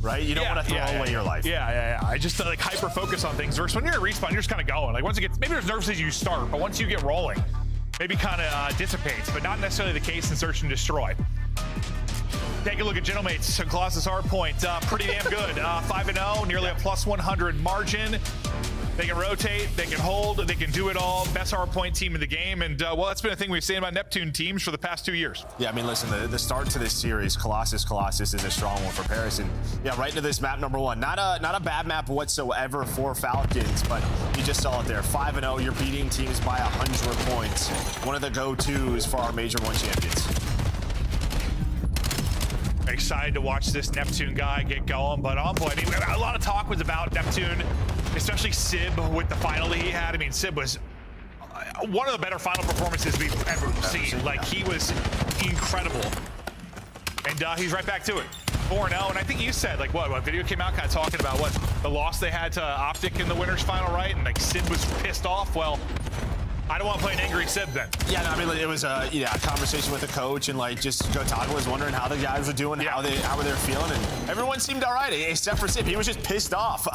right? You don't want to throw away your life. Yeah. I just like hyper focus on things. Versus when you're at respawn, you're just kind of going. Like once it gets, maybe there's nerves as you start, but once you get rolling, maybe kind of dissipates, but not necessarily the case in Search and Destroy. Take a look at Gentlemates. Colossus Hardpoint, pretty damn good. 5-0, nearly a plus 100 margin. They can rotate, they can hold, they can do it all. Best hardpoint team in the game, and well, that's been a thing we've seen about Neptune teams for the past 2 years. Yeah, I mean, listen, the start to this series, Colossus is a strong one for Paris, and yeah, right into this map number one. Not a bad map whatsoever for Falcons, but you just saw it there. 5-0, you're beating teams by 100 points. One of the go-tos for our Major 1 champions. Excited to watch this Neptune guy get going, but Envoy, I mean, a lot of talk was about Neptune, especially Sib with the final that he had. I mean, Sib was one of the better final performances we've ever seen. Like, he was incredible. And he's right back to it. 4-0, and I think you said, like, what video came out kind of talking about what the loss they had to Optic in the winners final, right? And like Sib was pissed off. Well, I don't want to play an angry Sib then. Yeah, no, I mean, it was a conversation with the coach, and like just Gotaga was wondering how the guys were doing, how they were feeling, and everyone seemed all right except for Sib. He was just pissed off.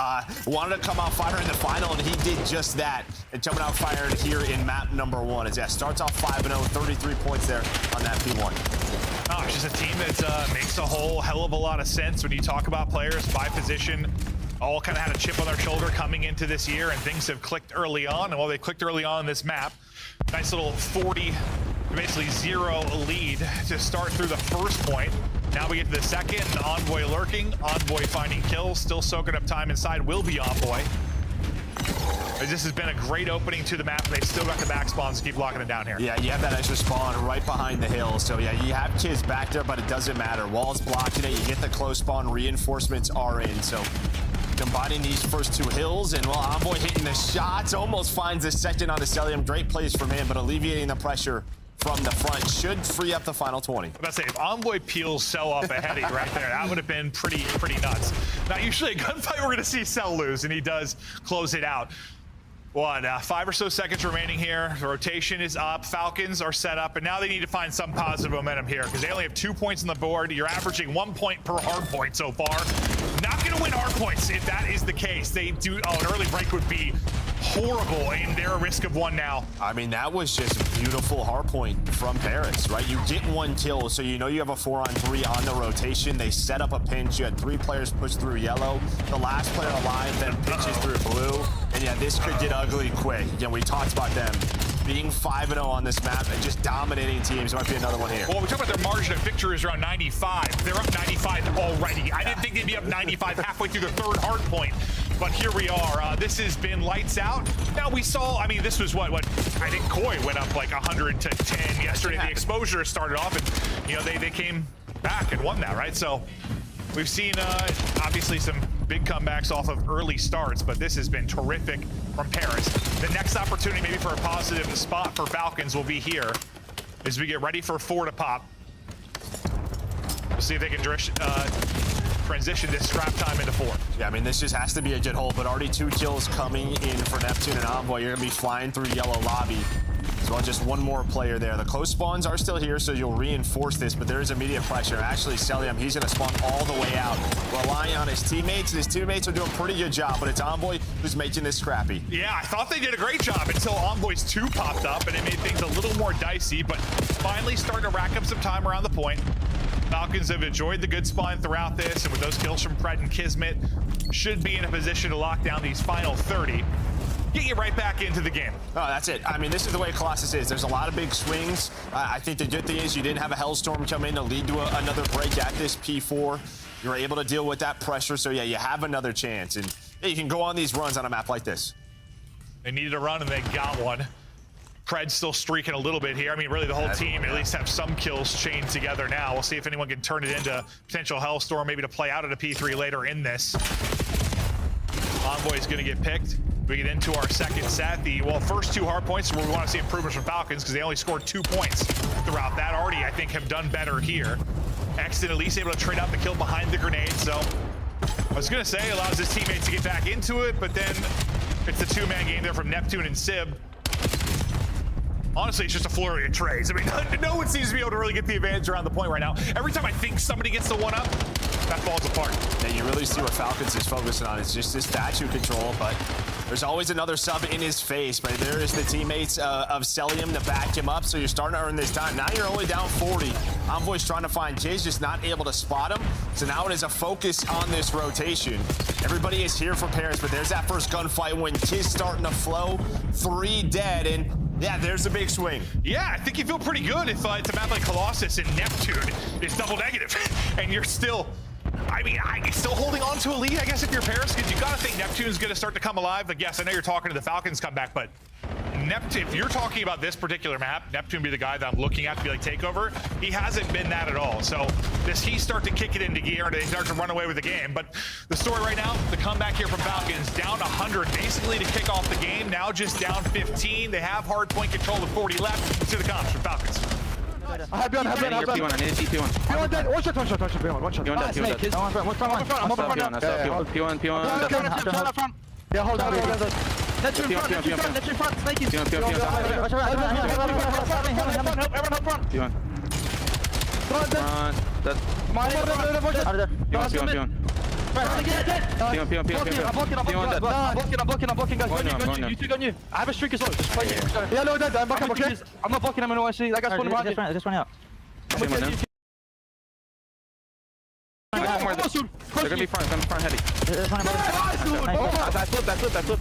Wanted to come out firing in the final, and he did just that. And coming out firing here in map number one. As starts off 5-0, 33 points there on that P1. Oh, it's just a team that makes a whole hell of a lot of sense when you talk about players by position. All kind of had a chip on their shoulder coming into this year, and things have clicked early on. And while they clicked early on this map, nice little 40, basically 0 lead to start through the first point. Now we get to the second, Envoy lurking, Envoy finding kills, still soaking up time inside, will be Envoy. This has been a great opening to the map, and they've still got the back spawns to keep locking it down here. Yeah, you have that extra spawn right behind the hill. So yeah, you have kids back there, but it doesn't matter. Walls blocking it, you get the close spawn, reinforcements are in. So combining these first two hills, and well, Envoy hitting the shots, almost finds the second on the Celium. Great plays from him, but alleviating the pressure from the front should free up the final 20. I'm about to say, if Envoy peels Cell off a heady right there, that would have been pretty nuts. Now, usually a gunfight, we're going to see Cell lose, and he does close it out. What, 5 or so seconds remaining here. The rotation is up. Falcons are set up, and now they need to find some positive momentum here because they only have 2 points on the board. You're averaging 1 point per hard point so far. Not going to win hard points if that is the case. They do. Oh, an early break would be horrible, and they're a risk of 1 now. I mean, that was just a beautiful hard point from Paris, right? You get 1 kill, so you know you have a 4-on-3 on the rotation. They set up a pinch. You had 3 players push through yellow. The last player alive then pitches through blue. And yeah, this could get ugly quick. Again, we talked about them being 5-0 on this map and just dominating teams. There might be another one here. Well, we talk about their margin of victory is around 95. They're up 95 already. I didn't think they'd be up 95 halfway through the third hard point. But here we are. This has been lights out. Now we saw, I mean, this was what I think Koi went up like 100 to 10 yesterday. The exposure started off, and you know they came back and won that, right? So we've seen obviously some big comebacks off of early starts, but this has been terrific from Paris. The next opportunity maybe for a positive spot for Falcons will be here as we get ready for 4 to pop. We'll see if they can transition this scrap time into 4. Yeah, I mean, this just has to be a good hold, but already 2 kills coming in for Neptune and Envoy. You're going to be flying through yellow lobby. As well, just 1 more player there. The close spawns are still here, so you'll reinforce this, but there is immediate pressure. Actually, Celium, he's going to spawn all the way out, relying on his teammates. His teammates are doing a pretty good job, but it's Envoy who's making this scrappy. Yeah, I thought they did a great job until Envoy's 2 popped up, and it made things a little more dicey, but finally starting to rack up some time around the point. Falcons have enjoyed the good spawn throughout this, and with those kills from Pret and Kismet, should be in a position to lock down these final 30. Get you right back into the game. Oh, that's it. I mean, this is the way Colossus is. There's a lot of big swings. I think the good thing is you didn't have a Hellstorm come in to lead to another break at this P4. You were able to deal with that pressure, so yeah, you have another chance. And yeah, you can go on these runs on a map like this. They needed a run, and they got one. Pred's still streaking a little bit here. I mean, really, the whole team at least have some kills chained together now. We'll see if anyone can turn it into potential Hellstorm, maybe to play out at a P3 later in this. Envoy's going to get picked. We get into our second set. The first 2 hard points where we want to see improvements from Falcons because they only scored 2 points throughout that. Already, I think, have done better here. Exton at least able to trade out the kill behind the grenade. So I was going to say allows his teammates to get back into it, but then it's the 2-man game there from Neptune and Sib. Honestly, it's just a flurry of trades. I mean, no one seems to be able to really get the advantage around the point right now. Every time I think somebody gets the one up, that falls apart. Yeah, you really see what Falcons is focusing on. It's just this statue control, but there's always another sub in his face. But there is the teammates of Celium to back him up, so you're starting to earn this time. Now you're only down 40. Envoy's trying to find Jay's just not able to spot him. So now it is a focus on this rotation. Everybody is here for Paris, but there's that first gunfight when Tiz starting to flow. 3 dead, and yeah, there's a big swing. Yeah, I think you feel pretty good if it's a map like Colossus and Neptune is double negative, and you're still, I mean, still holding on to a lead, I guess, if you're Paris, because you got to think Neptune's going to start to come alive. Like, yes, I know you're talking to the Falcons comeback, but Neptune, if you're talking about this particular map, Neptune be the guy that I'm looking at to be like takeover. He hasn't been that at all. So does he start to kick it into gear and they start to run away with the game? But the story right now, the comeback here from Falcons, down 100 basically to kick off the game. Now just down 15. They have hard point control with 40 left. Let's see the comps from Falcons. I have P1, I need a P1. P1 dead. One shot, P1, one shot. P1 dead, P1 dead. What's front? I'm up front now. P1. Yeah, hold on. Let's in front, snake is. Everyone help front. P1. Front, Dead. P1. I'm blocking, guys. Go you two, go you. I have a streak as well, just play it. Yeah, no, dead, I'm back, okay? I'm not blocking, I'm in OIC. That guy's spawning behind you. Just run out. They're gonna be front heavy. I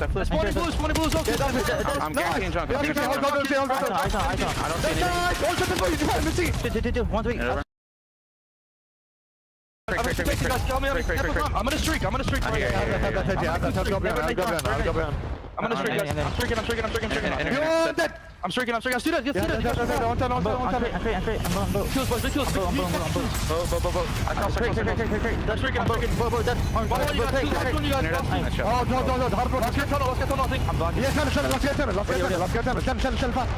flipped. Spawning blues, okay. I'm guaranteeing junk. I don't see it. 1 3. I'm gonna streak. I'm streaking. I see that.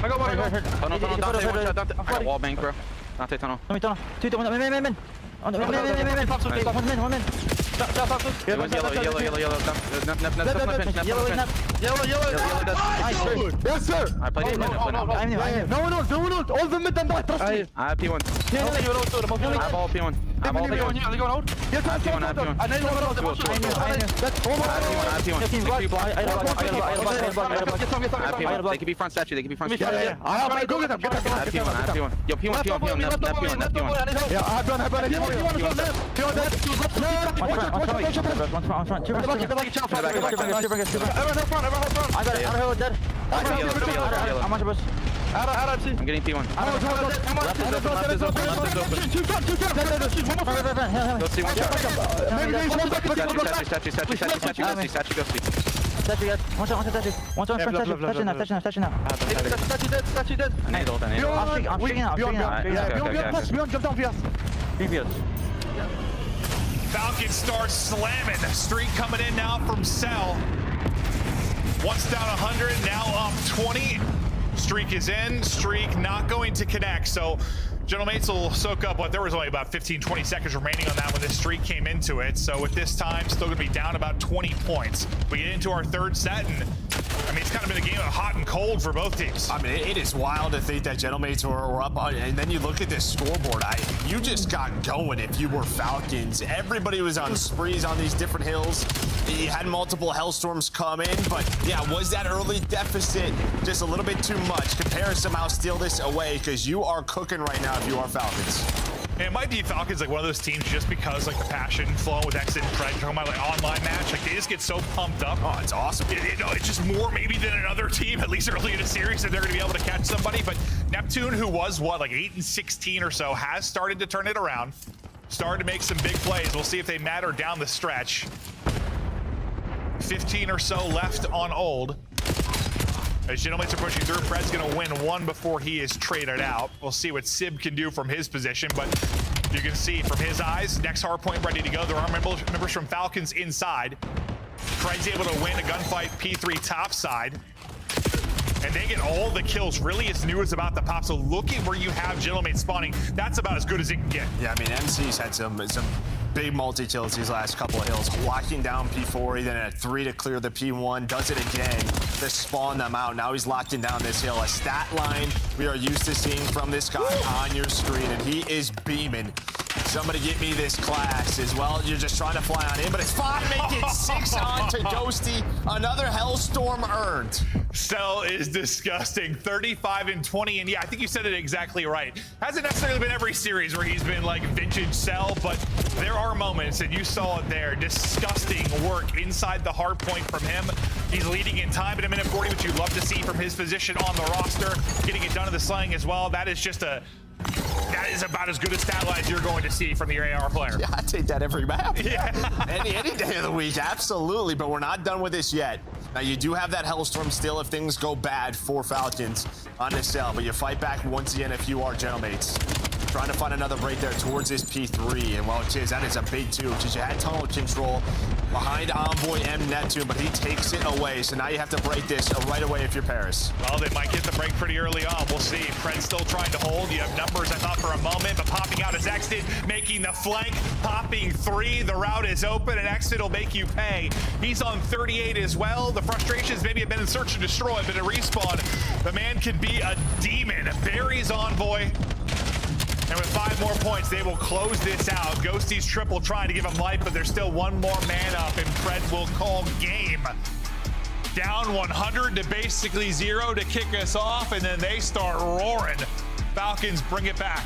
I got wall bank, bro. Not take tunnel. One man. Yes, sir. I played it. No. All the mid and back. Trust me. I have P1. I have all P1. I have all P1. They're going out. Yes, I have P1. I have P1. I know I have P1. They can be front statue. Yeah. I have go get them. I have P1. Yo, P1. Yeah, I have done. I'm getting P1. Go see one shot. Statue dead. I need ult. Beyond, jump down, Vias. Falcons start slamming. Streak coming in now from Cell. Once down 100, now up 20. Streak is in. Streak not going to connect. So Gentlemates will soak up what there was only about 15-20 seconds remaining on that when this streak came into it. So with this time, still going to be down about 20 points. We get into our third set, and I mean, it's kind of been a game of hot and cold for both teams. I mean, it is wild to think that Gentlemates were up, and then you look at this scoreboard. You just got going if you were Falcons. Everybody was on sprees on these different hills. You had multiple Hellstorms come in, but yeah, was that early deficit just a little bit too much? Compare somehow steal this away, because you are cooking right now if you are Falcons. And it might be Falcons like one of those teams just because like the passion flowing with Exit and Pred, talking about like online match, like they just get so pumped up. Oh, it's awesome. It's just more maybe than another team, at least early in the series, that they're going to be able to catch somebody. But Neptune, who was what, like 8-16 or so, has started to turn it around, started to make some big plays. We'll see if they matter down the stretch. 15 or so left on old. As Gentlemates are pushing through, Fred's going to win one before he is traded out. We'll see what Sib can do from his position, but you can see from his eyes, next hard point ready to go. There are members from Falcons inside. Fred's able to win a gunfight P3 top side. And they get all the kills. Really, as new as about the pop. So look at where you have Gentlemates spawning. That's about as good as it can get. Yeah, I mean, MC's had some big multi-kills these last couple of hills. Locking down P4, then at 3 to clear the P1. Does it again to spawn them out. Now he's locking down this hill. A stat line we are used to seeing from this guy on your screen, and he is beaming. Somebody get me this class as well. You're just trying to fly on in, but it's 5, make it 6 on to Ghosty. Another Hellstorm earned. Cell is disgusting. 35 and 20, and yeah, I think you said it exactly right. Hasn't necessarily been every series where he's been like vintage Cell, but there are moments, and you saw it there. Disgusting work inside the hard point from him. He's leading in time at a minute 40, which you'd love to see from his position on the roster. Getting it done in the slaying as well. That is about as good a stat line as you're going to see from your AR player. Yeah, I take that every map. Yeah. any day of the week, absolutely, but we're not done with this yet. Now, you do have that Hellstorm still if things go bad for Falcons on this cell, but you fight back once again if you are Gentlemates. Trying to find another break there towards this P3, and well, Chiz, that is a big two, because you had tunnel control behind Envoy M Neptune, but he takes it away, so now you have to break this right away if you're Paris. Well, they might get the break pretty early on. We'll see. Fred's still trying to hold. You have numbers, I thought, for a moment, but popping out is Exton, making the flank, popping 3. The route is open, and Exton will make you pay. He's on 38 as well. The frustrations maybe have been in search and destroy, but at respawn, the man can be a demon. Buries Envoy. And with 5 more points, they will close this out. Ghosty's triple trying to give him life, but there's still 1 more man up, and Fred will call game. Down 100 to basically 0 to kick us off, and then they start roaring. Falcons bring it back.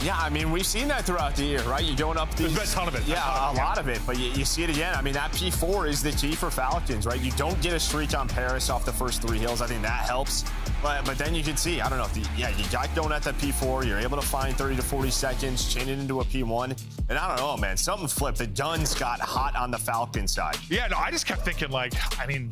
Yeah, I mean, we've seen that throughout the year, right? You're going up these... There's been a ton of it. Yeah, a lot of it, but you see it again. I mean, that P4 is the key for Falcons, right? You don't get a streak on Paris off the first 3 hills. I think that helps. But then you can see, I don't know, you got going at that P4. You're able to find 30 to 40 seconds, chain it into a P1. And I don't know, man, something flipped. The guns got hot on the Falcon side. Yeah, no, I just kept thinking, like, I mean,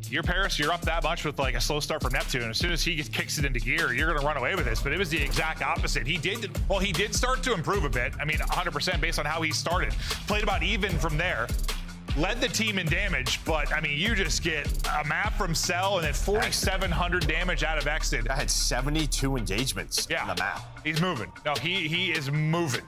you're Paris, you're up that much with like a slow start from Neptune. As soon as he kicks it into gear, you're going to run away with this. But it was the exact opposite. He did start to improve a bit. I mean, 100% based on how he started. Played about even from there. Led the team in damage, but I mean, you just get a map from Cell and then 4,700 damage out of Exton. I had 72 engagements on the map. He's moving. No, he is moving.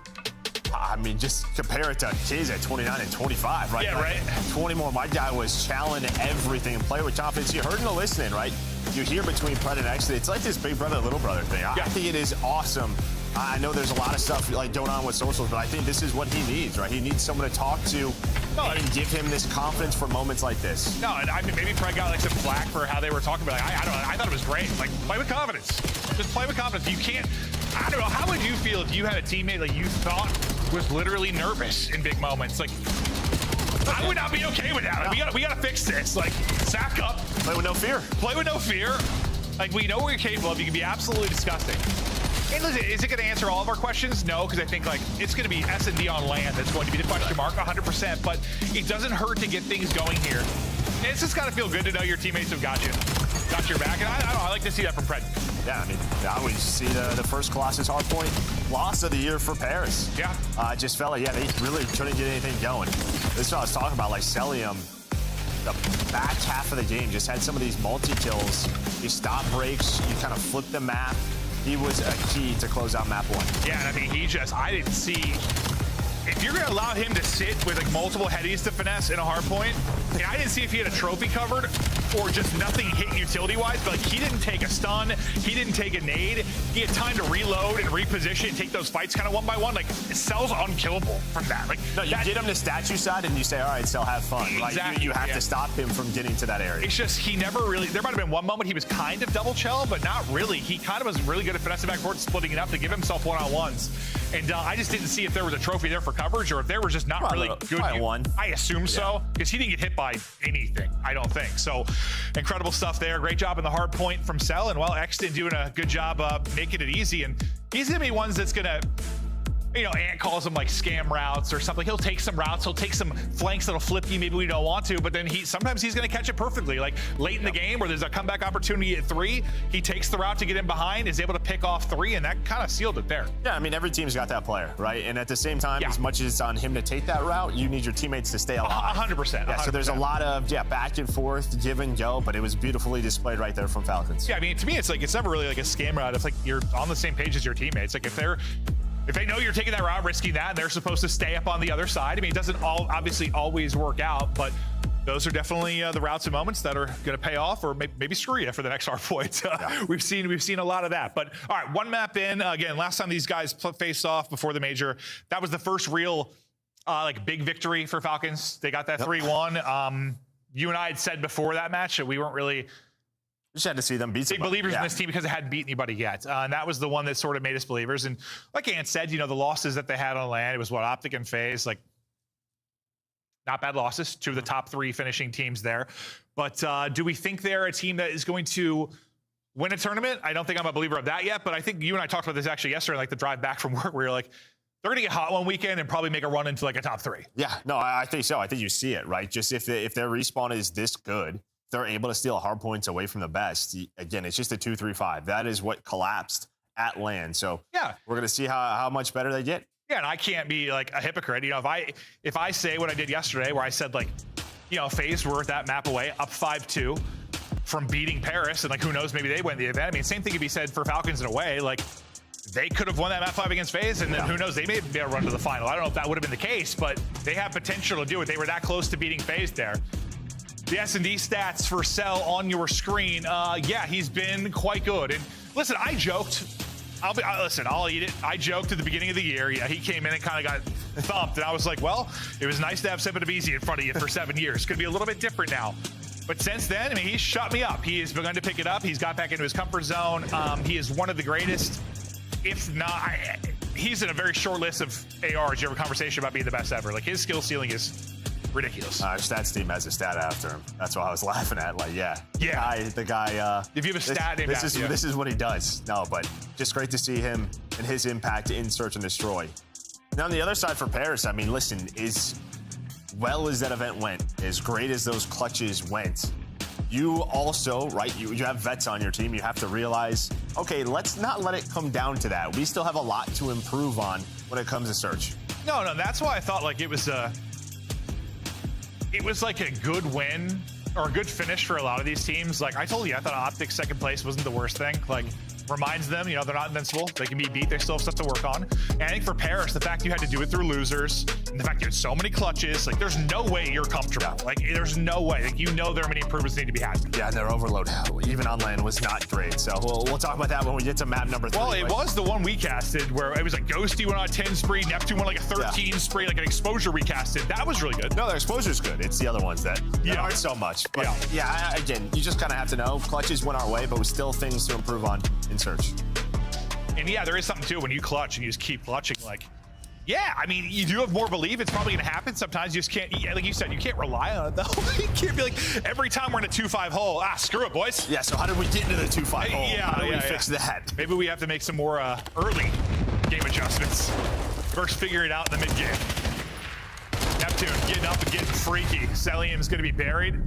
I mean, just compare it to Kiz at 29 and 25, right? Yeah, right. 20 more. My guy was challenging everything and play with confidence. You heard in the listening, right? You hear between Pred and Exton, it's like this big brother, little brother thing. I think it is awesome. I know there's a lot of stuff like going on with socials, but I think this is what he needs, right? He needs someone to talk to and give him this confidence for moments like this. No, and I mean, maybe Fred got like some flack for how they were talking about it. I don't know. I thought it was great. Like, play with confidence. Just play with confidence. You can't, I don't know. How would you feel if you had a teammate like you thought was literally nervous in big moments? Like, I would not be okay with that. Like, we gotta fix this. Like, sack up. Play with no fear. Play with no fear. Like, we know what you're capable of. You can be absolutely disgusting. And listen, is it going to answer all of our questions? No, because I think like it's going to be S&D on land that's going to be the question mark 100%, but it doesn't hurt to get things going here. And it's just got to feel good to know your teammates have got your back. And I don't know, I like to see that from Fred. Yeah, I mean, now we see the first Colossus hardpoint loss of the year for Paris. Yeah. Just felt like, yeah, they really couldn't get anything going. This is what I was talking about, like Celium, the back half of the game just had some of these multi-kills. You stop breaks, you kind of flip the map. He was a key to close out map 1. Yeah, and I mean, I didn't see, if you're gonna allow him to sit with like multiple headies to finesse in a hard point, I didn't see if he had a trophy covered or just nothing hit utility-wise, but like he didn't take a stun, he didn't take a nade, he had time to reload and reposition and take those fights kind of one by one. Like, Cell's unkillable from that. Like, no, you get him to statue side and you say, all right, Cell, have fun. Exactly. Like, you have to stop him from getting to that area. It's just, he never really, there might have been one moment he was kind of double shell, but not really. He kind of was really good at finessing back forward, splitting it up to give himself one-on-ones. And I just didn't see if there was a trophy there for coverage or if there was just not really good. One. I assume so, because he didn't get hit by anything, I don't think. So, incredible stuff there. Great job in the hard point from Cell, and well, Exton doing a good job making it easy. And he's gonna be ones that's gonna, you know, Ant calls them like scam routes or something. He'll take some routes, he'll take some flanks that'll flip you, maybe we don't want to, but then sometimes he's gonna catch it perfectly. Like late in the game where there's a comeback opportunity at 3, he takes the route to get in behind, is able to pick off 3, and that kind of sealed it there. Yeah, I mean, every team's got that player, right? And at the same time, as much as it's on him to take that route, you need your teammates to stay alive. 100%. Yeah, so there's a lot of, back and forth, give and go, but it was beautifully displayed right there from Falcons. Yeah, I mean, to me, it's like, it's never really like a scam route. It's like you're on the same page as your teammates. Like if they're if they know you're taking that route, risking that, and they're supposed to stay up on the other side. I mean, it doesn't obviously always work out, but those are definitely the routes and moments that are going to pay off, or maybe screw you for the next hard point. We've seen a lot of that. But all right, one map in. Again, last time these guys faced off before the major, that was the first real like big victory for Falcons. They got that 3-1. You and I had said before that match that we weren't really just had to see them beat big believers in this team because it hadn't beat anybody yet. And that was the one that sort of made us believers. And like Ant said, you know, the losses that they had on land, it was what, Optic and FaZe, like, not bad losses, two of the top 3 finishing teams there. But do we think they're a team that is going to win a tournament? I don't think I'm a believer of that yet, but I think you and I talked about this actually yesterday, like the drive back from work, where you're like, they're going to get hot one weekend and probably make a run into like a top 3. Yeah, no, I think so. I think you see it, right? Just if their respawn is this good, they're able to steal hard points away from the best. Again, it's just a 2-3-5. That is what collapsed at LAN. So yeah, we're going to see how much better they get. Yeah, and I can't be like a hypocrite. You know, if I say what I did yesterday, where I said like, you know, FaZe were that map away, up 5-2 from beating Paris, and like who knows, maybe they win the event. I mean, same thing could be said for Falcons in a way. Like they could have won that map 5 against FaZe, and then who knows, they may be able to run to the final. I don't know if that would have been the case, but they have potential to do it. They were that close to beating FaZe there. The S&D stats for Cell on your screen. Yeah, he's been quite good. And listen, I joked. I'll eat it. I joked at the beginning of the year. Yeah, he came in and kind of got thumped. And I was like, well, it was nice to have Sipadabizi in front of you for 7 years. Could be a little bit different now. But since then, I mean, he's shut me up. He has begun to pick it up. He's got back into his comfort zone. He is one of the greatest, if not, he's in a very short list of ARs. You have a conversation about being the best ever. Like his skill ceiling is ridiculous. Stats team has a stat after him. That's what I was laughing at. Like, the guy. If you have a stat named after you. This is what he does. No, but just great to see him and his impact in Search and Destroy. Now on the other side for Paris, I mean, listen, as well as that event went, as great as those clutches went, you also, right, you have vets on your team. You have to realize, okay, let's not let it come down to that. We still have a lot to improve on when it comes to Search. No, that's why I thought like it was like a good win or a good finish for a lot of these teams. Like I told you, I thought Optic second place wasn't the worst thing. Like reminds them, you know, they're not invincible. They can be beat. They still have stuff to work on. And I think for Paris, the fact you had to do it through losers, and the fact you had so many clutches, like there's no way you're comfortable. Like there's no way. Like you know there are many improvements need to be had. Yeah, and their overload, even on land, was not great. So we'll talk about that when we get to map number 3. Well, it was the one we casted where it was like Ghosty went on a 10 spree, Neptune went like a 13 spree, like an exposure we casted. That was really good. No, their exposure's good. It's the other ones that aren't so much. But again, you just kind of have to know. Clutches went our way, but with still things to improve on in Search. And yeah, there is something too when you clutch and you just keep clutching. Like, yeah, I mean, you do have more belief. It's probably going to happen. Sometimes you just can't, like you said, you can't rely on it though. You can't be like, every time we're in a 2-5 hole, screw it, boys. Yeah, so how did we get into the 2-5 hole? Yeah, how do we fix that? Maybe we have to make some more early game adjustments. First, figure it out in the mid game. Neptune getting up and getting freaky. Celium's going to be buried.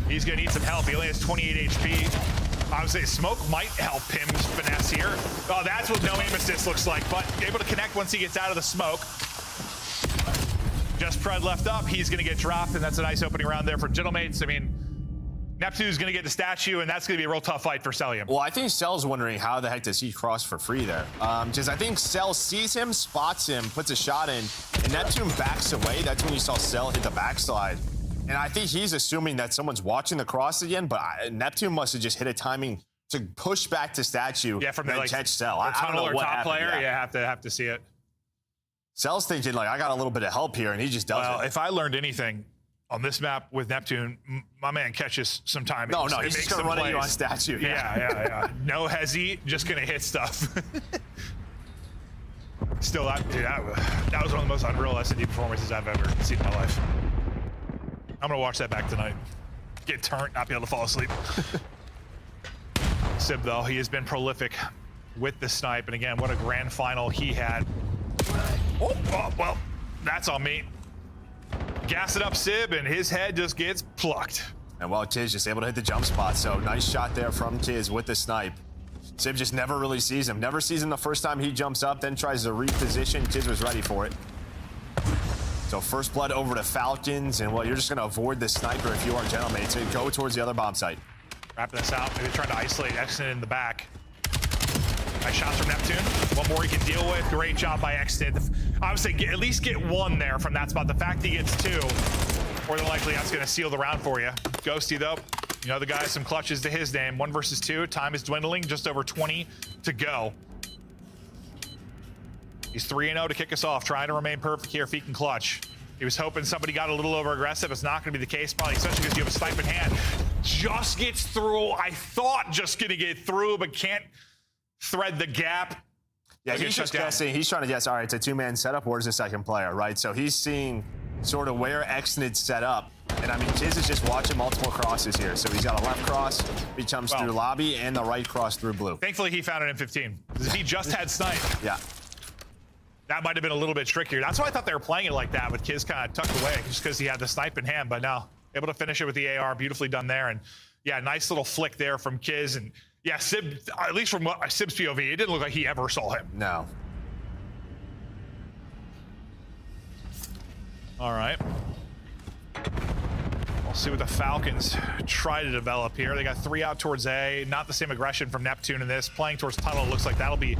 He's going to need some help. He only has 28 HP. I would say Smoke might help him finesse here. Oh, that's what no aim assist looks like, but able to connect once he gets out of the smoke. Just Pred left up. He's going to get dropped, and that's a nice opening round there for Gentlemates. I mean, Neptune's going to get the statue, and that's going to be a real tough fight for Celium. Well, I think Cell's wondering how the heck does he cross for free there. Just I think Cell sees him, spots him, puts a shot in, and Neptune backs away. That's when you saw Cell hit the backslide. And I think he's assuming that someone's watching the cross again, but Neptune must have just hit a timing to push back to statue from the catch Cell. I don't know what top happened. Player. Yeah, have to see it. Cell's thinking like I got a little bit of help here, and he just does it. If I learned anything on this map with Neptune, my man catches some time. No, he's just gonna run at you on statue. Yeah. No hezzy, just gonna hit stuff. Still, that was one of the most unreal S&D performances I've ever seen in my life. I'm gonna watch that back tonight. Get turned, not be able to fall asleep. Sib, though, he has been prolific with the snipe, and again, what a grand final he had. Oh, well, that's on me. Gas it up, Sib, and his head just gets plucked. And well, Tiz just able to hit the jump spot, so nice shot there from Tiz with the snipe. Sib just never really sees him. Never sees him the first time he jumps up, then tries to reposition. Tiz was ready for it. So first blood over to Falcons, and well, you're just going to avoid the sniper if you are Gentleman to go towards the other bomb site. Wrapping this out, maybe trying to isolate Exton in the back. Nice shots from Neptune. One more he can deal with. Great job by Xnid. I would say at least get one there from that spot. The fact he gets two, more than likely that's going to seal the round for you. Ghosty, though, you know the guy, some clutches to his name. 1 versus 2. Time is dwindling. Just over 20 to go. He's 3-0 to kick us off. Trying to remain perfect here if he can clutch. He was hoping somebody got a little over aggressive. It's not going to be the case, probably, especially because you have a snipe in hand. Just gets through. I thought just going to get through, but can't thread the gap. Yeah, he's just guessing. He's trying to guess, all right, it's a two-man setup. Where's the second player, right? So he's seeing sort of where Xnid's set up. And I mean, Chiz is just watching multiple crosses here. So he's got a left cross, he comes through lobby, and the right cross through blue. Thankfully, he found an M15. Because if he just had snipe, yeah, that might have been a little bit trickier. That's why I thought they were playing it like that, with Kiz kind of tucked away, just because he had the snipe in hand. But no, able to finish it with the AR, beautifully done there. And yeah, nice little flick there from Kiz. And yeah, Sib, at least from Sib's POV, it didn't look like he ever saw him. No. All right. We'll see what the Falcons try to develop here. They got 3 out towards A. Not the same aggression from Neptune in this. Playing towards tunnel, looks like that'll be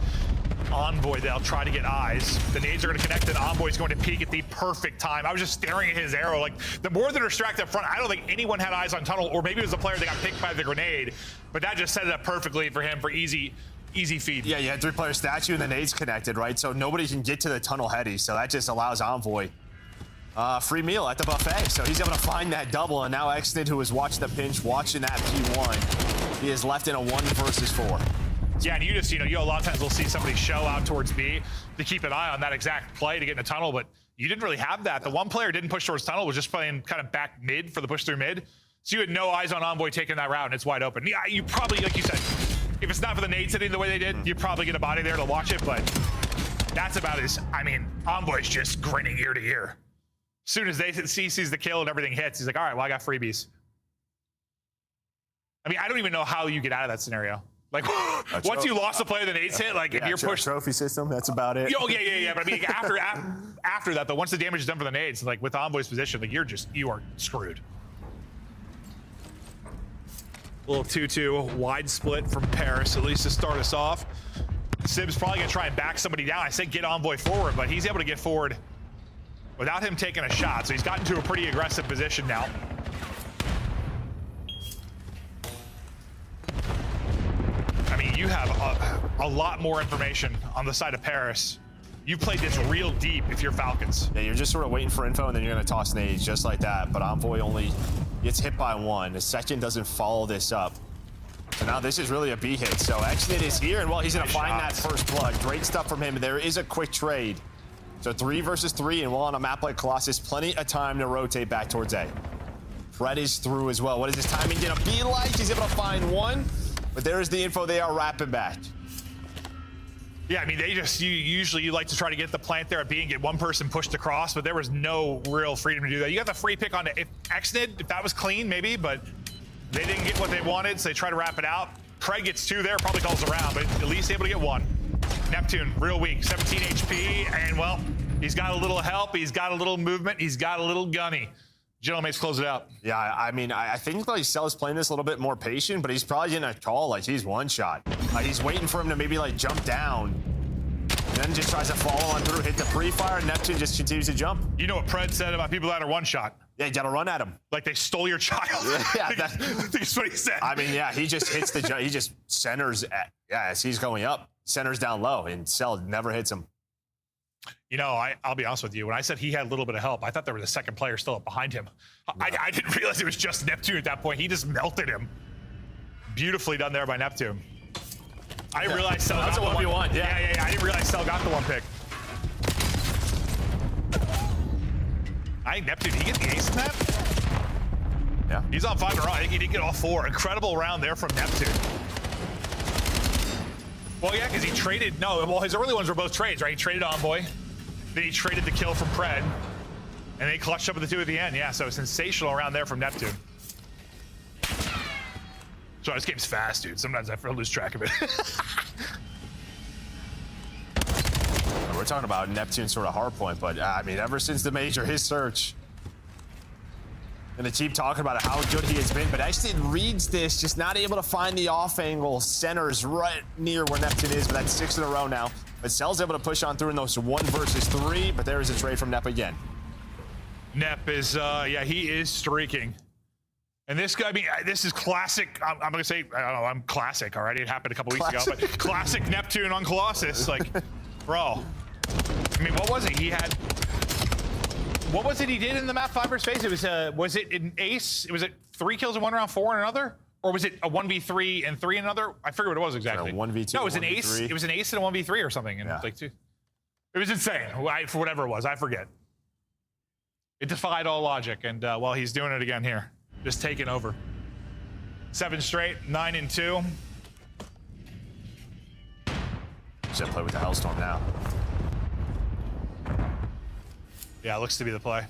Envoy. They'll try to get eyes. The nades are going to connect, and Envoy's going to peek at the perfect time. I was just staring at his arrow. Like, the more they're distracted up front, I don't think anyone had eyes on tunnel, or maybe it was the player that got picked by the grenade, but that just set it up perfectly for him for easy feed. Yeah, you had 3-player statue, and the nades connected, right? So nobody can get to the tunnel heady, so that just allows Envoy free meal at the buffet. So he's able to find that double, and now Xnid, who was watching the pinch, watching that P1, he is left in a 1 versus 4. Yeah, and you just, you know, a lot of times we'll see somebody show out towards B to keep an eye on that exact play to get in the tunnel, but you didn't really have that. The one player didn't push towards tunnel, was just playing kind of back mid for the push through mid. So you had no eyes on Envoy taking that route, and it's wide open. Yeah, you probably, like you said, if it's not for the nades hitting the way they did, you probably get a body there to watch it, but that's about as, I mean, Envoy's just grinning ear to ear. As soon as he sees the kill and everything hits, he's like, all right, well, I got freebies. I mean, I don't even know how you get out of that scenario. Like, once you lost a player, the nades hit, like, if you're pushed... Trophy system, that's about it. Oh, yeah. But I mean, after that, though, once the damage is done for the nades, like, with Envoy's position, like, you are screwed. Little 2-2 wide split from Paris, at least to start us off. Sib's probably going to try and back somebody down. I said get Envoy forward, but he's able to get forward without him taking a shot, so he's gotten to a pretty aggressive position now. I mean, you have a lot more information on the side of Paris. You've played this real deep if you're Falcons. Yeah, you're just sort of waiting for info, and then you're going to toss nades just like that. But Envoy only gets hit by 1. The second doesn't follow this up. So now this is really a B hit. So Xnid is here, and well, he's going to find that first blood. Great stuff from him. There is a quick trade. So 3 versus 3, and well, on a map like Colossus, plenty of time to rotate back towards A. Fred is through as well. What is his timing going to be like? He's able to find 1, but there is the info. They are wrapping back. Yeah, I mean, you like to try to get the plant there at B and get one person pushed across, but there was no real freedom to do that. You got the free pick on Xnid, if that was clean, maybe, but they didn't get what they wanted, so they try to wrap it out. Craig gets 2 there, probably calls around, but at least able to get 1. Neptune, real weak, 17 HP, and well, he's got a little help, he's got a little movement, he's got a little gunny. Gentleman's close it out. Yeah, I mean, I think like Cell's playing this a little bit more patient, but he's probably getting a call like he's one shot. He's waiting for him to maybe like jump down, and then just tries to follow on through, hit the pre-fire, and Neptune just continues to jump. You know what Pred said about people that are one shot? Yeah, you gotta run at him. Like they stole your child. Yeah, that's what he said. I mean, yeah, he just hits the he just centers at, as he's going up, centers down low, and Cell never hits him. You know, I'll be honest with you. When I said he had a little bit of help, I thought there was a second player still up behind him. No. I didn't realize it was just Neptune at that point. He just melted him. Beautifully done there by Neptune. I didn't realize Cell got the 1v1. Yeah. I didn't realize Cell got the 1 pick. I think Neptune, did he get the ace in that? Yeah. He's on 5 in a row. I think he did get all 4. Incredible round there from Neptune. Well, yeah, because he traded, well, his early ones were both trades, right? He traded Envoy, then he traded the kill from Pred, and they clutched up with the 2 at the end. Yeah, so sensational round there from Neptune. So this game's fast, dude. Sometimes I lose track of it. We're talking about Neptune's sort of hard point, but I mean, ever since the major, his search. Gonna keep talking about how good he has been, but Exton reads this, just not able to find the off angle. Centers right near where Neptune is, but that's 6 in a row now. But Cell's able to push on through in those 1 versus 3, but there is a trade from Nep again. Nep is, yeah, he is streaking. And this guy, I mean, this is classic. I'm gonna say, I don't know, I'm classic already. It happened a couple weeks ago, but classic Neptune on Colossus. Like, bro. I mean, what was it? He had. What was it he did in the map 5 versus Phase? It was it an ace? Was it 3 kills in 1 round, 4 in another? Or was it a 1v3 and 3 in another? I forget what it was exactly. 1v2. No, it was an 1v3. ace. It was an ace and a 1v3 or something. And Yeah. like 2. It was insane. For whatever it was, I forget. It defied all logic, and well, he's doing it again here. Just taking over. 7 straight, 9 and 2. Should play with the Hellstorm now. Yeah, it looks to be the play.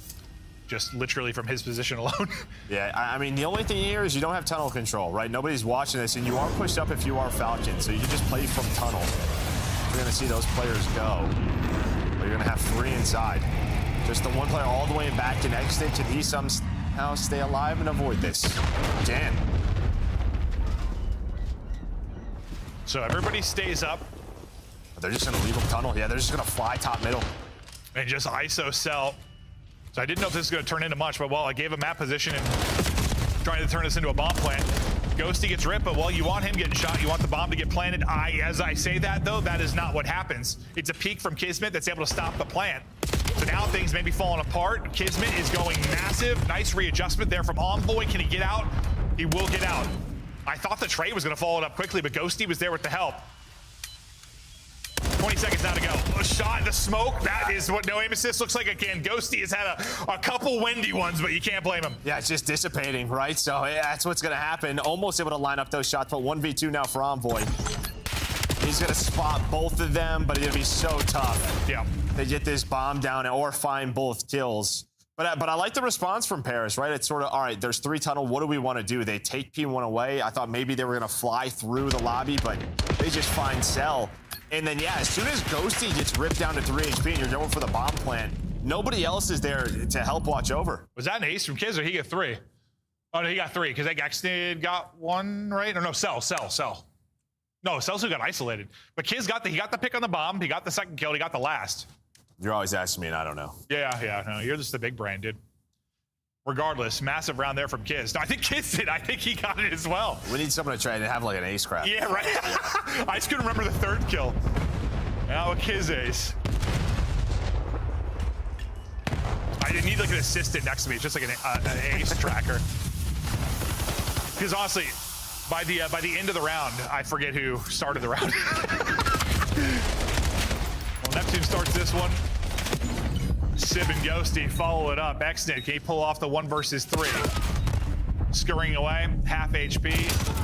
Just literally from his position alone. Yeah, I mean, the only thing here is you don't have tunnel control, right? Nobody's watching this, and you are pushed up if you are Falcon, so you can just play from tunnel. You're gonna see those players go. But you're gonna have 3 inside. Just the 1 player all the way back to next stage. Can he somehow stay alive and avoid this? Can. So everybody stays up. They're just gonna leave him tunnel. Yeah, they're just gonna fly top middle. And just ISO Cell. So I didn't know if this was going to turn into much, but well, I gave him map position and trying to turn this into a bomb plant. Ghosty gets ripped, but well, you want him getting shot. You want the bomb to get planted. As I say that, though, that is not what happens. It's a peek from Kismet that's able to stop the plant. So now things may be falling apart. Kismet is going massive. Nice readjustment there from Envoy. Can he get out? He will get out. I thought the trade was going to follow it up quickly, but Ghosty was there with the help. 20 seconds now to go. A shot in the smoke. That is what no aim assist looks like again. Ghosty has had a couple windy ones, but you can't blame him. Yeah, it's just dissipating, right? So yeah, that's what's gonna happen. Almost able to line up those shots, but 1v2 now for Envoy. He's gonna spot both of them, but it'll be so tough. Yeah. To get this bomb down or find both kills. But I like the response from Paris, right? It's sort of, all right, there's 3 tunnel. What do we want to do? They take P1 away. I thought maybe they were going to fly through the lobby, but they just find Cell. And then, yeah, as soon as Ghosty gets ripped down to 3 HP and you're going for the bomb plant, nobody else is there to help watch over. Was that an ace from Kiz or he got 3? Oh, no, he got 3 because that Gaxton got 1, right? Or no, Cell. No, Cell's who got isolated. But Kiz got he got the pick on the bomb. He got the second kill. He got the last. You're always asking me, and I don't know. Yeah, no, you're just the big brain, dude. Regardless, massive round there from Kiz. No, I think Kiz did. I think he got it as well. We need someone to try and have like an ace crap. Yeah, right. I just couldn't remember the 3rd kill. Now a Kiz ace. I didn't need like an assistant next to me. It's just like an ace tracker. Because honestly, by the end of the round, I forget who started the round. Well, Neptune starts this one. Sib and Ghosty follow it up. Xnit, can he pull off the 1 versus 3? Scurrying away, half HP.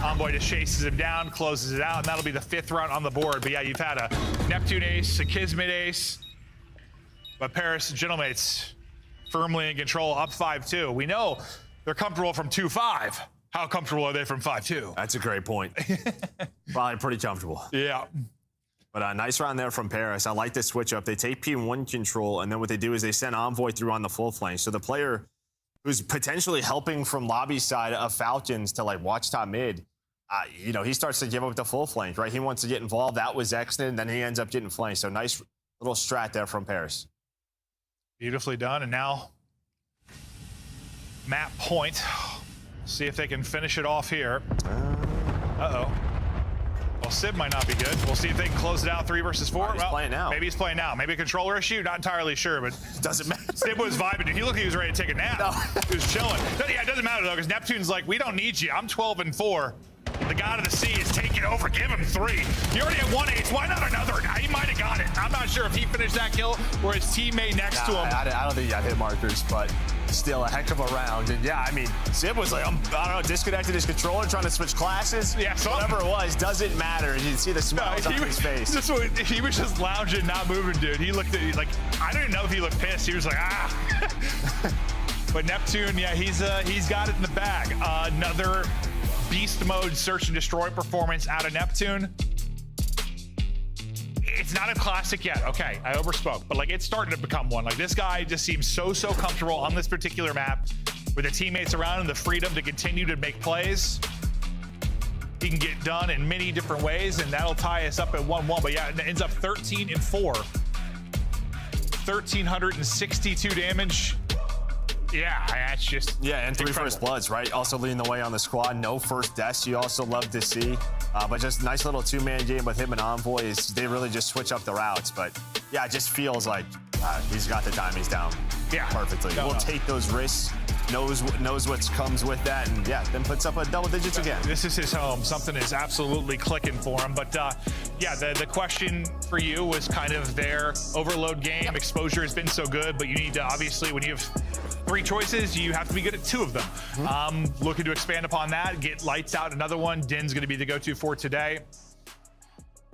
Envoy just chases him down, closes it out, and that'll be the 5th round on the board. But yeah, you've had a Neptune ace, a Kismet ace. But Paris, Gentlemates, firmly in control, up 5-2. We know they're comfortable from 2-5. How comfortable are they from 5-2? That's a great point. Probably pretty comfortable. Yeah. But a nice round there from Paris. I like the switch up. They take P1 control, and then what they do is they send Envoy through on the full flank. So the player who's potentially helping from lobby side of Falcons to like watch top mid, you know, he starts to give up the full flank, right? He wants to get involved. That was Exton, and then he ends up getting flanked. So nice little strat there from Paris. Beautifully done. And now map point. See if they can finish it off here. Uh-oh. Well, Sib might not be good. We'll see if they can close it out 3 versus 4. He's playing now. Maybe he's playing now. Maybe a controller issue. Not entirely sure, but Doesn't matter. Sib was vibing. Dude. He looked like he was ready to take a nap. No. He was chilling. Yeah, it doesn't matter though, because Neptune's like, we don't need you. I'm 12-4. The god of the sea is taking over. Give him 3. He already had 1 ace. Why not another? He might have got it. I'm not sure if he finished that kill or his teammate next to him. I don't think he got hit markers, but still a heck of a round. And yeah, I mean, Sib was like, I don't know, disconnected his controller, trying to switch classes. Yeah, whatever it was, doesn't matter. You can see the smiles on his face. He was just lounging, not moving, dude. He looked at me like, I don't even know if he looked pissed. He was like, ah. But Neptune, yeah, he's got it in the bag. Another beast mode search and destroy performance out of Neptune. It's not a classic yet. Okay, I overspoke, but like it's starting to become one. Like this guy just seems so comfortable on this particular map. with the teammates around him, the freedom to continue to make plays. He can get done in many different ways, and that'll tie us up at 1-1. But yeah, it ends up 13-4. 1,362 damage. Yeah, that's just and 3 incredible. first bloods, right? Also leading the way on the squad. No first deaths. You also love to see, but just nice little 2-man game with him and Envoy. They really just switch up the routes. But yeah, it just feels like he's got the timings down. Perfectly. We'll take those risks. Knows what comes with that, and then puts up a double digits again. This is his home. Something is absolutely clicking for him. But the question for you was kind of their overload game. Exposure has been so good, but you need to, obviously, when you have 3 choices, you have to be good at 2 of them. Looking to expand upon that, get lights out another one. Din's going to be the go-to for today.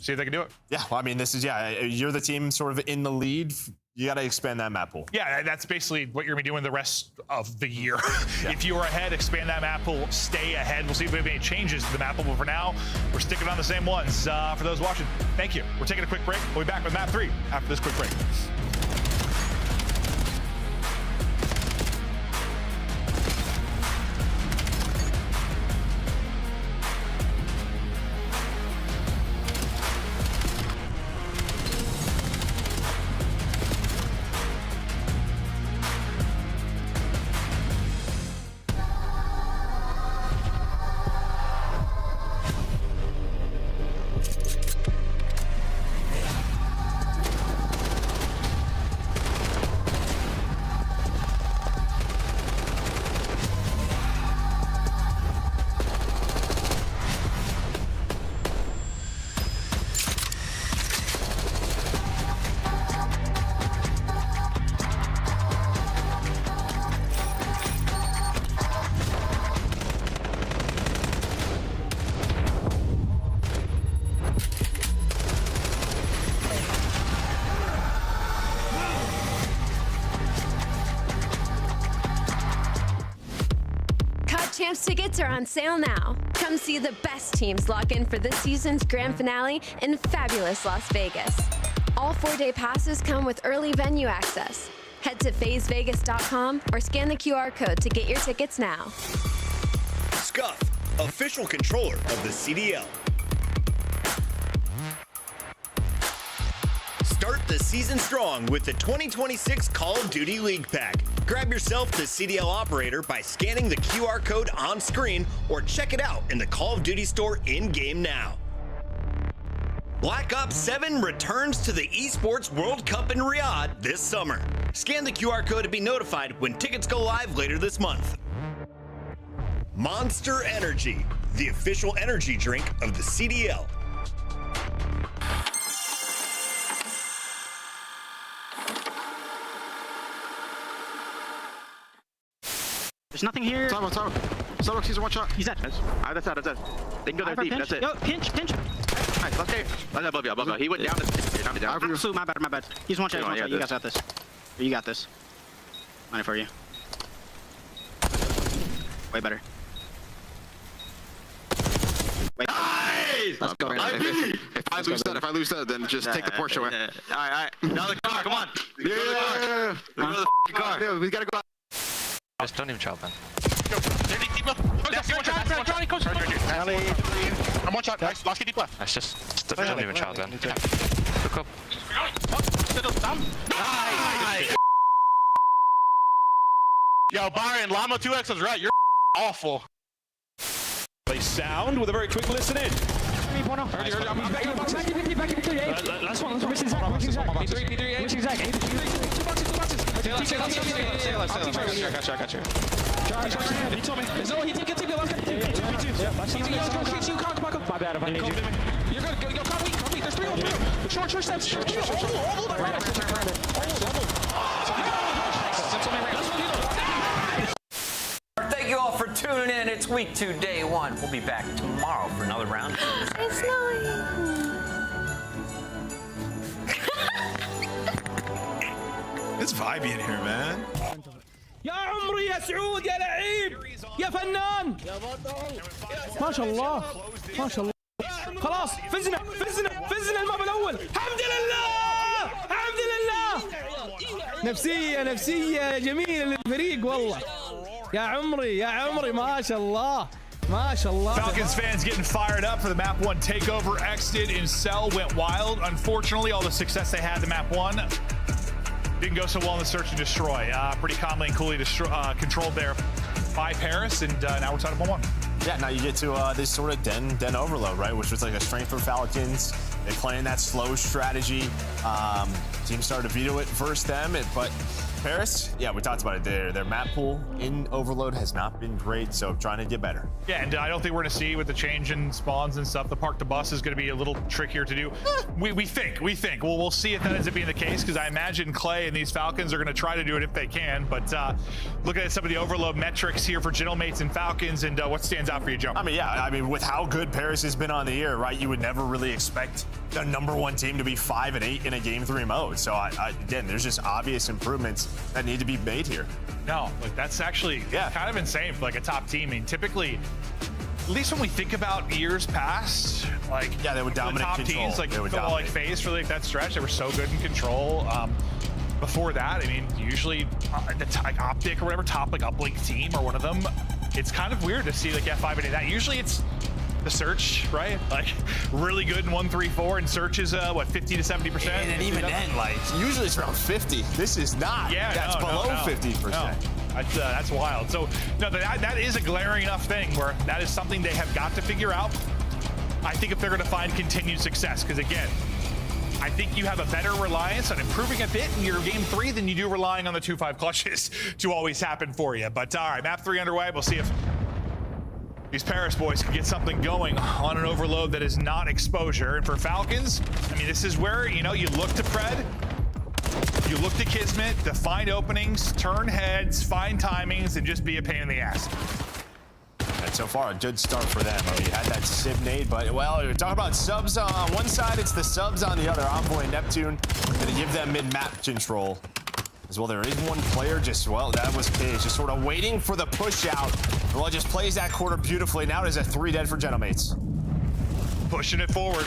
See if they can do it. Yeah, well, I mean, this is, you're the team sort of in the lead. You got to expand that map pool. Yeah, that's basically what you're going to be doing the rest of the year. If you are ahead, expand that map pool, stay ahead. We'll see if we have any changes to the map pool, but for now, we're sticking on the same ones. For those watching, thank you. We're taking a quick break. We'll be back with map 3 after this quick break. Champs tickets are on sale now. Come see the best teams lock in for this season's grand finale in fabulous Las Vegas. All 4-day passes come with early venue access. Head to phasevegas.com or scan the QR code to get your tickets now. Scuff, official controller of the CDL. Start the season strong with the 2026 Call of Duty League Pack. Grab yourself the CDL operator by scanning the QR code on screen or check it out in the Call of Duty store in-game now. Black Ops 7 returns to the Esports World Cup in Riyadh this summer. Scan the QR code to be notified when tickets go live later this month. Monster Energy, the official energy drink of the CDL. There's nothing here. Starbucks, he's a 1 shot. He's dead. That's it. They can go there deep. That's it. Yo, pinch. Nice, let's go. That's above you. He went down. Absolute, my bad. He's 1 shot. You guys got this. You got this. Money for you. Way better. Nice! Let's go. If I lose that, then just take the Porsche away. Alright. Now the car, come on. Yeah. Go to the car. Yeah, we gotta go out. Just don't even shout, man. I'm 1 shot. Nice. Last deep left. That's just don't even shout, then. Look up. Nice. Yo, Byron, Llama 2X was right. You're awful. They sound with a very quick listen in. Last one. Got you. He told me. No, he didn't get me. My bad if I need you. You're good. Go, copy. There's 3 short steps. Thank you all for tuning in. It's week 2, day 1. We'll be back tomorrow for another round. It's not. It's vibey in here, man. يا عمري يا سعود يا لعيب يا فنان ما شاء الله خلاص فزنا الماب الاول الحمد لله نفسيه جميله للفريق والله يا عمري يا عمري ما شاء الله ما شاء الله. Falcons fans getting fired up for the map 1 takeover. Exited in Cell went wild. Unfortunately, all the success they had in map 1 didn't go so well in the search and destroy. Pretty calmly and coolly controlled there by Paris, and now we're tied up 1-1. Yeah, now you get to this sort of den overload, right? Which was like a strength for Falcons. They play in that slow strategy. Teams started to veto it versus them, but Paris, yeah, we talked about it there. Their map pool in overload has not been great, so trying to get better. Yeah, and I don't think we're going to see with the change in spawns and stuff. The park to bus is going to be a little trickier to do. We think. Well, we'll see if that ends up being the case, because I imagine Clay and these Falcons are going to try to do it if they can. But looking at some of the overload metrics here for Gentlemates and Falcons, and what stands out for you, Joe? I mean, yeah, with how good Paris has been on the year, right? You would never really expect the #1 team to be 5-8 in a Game 3 mode. So again, there's just obvious improvements that need to be made here. No, like that's actually kind of insane for like a top team. I mean, typically, at least when we think about years past, like they would dominate the top control. teams, like they would FaZe dominate. for like that stretch, they were so good in control. Before that, I mean, usually like Optic or whatever top like uplink team or one of them, it's kind of weird to see like F5 and that. Usually it's the search, right? Like really good in 1-3-4, and search is what 50 to 70%. And even then, like usually it's around 50. This is not. Yeah, that's below 50%. No. That's wild. So no, that is a glaring enough thing where that is something they have got to figure out. I think if they're going to find continued success, because again, I think you have a better reliance on improving a bit in your Game 3 than you do relying on the 2-5 clutches to always happen for you. But all right, map 3 underway. We'll see if these Paris boys can get something going on an overload that is not exposure. And for Falcons, I mean, this is where, you know, you look to Pred, you look to Kismet to find openings, turn heads, find timings, and just be a pain in the ass. And so far, a good start for them. I mean, you had that Sib nade, but, well, you're talking about subs on one side, it's the subs on the other. Envoy and Neptune going to give them mid-map control. As well, there is one player just, well, that was Cage, just sort of waiting for the push out. Well, just plays that quarter beautifully. Now it is a 3 dead for Gentlemates. Pushing it forward.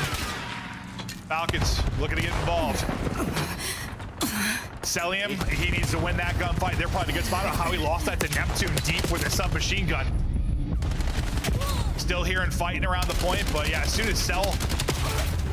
Falcons looking to get involved. Celium, he needs to win that gunfight. They're probably in a good spot. I don't know how he lost that to Neptune deep with a submachine gun. Still here and fighting around the point, but yeah, as soon as Cell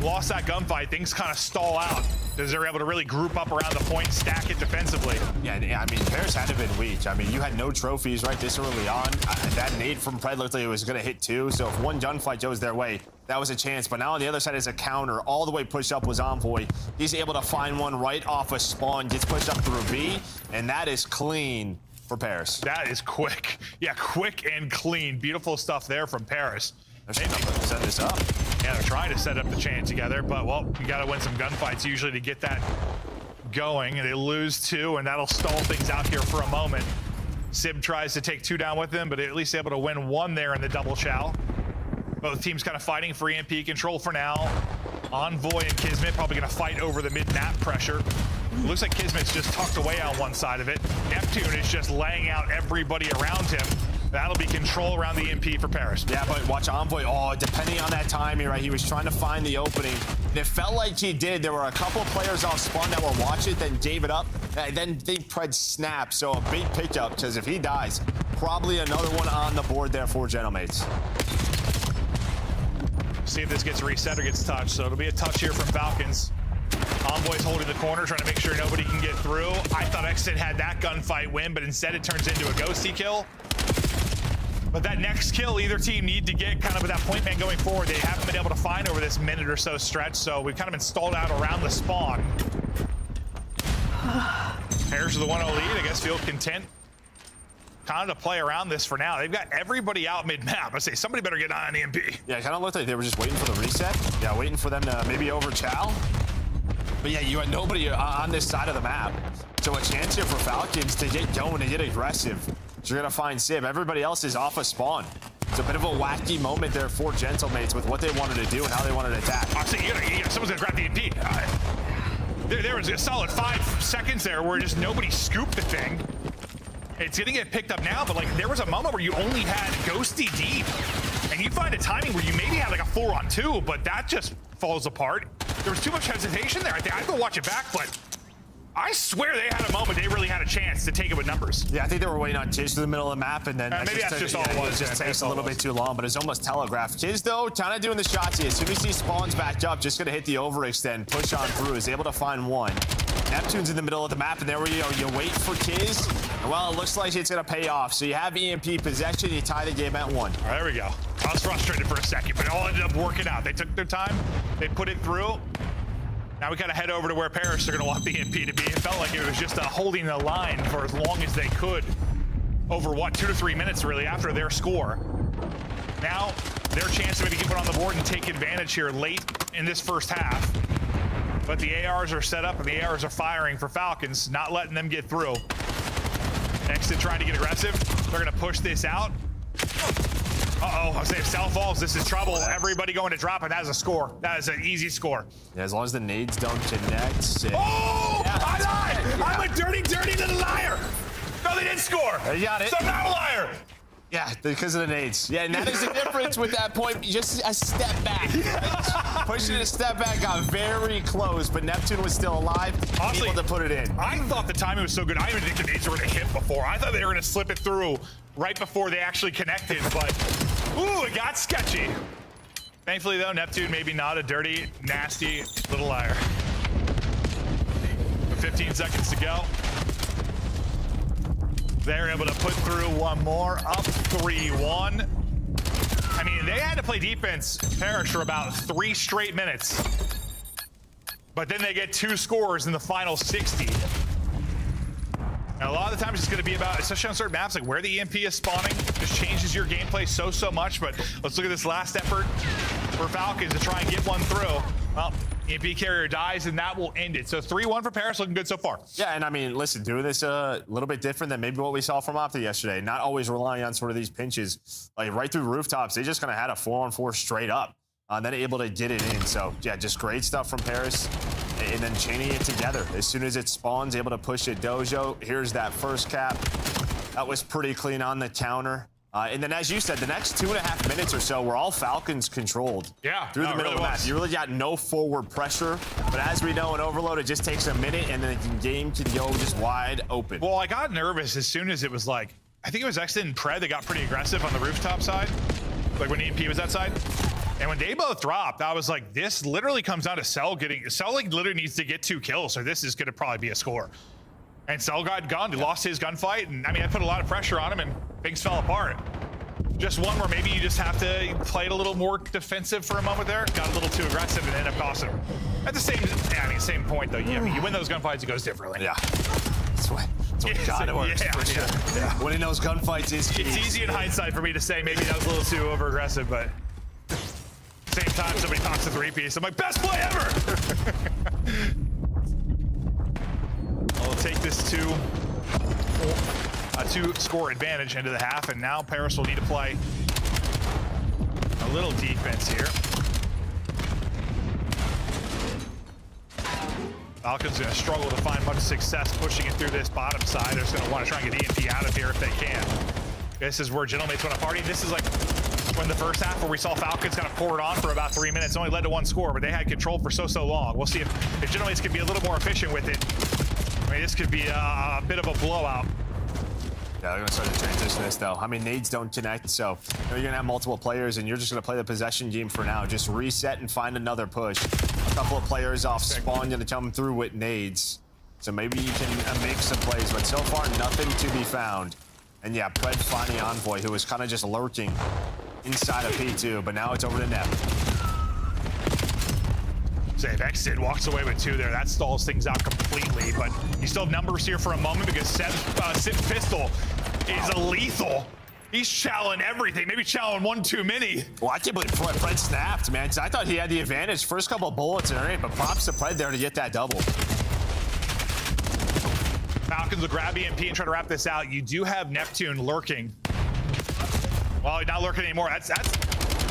lost that gunfight, things kind of stall out because they're able to really group up around the point and stack it defensively. Yeah, I mean, Paris had to have been weak. I mean, you had no trophies right this early on. That nade from Pred looked like it was going to hit 2, so if one gunfight goes their way, that was a chance. But now on the other side is a counter. All the way pushed up was Envoy. He's able to find one right off a spawn, gets pushed up through B, and that is clean for Paris. That is quick. Yeah, quick and clean. Beautiful stuff there from Paris. They're set this up. Yeah, they're trying to set up the chain together, but, well, you got to win some gunfights usually to get that going. They lose 2, and that'll stall things out here for a moment. Sib tries to take 2 down with him, but at least able to win 1 there in the double chow. Both teams kind of fighting for EMP control for now. Envoy and Kismet probably going to fight over the mid-map pressure. Looks like Kismet's just tucked away on one side of it. Neptune is just laying out everybody around him. That'll be control around the EMP for Paris. Yeah, but watch Envoy. Oh, depending on that timing, right? He was trying to find the opening. And it felt like he did. There were a couple players off spawn that were watching, then gave it up. And then they Pred snapped. So a big pickup, because if he dies, probably another one on the board there for Gentlemates. See if this gets reset or gets touched. So it'll be a touch here from Falcons. Envoy's holding the corner, trying to make sure nobody can get through. I thought Exit had that gunfight win, but instead it turns into a ghosty kill. But that next kill, either team need to get kind of with that point man going forward. They haven't been able to find over this minute or so stretch, so we've kind of been stalled out around the spawn. Paris with the 1-0 lead, I guess feel content kind of to play around this for now. They've got everybody out mid-map. I say somebody better get on EMP. Yeah, it kind of looked like they were just waiting for the reset. Yeah, waiting for them to maybe overchow. But yeah, you had nobody on this side of the map. So a chance here for Falcons to get going and get aggressive. So you're going to find Sib. Everybody else is off a spawn. It's a bit of a wacky moment there for Gentlemates with what they wanted to do and how they wanted to attack. I see, someone's going to grab the EMP. There was a solid 5 seconds there where just nobody scooped the thing. It's going to get picked up now, but like there was a moment where you only had Ghosty deep. And you find a timing where you maybe had like a 4-on-2, but that just falls apart. There was too much hesitation there. I have to watch it back, but I swear they had a moment. They really had a chance to take it with numbers. Yeah, I think they were waiting on Chiz to the middle of the map, and then maybe that's just all it was. It just takes a little bit too long, but it's almost telegraphed. Chiz, though, kind of doing the shots. As soon as he spawns back up, just going to hit the overextend, push on through, is able to find one. Neptune's in the middle of the map, and there we go. You wait for Chiz. Well, it looks like it's going to pay off. So you have EMP possession. You tie the game at 1. All right, there we go. I was frustrated for a second, but it all ended up working out. They took their time. They put it through. Now we gotta head over to where Paris are gonna want the EMP to be. It felt like it was just holding the line for as long as they could over, what, 2 to 3 minutes really after their score. Now, their chance to maybe get one on the board and take advantage here late in this first half. But the ARs are set up and the ARs are firing for Falcons, not letting them get through. Exit trying to get aggressive. They're gonna push this out. Uh-oh, I was saying if Cell falls, this is trouble. Everybody going to drop, and that is a score. That is an easy score. Yeah, as long as the nades don't connect. Oh! Yeah, I lied! Yeah. I'm a dirty, dirty little liar! No, they didn't score! You got it. So I'm not a liar! Yeah, because of the nades. Yeah, and that is the difference with that point. Just a step back. Right? Pushing a step back got very close, but Neptune was still alive, honestly, able to put it in. I thought the timing was so good. I didn't even think the nades were going to hit before. I thought they were going to slip it through right before they actually connected, but ooh, it got sketchy. Thankfully, though, Neptune maybe not a dirty, nasty little liar. 15 seconds to go. They're able to put through one more, up 3-1. I mean, they had to play defense, Parrish, for about 3 straight minutes. But then they get 2 scores in the final 60. Now, a lot of the times it's going to be about, especially on certain maps, like where the EMP is spawning, just changes your gameplay so much. But let's look at this last effort for Falcons to try and get one through. Well, EMP carrier dies, and that will end it. So 3-1 for Paris, looking good so far. Yeah, and I mean, listen, doing this a little bit different than maybe what we saw from Opta yesterday. Not always relying on sort of these pinches. Like right through rooftops, they just kind of had a 4-on-4 straight up. And then able to get it in. So, yeah, just great stuff from Paris. And then chaining it together. As soon as it spawns, able to push it Dojo. Here's that first cap. That was pretty clean on the counter. And then, as you said, the next 2.5 minutes or so were all Falcons controlled. Yeah, through the middle of the map. You really got no forward pressure. But as we know in Overload, it just takes a minute, and then the game can go just wide open. Well, I got nervous as soon as it was like, I think it was Exit and Pred that got pretty aggressive on the rooftop side. Like when EMP was that side. And when they both dropped, I was like, this literally comes down to Cell like literally needs to get 2 kills, or this is going to probably be a score. And Cell got gunned. He lost his gunfight. And I mean, I put a lot of pressure on him, and things fell apart. Just one where maybe you just have to play it a little more defensive for a moment there. Got a little too aggressive and ended up costing him. At the same point, though, I mean, you win those gunfights, it goes differently. Yeah. That's what God, it works. Yeah. Winning those gunfights is key. It's easy in hindsight for me to say maybe that was a little too over-aggressive, but same time somebody talks to 3-piece, I'm like, best play ever! I'll take this to a 2-score advantage into the half, and now Paris will need to play a little defense here. Falcons going to struggle to find much success pushing it through this bottom side. They're just going to want to try and get EMP out of here if they can. This is where Gentlemates want to party. This is like when the first half where we saw Falcons kind of pour it on for about 3 minutes. Only led to 1 score, but they had control for so long. We'll see if Gentlemates can be a little more efficient with it. I mean, this could be a bit of a blowout. Yeah, they're going to start to transition this, though. I mean, nades don't connect, so you're going to have multiple players, and you're just going to play the possession game for now. Just reset and find another push. A couple of players off spawn going to come through with nades. So maybe you can make some plays, but so far, nothing to be found. And yeah, Pred finding Envoy, who was kind of just lurking inside of P2, but now it's over to Nep. Say if Exit walks away with 2 there, that stalls things out completely, but you still have numbers here for a moment because Sip's pistol is lethal. He's challenging everything, maybe challenging 1 too many. Well, I can't believe Pred snapped, man. I thought he had the advantage. First couple of bullets and everything, but props to Pred there to get that double. Falcons will grab EMP and try to wrap this out. You do have Neptune lurking. Well, he's not lurking anymore. That's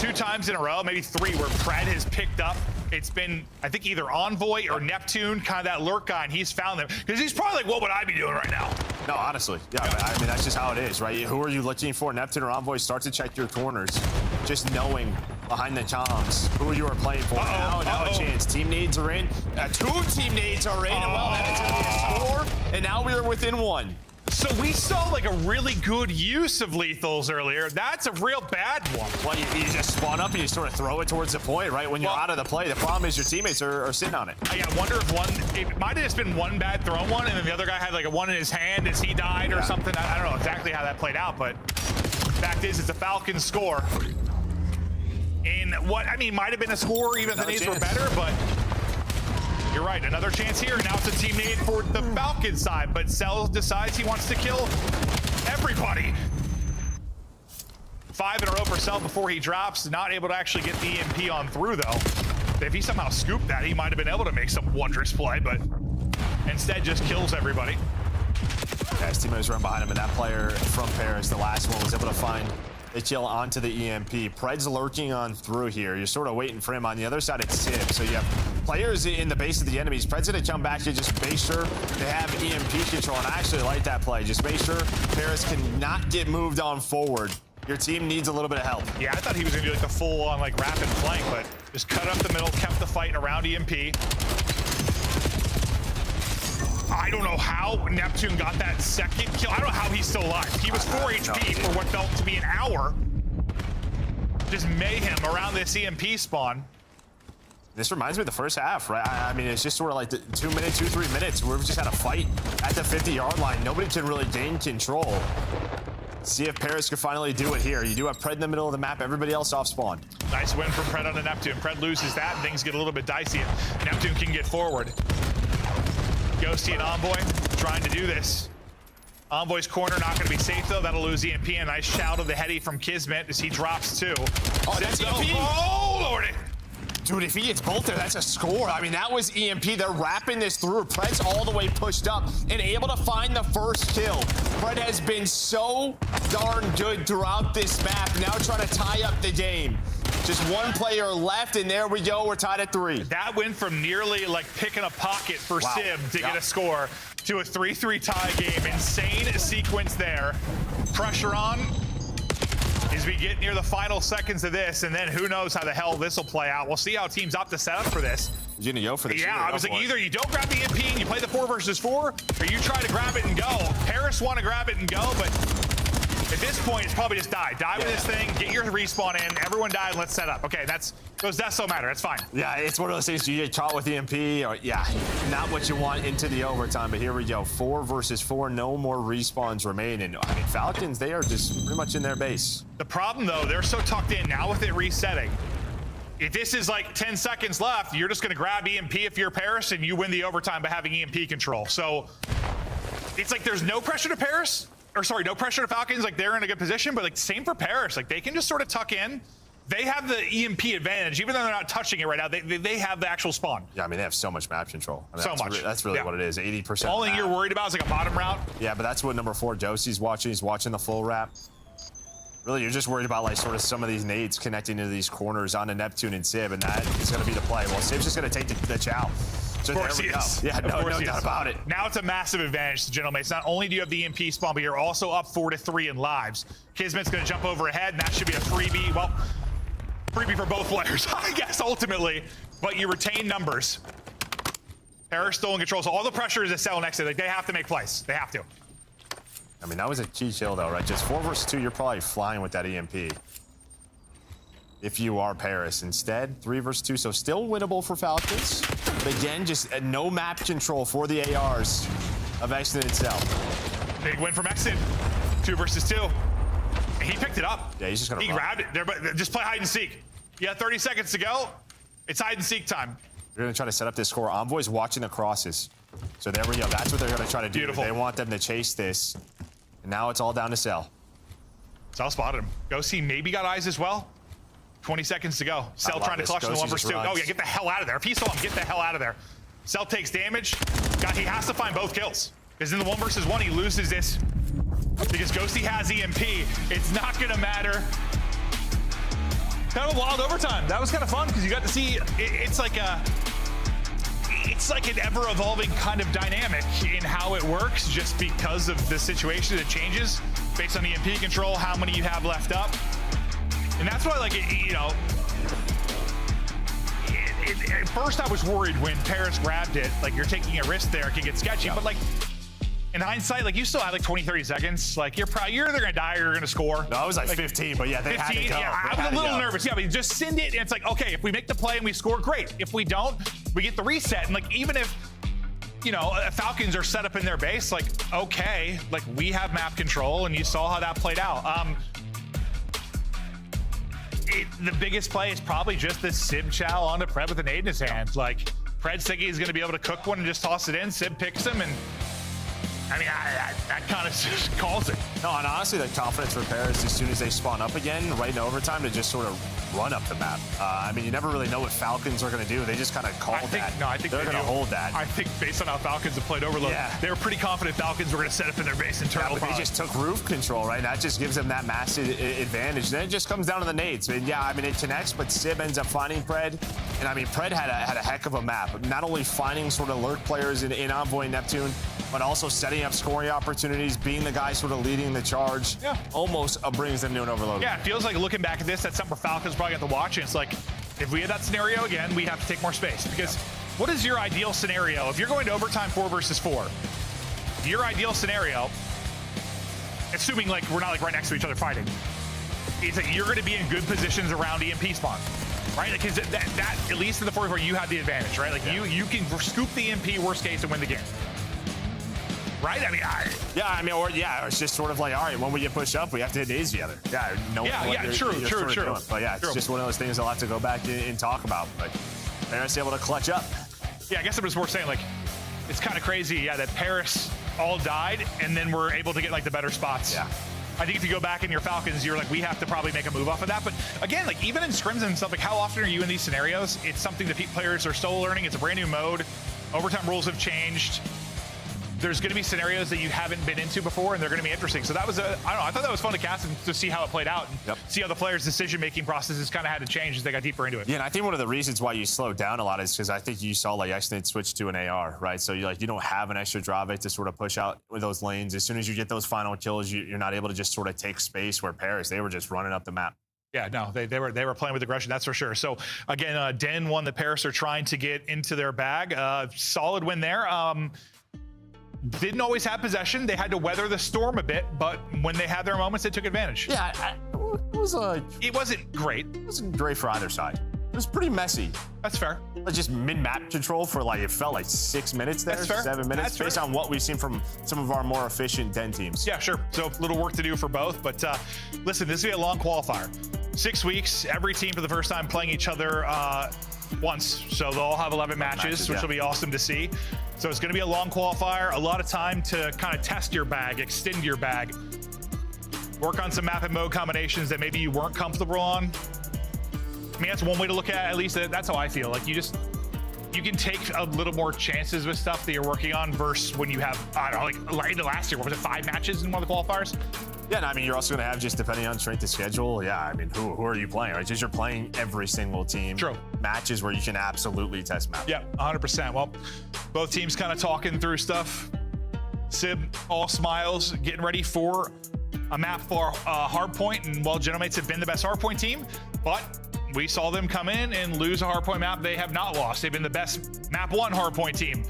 2 times in a row, maybe 3, where Pred has picked up. It's been, I think, either Envoy or Neptune, kind of that lurk guy, and he's found them. Because he's probably like, what would I be doing right now? No, honestly. Yeah, I mean, that's just how it is, right? Who are you looking for? Neptune or Envoy? Start to check your corners. Just knowing behind the comms who you are playing for. Now a chance. Team nades are in. 2 team nades are in. Well, that is going to be a score. And now we are within 1. So we saw like a really good use of lethals earlier. That's a real bad one. Well, you just spawn up and you sort of throw it towards the point, right? When you're out of the play. The problem is your teammates are sitting on it. I wonder if it might have just been one bad thrown one, and then the other guy had like a one in his hand as he died or something. I don't know exactly how that played out, but fact is, it's a Falcons score. In what, I mean, might have been a score even if the nades were better, but you're right, another chance here. Now it's a team nade for the Falcons side, but Cell decides he wants to kill everybody. 5 in a row for Cell before he drops. Not able to actually get the EMP on through, though. If he somehow scooped that, he might have been able to make some wondrous play, but instead just kills everybody. Yeah, his teammates run behind him, and that player from Paris, the last one, was able to find the kill onto the EMP. Pred's lurking on through here. You're sort of waiting for him. On the other side, it's Sib. So you have players in the base of the enemies. Pred's going to come back and just make sure they have EMP control. And I actually like that play. Just make sure Paris cannot get moved on forward. Your team needs a little bit of help. Yeah, I thought he was going to do like the full-on like rapid flank, but just cut up the middle, kept the fight around EMP. I don't know how Neptune got that second kill. I don't know how he's still alive. He was 4 HP for what felt to be an hour. Just mayhem around this EMP spawn. This reminds me of the first half, right? I mean, it's just sort of like the 2 minutes, 3 minutes where we've just had a fight at the 50-yard line. Nobody can really gain control. See if Paris can finally do it here. You do have Pred in the middle of the map. Everybody else off spawn. Nice win from Pred on the Neptune. Pred loses that, and things get a little bit dicey. Neptune can get forward. Ghosty and Envoy trying to do this. Envoy's corner not going to be safe, though. That'll lose EMP. A nice shout of the heady from Kismet as he drops 2. Oh, that's EMP. Oh, Lordy. Dude, if he gets both there, that's a score. I mean, that was EMP. They're wrapping this through. Pred's all the way pushed up and able to find the first kill. Pred has been so darn good throughout this map. Now trying to tie up the game. Just one player left, and there we go. We're tied at 3. That went from nearly like picking a pocket for Sib to get a score to a 3-3 tie game. Insane sequence there. Pressure on as we get near the final seconds of this, and then who knows how the hell this will play out. We'll see how teams opt to set up for this. You're gonna go for this. Yeah, I was like, either you don't grab the EMP and you play the 4 versus 4, or you try to grab it and go. Paris want to grab it and go, but at this point, it's probably just die. Die with this thing, get your respawn in, everyone die, and let's set up. Okay, those deaths don't matter, it's fine. Yeah, it's one of those things, you get caught with EMP, or not what you want into the overtime, but here we go. 4 versus 4, no more respawns remaining. I mean, Falcons, they are just pretty much in their base. The problem, though, they're so tucked in now with it resetting. If this is like 10 seconds left, you're just gonna grab EMP if you're Paris, and you win the overtime by having EMP control. So, it's like there's no pressure to Paris. Or sorry, no pressure to Falcons, like they're in a good position, but like same for Paris, like they can just sort of tuck in. They have the EMP advantage, even though they're not touching it right now, they have the actual spawn. Yeah, I mean, they have so much map control. I mean, so much. That's really what it is, 80%. All thing you're worried about is like a bottom route. Yeah, but that's what number 4, Josie's watching. He's watching the full wrap. Really, you're just worried about like sort of some of these nades connecting into these corners onto Neptune and Sib, and that is gonna be the play. Well, Sib's just gonna take the chow. So of course he is. Yeah, no doubt about it. Now it's a massive advantage to Gentlemen. Not only do you have the EMP spawn, but you're also up 4-3 in lives. Kismet's going to jump over ahead, and that should be a freebie. Well, freebie for both players, I guess, ultimately. But you retain numbers. Paris still in control, so all the pressure is a cell next to it. Like, they have to make plays. They have to. I mean, that was a key kill, though, right? Just 4 versus 2, you're probably flying with that EMP. If you are Paris. Instead, 3 versus 2, so still winnable for Falcons. But again, just no map control for the ARs of Exton itself. Big win from Exton. 2 versus 2. And he picked it up. Yeah, he's just gonna He grabbed it. Just play hide and seek. You got 30 seconds to go. It's hide and seek time. They're gonna try to set up this score. Envoy's watching the crosses. So there we go. That's what they're gonna try to do. Beautiful. They want them to chase this. And now it's all down to Cell. Cell spotted him. Ghosty maybe got eyes as well. 20 seconds to go. Cell trying to clutch the 1 versus 2. Oh yeah, get the hell out of there. If he saw him, get the hell out of there. Cell takes damage. He has to find both kills. Because in the 1 versus 1, he loses this. Because Ghosty has EMP. It's not gonna matter. Kind of a wild overtime. That was kind of fun because you got to see, it's like an ever-evolving kind of dynamic in how it works just because of the situation. It changes based on the EMP control, how many you have left up. And that's why, like, at first I was worried when Paris grabbed it. Like, you're taking a risk there, it could get sketchy. But like, in hindsight, like, you still had like 20, 30 seconds. Like, you're either gonna die or you're gonna score. No, I was like 15, but yeah, they 15, had to go. yeah, I was a little nervous. Yeah, but you just send it, and it's like, okay, if we make the play and we score, great. If we don't, we get the reset. And like, even if, you know, Falcons are set up in their base, like, okay, like, we have map control, and you saw how that played out. The biggest play is probably just this Sib Chow onto Pred with a nade in his hand. Like, Pred's thinking he's gonna be able to cook one and just toss it in. Sib picks him, and I mean, that kind of just calls it. No, and honestly, the confidence for Paris as soon as they spawn up again, right in overtime, to just sort of run up the map. I mean, you never really know what Falcons are going to do. They just kind of call that. No, I think they're going to hold that. I think based on how Falcons have played Overload, they were pretty confident Falcons were going to set up in their base internal. Yeah, but they just took roof control, right? That just gives them that massive advantage. Then it just comes down to the nades. And yeah, I mean, it connects, but Sib ends up finding Pred. And I mean, Pred had a heck of a map. Not only finding sort of lurk players in Envoy and Neptune, but also setting up scoring opportunities, being the guy sort of leading the charge. Yeah. Almost brings them to an overload. Yeah, it feels like looking back at this, that's something Falcons probably got to watch. And it's like, if we had that scenario again, we have to take more space. Because what is your ideal scenario? If you're going to overtime 4 versus 4, your ideal scenario, assuming like we're not like right next to each other fighting, is that you're going to be in good positions around EMP spawn. Right? Because that at least in the 4v4, you have the advantage, right? Like you can scoop the EMP worst case and win the game. Right? I mean, it's just sort of like, all right, when we get pushed up, we have to hit nades together. Yeah, true. But yeah, it's just one of those things I'll have to go back and talk about. But Paris able to clutch up. Yeah, I guess it was worth saying, like, it's kind of crazy, that Paris all died, and then we're able to get, like, the better spots. Yeah. I think if you go back in your Falcons, you're like, we have to probably make a move off of that. But again, like, even in scrims and stuff, like, how often are you in these scenarios? It's something that players are still learning. It's a brand new mode. Overtime rules have changed. There's going to be scenarios that you haven't been into before, and they're going to be interesting. So that was, I don't know, I thought that was fun to cast and to see how it played out and see how the players' decision-making processes kind of had to change as they got deeper into it. Yeah, and I think one of the reasons why you slowed down a lot is because I think you saw like Xnid switch to an AR, right? So you don't have an extra Drave to sort of push out with those lanes. As soon as you get those final kills, you're not able to just sort of take space. Where Paris, they were just running up the map. Yeah, no, they were playing with aggression, that's for sure. So again, Den won the Paris are trying to get into their bag. Solid win there. Didn't always have possession. They had to weather the storm a bit, but when they had their moments, they took advantage. Yeah, it wasn't great. It wasn't great for either side. It was pretty messy. That's fair. Just mid-map control for like, it felt like 6 minutes there, That's fair. 7 minutes, That's based fair. on what we've seen from some of our more efficient Den teams. Yeah, sure. So a little work to do for both, but listen, this will be a long qualifier. 6 weeks, every team for the first time playing each other once. So they'll all have 11 matches, which will be awesome to see. So it's going to be a long qualifier, a lot of time to kind of test your bag, extend your bag, work on some map and mode combinations that maybe you weren't comfortable on. I mean, that's one way to look at least that's how I feel. Like you can take a little more chances with stuff that you're working on versus when you have, I don't know, like last year, what was it, 5 matches in one of the qualifiers? Yeah, and I mean, you're also going to have, just depending on strength of schedule, yeah, I mean, who are you playing, right? Just you're playing every single team. True. Matches where you can absolutely test map. Yeah, 100%. Well, both teams kind of talking through stuff. Sib, all smiles, getting ready for a map for Hardpoint, and well, Genomates have been the best Hardpoint team, but we saw them come in and lose a Hardpoint map they have not lost. They've been the best map 1 Hardpoint team.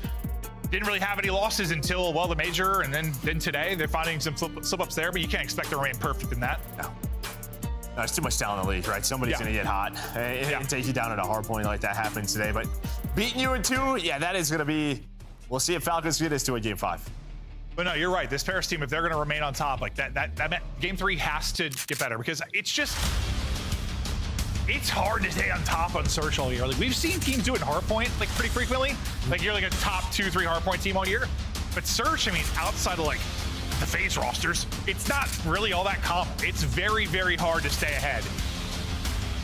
Didn't really have any losses until, well, the major, and then today. They're finding some slip-ups there, but you can't expect to remain perfect in that. No, it's too much talent in the league, right? Somebody's going to get hot and take you down at a hard point like that happened today. But beating you in 2, yeah, that is going to be, we'll see if Falcons get us to a game 5. But no, you're right. This Paris team, if they're going to remain on top, like that game 3 has to get better, because it's hard to stay on top on Search all year. Like, we've seen teams do it in Hardpoint like pretty frequently. Like, you're like a top 2-3 Hardpoint team all year. But Search, I mean, outside of like the FaZe rosters, it's not really all that common. It's very, very hard to stay ahead.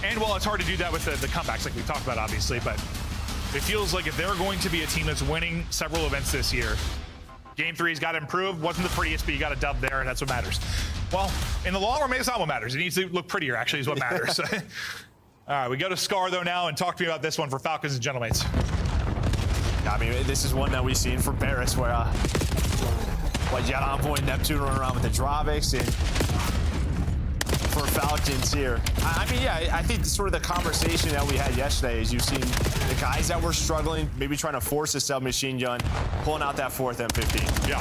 And while it's hard to do that with the comebacks like we talked about, obviously, but it feels like if they're going to be a team that's winning several events this year, Game 3's got to improve. Wasn't the prettiest, but you got a dub there, and that's what matters. Well, in the long run, maybe it's not what matters. It needs to look prettier, actually, is what matters. All right, we go to Scar, though, now, and talk to me about this one for Falcons and Genomates. I mean, this is one that we've seen from Paris, where you got Envoy and Neptune running around with the Dravix, and for Falcons here. I mean, yeah, I think sort of the conversation that we had yesterday is you've seen the guys that were struggling, maybe trying to force a submachine gun, pulling out that 4th M15. Yeah.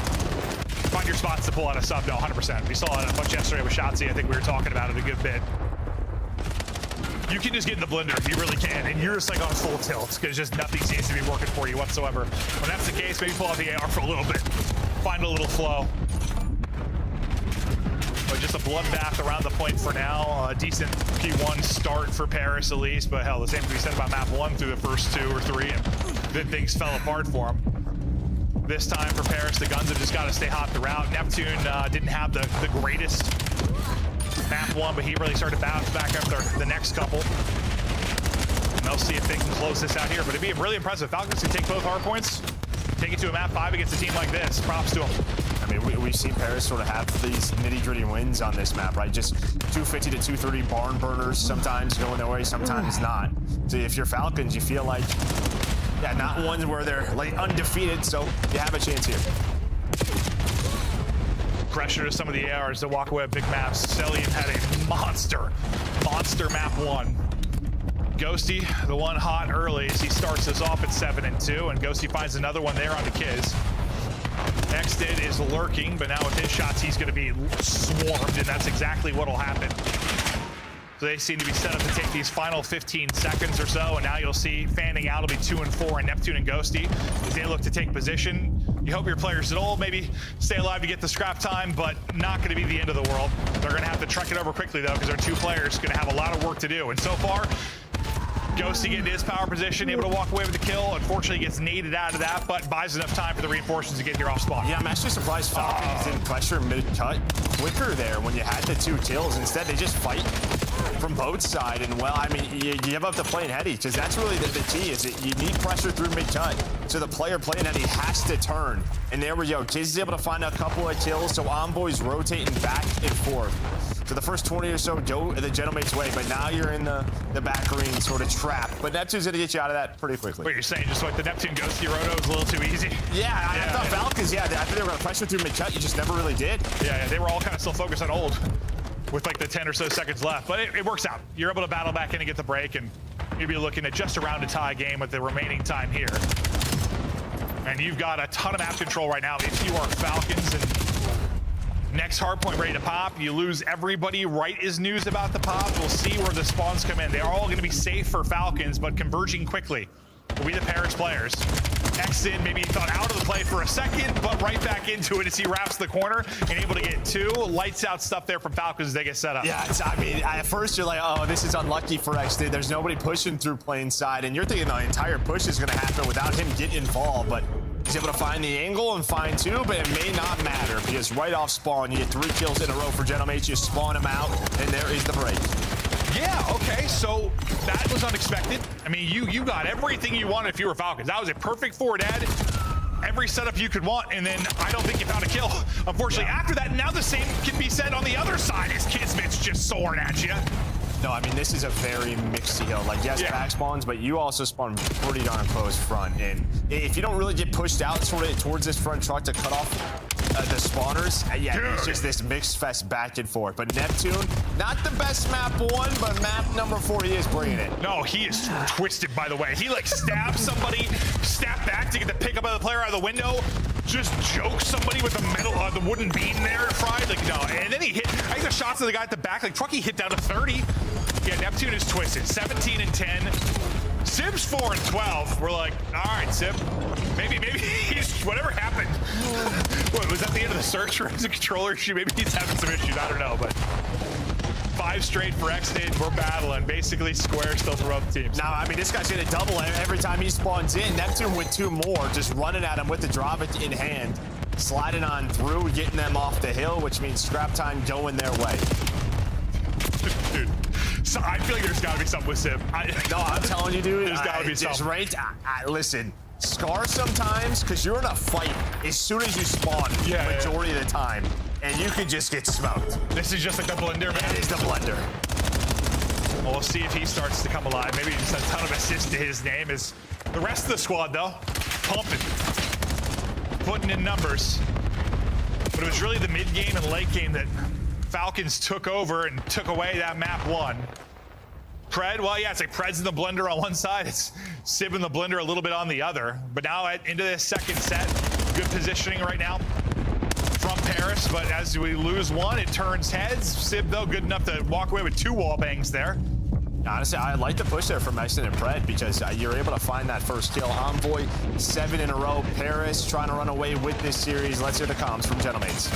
Find your spots to pull out a sub, no, 100%. We saw it a bunch yesterday with Shotzzy. I think we were talking about it a good bit. You can just get in the blender, you really can, and you're just like on full tilt, because just nothing seems to be working for you whatsoever. When that's the case, maybe pull out the AR for a little bit, find a little flow. But just a bloodbath around the point for now. A decent P1 start for Paris at least, but hell, the same can be said about map 1 through the first 2 or 3, and then things fell apart for him. This time for Paris, the guns have just got to stay hot throughout. Neptune didn't have the greatest map 1, but he really started to bounce back after the next couple. And they'll see if they can close this out here, but it'd be really impressive. Falcons can take both hard points, take it to a map 5 against a team like this. Props to them. I mean, we've seen Paris sort of have these nitty-gritty wins on this map, right? Just 250 to 230 barn burners, sometimes going their way, sometimes not. So if you're Falcons, you feel like, yeah, not ones where they're like undefeated, so you have a chance here. Pressure to some of the ARs to walk away with big maps. Celian had a monster map 1. Ghosty, the one hot early as he starts us off at 7-2, and Ghosty finds another one there on the Kiz. Xdid is lurking, but now with his shots, he's going to be swarmed, and that's exactly what will happen. So they seem to be set up to take these final 15 seconds or so, and now you'll see fanning out will be 2 and 4 in Neptune and Ghosty as they look to take position. You hope your players at all maybe stay alive to get the scrap time, but not going to be the end of the world. They're going to have to truck it over quickly, though, because our 2 players going to have a lot of work to do. And so far, Ghosty getting his power position, able to walk away with the kill. Unfortunately, gets naded out of that, but buys enough time for the reinforcements to get here off spawn. Yeah, I'm actually surprised Falcons didn't pressure mid-cut quicker there when you had the 2 kills. Instead, they just fight from both sides. And, well, I mean, you give up the playing heady, because that's really the key, is that you need pressure through mid-cut. So the player playing heady has to turn. And there we go. Kiz is able to find a couple of kills, so Envoy's rotating back and forth. So the first 20 or so go the Gentlemate's way, but now you're in the back green sort of trap. But Neptune's going to get you out of that pretty quickly. What you're saying, just like the Neptune Ghosty Roto was a little too easy? Yeah, I thought Falcons, I thought they were going to pressure through mid-cut. You just never really did. Yeah, they were all kind of still focused on ult with like the 10 or so seconds left. But it works out. You're able to battle back in and get the break, and you'll be looking at just around a tie game with the remaining time here. And you've got a ton of map control right now if you are Falcons, and next hardpoint ready to pop. You lose everybody right as news about the pop. We'll see where the spawns come in. They are all going to be safe for Falcons, but converging quickly will be the Paris players. Xdid maybe thought out of the play for a second, but right back into it as he wraps the corner and able to get 2. Lights out stuff there from Falcons as they get set up. Yeah, I mean, at first you're like, oh, this is unlucky for Xdid. There's nobody pushing through plain side, and you're thinking the entire push is going to happen without him getting involved, but he's able to find the angle and find 2, but it may not matter because right off spawn, you get 3 kills in a row for Gentlemates. You spawn him out, and there is the break. Yeah, okay, so that was unexpected. I mean, you got everything you wanted if you were Falcons. That was a perfect forward ad. Every setup you could want, and then I don't think you found a kill. Unfortunately, after that, now the same can be said on the other side as Kismet's just soaring at you. No, I mean, this is a very mixed deal. Like, yes, back spawns, but you also spawn pretty darn close front. And if you don't really get pushed out sort of towards this front truck to cut off the spawners, it's just this mixed fest back and forth. But Neptune, not the best map 1, but map number 4, he is bringing it. No, he is twisted, by the way. He, like, stabs somebody, snap back to get the pickup of the player out of the window, just joke somebody with the metal, the wooden beam there, fried, like, no. And then he hit, I think the shots of the guy at the back, like, Trucky hit down to 30. Yeah, Neptune is twisted, 17 and 10. Sib's 4 and 12. We're like, all right, Sib, maybe he's, whatever happened. What, was that the end of the search for his controller issue? Maybe he's having some issues, I don't know, but 5 straight for Xdid. We're battling, basically square still for both teams. Now, I mean, this guy's gonna double every time he spawns in. Neptune with 2 more, just running at him with the Dravik in hand, sliding on through, getting them off the hill, which means scrap time going their way. Dude, so I feel like there's got to be something with Sib. No, I'm telling you, dude. There's got to be something. Right? Listen, Scar sometimes, because you're in a fight as soon as you spawn, majority of the time, and you could just get smoked. This is just like the blender, man. It is the blender. Well, we'll see if he starts to come alive. Maybe just a ton of assists to his name. Is the rest of the squad, though, pumping, putting in numbers. But it was really the mid game and late game that Falcons took over and took away that map 1. Pred, well, yeah, it's like Pred's in the blender on one side. It's Sib in the blender a little bit on the other. But now into this second set, good positioning right now from Paris. But as we lose one, it turns heads. Sib, though, good enough to walk away with 2 wall bangs there. Honestly, I like the push there from Exton and Pred because you're able to find that first kill. Envoy, 7 in a row. Paris trying to run away with this series. Let's hear the comms from Gentleman's.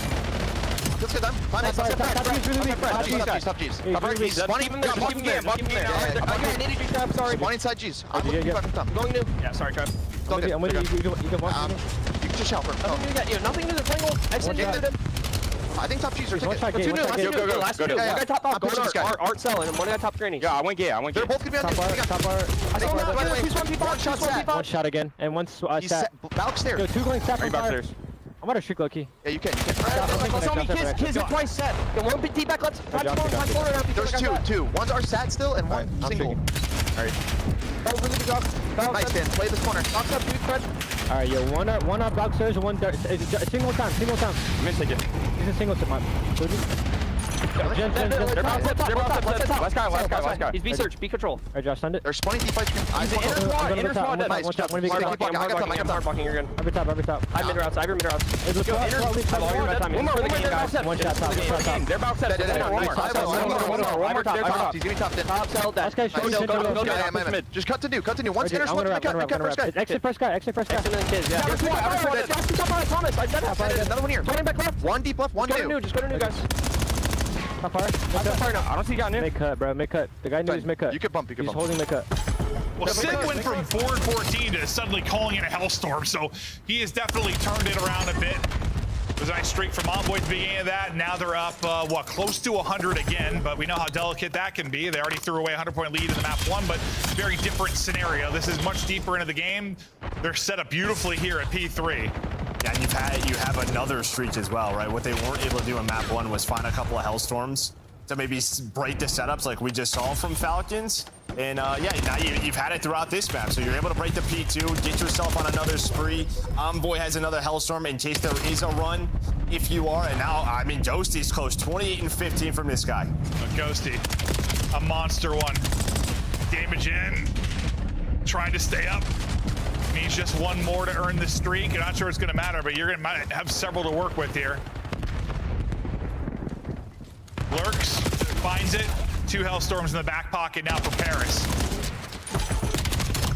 Let's get them. Top G's. One even there. Sorry. One inside G's. I'm going new. Yeah, sorry, Trev. I'm with you. You can just shout for him. Nothing to the pringle. I think top G's are taking. Go. Last two. One guy top off. Go to this guy. Art cell and one guy top granny. Yeah, I went gay. They're both gonna be on Top bar. One shot again. And one stat. Balk stairs. Yo, 2 going stack on fire. I'm about to shoot Loki. Yeah, you can. Kids are twice set. One big back left. There's two. One's our sat still and one single. Alright. Nice, Dan. Play this corner. Alright, yo, one up box stairs and one single time. I'm gonna take it. He's a single tip. Last guy. He's B search, B control. Alright, Josh, send it. There's 20 deep fights. Inner squad. Nice. One shot. I got them. You're good. Every top. I have mid routes. One shot top. They're about set. One more top. He's gonna be top 10. Top cell. Last guy shooting. Just cut to new. One's inner squad. Cut first guy. Exit first guy. Thomas, I said half. Another one here. Back left. One deep left, one new. Just go to new, guys. Top fire. I don't see you got new. Mid cut, bro. Mid cut. The guy knew he's mid cut. You can bump. He's holding mid cut. Well, Sid went from 4-14 to suddenly calling in a hellstorm, so he has definitely turned it around a bit. It was a nice streak from Envoy at the beginning of that. Now they're up, close to 100 again, but we know how delicate that can be. They already threw away a 100-point lead in the map 1, but very different scenario. This is much deeper into the game. They're set up beautifully here at P3. Yeah, and you have another streak as well, right? What they weren't able to do in map 1 was find a couple of hellstorms to maybe break the setups like we just saw from Falcons. And yeah, now you've had it throughout this map, so you're able to break the P2, get yourself on another spree. Envoy has another hellstorm in case there is a run, if you are. And now, I mean, Ghosty's close, 28 and 15 from this guy. Ghosty, a monster one. Damage in, trying to stay up. Needs just one more to earn the streak. I'm not sure it's going to matter, but you're going to have several to work with here. Lurks, finds it. 2 hellstorms in the back pocket now for Paris.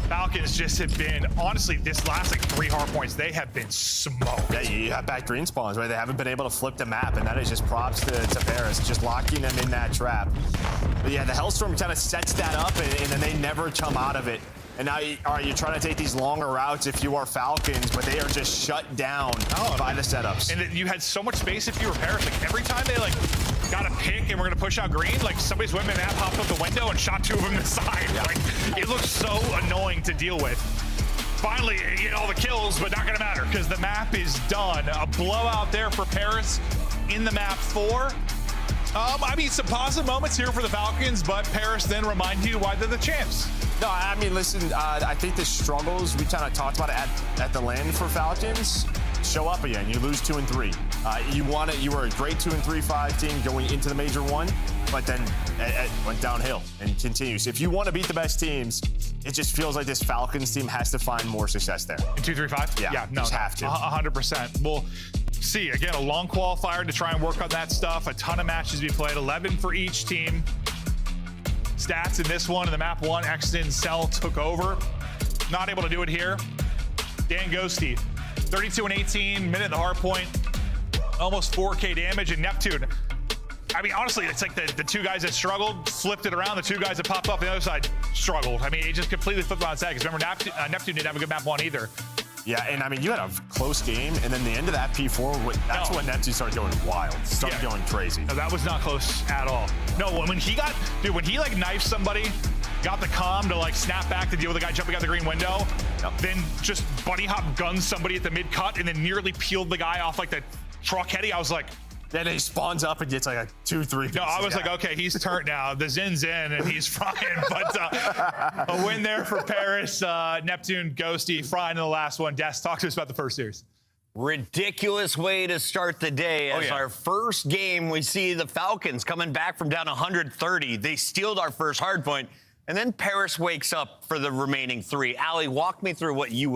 Falcons just have been, honestly, this last 3 hard points, they have been smoked. Yeah, you have back green spawns, right? They haven't been able to flip the map, and that is just props to Paris, just locking them in that trap. But yeah, the hellstorm kind of sets that up, and then they never come out of it. And now, all right, you're trying to take these longer routes if you are Falcons, but they are just shut down by the setups. And you had so much space if you were Paris. Every time they got a pick and we're gonna push out green, somebody's went in and popped up the window and shot 2 of them in the side. Yeah. It looks so annoying to deal with. Finally, you get all the kills, but not gonna matter because the map is done. A blowout there for Paris in the map 4. I mean, some positive moments here for the Falcons, but Paris then remind you why they're the champs. No, I mean, listen, I think the struggles, we kind of talked about it at the land for Falcons, show up again. You lose 2 and 3. You were a great 2 and 3-5 team going into the major 1, but then it went downhill and continues. If you want to beat the best teams, it just feels like this Falcons team has to find more success there. In 2-3-5? Yeah, no, have to. 100%. We'll see, again, a long qualifier to try and work on that stuff. A ton of matches to be played, 11 for each team. Stats in this one, in the map 1, Exton Cell took over. Not able to do it here. Dan Ghosty, 32 and 18, minute the hard point, almost 4K damage. And Neptune, I mean, honestly, it's like the 2 guys that struggled, flipped it around. The 2 guys that popped off the other side struggled. I mean, it just completely flipped on its head. Because remember, Neptune didn't have a good map 1 either. Yeah, and I mean, you had a close game, and then the end of that P4, that's when Neptune started going wild, started going crazy. No, that was not close at all. No, when he knifed somebody, got the comm to snap back to deal with the guy jumping out the green window, then just bunny hop guns somebody at the mid cut, and then nearly peeled the guy off the truck heady. I was like, then he spawns up and gets a 2-3. No, I was like, okay, he's turned now. The Zin's in and he's frying. But a win there for Paris. Neptune, Ghosty, frying in the last one. Des, talk to us about the first series. Ridiculous way to start the day. As our first game, we see the Falcons coming back from down 130. They stealed our first hardpoint, and then Paris wakes up for the remaining 3. Allie, walk me through what you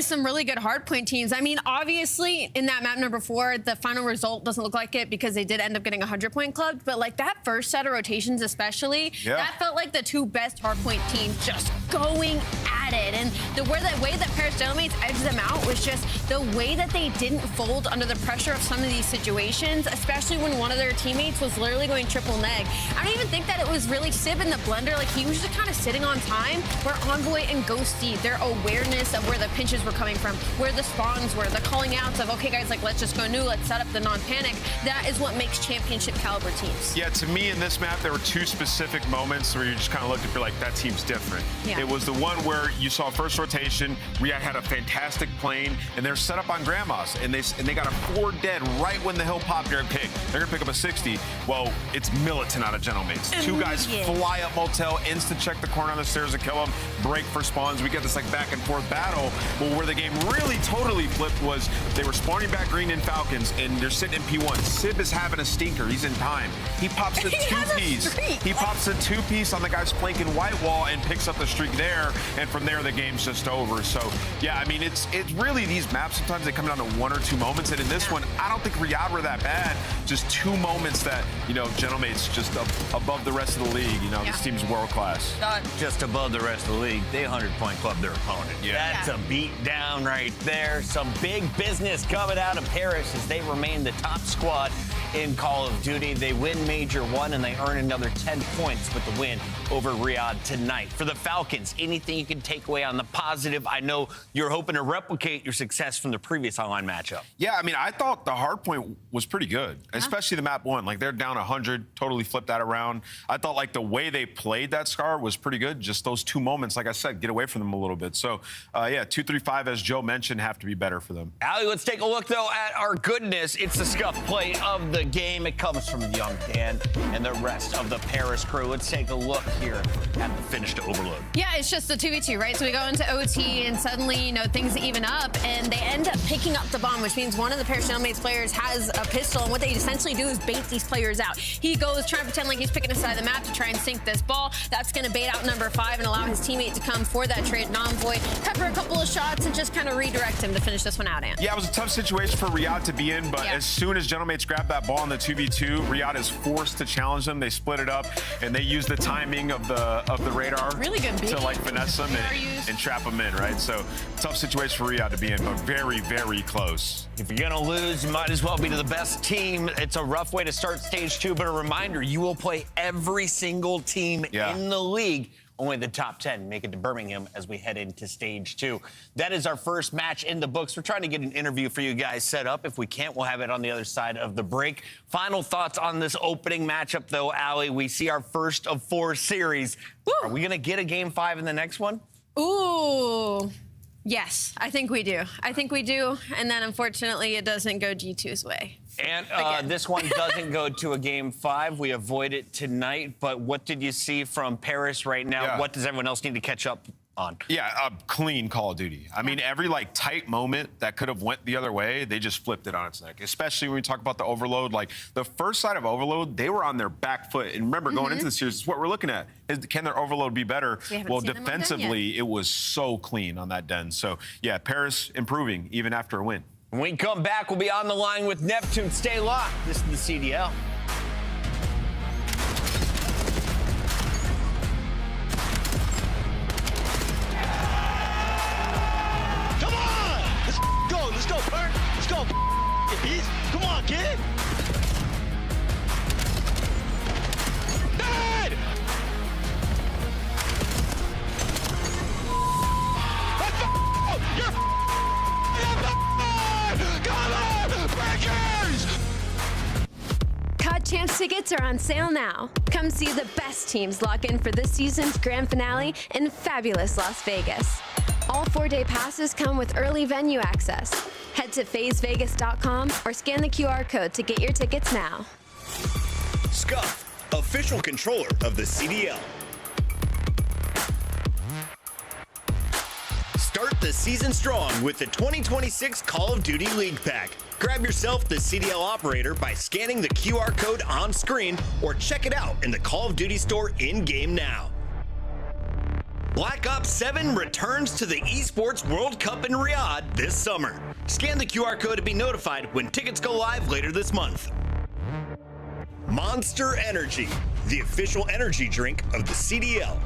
Some really good hardpoint teams. I mean, obviously, in that map number 4, the final result doesn't look like it because they did end up getting a 100-point club. But, like, that first set of rotations especially, that felt like the 2 best hardpoint teams just going at it. And the way that Paris Gentleman's edged them out was just the way that they didn't fold under the pressure of some of these situations, especially when one of their teammates was literally going triple neg. I don't even think that it was really Sib in the blender. Like, he was just kind of sitting on time, where Envoy and Ghosty, their awareness of where the pinches were coming from, where the spawns were, the calling outs of, okay, guys, like, let's just go new, let's set up the non-panic. That is what makes championship caliber teams. Yeah, to me in this map, there were 2 specific moments where you just kind of looked and you're like, that team's different. Yeah. It was the one where you saw first rotation, Riyadh had a fantastic plane, and they're set up on Grandma's, and they got a 4 dead right when the hill popped their pick. They're gonna pick up a 60. Well, it's Militant out of Gentlemates. 2 guys fly up Motel, insta check the corner on the stairs to kill them, break for spawns. We get this like back and forth battle. Well, where the game really totally flipped was they were spawning back green in Falcons, and they're sitting in P1. Sib is having a stinker. He's in time. He pops the 2-piece. He pops the 2-piece on the guy's flanking white wall and picks up the streak there. And from there, the game's just over. So, yeah, I mean, it's really these maps, sometimes they come down to 1 or 2 moments. And in this one, I don't think Riyadh were that bad. Just 2 moments that, you know, Gentlemates just above the rest of the league. You know, this team's world class. Not just above the rest of the league. They 100-point club their opponent. That's a beat down right there. Some big business coming out of Paris as they remain the top squad in Call of Duty. They win Major 1 and they earn another 10 points with the win over Riyadh tonight. For the Falcons, anything you can take away on the positive? I know you're hoping to replicate your success from the previous online matchup. Yeah, I mean, I thought the hardpoint was pretty good, especially the map 1. Like, they're down 100, totally flipped that around. I thought, like, the way they played that Scar was pretty good. Just those 2 moments, like I said, get away from them a little bit. So, yeah, 2-3-5, as Joe mentioned, have to be better for them. Allie, let's take a look, though, at our goodness. It's the scuff play of the game. It comes from Young Dan and the rest of the Paris crew. Let's take a look here at the finish to Overload. Yeah, it's just the 2v2, right? So we go into OT and suddenly, you know, things even up and they end up picking up the bomb, which means one of the Paris Gentleman's players has a pistol, and what they essentially do is bait these players out. He goes trying to pretend like he's picking a side of the map to try and sink this ball. That's going to bait out number 5 and allow his teammate to come for that trade non-void, pepper a couple of shots, and just kind of redirect him to finish this one out, Ant. Yeah, it was a tough situation for Riyadh to be in, but as soon as Gentlemates grabbed that ball in the 2v2, Riyadh is forced to challenge them. They split it up, and they use the timing of the radar to, like, finesse them and trap them in, right? So, tough situation for Riyadh to be in, but very, very close. If you're going to lose, you might as well be to the best team. It's a rough way to start stage 2, but a reminder, you will play every single team in the league. Only the top 10 make it to Birmingham as we head into stage 2. That is our first match in the books. We're trying to get an interview for you guys set up. If we can't, we'll have it on the other side of the break. Final thoughts on this opening matchup, though, Allie. We see our first of 4 series. Woo. Are we going to get a game 5 in the next one? Ooh. Yes, I think we do. I think we do. And then, unfortunately, it doesn't go G2's way. And this one doesn't go to a game 5. We avoid it tonight. But what did you see from Paris right now? What does everyone else need to catch up on? Yeah, a clean Call of Duty. I mean, every, like, tight moment that could have went the other way, they just flipped it on its neck. Especially when we talk about the Overload. Like, the first side of Overload, they were on their back foot. And remember, going into the series, this is what we're looking at. Can their Overload be better? Well, defensively, it was so clean on that den. So, yeah, Paris improving even after a win. When we come back, we'll be on the line with Neptune. Stay locked. This is the CDL. Come on! Let's go, Bert. Let's go, beast. Come on, kid. Dead! Let's go! You're come on! Breakers! COD Champs tickets are on sale now. Come see the best teams lock in for this season's grand finale in fabulous Las Vegas. All 4-day passes come with early venue access. Head to phasevegas.com or scan the QR code to get your tickets now. Scuff, official controller of the CDL. Start the season strong with the 2026 Call of Duty League Pack. Grab yourself the CDL operator by scanning the QR code on screen or check it out in the Call of Duty store in-game now. Black Ops 7 returns to the Esports World Cup in Riyadh this summer. Scan the QR code to be notified when tickets go live later this month. Monster Energy, the official energy drink of the CDL.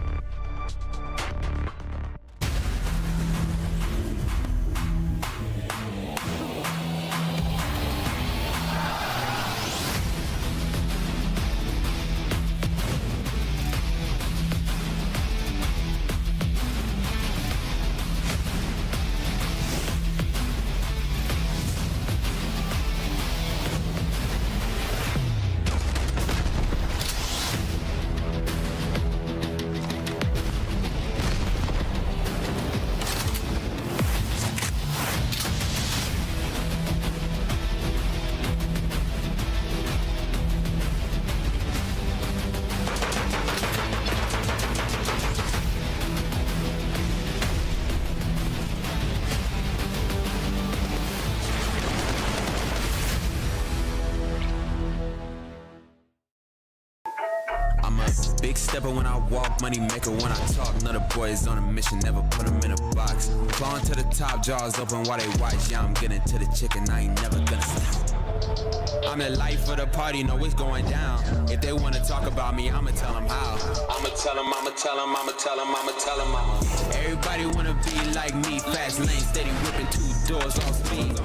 Big stepper when I walk, money maker when I talk. Another boys on a mission, never put them in a box. Clawing to the top, jaws open while they watch. Yeah, I'm getting to the chicken, I ain't never gonna stop. I'm the life of the party, know it's going down. If they wanna talk about me, I'ma tell them how. I'ma tell them, I'ma tell them, I'ma tell them, I'ma tell them, I'ma. Everybody wanna be like me, fast lane, steady whipping 2 doors off speed.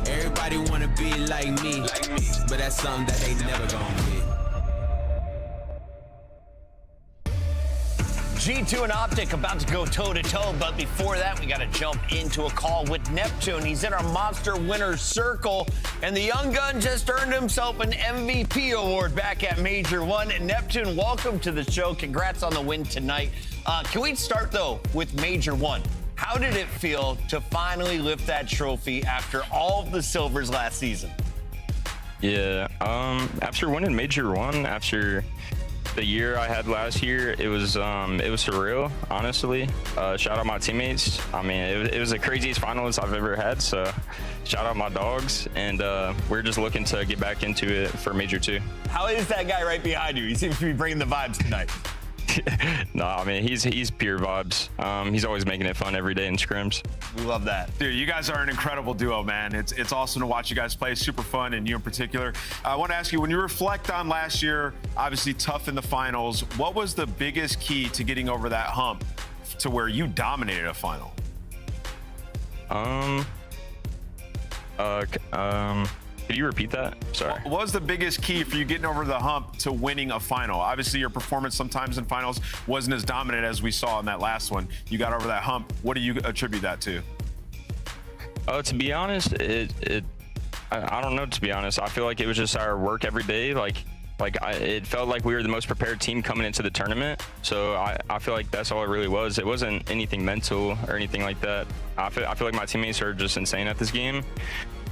Everybody wanna be like me, but that's something that they never gonna be. G2 and Optic about to go toe-to-toe, but before that, we got to jump into a call with Neptune. He's in our Monster Winners Circle, and the young gun just earned himself an MVP award back at Major 1. Neptune, welcome to the show. Congrats on the win tonight. Can we start, though, with Major 1? How did it feel to finally lift that trophy after all of the silvers last season? Yeah, after winning Major 1, after the year I had last year, it was surreal, honestly. Shout out my teammates. I mean, it was the craziest finals I've ever had, so shout out my dogs, and we're just looking to get back into it for Major 2. How is that guy right behind you? He seems to be bringing the vibes tonight. No, I mean, he's pure vibes. He's always making it fun every day in scrims. We love that. Dude, you guys are an incredible duo, man. It's awesome to watch you guys play. Super fun, and you in particular. I want to ask you, when you reflect on last year, obviously tough in the finals, what was the biggest key to getting over that hump to where you dominated a final? Could you repeat that? Sorry. What was the biggest key for you getting over the hump to winning a final? Obviously, your performance sometimes in finals wasn't as dominant as we saw in that last one. You got over that hump. What do you attribute that to? To be honest, I don't know. To be honest, I feel like it was just our work every day. It felt like we were the most prepared team coming into the tournament. So I feel like that's all it really was. It wasn't anything mental or anything like that. I feel like my teammates are just insane at this game.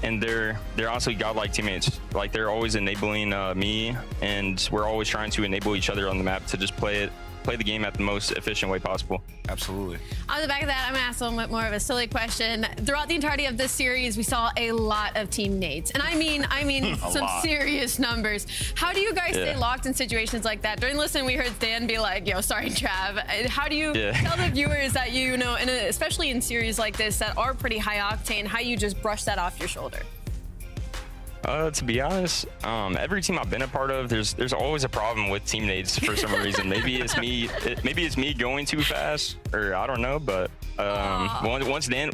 And they're honestly godlike teammates. Like, they're always enabling me, and we're always trying to enable each other on the map to just play the game at the most efficient way possible. Absolutely. On the back of that, I'm gonna ask a little bit more of a silly question. Throughout the entirety of this series, we saw a lot of team nades, and I mean some serious numbers. How do you guys stay locked in situations like that? During listen, we heard Dan be like, "Yo, sorry, Trav." How do you tell the viewers that you know, and especially in series like this that are pretty high octane, how you just brush that off your shoulder? To be honest, every team I've been a part of, there's always a problem with team nades for some reason. Maybe it's me going too fast, or I don't know. But once Dan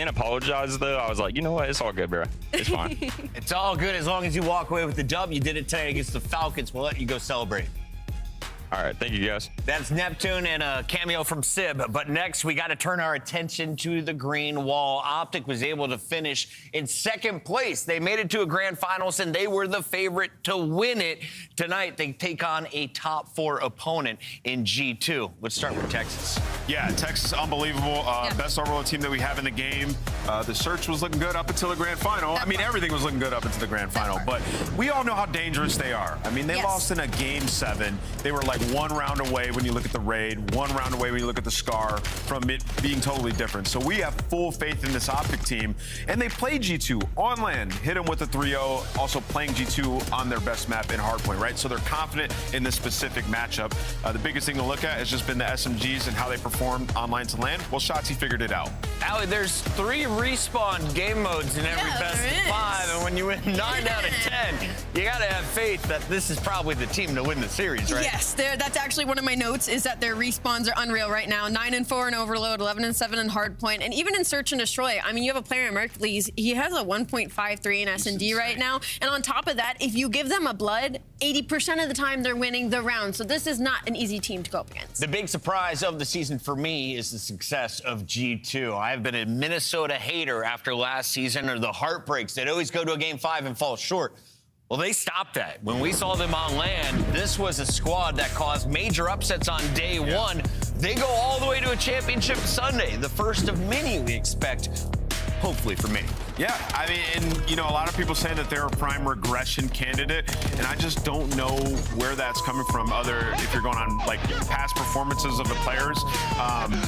apologized, though, I was like, you know what, it's all good, bro. It's fine. It's all good as long as you walk away with the dub. You did it today against the Falcons. We'll let you go celebrate. All right, thank you, guys. That's Neptune and a cameo from Sib. But next, we got to turn our attention to the green wall. Optic was able to finish in second place. They made it to a grand finals, and they were the favorite to win it. Tonight, they take on a top 4 opponent in G2. Let's start with Texas. Yeah, Texas, unbelievable. Best overall team that we have in the game. The search was looking good up until the grand final. I mean, everything was looking good up until the grand final. But we all know how dangerous they are. I mean, they lost in a game 7. They were like 1 round away when you look at the raid, 1 round away when you look at the Scar from it being totally different. So we have full faith in this Optic team. And they played G2 on land, hit them with a 3-0, also playing G2 on their best map in Hardpoint, right? So they're confident in this specific matchup. The biggest thing to look at has just been the SMGs and how they performed online to land. Well, Shotzi figured it out. Allie, there's 3 respawn game modes in every best of 5, and when you win 9 out of 10, you gotta have faith that this is probably the team to win the series, right? Yes, that's actually one of my notes, is that their respawns are unreal right now. 9-4 in Overload, 11-7 in Hardpoint, and even in Search and Destroy. I mean, you have a player in Mercules, he has a 1.53 in S&D right now, and on top of that, if you give them a blood, 80% of the time they're winning the round. So this is not an easy team to go up against. The big surprise of the season for me is the success of G2. I've been a Minnesota hater after last season, or the heartbreaks. They'd always go to a game 5 and fall short. Well, they stopped that. When we saw them on land, this was a squad that caused major upsets on day 1. They go all the way to a championship Sunday, the first of many we expect, hopefully for me. Yeah, I mean, and, you know, a lot of people saying that they're a prime regression candidate, and I just don't know where that's coming from, other if you're going on, like, past performances of the players.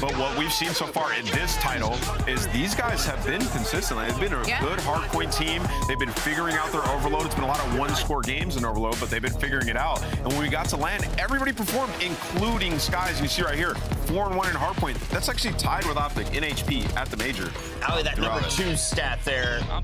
But what we've seen so far in this title is these guys have been consistent. They've been a good hardpoint team. They've been figuring out their overload. It's been a lot of one-score games in overload, but they've been figuring it out. And when we got to land, everybody performed, including Skies. You see right here, 4-1 in hardpoint. That's actually tied with Optic in HP at the major. Allie, that number 2 stat there,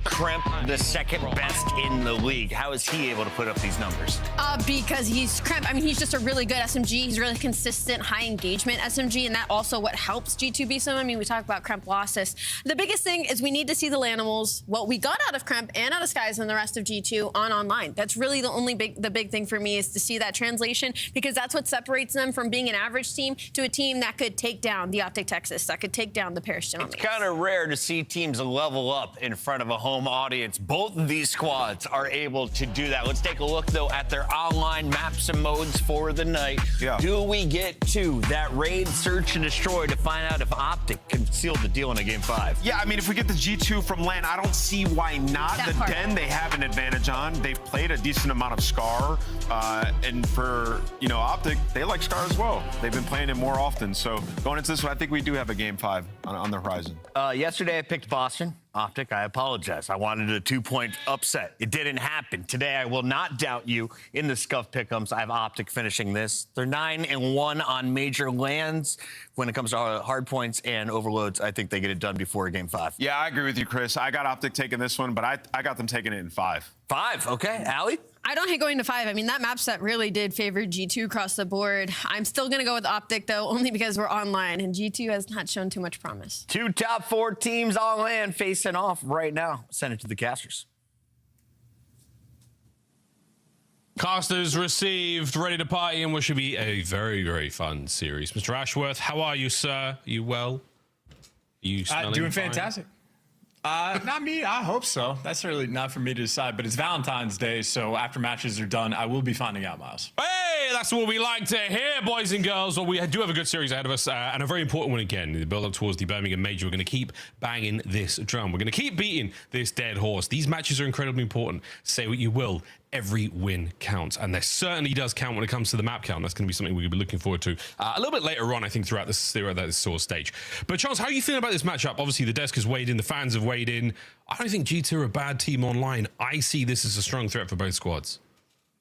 Kremp, the second best in the league. How is he able to put up these numbers? Because he's Kremp. I mean, he's just a really good SMG. He's really consistent, high engagement SMG, and that also what helps G2 be so. I mean, we talk about Kremp losses. The biggest thing is we need to see the Lanimals, what we got out of Kremp and out of Skies and the rest of G2 on online. That's really the big thing for me, is to see that translation, because that's what separates them from being an average team to a team that could take down the Optic Texas, that could take down the Paris Genomics. It's kind of rare to see teams level up in front of a home audience. Both of these squads are able to do that. Let's take a look, though, at their online maps and modes for the night. Do we get to that raid, search, and destroy to find out if Optic can seal the deal in a game 5? Yeah, I mean, if we get the G2 from LAN, I don't see why not. The Den they have an advantage on. They've played a decent amount of Scar, and for, you know, Optic, they like Scar as well. They've been playing it more often. So going into this one, I think we do have a game 5 on the horizon. Yesterday, I picked Boston. Optic, I apologize. I wanted a 2-point upset. It didn't happen. Today, I will not doubt you in the Scuff Pick'ems. I have Optic finishing this. They're 9-1 on major lands. When it comes to hard points and overloads, I think they get it done before game 5. Yeah, I agree with you, Chris. I got Optic taking this one, but I got them taking it in 5. 5, okay. Allie? I don't hate going to 5. I mean, that map set really did favor G2 across the board. I'm still going to go with Optic, though, only because we're online, and G2 has not shown too much promise. 2 top 4 teams on land facing off right now. Send it to the casters. Casters received, ready to party, and what should be a very, very fun series. Mr. Ashworth, how are you, sir? Are you well? Are you doing fantastic. Not me. I hope so. That's really not for me to decide, but it's Valentine's Day, so after matches are done, I will be finding out, Miles. Hey, that's what we like to hear, boys and girls. Well, we do have a good series ahead of us, and a very important one again. The build-up towards the Birmingham Major. We're going to keep banging this drum. We're going to keep beating this dead horse. These matches are incredibly important. Say what you will. Every win counts, and there certainly does count when it comes to the map count. That's going to be something we're going to be looking forward to a little bit later on, I think, throughout this sort of stage. But Charles, how are you feeling about this matchup? Obviously, the desk has weighed in, the fans have weighed in. I don't think G2 are a bad team online. I see this as a strong threat for both squads.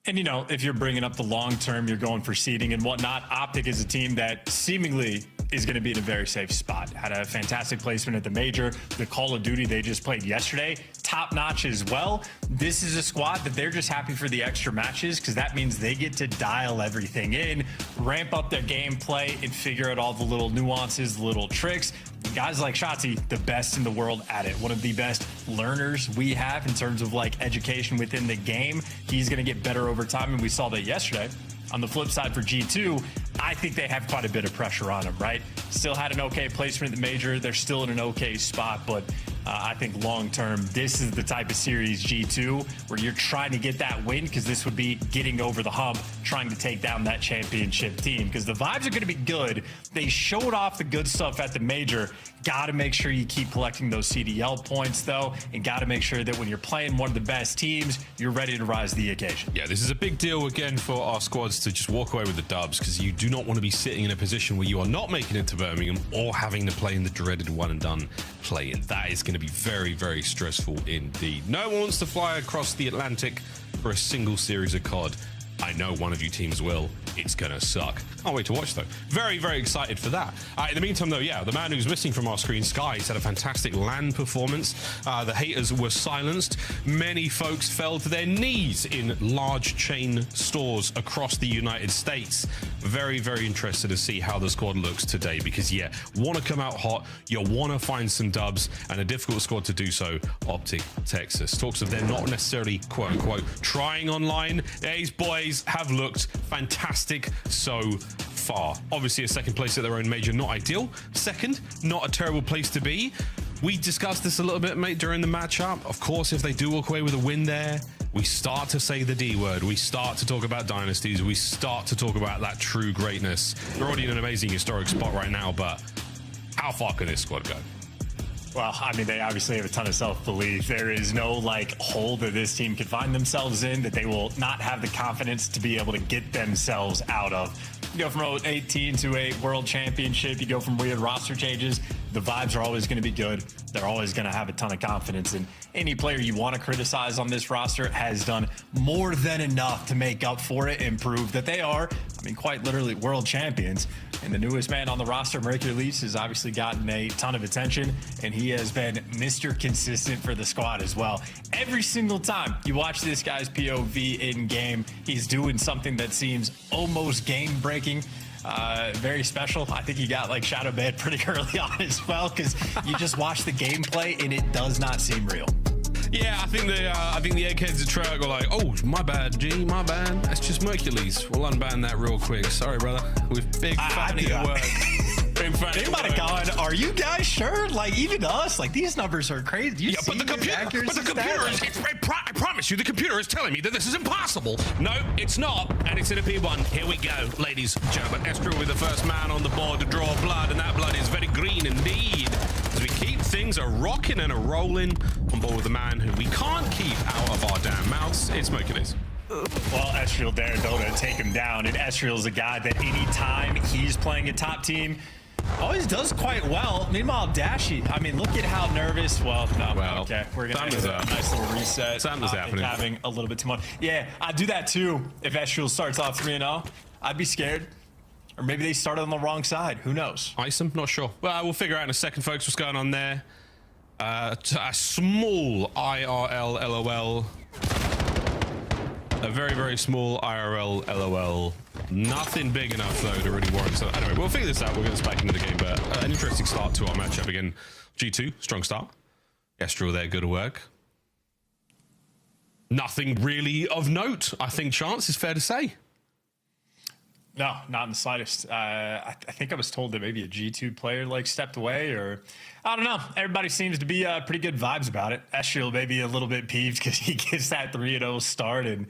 And, you know, if you're bringing up the long term, you're going for seeding and whatnot. Optic is a team that seemingly is going to be in a very safe spot. Had a fantastic placement at the major. The Call of Duty they just played yesterday, top notch as well. This is a squad that they're just happy for the extra matches, because that means they get to dial everything in, ramp up their gameplay, and figure out all the little nuances, the little tricks. Guys like Shotzi, the best in the world at it. One of the best learners we have in terms of like education within the game. He's going to get better over time, and we saw that yesterday. On the flip side for G2, I think they have quite a bit of pressure on them, right? Still had an okay placement at the major. They're still in an okay spot, but I think long term, this is the type of series G2 where you're trying to get that win, because this would be getting over the hump, trying to take down that championship team, because the vibes are going to be good. They showed off the good stuff at the major. Got to make sure you keep collecting those CDL points, though, and got to make sure that when you're playing one of the best teams, you're ready to rise to the occasion. Yeah, this is a big deal again for our squads to just walk away with the dubs, because you do not want to be sitting in a position where you are not making it to Birmingham or having to play in the dreaded one and done play. And that is going to be very, very stressful indeed. No one wants to fly across the Atlantic for a single series of COD. I know one of you teams will. It's gonna suck. Can't wait to watch though. Very, very excited for that. In the meantime though, yeah, the man who's missing from our screen, Skies, had a fantastic LAN performance. The haters were silenced. Many folks fell to their knees in large chain stores across the United States. Very, very interested to see how the squad looks today, because yeah, want to come out hot, you want to find some dubs, and a difficult squad to do so, Optic Texas. Talks of them not necessarily, quote unquote, trying online. These boys have looked fantastic so far. Obviously a second place at their own major, not ideal. Second, not a terrible place to be. We discussed this a little bit, mate, during the matchup. Of course, if they do walk away with a win there, we start to say the D word. We start to talk about dynasties. We start to talk about that true greatness. They're already in an amazing historic spot right now, but how far can this squad go? Well, I mean, they obviously have a ton of self-belief. There is no, like, hole that this team could find themselves in that they will not have the confidence to be able to get themselves out of. You go from 18 to a world championship, you go from weird roster changes, the vibes are always going to be good. They're always going to have a ton of confidence. And any player you want to criticize on this roster has done more than enough to make up for it and prove that they are, I mean, quite literally world champions. And the newest man on the roster, Mercury Leafs, has obviously gotten a ton of attention, and he has been Mr. Consistent for the squad as well. Every single time you watch this guy's POV in game, he's doing something that seems almost game-breaking. Very special. I think he got like shadow banned pretty early on as well, because you just watch the gameplay and it does not seem real. Yeah, I think the eggheads at Treyarch were like, oh, my bad, G, my bad. That's just Mercules. We'll unban that real quick. Sorry, brother. With big funny work. They might have gone, are you guys sure? Like, even us, like, these numbers are crazy. Yeah, but the computer is, I promise you, the computer is telling me that this is impossible. No, it's not, and it's in a P1. Here we go, ladies and gentlemen. Esther will be the first man on the board to draw blood, and that blood is very green indeed. As we keep things a rocking and a rolling on board with the man who we can't keep out of our damn mouths. It's Mercules. Well, Estriel dared Dota take him down, and Estriel's a guy that anytime he's playing a top team, always does quite well. Meanwhile, Dashy, I mean, look at how nervous. Well, no, okay. We're going to have a nice little reset. Something's happening. Having a little bit too much. Yeah, I'd do that too if Estriel starts off 3-0. I'd be scared. Or maybe they started on the wrong side. Who knows? Ice him? Not sure. Well, we'll figure out in a second, folks, what's going on there. A small IRL LOL. A very, very small IRL LOL. Nothing big enough, though, to really warrant. So anyway, we'll figure this out. We'll get this back into the game, but an interesting start to our matchup again. G2, strong start. Estriel there, good work. Nothing really of note, I think, Chance, is fair to say. No, not in the slightest. I think I was told that maybe a G2 player like stepped away, or I don't know. Everybody seems to be pretty good vibes about it. Estriel may be a little bit peeved because he gets that 3-0 start, and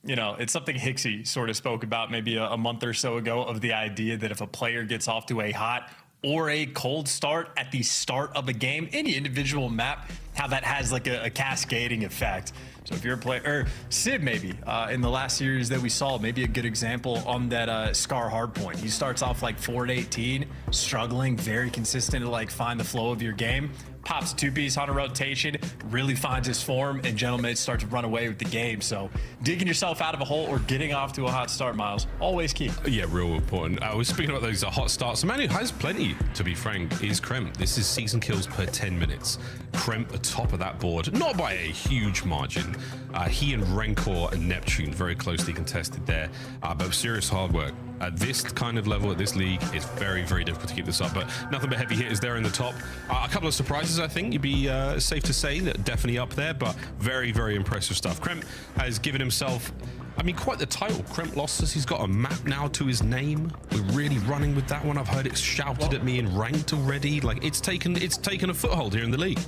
you know, it's something Hixie sort of spoke about maybe a month or so ago, of the idea that if a player gets off to a hot or a cold start at the start of a game, any individual map, how that has like a cascading effect. So if you're a player, or Sid maybe, in the last series that we saw, maybe a good example on that Scar hardpoint. He starts off like 4-18, struggling, very consistent to like find the flow of your game. Pops a two-piece on a rotation, really finds his form, and gentlemen start to run away with the game. So digging yourself out of a hole or getting off to a hot start, Miles, always key. Yeah, real important. We're speaking about those hot starts. The man who has plenty, to be frank, is Kremp. This is season kills per 10 minutes. Kremp atop of that board, not by a huge margin. He and Rencor and Neptune very closely contested there, but serious hard work. At this kind of level, at this league, it's very, very difficult to keep this up, but nothing but heavy hitters there in the top. A couple of surprises, I think, you'd be safe to say, that definitely up there, but very, very impressive stuff. Kremp has given himself, I mean, quite the title. Kremp Losses, he's got a map now to his name. We're really running with that one. I've heard it shouted at me in ranked already. Like, it's taken a foothold here in the league.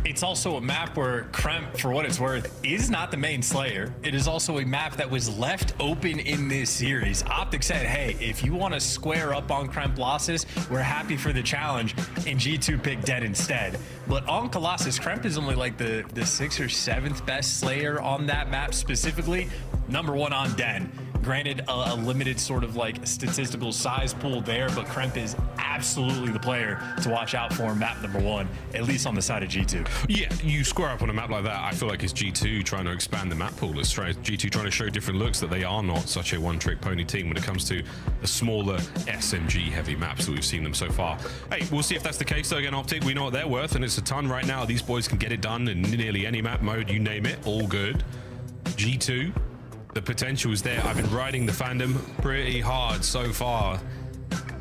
it's also a map where Kremp, for what it's worth, is not the main Slayer. It is also a map that was left open in this series. Optic said, hey, if you want to square up on Kremp losses, we're happy for the challenge, and G2 picked dead instead. But on Colossus, Kremp is only like the 6th or 7th best Slayer on that map specifically. #1 on Den. Granted, a limited sort of like statistical size pool there, but Kremp is absolutely the player to watch out for in map #1, at least on the side of G2. Yeah, you square up on a map like that, I feel like it's G2 trying to expand the map pool. It's G2 trying to show different looks that they are not such a one-trick pony team when it comes to the smaller SMG-heavy maps that we've seen them so far. Hey, we'll see if that's the case though. Again, Optic, we know what they're worth, and it's a ton right now. These boys can get it done in nearly any map mode, you name it, all good. G2, the potential is there. I've been riding the fandom pretty hard so far.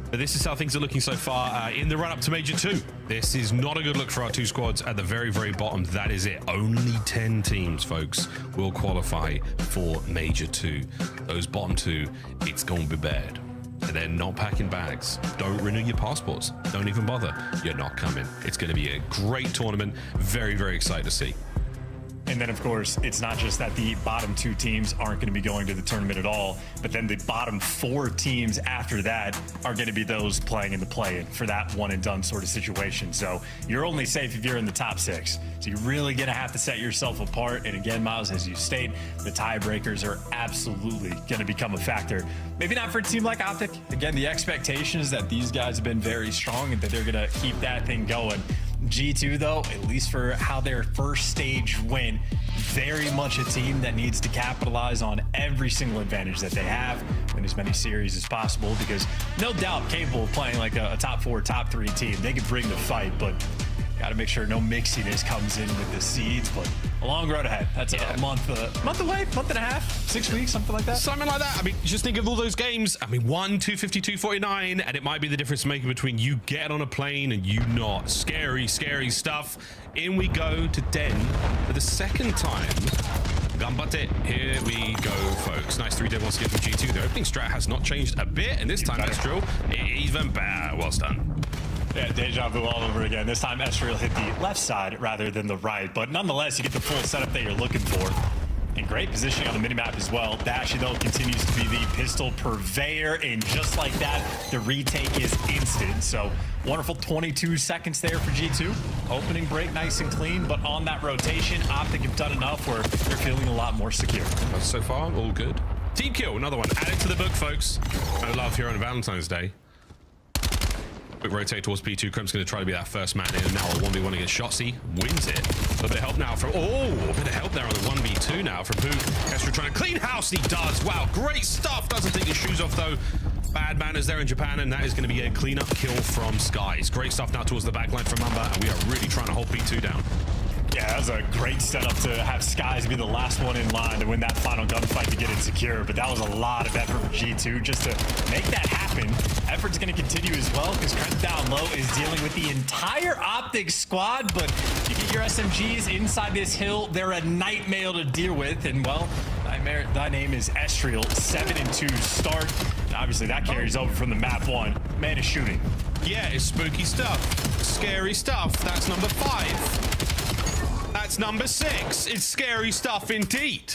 But this is how things are looking so far in the run-up to Major 2. This is not a good look for our 2 squads at the very, very bottom. That is it. Only 10 teams, folks, will qualify for Major 2. Those bottom 2, it's going to be bad. And they're not packing bags. Don't renew your passports. Don't even bother. You're not coming. It's going to be a great tournament. Very, very excited to see. And then, of course, it's not just that the bottom 2 teams aren't going to be going to the tournament at all, but then the bottom 4 teams after that are going to be those playing in the play-in for that one-and-done sort of situation. So you're only safe if you're in the top 6. So you're really going to have to set yourself apart. And again, Miles, as you state, the tiebreakers are absolutely going to become a factor. Maybe not for a team like Optic. Again, the expectation is that these guys have been very strong and that they're going to keep that thing going. G2, though, at least for how their first stage went, very much a team that needs to capitalize on every single advantage that they have, win as many series as possible, because no doubt capable of playing like a top 4, top 3 team. They can bring the fight, but got to make sure no mixiness comes in with the seeds. But a long road ahead. That's a month away, month and a half, 6 weeks, something like that. Something like that. I mean, just think of all those games. I mean, 1, 250, 249, and it might be the difference maker between you get on a plane and you not. Scary, scary stuff. In we go to Den for the second time. Gambate, here we go, folks. Nice 3 dead once again from G2. The opening strat has not changed a bit, and this time Estriel even better. Well done. Yeah, deja vu all over again. This time Estriel hit the left side rather than the right, but nonetheless, you get the full setup that you're looking for. And great positioning on the minimap as well. Dashi, though, continues to be the pistol purveyor, and just like that, the retake is instant. So wonderful 22 seconds there for G2. Opening break nice and clean, but on that rotation, Optic have done enough where they're feeling a lot more secure. So far, all good. Team kill, another one. Added to the book, folks. No love here on Valentine's Day. Quick rotate towards P2. Kremp's going to try to be that first man in, and now a 1v1 against Shotzzy. Wins it. A bit of help now from... Oh, a bit of help there on the 1v2 now from Pook. Esther trying to clean house, and he does. Wow, great stuff. Doesn't take his shoes off, though. Bad manners there in Japan, and that is going to be a cleanup kill from Skies. Great stuff now towards the backline from Mamba, and we are really trying to hold P2 down. Yeah, that was a great setup to have Skies be the last one in line to win that final gunfight to get it secure, but that was a lot of effort for G2 just to make that happen. Effort's going to continue as well because Kremp down low is dealing with the entire Optic squad, but you get your SMGs inside this hill, they're a nightmare to deal with, and well, thy name is Estriel. 7-2 start, and obviously that carries over from the map 1. Man is shooting. Yeah, it's spooky stuff. Scary stuff. That's number 5. That's number 6. It's scary stuff indeed.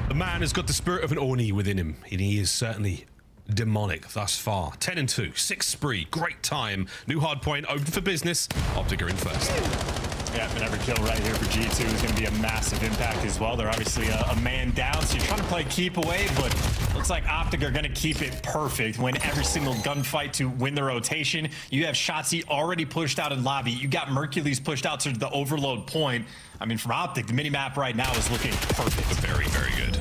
The man has got the spirit of an Oni within him, and he is certainly demonic thus far. 10-2, 6 spree, great time. New hard point, open for business. Optic are in first. Yeah, and every kill right here for G2 is going to be a massive impact as well. They're obviously a man down, so you're trying to play keep away, but looks like Optic are going to keep it perfect. Win every single gunfight to win the rotation. You have Shotzzy already pushed out in lobby. You got Mercules pushed out to the overload point. I mean, from Optic, the minimap right now is looking perfect. Very, very good.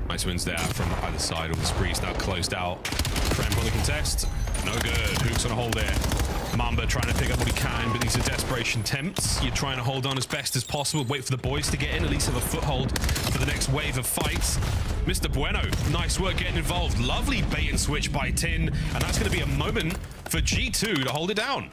Nice wins there from either side. All the sprees now closed out. Kremp on the contest. No good. Hook's on a hold there. Mamba trying to pick up what he can, but these are desperation attempts. You're trying to hold on as best as possible, wait for the boys to get in, at least have a foothold for the next wave of fights. Mr. Bueno, nice work getting involved. Lovely bait and switch by Tin, and that's going to be a moment for G2 to hold it down.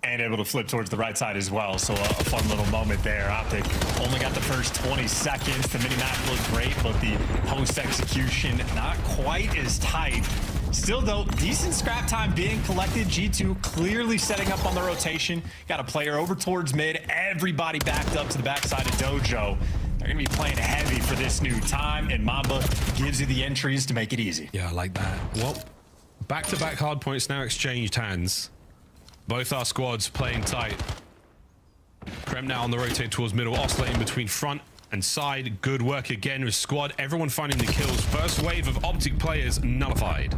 And able to flip towards the right side as well, so a fun little moment there. Optic only got the first 20 seconds. The minimap looked great, but the post-execution not quite as tight Still, though, decent scrap time being collected. G2 clearly setting up on the rotation. Got a player over towards mid. Everybody backed up to the backside of Dojo. They're going to be playing heavy for this new time, and Mamba gives you the entries to make it easy. Yeah, I like that. Well, back-to-back hard points now exchanged hands. Both our squads playing tight. Krem now on the rotate towards middle, oscillating between front and side. Good work again with squad. Everyone finding the kills. First wave of Optic players nullified.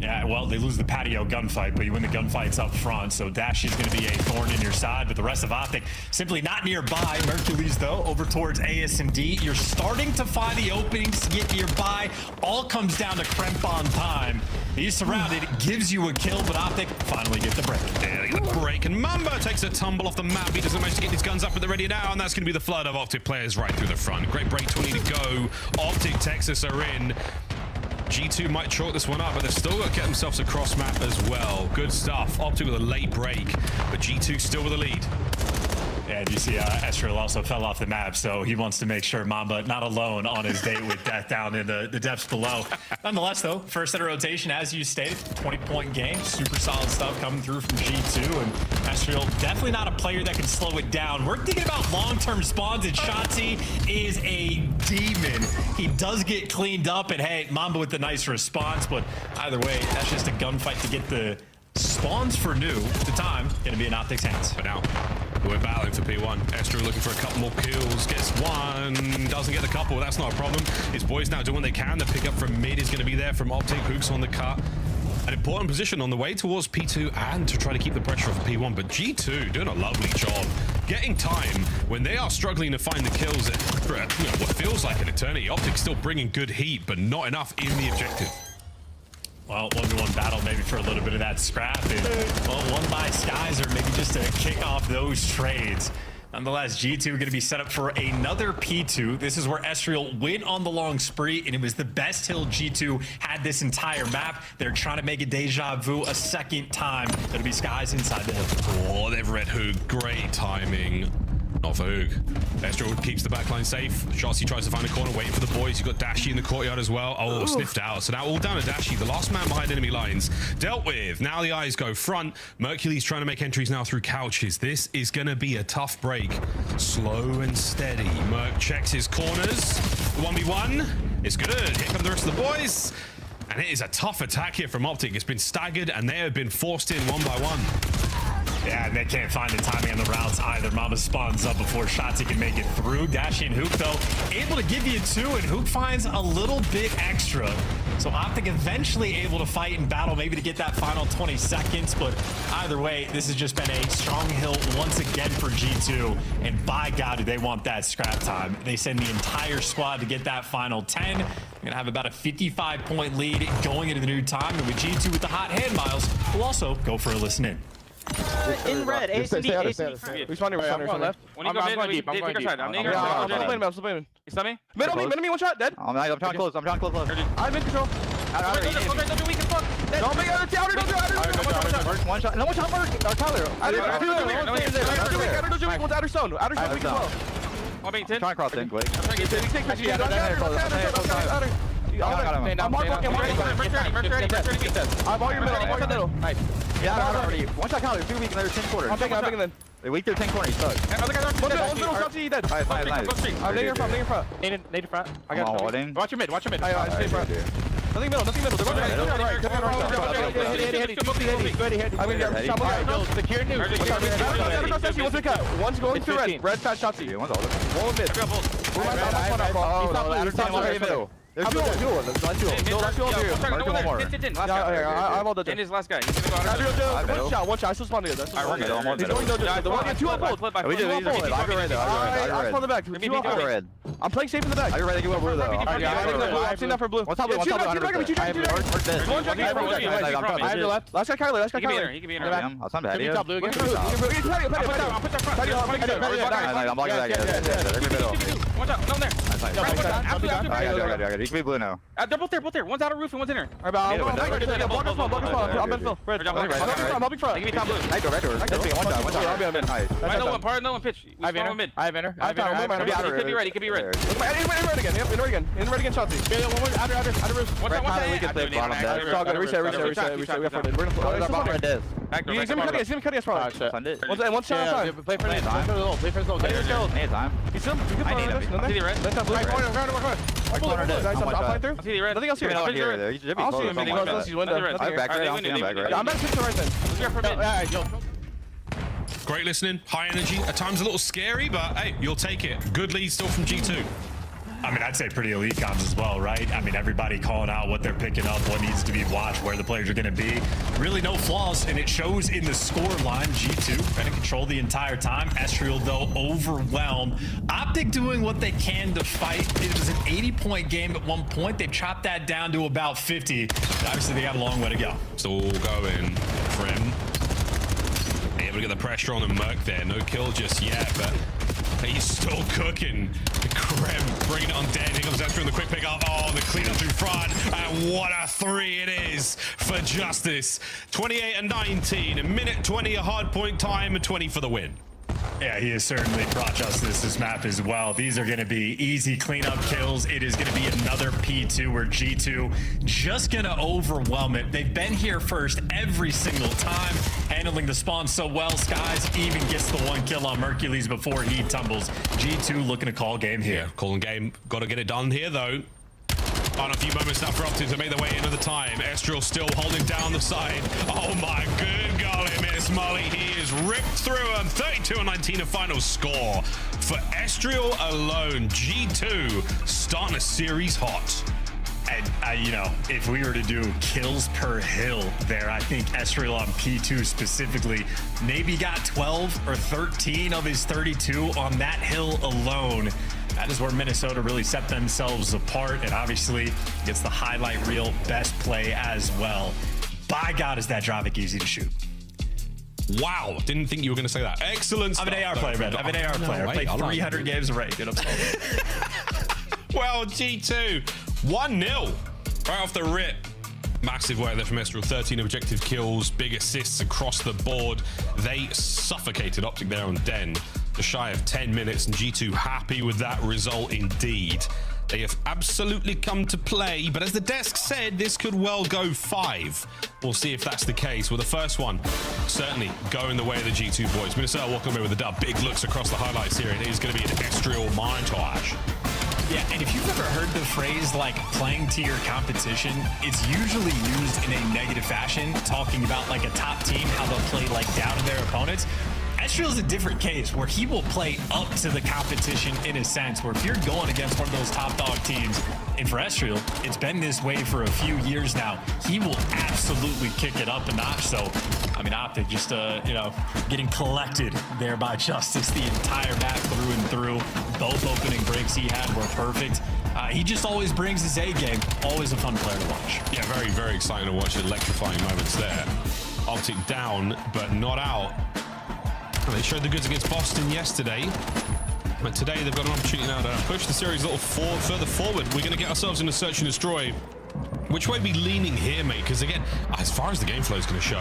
Yeah, well, they lose the patio gunfight, but you win the gunfights up front, so Dash is going to be a thorn in your side, but the rest of Optic simply not nearby. Mercules, though, over towards AS&D. You're starting to find the openings to get nearby. All comes down to Kremp on time. He's surrounded, gives you a kill, but Optic finally get the break. Yeah, they get the break, and Mamba takes a tumble off the map. He doesn't manage to get his guns up, but they're ready now, and that's going to be the flood of Optic players right through the front. Great break, 20 to go. Optic, Texas are in. G2 might chalk this one up, but they've still got to get themselves a cross map as well. Good stuff. Optic with a late break, but G2 still with a lead. Yeah, and you see Estriel also fell off the map, so he wants to make sure Mamba not alone on his date with death down in the depths below. Nonetheless, though, first set of rotation, as you stated, 20-point game. Super solid stuff coming through from G2, and Estriel definitely not a player that can slow it down. We're thinking about long-term spawns, and Shotzi is a demon. He does get cleaned up, and hey, Mamba with the nice response, but either way, that's just a gunfight to get the spawns for new. The time going to be in Optic's hands. But now we're battling for P1. Estriel looking for a couple more kills. Gets one. Doesn't get the couple. That's not a problem. His boys now doing what they can. The pick up from mid is going to be there from Optic. Hooks on the cut. An important position on the way towards P2 and to try to keep the pressure off P1. But G2 doing a lovely job getting time when they are struggling to find the kills for what feels like an eternity. Optic still bringing good heat, but not enough in the objective. Well, 1v1 battle maybe for a little bit of that scrap. And, well, one by Skies or maybe just to kick off those trades. Nonetheless, G2 going to be set up for another P2. This is where Estriel went on the long spree, and it was the best hill G2 had this entire map. They're trying to make a deja vu a second time. It'll be Skies inside the hill. Oh, they've read Hoog. Great timing. Not for Hoog. Estriel keeps the backline safe. Shotzi tries to find a corner, waiting for the boys. You've got Dashy in the courtyard as well. Oh, sniffed out. So now all down to Dashy, the last man behind enemy lines. Dealt with. Now the eyes go front. Mercules trying to make entries now through couches. This is going to be a tough break. Slow and steady. Merc checks his corners. 1v1. It's good. Here come the rest of the boys. And it is a tough attack here from Optic. It's been staggered, and they have been forced in one by one. Yeah, and they can't find the timing on the routes either. Mamba spawns up before Shotzi can make it through. Dashy and Hook, though, able to give you two, and Hook finds a little bit extra. So Optic eventually able to fight and battle, maybe to get that final 20 seconds. But either way, this has just been a strong hill once again for G2. And by God, do they want that scrap time. They send the entire squad to get that final 10. They're going to have about a 55-point lead going into the new time. And with G2 with the hot hand, Miles, we'll also go for a listen in. In red, ACD, ACD. We're spawning left. When you go mid, I'm going deep. I'm still playing. You saw me? Middle, one shot, dead. I'm trying to close. I'm trying to close. I'm in control. Don't be weak as fuck. Don't make outer. One shot. No, one shot, Mark. Tyler. One's outer stone. Outer stone weak as well. I'm being 10. Trying to cross in, Blake. I'm all your middle. Nice. Yeah, I'm already. One shot counter. 2 weak and there's 10 quarters. I'm taking then. They weak their 10 corners. He's stuck. One middle, Shotzi, dead. Nice. I'm near front. Nade front. I got it. Watch your mid. I stay front. Nothing middle. They're going right. Secure new. One's going to red. Red fast Shotzi. One's all Roll mid. There's two. I'm all the his last guy. One shot. I still spawned together. I'm playing safe in the back. Are you ready to go over though? I've seen that for blue. What's up? Last guy Kyler. He can be in there. I'll send back. I'm blocking that guy. Watch out. No, there. I got it. He can be blue now. They're both there. One's outer roof and one's in there. I'm in Phil. I'm helping front. Give me top blue. I go red door. One shot. I No one pitch. have enter. He could be red. there. In red again. Yep, in red again. Shot through. Yeah, one more. After roof. One shot. It's all good. Reset. We got 4 dead. We're gonna follow. He's gonna cut us probably. One shot on time. Play for nade. Play for nade. Nade time. He's still. You can follow this. I see the red. Let's have blue. Right corner dead. I'm flying through. I see the red. Nothing else here. I'll see him. He's window. I'm back right. I'm about to pitch the right then. Alright, yo. Great listening, high energy, at times a little scary, but hey, you'll take it. Good lead still from G2. I mean, I'd say pretty elite comms as well, right? I mean, everybody calling out what they're picking up, what needs to be watched, where the players are going to be. Really no flaws, and it shows in the score line. G2 trying to control the entire time. Estriel, though, overwhelmed. Optic doing what they can to fight. It was an 80-point game at one point. They've chopped that down to about 50. Obviously, they got a long way to go. Still going. Frem able to get the pressure on the Merc there. No kill just yet, but he's still cooking. Krem bringing it on dead. Here comes Ezra in the quick pick up. Oh, the clean up through front. And what a 3 it is for Justice. 28 and 19. A minute 20, a hard point time, a 20 for the win. Yeah, he has certainly brought Justice this map as well. These are going to be easy cleanup kills. It is going to be another P2 where G2 just going to overwhelm it. They've been here first every single time, handling the spawn so well. Skies even gets the 1 kill on Mercules before he tumbles. G2 looking to call game here. Yeah, calling game. Got to get it done here, though. On a few moments now for Optic to make their way into the time. Estriel still holding down the side. Oh my good golly, Miss Molly. He is ripped through him. 32 and 19, a final score. For Estriel alone, G2 starting a series hot. And, you know, if we were to do kills per hill there, I think Estriel on P2 specifically maybe got 12 or 13 of his 32 on that hill alone. That is where Minnesota really set themselves apart, and obviously gets the highlight reel best play as well. By God, is that Dravik easy to shoot. Wow, didn't think you were going to say that. Excellent stuff. I'm an AR player, man. I'm an AR player. I played 300 games of Raid. Well, G2, 1-0 right off the rip. Massive work there from Estriel. 13 objective kills, big assists across the board. They suffocated Optic there on Den. Just shy of 10 minutes, and G2 happy with that result indeed. They have absolutely come to play, but as the desk said, this could well go 5. We'll see if that's the case. Well, the first one certainly going the way of the G2 boys. Minnesota walking away with a dub. Big looks across the highlights here. It is going to be an Estriel montage. Yeah, and if you've ever heard the phrase like playing to your competition, it's usually used in a negative fashion, talking about like a top team, how they'll play like down to their opponents. Estriel's a different case where he will play up to the competition in a sense, where if you're going against one of those top dog teams, and for Estriel, it's been this way for a few years now, he will absolutely kick it up a notch. So, I mean, Optic just, you know, getting collected there by Justice the entire map through and through. Both opening breaks he had were perfect. He just always brings his A game. Always a fun player to watch. Yeah, very, very exciting to watch. Electrifying moments there. Optic down, but not out. They showed the goods against Boston yesterday, but today they've got an opportunity now to push the series a little further forward. We're going to get ourselves into search and destroy. Which way are we leaning here, mate? Because again, as far as the game flow is going to show,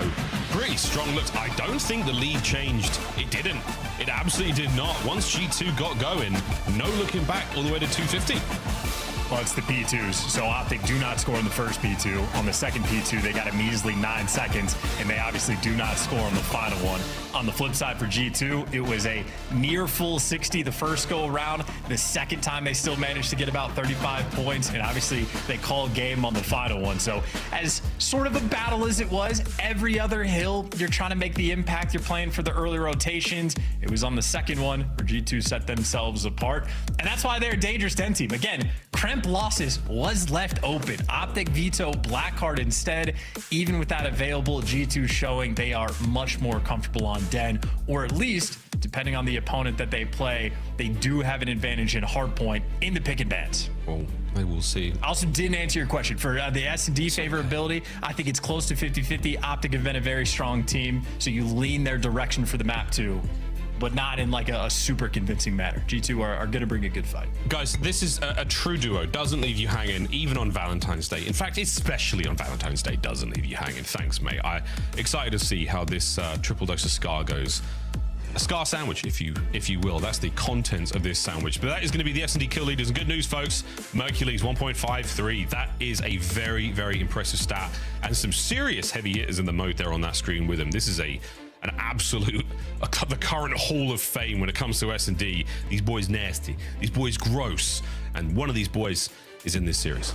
pretty strong looks. I don't think the lead changed. It didn't. It absolutely did not. Once G2 got going, no looking back all the way to 250. Well, it's the P2s, so Optic do not score in the first P2. On the second P2, they got a measly 9 seconds, and they obviously do not score on the final one. On the flip side for G2, it was a near full 60 the first go around. The second time, they still managed to get about 35 points, and obviously they called game on the final one. So as sort of a battle as it was, every other hill, you're trying to make the impact. You're playing for the early rotations. It was on the second one where G2 set themselves apart, and that's why they're a dangerous 10 team. Again, Kremp losses was left open. Optic veto Blackheart instead. Even with that available, G2 showing they are much more comfortable on Den, or at least, depending on the opponent that they play, they do have an advantage in hardpoint in the pick and bans. Well, I will see. Also didn't answer your question. For the S&D favorability, I think it's close to 50-50. Optic have been a very strong team, so you lean their direction for the map too, but not in like a super convincing manner. G2 are going to bring a good fight. Guys, this is a true duo. Doesn't leave you hanging, even on Valentine's Day. In fact, especially on Valentine's Day, doesn't leave you hanging. Thanks, mate. I'm excited to see how this triple dose of Scar goes. a Scar sandwich, if you will. That's the contents of this sandwich. But that is going to be the S&D kill leaders. And good news, folks, Mercules 1.53. That is a very, very impressive stat. And some serious heavy hitters in the mode there on that screen with him. This is an absolute, the current Hall of Fame when it comes to S&D. These boys nasty. These boys gross. And one of these boys is in this series.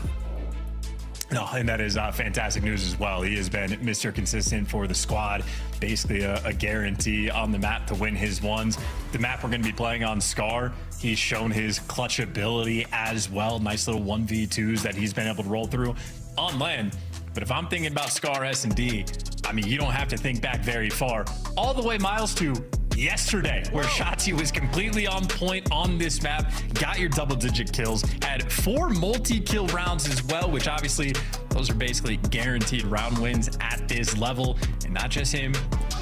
No, and that is fantastic news as well. He has been Mr. Consistent for the squad, basically a guarantee on the map to win his ones. The map we're going to be playing on, Scar, he's shown his clutch ability as well. Nice little 1v2s that he's been able to roll through on land. But if I'm thinking about Scar S&D, I mean, you don't have to think back very far. All the way, Miles, to yesterday, where Shotzzy was completely on point on this map, got your double-digit kills, had 4 multi-kill rounds as well, which obviously those are basically guaranteed round wins at this level. And not just him,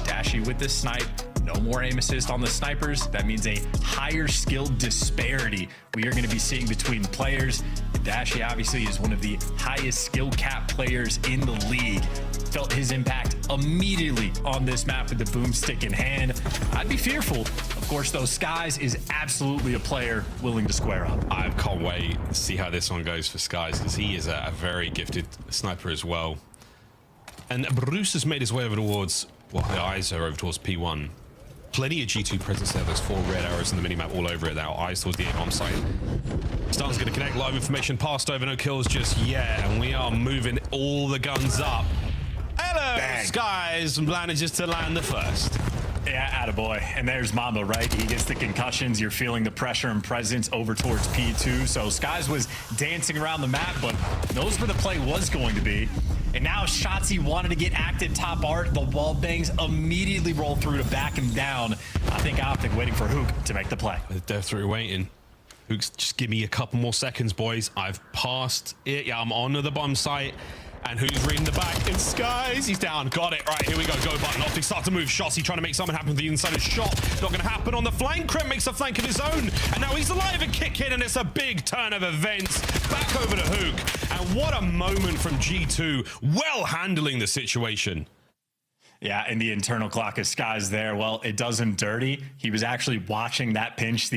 Dashy with the snipe. No more aim assist on the snipers. That means a higher skill disparity we are going to be seeing between players. Dashy obviously is one of the highest skill cap players in the league. Felt his impact immediately on this map with the boomstick in hand. I'd be fearful. Of course, though, Skies is absolutely a player willing to square up. I can't wait to see how this one goes for Skies, because he is a very gifted sniper as well. And Bruce has made his way over towards, well, the eyes are over towards P1. Plenty of G2 presence there. There's 4 red arrows in the minimap all over it now. Eyes towards the A-bomb site. Star's going to connect. Live information passed over. No kills just yet. And we are moving all the guns up. Hello, bang. Skies manages to land the first. Yeah, attaboy. And there's Mamba, right? He gets the concussions. You're feeling the pressure and presence over towards P2. So Skies was dancing around the map, but knows where the play was going to be. And now Shotzzy wanted to get active top art. The wall bangs immediately roll through to back him down. I think Optic waiting for Hook to make the play. They're through waiting. Hook's just give me a couple more seconds, boys. I've passed it. Yeah, I'm on to the bomb site. And who's reading the back? It's Skies. He's down. Got it. Right, here we go. Go button. Optic start to move. Shotzzy trying to make something happen with the inside of shot. Not going to happen on the flank. Krem makes a flank of his own. And now he's alive and kick in. And it's a big turn of events. Back over to Hook. And what a moment from G2. Well handling the situation. Yeah, and the internal clock of Skies there. Well, it does him dirty. He was actually watching that pinch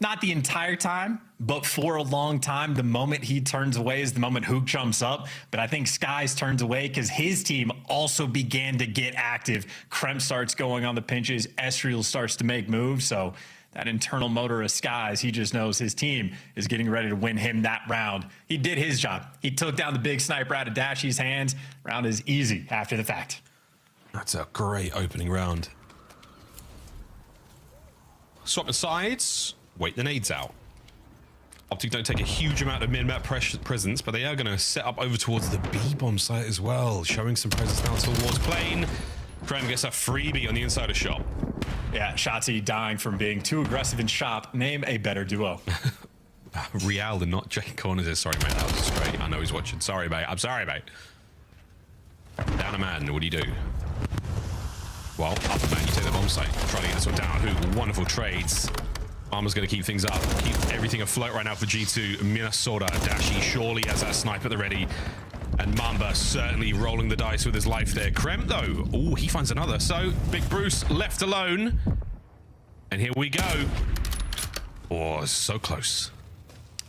not the entire time, but for a long time. The moment he turns away is the moment Hook jumps up. But I think Skies turns away because his team also began to get active. Krem starts going on the pinches. Esriel starts to make moves. So that internal motor of Skies, he just knows his team is getting ready to win him that round. He did his job. He took down the big sniper out of Dashy's hands. Round is easy after the fact. That's a great opening round. Swap the sides. Wait the nades out. Optic don't take a huge amount of mid-map presence, but they are going to set up over towards the B-bomb site as well, showing some presence now towards plane. Krem gets a freebie on the inside of shop. Yeah, Shotzzy dying from being too aggressive in shop. Name a better duo. Real and not Jake Corners. Sorry, mate. That was straight. I know he's watching. Sorry, mate. I'm sorry, mate. Down a man. What do you do? Well, up a man. You take the bomb site. Try to get this one down. Who? Wonderful trades. Armor's going to keep things up. Keep everything afloat right now for G2. Minnesota. Dashy surely has that snipe at the ready. And Mamba certainly rolling the dice with his life there. Krem, though. Oh, he finds another. So, Big Bruce left alone. And here we go. Oh, so close.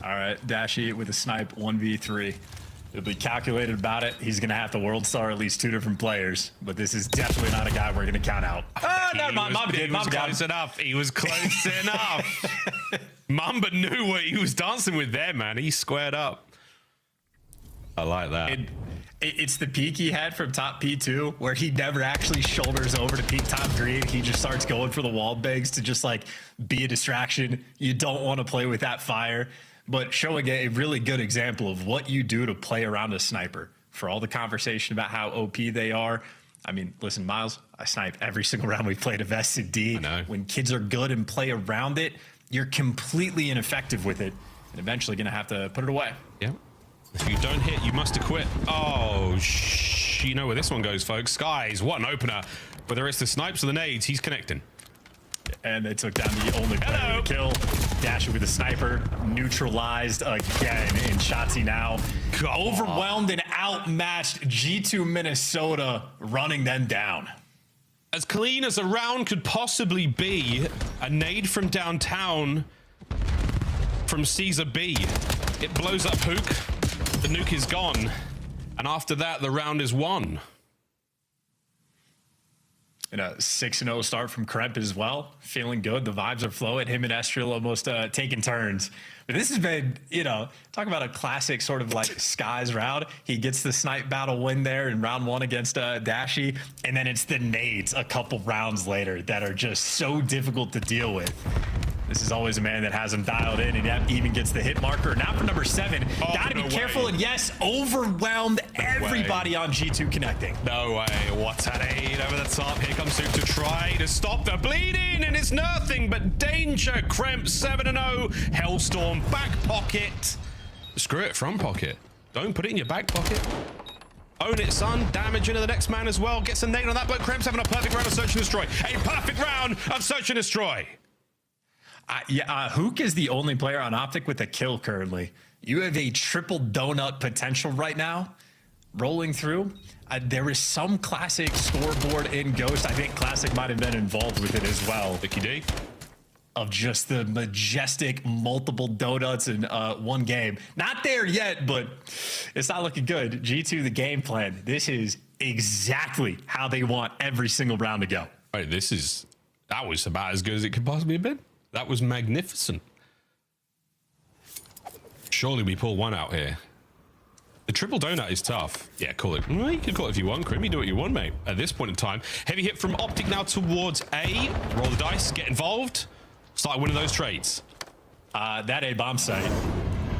All right, Dashy with a snipe 1v3. He'll be calculated about it. He's going to have to world star at least 2 different players, but this is definitely not a guy we're going to count out. Never mind. Mamba close enough. He was close enough. Mamba knew what he was dancing with there, man. He squared up. I like that. It's the peak he had from top P2 where he never actually shoulders over to peak top green. He just starts going for the wall bangs to just like be a distraction. You don't want to play with that fire. But showing a really good example of what you do to play around a sniper. For all the conversation about how OP they are. I mean, listen, Miles, I snipe every single round we played of S&D. When kids are good and play around it, you're completely ineffective with it. And eventually going to have to put it away. Yeah. If you don't hit, you must acquit. Oh, you know where this one goes, folks. Skies, what an opener. But there is the snipes of the nades. He's connecting. And they took down the only player to kill. Dasher with a sniper, neutralized again. And Shotzzy now overwhelmed and outmatched G2 Minnesota, running them down. as clean as a round could possibly be. A nade from downtown from Caesar B. It blows up Hook. The nuke is gone. And after that, the round is won. And a 6-0 start from Kremp as well. Feeling good. The vibes are flowing. Him and Estriel almost taking turns. But this has been, you know, talk about a classic sort of like Skies round. He gets the snipe battle win there in round 1 against Dashy. And then it's the nades a couple rounds later that are just so difficult to deal with. This is always a man that has him dialed in and even gets the hit marker. Now for number 7, gotta be careful. And yes, overwhelmed everybody on G2 connecting. No way. What an aid over the top. Here comes Hook to try to stop the bleeding, and it's nothing but danger. Kremp 7-0. Hellstorm back pocket. Screw it, front pocket. Don't put it in your back pocket. Own it, son. Damage into the next man as well. Gets a nade on that, but Kremp's having a perfect round of Search and Destroy. A perfect round of Search and Destroy. Hook is the only player on Optic with a kill currently. You have a triple donut potential right now rolling through. There is some Classic scoreboard in Ghost. I think Classic might have been involved with it as well. Vicky D. Of just the majestic multiple donuts in one game. Not there yet, but it's not looking good. G2, the game plan. This is exactly how they want every single round to go. All right, that was about as good as it could possibly have been. That was magnificent. Surely we pull one out here. The triple donut is tough. Yeah, call it. Well, you can call it if you want, Crim. You do what you want, mate. At this point in time, heavy hit from Optic now towards A. Roll the dice, get involved. Start winning those trades. That A bomb site,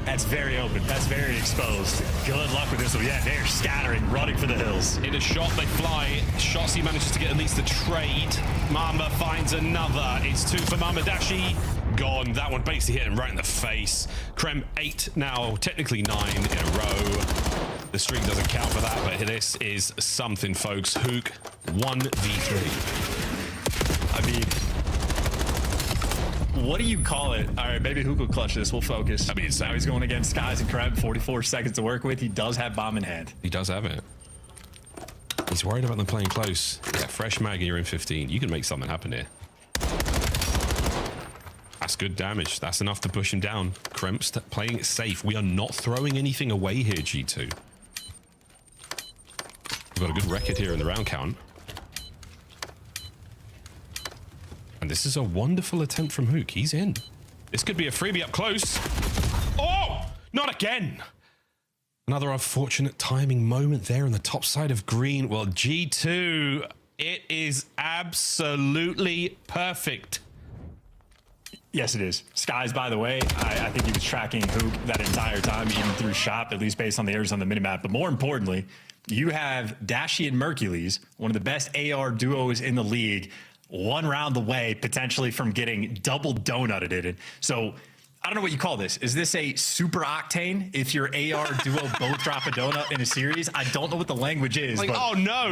that's very open. That's very exposed. Good luck with this one. Yeah, they're scattering, running for the hills. In a shot, they fly. Shotsy manages to get at least the trade. Mamba finds another. It's 2 for Mamba. Dashi gone. That one basically hit him right in the face. Krem 8 now, technically 9 in a row. The streak doesn't count for that, but this is something, folks. Hook 1v3. I mean, what do you call it? All right, maybe Hook will clutch this. We'll focus. I mean, now he's going against Skies and Krem. 44 seconds to work with. He does have bomb in hand. He does have it. He's worried about them playing close. Yeah, fresh mag and you're in 15. You can make something happen here. That's good damage. That's enough to push him down. Kremp's playing it safe. We are not throwing anything away here, G2. We've got a good record here in the round count. And this is a wonderful attempt from Hook. He's in. This could be a freebie up close. Oh, not again. Another unfortunate timing moment there on the top side of green. Well, G2, it is absolutely perfect. Yes, it is. Skies, by the way, I think he was tracking Hook that entire time, even through shop, at least based on the errors on the minimap. But more importantly, you have Dashi and Mercules, one of the best AR duos in the league, one round away potentially from getting double donutted in. So I don't know what you call this. Is this a super octane if your AR duo both drop a donut in a series? I don't know what the language is. Like, but oh no,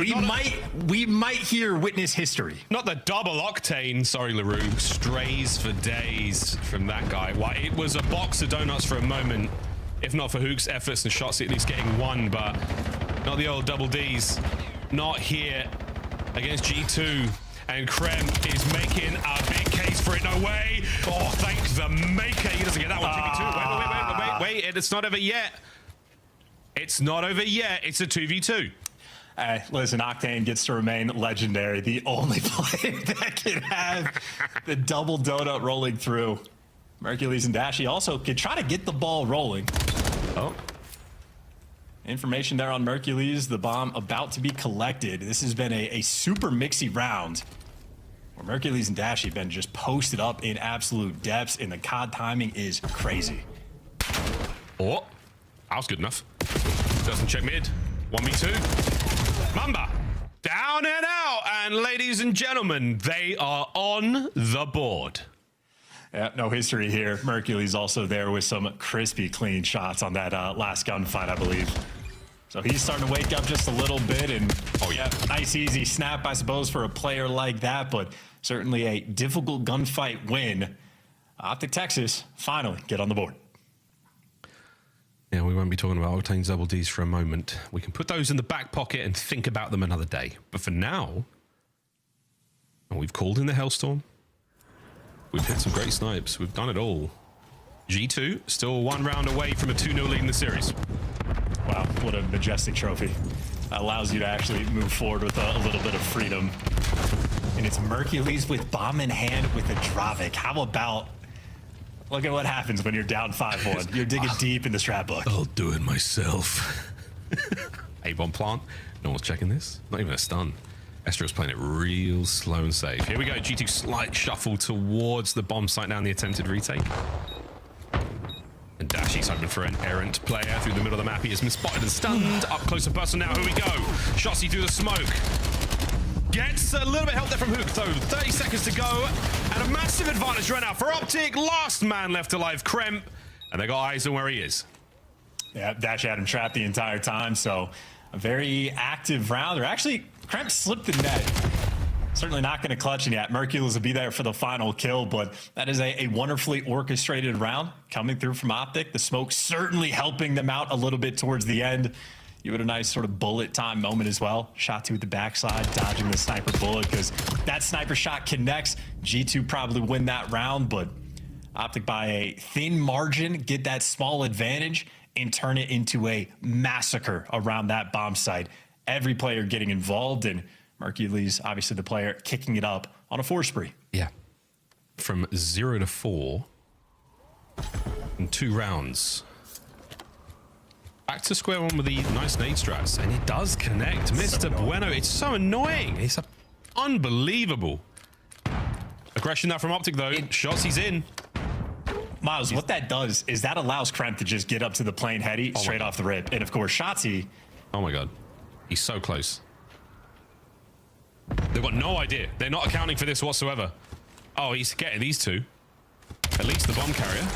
we might hear witness history. Not the double octane, sorry LaRue. Strays for days from that guy. Why, it was a box of donuts for a moment, if not for Hook's efforts and shots at least getting one, but not the old double Ds. Not here against G2. And Krem is making a big case for it. No way. Oh, thank the maker. He doesn't get that one. 2v2. Wait. It's not over yet. It's not over yet. It's a 2v2. Listen, Octane gets to remain legendary. The only player that can have the double donut rolling through. Mercules and Dashi also could try to get the ball rolling. Oh. Information there on Mercules, the bomb about to be collected. This has been a super mixy round where Mercules and Dashi have been just posted up in absolute depths, and the COD timing is crazy. Oh, that was good enough. Doesn't check mid. 1v2. Mamba, down and out. And ladies and gentlemen, they are on the board. Yeah, no history here. Mercules also there with some crispy, clean shots on that last gunfight, I believe. So he's starting to wake up just a little bit, and oh yeah, nice easy snap, I suppose, for a player like that, but certainly a difficult gunfight win. Optic Texas finally get on the board. Yeah, we won't be talking about Octane's double Ds for a moment. We can put those in the back pocket and think about them another day. But for now, And we've called in the Hellstorm. We've hit some great snipes. We've done it all. G2 still 1 round away from a 2-0 lead in the series. Wow, what a majestic trophy. That allows you to actually move forward with a little bit of freedom. And it's Mercules with bomb in hand with a Dravik. How about, look at what happens when you're down 5-1. You're digging deep in the strat book. I'll do it myself. A-bomb plant. No one's checking this. Not even a stun. Estro's playing it real slow and safe. Here we go. G2 slight shuffle towards the bomb site now in the attempted retake. And Dashy's hoping for an errant player through the middle of the map. He has been spotted and stunned. Up close and personal now. Here we go. Shotzzy through the smoke. Gets a little bit help there from Hook, though. 30 seconds to go. And a massive advantage right now for Optic. Last man left alive, Kremp. And they got eyes on where he is. Yeah, Dash had him trapped the entire time, so a very active round. Or actually, Kremp slipped the net. Certainly not going to clutch it yet. Mercules will be there for the final kill, but that is a wonderfully orchestrated round coming through from Optic. The smoke certainly helping them out a little bit towards the end. You had a nice sort of bullet time moment as well. Shot 2 at the backside, dodging the sniper bullet because that sniper shot connects. G2 probably win that round, but Optic by a thin margin get that small advantage and turn it into a massacre around that bomb site. Every player getting involved, and Mercules, obviously the player, kicking it up on a 4 spree. Yeah. From 0 to 4 in 2 rounds. Back to square one with the nice nade strats, and it does connect. Mr. Bueno, it's so annoying. It's unbelievable. Aggression now from Optic, though. Shotzzy's in. Miles, what that does is that allows Kremp to just get up to the plane heady straight off the rip. And of course, Shotzzy. Oh my God. He's so close. They've got no idea. They're not accounting for this whatsoever. Oh, he's getting these 2. At least the bomb carrier.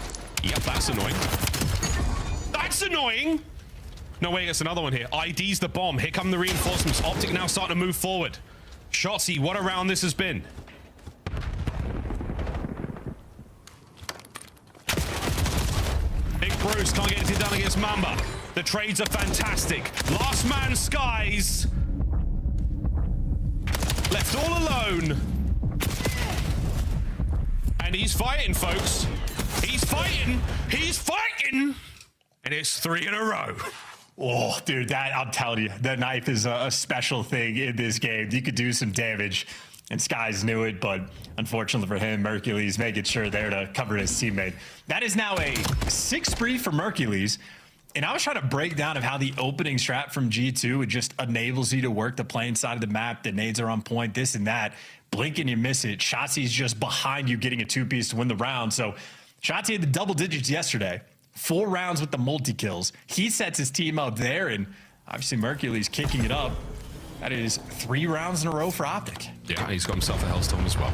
Yep, that's annoying. That's annoying! No way, gets another one here. ID's the bomb. Here come the reinforcements. Optic now starting to move forward. Shotzzy, what a round this has been. Big Bruce can't get anything done against Mamba. The trades are fantastic. Last man Skies. Left all alone. And he's fighting, folks. He's fighting. He's fighting. And it's 3 in a row. Oh, dude, that, I'm telling you, that knife is a special thing in this game. You could do some damage, and Skies knew it, but unfortunately for him, Mercules making sure there to cover his teammate. That is now a 6 spree for Mercules, and I was trying to break down of how the opening strat from G2, it just enables you to work the plane side of the map. The nades are on point, this and that. Blink and you miss it. Shotzi's just behind you getting a 2-piece to win the round. So Shotzi had the double digits yesterday. 4 rounds with the multi-kills. He sets his team up there, and obviously Mercules kicking it up. That is 3 rounds in a row for Optic. Yeah, he's got himself a Hellstorm as well.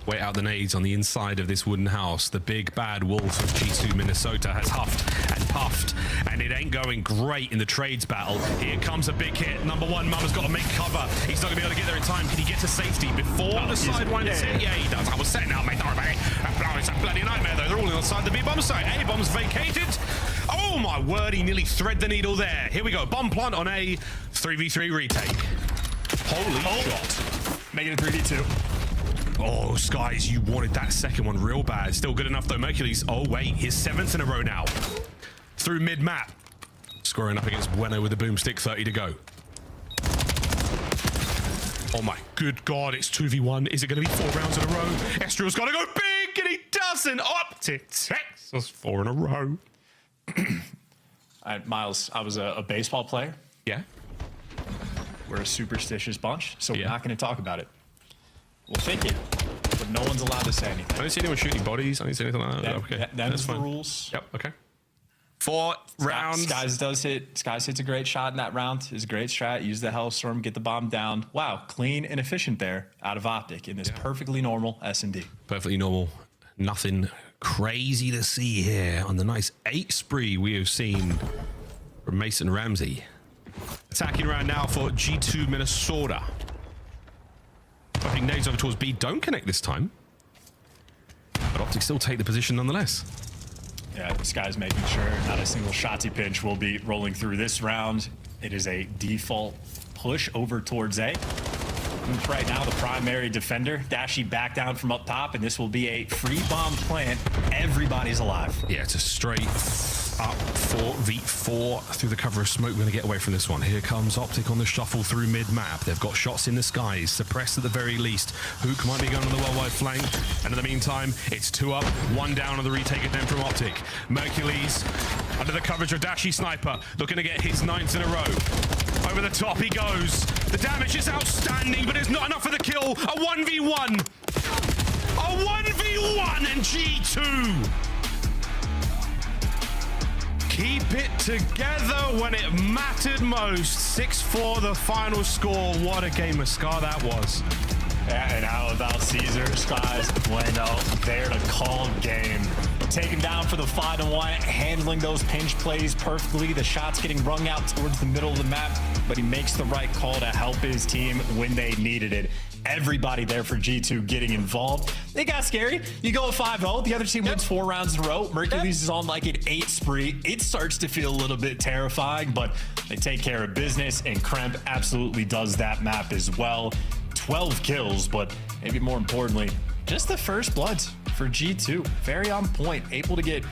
Wait out the nades on the inside of this wooden house. The big bad wolf of G2 Minnesota has huffed and puffed, and it ain't going great in the trades battle. Here comes a big hit. Number 1, Mama's got to make cover. He's not going to be able to get there in time. Can he get to safety before the sidewind is hit? Yeah, he does. I was setting out, mate. Don't worry about it. It's a bloody nightmare, though. They're all inside the B-bomb site. A-bomb's vacated. Oh, my word. He nearly thread the needle there. Here we go. Bomb plant on a 3v3 retake. Holy shot. Making it 3v2. Oh, Skies, you wanted that second one real bad. Still good enough, though. Mercules, oh, wait, his 7th in a row now. Through mid-map. Scoring up against Bueno with the boomstick, 30 to go. Oh, my good God, it's 2v1. Is it going to be 4 rounds in a row? Estro's got to go big, and he doesn't. Up to Texas, 4 in a row. Miles, I was a baseball player. Yeah. We're a superstitious bunch, so we're not going to talk about it. We'll think it, but no one's allowed to say anything. I didn't see anyone shooting bodies. I didn't see anything like that. Okay, that's the rules. Yep, okay. 4 rounds. Skies hits a great shot in that round. Is a great strat. Use the Hellstorm, get the bomb down. Wow, clean and efficient there out of Optic in this perfectly normal S&D. Perfectly normal. Nothing crazy to see here on the nice 8 spree we have seen from Mason Ramsey. Attacking around now for G2 Minnesota. I think nades over towards B don't connect this time. But Optic still take the position nonetheless. Yeah, this guy's making sure not a single Shotzi pinch will be rolling through this round. It is a default push over towards A. Right now, the primary defender. Dashy back down from up top, and this will be a free bomb plant. Everybody's alive. Yeah, it's a straight up 4v4 through the cover of smoke. We're going to get away from this one. Here comes Optic on the shuffle through mid-map. They've got shots in the skies, suppressed at the very least. Hook might be going on the worldwide flank. And in the meantime, it's 2 up, 1 down on the retake again from Optic. Mercules under the coverage of Dashy Sniper, looking to get his 9th in a row. Over the top he goes. The damage is outstanding, but it's not enough for the kill. A 1v1. A 1v1 and G2. Keep it together when it mattered most. 6-4 the final score. What a game of Scar that was. Yeah, and how about Caesar? Skies Bueno there to call game. Taken down for the 5-1, handling those pinch plays perfectly. The shots getting rung out towards the middle of the map, but he makes the right call to help his team when they needed it. Everybody there for G2 getting involved. They got scary. You go 5-0, the other team wins 4 rounds in a row. Mercules is on like an 8 spree. It starts to feel a little bit terrifying, but they take care of business, and Kremp absolutely does that map as well. 12 kills, but maybe more importantly, just the first bloods for G2. Very on point, able to get,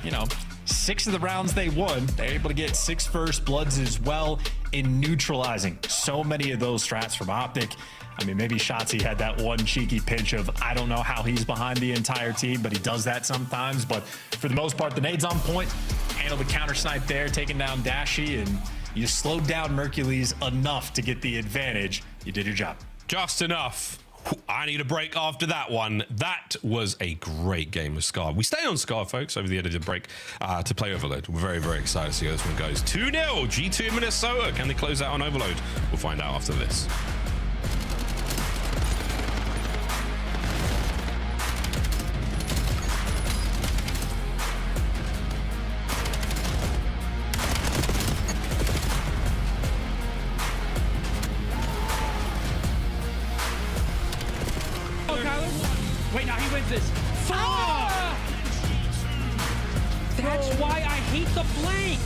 6 of the rounds they won. They're able to get 6 first bloods as well in neutralizing so many of those strats from Optic. I mean, maybe Shotzi had that one cheeky pinch of, I don't know how he's behind the entire team, but he does that sometimes. But for the most part, the nade's on point. Handle the counter snipe there, taking down Dashy, and you slowed down Mercules enough to get the advantage. You did your job. Just enough. I need a break after that one. That was a great game of Scar. We stay on Scar, folks, over the edited break to play Overload. We're very, very excited to see how this one goes. 2-0, G2 Minnesota. Can they close out on Overload? We'll find out after this. Wait, now he wins this. Fuck! That's why I hate the blank.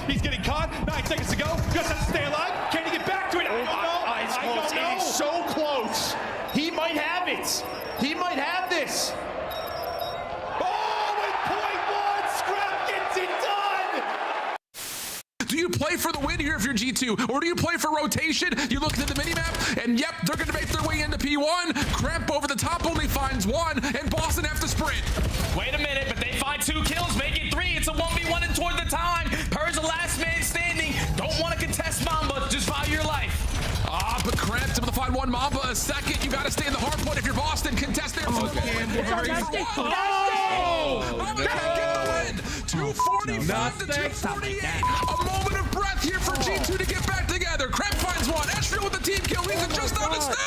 He's getting caught. 9 seconds to go. Just has to stay alive. Can he get back to it? I don't know. He's so close. He might have it. He might have this. Oh, with .1, Scrap gets it done. Do you play for the win here if you're G2, or do you play for rotation? You look at the minimap, and yep, they're going to make their way into P1. Kremp over the top only finds 1, and Boston have to sprint. Wait a minute, but they find 2 kills, make it 3. It's a 1v1 and toward the time. Purr's the last man standing. Don't want to contest Mamba, just value your life. But Kremp able to find 1 Mamba a second. You got to stay in the hard point if you're Boston. Contest there for Mamba can't get the win. 245 to 248. A moment of breath here for G2 to get back together. Kremp finds 1. Estra with the team kill. He's just on his snoop.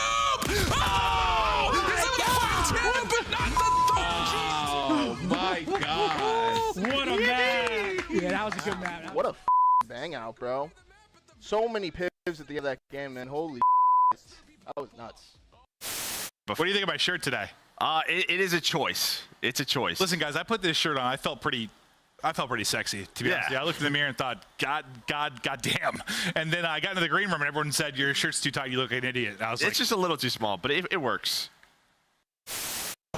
Oh! He's able to find 2, but not the Oh my god. What a match. Yeah, that was a good match. What a bang out, bro. So many pivots at the end of that game, man. Holy that was nuts. What do you think of my shirt today? It is a choice. It's a choice. Listen, guys, I put this shirt on. I felt pretty sexy, to be honest. Yeah, I looked in the mirror and thought, God damn. And then I got into the green room and everyone said, your shirt's too tight. You look like an idiot. And I was like, it's just a little too small, but it works.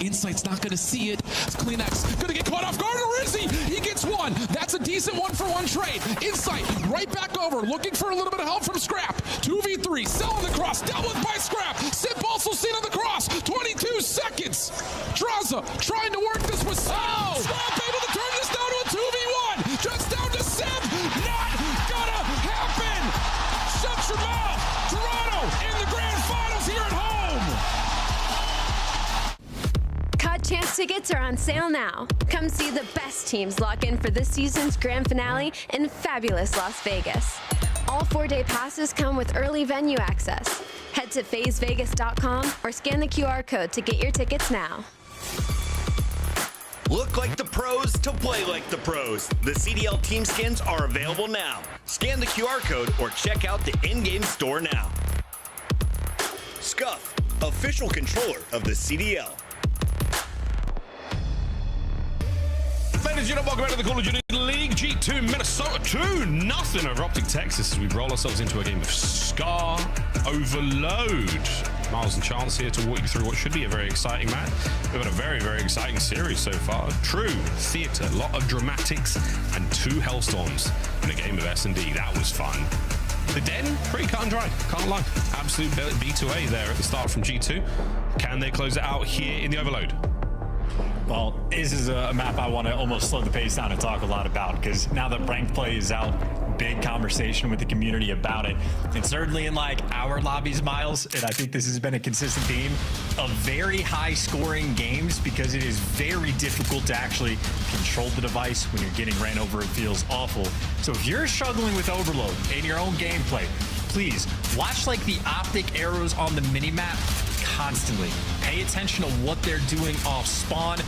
Insight's not going to see it. Kleenex going to get caught off guard, or is he? He gets one. That's a decent one-for-one trade. Insight right back over, looking for a little bit of help from Scrap. 2v3, selling the cross, dealt with by Scrap. Sip also seen on the cross. 22 seconds. Draza trying to work this with Scrap able to turn this down to a 2v1. Just down to Sip. Not gonna happen. Shut your mouth. Toronto in the grand finals here at home. Chance tickets are on sale now. Come see the best teams lock in for this season's grand finale in fabulous Las Vegas. All 4-day passes come with early venue access. Head to phasevegas.com or scan the QR code to get your tickets now. Look like the pros to play like the pros. The CDL team skins are available now. Scan the QR code or check out the in-game store now. Scuff, official controller of the CDL. Ladies and gentlemen, welcome back to the Call of Duty League. G2 Minnesota 2-0 over Optic Texas as we roll ourselves into a game of Scar Overload. Miles and Chance here to walk you through what should be a very exciting match. We've had a very, very exciting series so far. True theater, a lot of dramatics, and 2 Hellstorms in a game of S&D. That was fun. The Den, pretty cut and dry, can't lie. Absolute B2A there at the start from G2. Can they close it out here in the Overload? Well, this is a map I want to almost slow the pace down and talk a lot about, because now that ranked play is out, big conversation with the community about it. And certainly in like our lobbies, Miles, and I think this has been a consistent theme of very high scoring games, because it is very difficult to actually control the device when you're getting ran over. It feels awful. So if you're struggling with overload in your own gameplay, please watch like the optic arrows on the minimap constantly. Pay attention to what they're doing off spawn.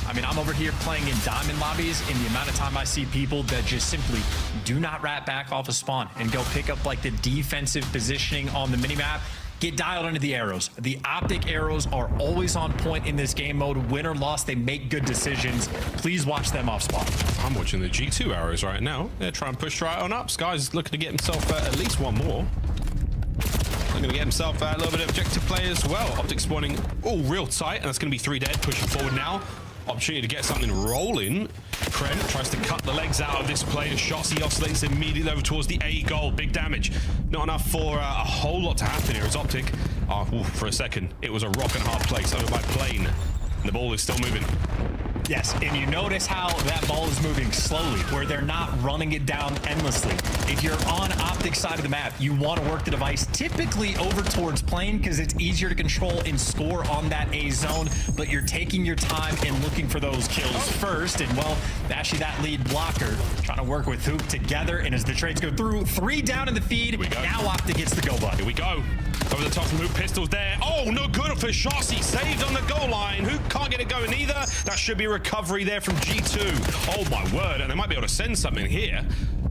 I mean, I'm over here playing in diamond lobbies, and the amount of time I see people that just simply do not rat back off of spawn and go pick up like the defensive positioning on the minimap, get dialed into the arrows. The optic arrows are always on point in this game mode. Win or loss, they make good decisions. Please watch them off spawn. I'm watching the G2 arrows right now. They're trying to push right on up. Sky's looking to get himself at least one more. Going to get himself a little bit of objective play as well. Optic spawning all real tight, and that's going to be 3 dead. Pushing forward now. Opportunity to get something rolling. Krent tries to cut the legs out of this play. Shots, he oscillates immediately over towards the A goal. Big damage. Not enough for a whole lot to happen here as Optic. For a second, it was a rock and hard place over by Plane. And the ball is still moving. Yes, and you notice how that ball is moving slowly, where they're not running it down endlessly. If you're on Optic side of the map, you want to work the device typically over towards Plane, because it's easier to control and score on that A zone, but you're taking your time and looking for those kills first. And well, actually that lead blocker trying to work with Hoop together, and as the trades go through, 3 down in the feed, now Optic gets the go button. Here we go. Over the top from Hoop, pistols there. Oh, no good for shots. He saved on the goal line. Hoop can't get it going either. That should be a recovery there from G2. Oh my word, and they might be able to send something here.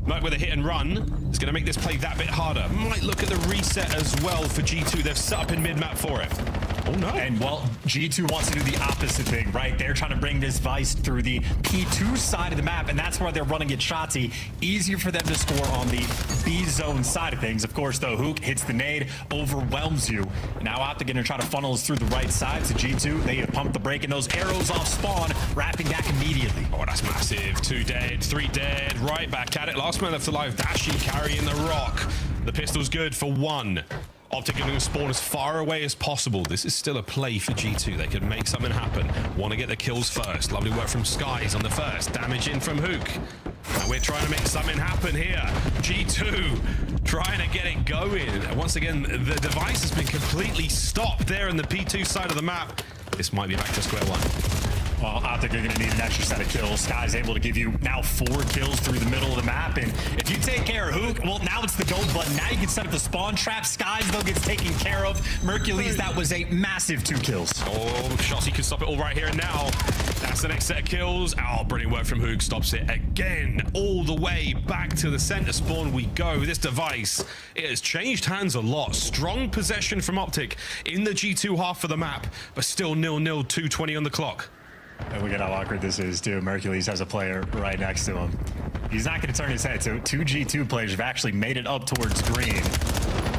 Might with a hit and run. It's going to make this play that bit harder. Might look at the reset as well for G2. They've set up in mid-map for it. Oh no. And well, G2 wants to do the opposite thing, right? They're trying to bring this Vice through the P2 side of the map, and that's why they're running it Shotzi. Easier for them to score on the B zone side of things. Of course, though, Hook hits the nade, overwhelms you. Now Optic going to try to funnel us through the right side to G2. They have pumped the brake, and those arrows off spawn, wrapping back immediately. Oh, that's massive. 2 dead, 3 dead, right back at it. Last man left alive, Dashi carrying the rock. The pistol's good for 1. Optic going to spawn as far away as possible. This is still a play for G2. They could make something happen. Want to get the kills first. Lovely work from Skies on the first. Damage in from Hook. And we're trying to make something happen here. G2 trying to get it going. And once again, the device has been completely stopped there in the P2 side of the map. This might be back to square one. Well, Optic are going to need an extra set of kills. Sky's able to give you now 4 kills through the middle of the map. And if you take care of Hook, well, now it's the gold button. Now you can set up the spawn trap. Skies, though, gets taken care of. Mercules, that was a massive 2 kills. Oh, Shotzi can stop it all right here and now. That's the next set of kills. Oh, brilliant work from Hook. Stops it again. All the way back to the center spawn we go. This device, it has changed hands a lot. Strong possession from Optic in the G2 half of the map, but still 0-0, 2:20 on the clock. And look at how awkward this is, too. Mercules has a player right next to him. He's not going to turn his head. So 2 G2 players have actually made it up towards green.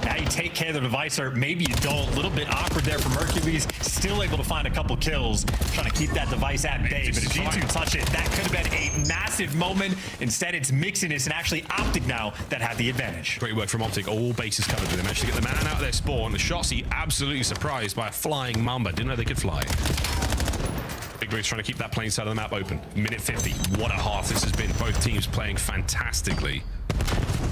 Now you take care of the device, or maybe you don't. A little bit awkward there for Mercules. Still able to find a couple kills, trying to keep that device at bay. But if G2 touch it, that could have been a massive moment. Instead, it's Mixiness and actually Optic now that had the advantage. Great work from Optic. All bases covered. They managed to get the man out of their spawn. Shotzzy absolutely surprised by a flying Mamba. Didn't know they could fly. Big Boy's trying to keep that plane side of the map open. Minute 50. What a half this has been. Both teams playing fantastically.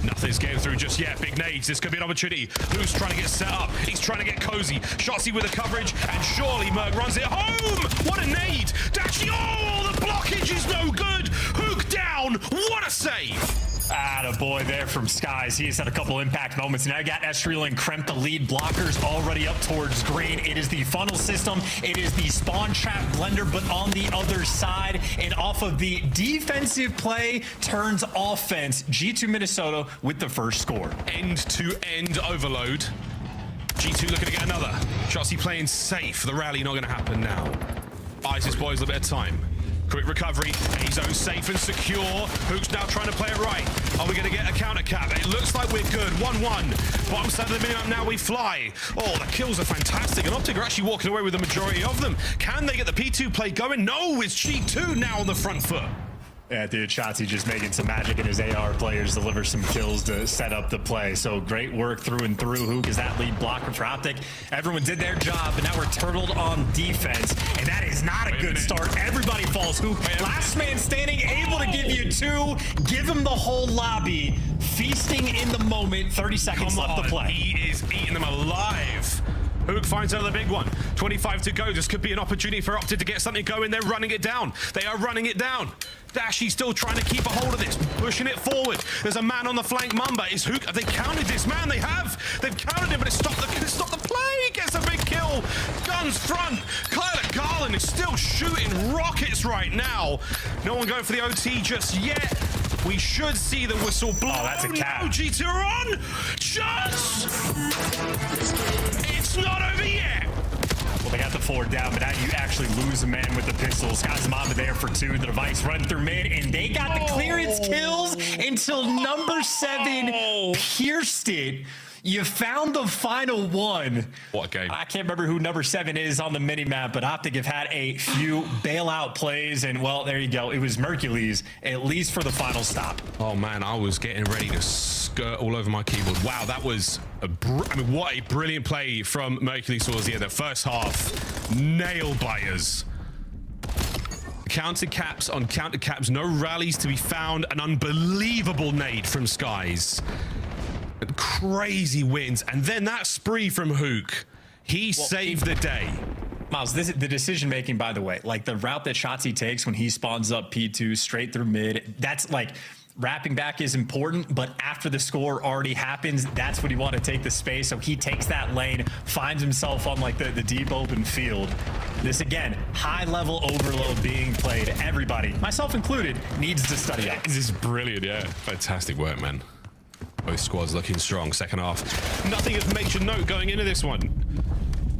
Nothing's getting through just yet. Big nades. This could be an opportunity. Who's trying to get set up? He's trying to get cozy. Shotzzy with the coverage, and surely Merc runs it home. What a nade. Dashi. Oh, the blockage is no good. Hook down. What a save. Attaboy there from Skies. He has had a couple impact moments. Now you got Estriel and Kremp, the lead blockers, already up towards green. It is the funnel system. It is the spawn trap blender, but on the other side. And off of the defensive play turns offense. G2 Minnesota with the first score. End-to-end overload. G2 looking to get another. Shotzzy playing safe. The rally not going to happen now. Buys his boys a bit of time. Quick recovery, A-zone safe and secure. Hook's now trying to play it right. Are we going to get a counter cap? It looks like we're good. 1-1. Bottom side of the minimum, now we fly. Oh, the kills are fantastic. And Optic are actually walking away with the majority of them. Can they get the P2 play going? No, it's G2 now on the front foot. Yeah, dude, Shotzzy just making some magic, and his AR players deliver some kills to set up the play. So great work through and through. Hook is that lead blocker for Optic. Everyone did their job, but now we're turtled on defense, and that is not a good start. Everybody falls. Hook, last man standing, able to give you two. Give him the whole lobby. Feasting in the moment. 30 seconds left to play. He is eating them alive. Hook finds another big one. 25 to go. This could be an opportunity for Optic to get something going. They're running it down. They are running it down. Dashy's still trying to keep a hold of this, pushing it forward. There's a man on the flank. Mamba is Hook. Have they counted this man? They have. They've counted him, but it stopped the play. Gets a big kill. Guns front. Kyler Garland is still shooting rockets right now. No one going for the OT just yet. We should see the whistle blow. Oh, that's a cap. No, G2 are on. Chance. It's not over yet. Well, they got the 4 down, but now you actually lose a man with the pistols. Got Mamba there for 2. The device running through mid, and they got the clearance kills until number 7 pierced it. You found the final one. What a game. I can't remember who number 7 is on the mini-map, but Optic have had a few bailout plays, and, well, there you go. It was Mercules, at least for the final stop. Oh, man, I was getting ready to skirt all over my keyboard. Wow, that was what a brilliant play from Mercules towards the end. The first half, nailed by us. Counter caps on counter caps, no rallies to be found. An unbelievable nade from Skies. Crazy wins, and then that spree from Hook. He saved the day. Miles, the decision making, by the way, like the route that Shotzzy takes when he spawns up P2 straight through mid, that's like wrapping back is important, but after the score already happens, that's when you want to take the space. So he takes that lane, finds himself on like the deep open field. This again, high level overload being played. Everybody, myself included, needs to study up. This is brilliant, yeah. Fantastic work, man. Both squads looking strong. Second half, nothing of major note going into this one.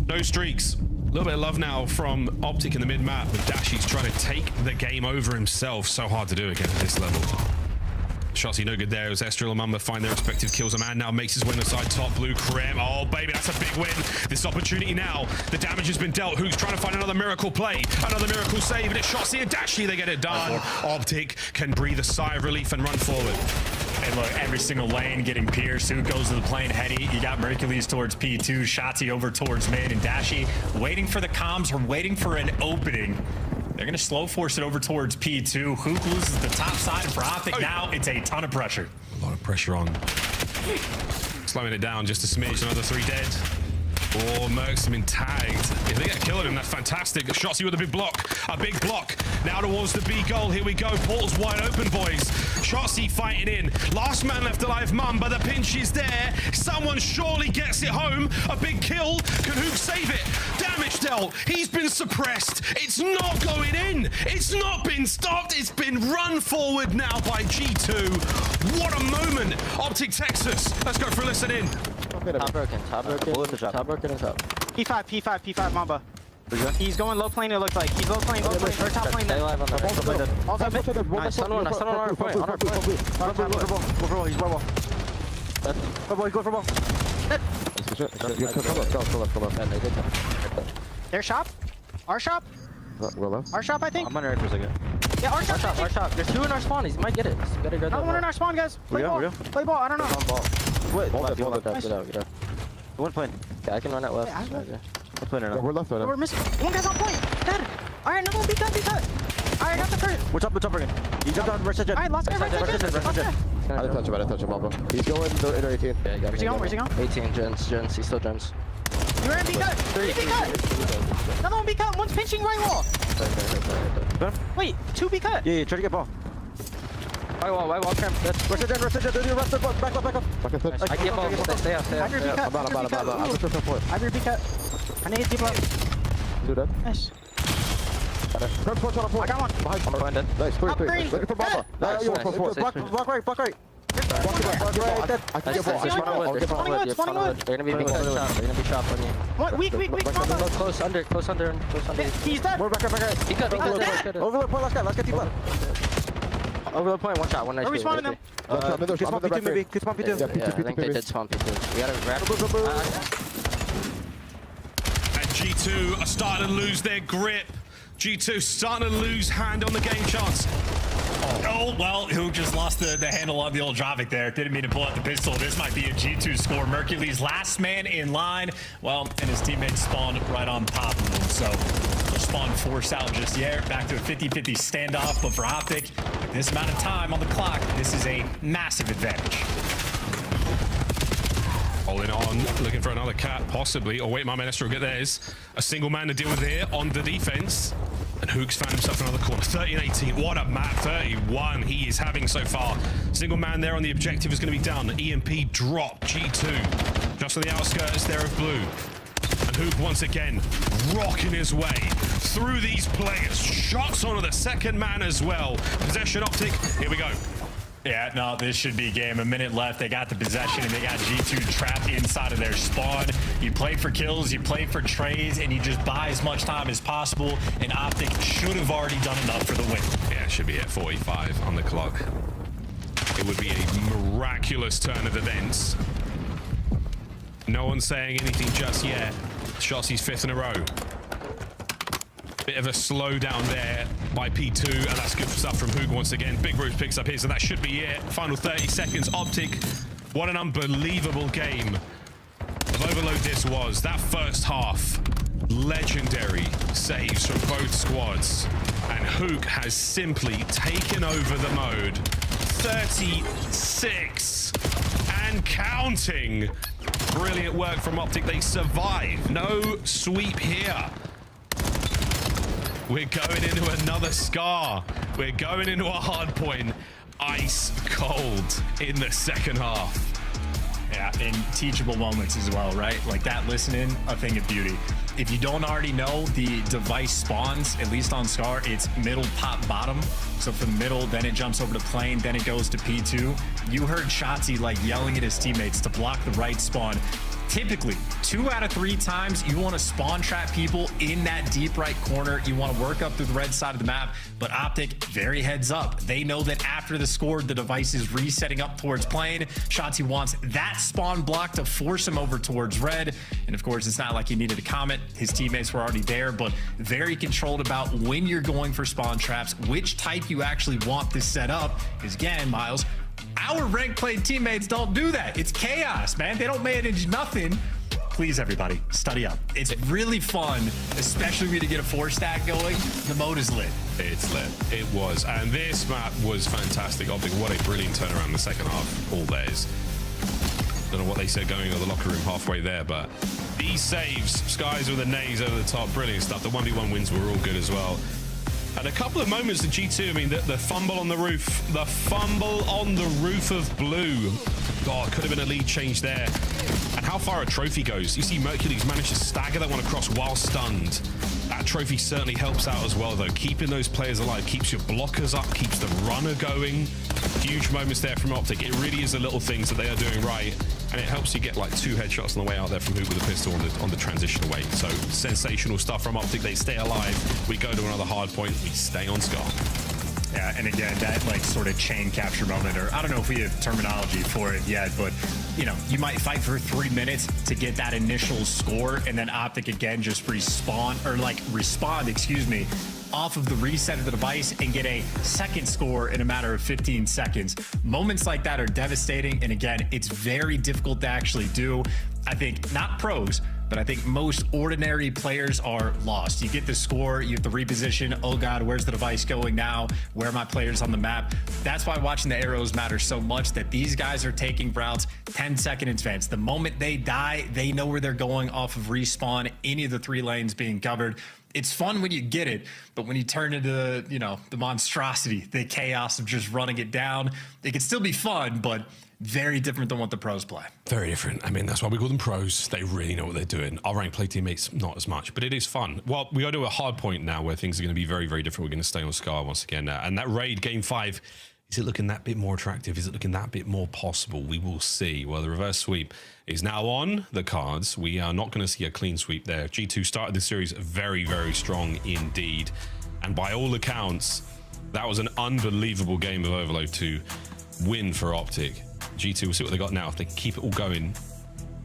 No streaks. A little bit of love now from Optic in the mid-map, but Dashy's trying to take the game over himself. So hard to do again at this level. Shotzzy no good there as Estriel and Mamba find their respective kills. A man now makes his way inside top blue. Krem. Oh, baby, that's a big win. This opportunity now. The damage has been dealt. Hook's trying to find another miracle play. Another miracle save, and it's Shotzzy and Dashy. They get it done. Optic can breathe a sigh of relief and run forward. And look, every single lane getting pierced. Who goes to the plane heady? You got Mercules towards P2, Shotzzy over towards mid, and Dashy waiting for the comms or waiting for an opening. They're going to slow force it over towards P2. Hook loses the top side for Optic. Now it's a ton of pressure. A lot of pressure on. Slowing it down just a smidge. Another 3 dead. Oh, Mercs have been tagged. If they get killing him, that's fantastic. Shotzzy with a big block. A big block. Now towards the B goal. Here we go. Portal's wide open, boys. Shotzzy fighting in. Last man left alive, Mamba. The pinch is there. Someone surely gets it home. A big kill. Can Hook save it? Damage dealt. He's been suppressed. It's not going in. It's not been stopped. It's been run forward now by G2. What a moment. Optic Texas. Let's go for a listen in. Top broken, top broken and top. P5, Mamba. He's going low plane, it looks like. He's low plane, or top plane. Stay alive on the right. Nice, on our point. He's rebel. He's go for ball. Their shop? Our shop? Our shop, I think. I'm under it for a second. Yeah, our shop. Our shop. There's 2 in our spawn. He might get it. He's gotta go. Another one in our spawn, guys. Play ball. Play ball. I don't know. Wait, get out. One point. Yeah, I can run out left. What's playing now? We're left right now. We're missing. One guy's on point. Dead. All right, another one. Be cut. All right, I got the first. We're top again. He jumped on versus Jet. All right, last guy. I didn't touch him, Mamba. He's going to 18. Yeah, he got Where's he going? Where's he going? 18 gens. He's still gens. You ran B cut. Be cut. Another one be cut. One's pinching right wall. Wait, 2 be cut. Yeah, try to get ball. White wall, cramp. Where's the gen? Back up. I get ball. Stay out. I'm out. I agree, be cut. I need people up. Do that. Nice. I got one. Behind it. Nice. Three. Looking for Mamba. Block right. I can get ball. They're gonna be big shot. They're gonna be shot on you. What? Weak. Mamba. Close under. He's dead. We're back. He cut. Overload point, let's get deep left. Overload point, one shot, one nice. Are we spawning them? Could spawn P2 maybe. Could spawn P2. Yeah, I think they did spawn P2. We gotta grab And G2 are starting to lose their grip. G2 starting to lose hand on the game chance. Oh, well, who just lost the handle on the old Javik there. Didn't mean to pull out the pistol. This might be a G2 score. Mercury's last man in line. Well, and his teammates spawned right on top of him. So they'll spawn force out just yet. Back to a 50-50 standoff. But for Optic, this amount of time on the clock, this is a massive advantage. Holding on, looking for another cat, possibly. Oh, wait, my Maestro will get theirs. A single man to deal with here on the defense. And Hook's found himself in another corner. 30-18. What a map. 31 he is having so far. Single man there on the objective is going to be down. The EMP drop. G2 just on the outskirts there of blue. And Hook once again rocking his way through these players. Shots onto the second man as well. Possession Optic. Here we go. Yeah, no, this should be game. A minute left. They got the possession, and they got G2 trapped inside of their spawn. You play for kills, you play for trades, and you just buy as much time as possible. And Optic should have already done enough for the win. Yeah, it should be at 45 on the clock. It would be a miraculous turn of events. No one's saying anything just yet. Shotzzy's 5th in a row. Bit of a slowdown there by P2, and that's good stuff from Hoog once again. Big Bruce picks up here, so that should be it. Final 30 seconds. Optic, what an unbelievable game of Overload this was. That first half, legendary saves from both squads. And Hoog has simply taken over the mode. 36 and counting. Brilliant work from Optic. They survive. No sweep here. We're going into another scar. We're going into a hard point. Ice cold in the second half. Yeah, and teachable moments as well, right? Like that listening, a thing of beauty. If you don't already know, the device spawns, at least on Scar, it's middle, pop, bottom. So from middle, then it jumps over to plane, then it goes to P2. You heard Shotzzy like yelling at his teammates to block the right spawn. Typically, 2 out of 3 times, you want to spawn trap people in that deep right corner. You want to work up through the red side of the map, but Optic, very heads up. They know that after the score, the device is resetting up towards plane. Shotzzy wants that spawn block to force him over towards red. And of course, it's not like he needed to comment. His teammates were already there, but very controlled about when you're going for spawn traps, which type you actually want this set up. Because again, Miles, our rank played teammates don't do that. It's chaos, man. They don't manage nothing. Please, everybody, study up. It's really fun, especially when you get a 4-stack going. The mode is lit. It's lit. It was. And this map was fantastic. Optic, what a brilliant turnaround in the second half. All theirs. Don't know what they said going to the locker room halfway there, but these saves, Skies with the nays over the top, brilliant stuff. The 1v1 wins were all good as well. And a couple of moments in G2, I mean, the fumble on the roof, of blue. God, could have been a lead change there. And how far a trophy goes. You see Mercury's managed to stagger that one across while stunned. That trophy certainly helps out as well, though. Keeping those players alive keeps your blockers up, keeps the runner going. Huge moments there from Optic. It really is the little things that they are doing right. And it helps you get like 2 headshots on the way out there from Hoog with a pistol on the transition away. So sensational stuff from Optic. They stay alive. We go to another hard point. We stay on Scar. Yeah, and again, that like sort of chain capture moment, or I don't know if we have terminology for it yet, but you know, you might fight for 3 minutes to get that initial score, and then Optic again just respond off of the reset of the device and get a second score in a matter of 15 seconds. Moments like that are devastating, and again, it's very difficult to actually do. I think not pros, but I think most ordinary players are lost. You get the score, you have to reposition. Oh God, where's the device going now? Where are my players on the map? That's why watching the arrows matters so much, that these guys are taking routes 10 second advance. The moment they die, they know where they're going off of respawn, any of the 3 lanes being covered. It's fun when you get it, but when you turn into, you know, the monstrosity, the chaos of just running it down, it can still be fun, but very different than what the pros play. Very different. I mean, that's why we call them pros. They really know what they're doing. Our ranked play teammates, not as much, but it is fun. Well, we got to a hard point now where things are going to be very, very different. We're going to stay on Scar once again. And that raid game 5, is it looking that bit more attractive? Is it looking that bit more possible? We will see. Well, the reverse sweep is now on the cards. We are not going to see a clean sweep there. G2 started this series very, very strong indeed. And by all accounts, that was an unbelievable game of Overload to win for Optic. G2 will see what they got now if they can keep it all going.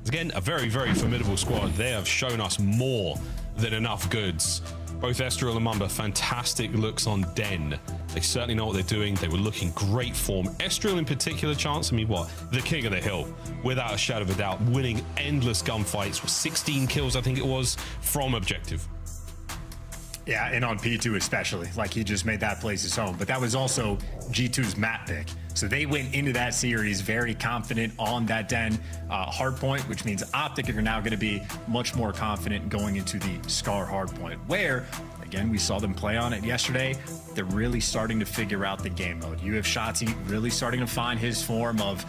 Again, a very, very formidable squad. They have shown us more than enough goods. Both Estriel and Mamba, fantastic looks on Den. They certainly know what they're doing. They were looking great form. Estriel in particular, Chance, I mean, what? The king of the hill, without a shadow of a doubt, winning endless gunfights with 16 kills, I think it was, from objective. Yeah, and on P2 especially, like he just made that place his home. But that was also G2's map pick. So they went into that series very confident on that Den hardpoint, which means Optic are now going to be much more confident going into the Scar hardpoint, where, again, we saw them play on it yesterday. They're really starting to figure out the game mode. You have Shotzzy really starting to find his form of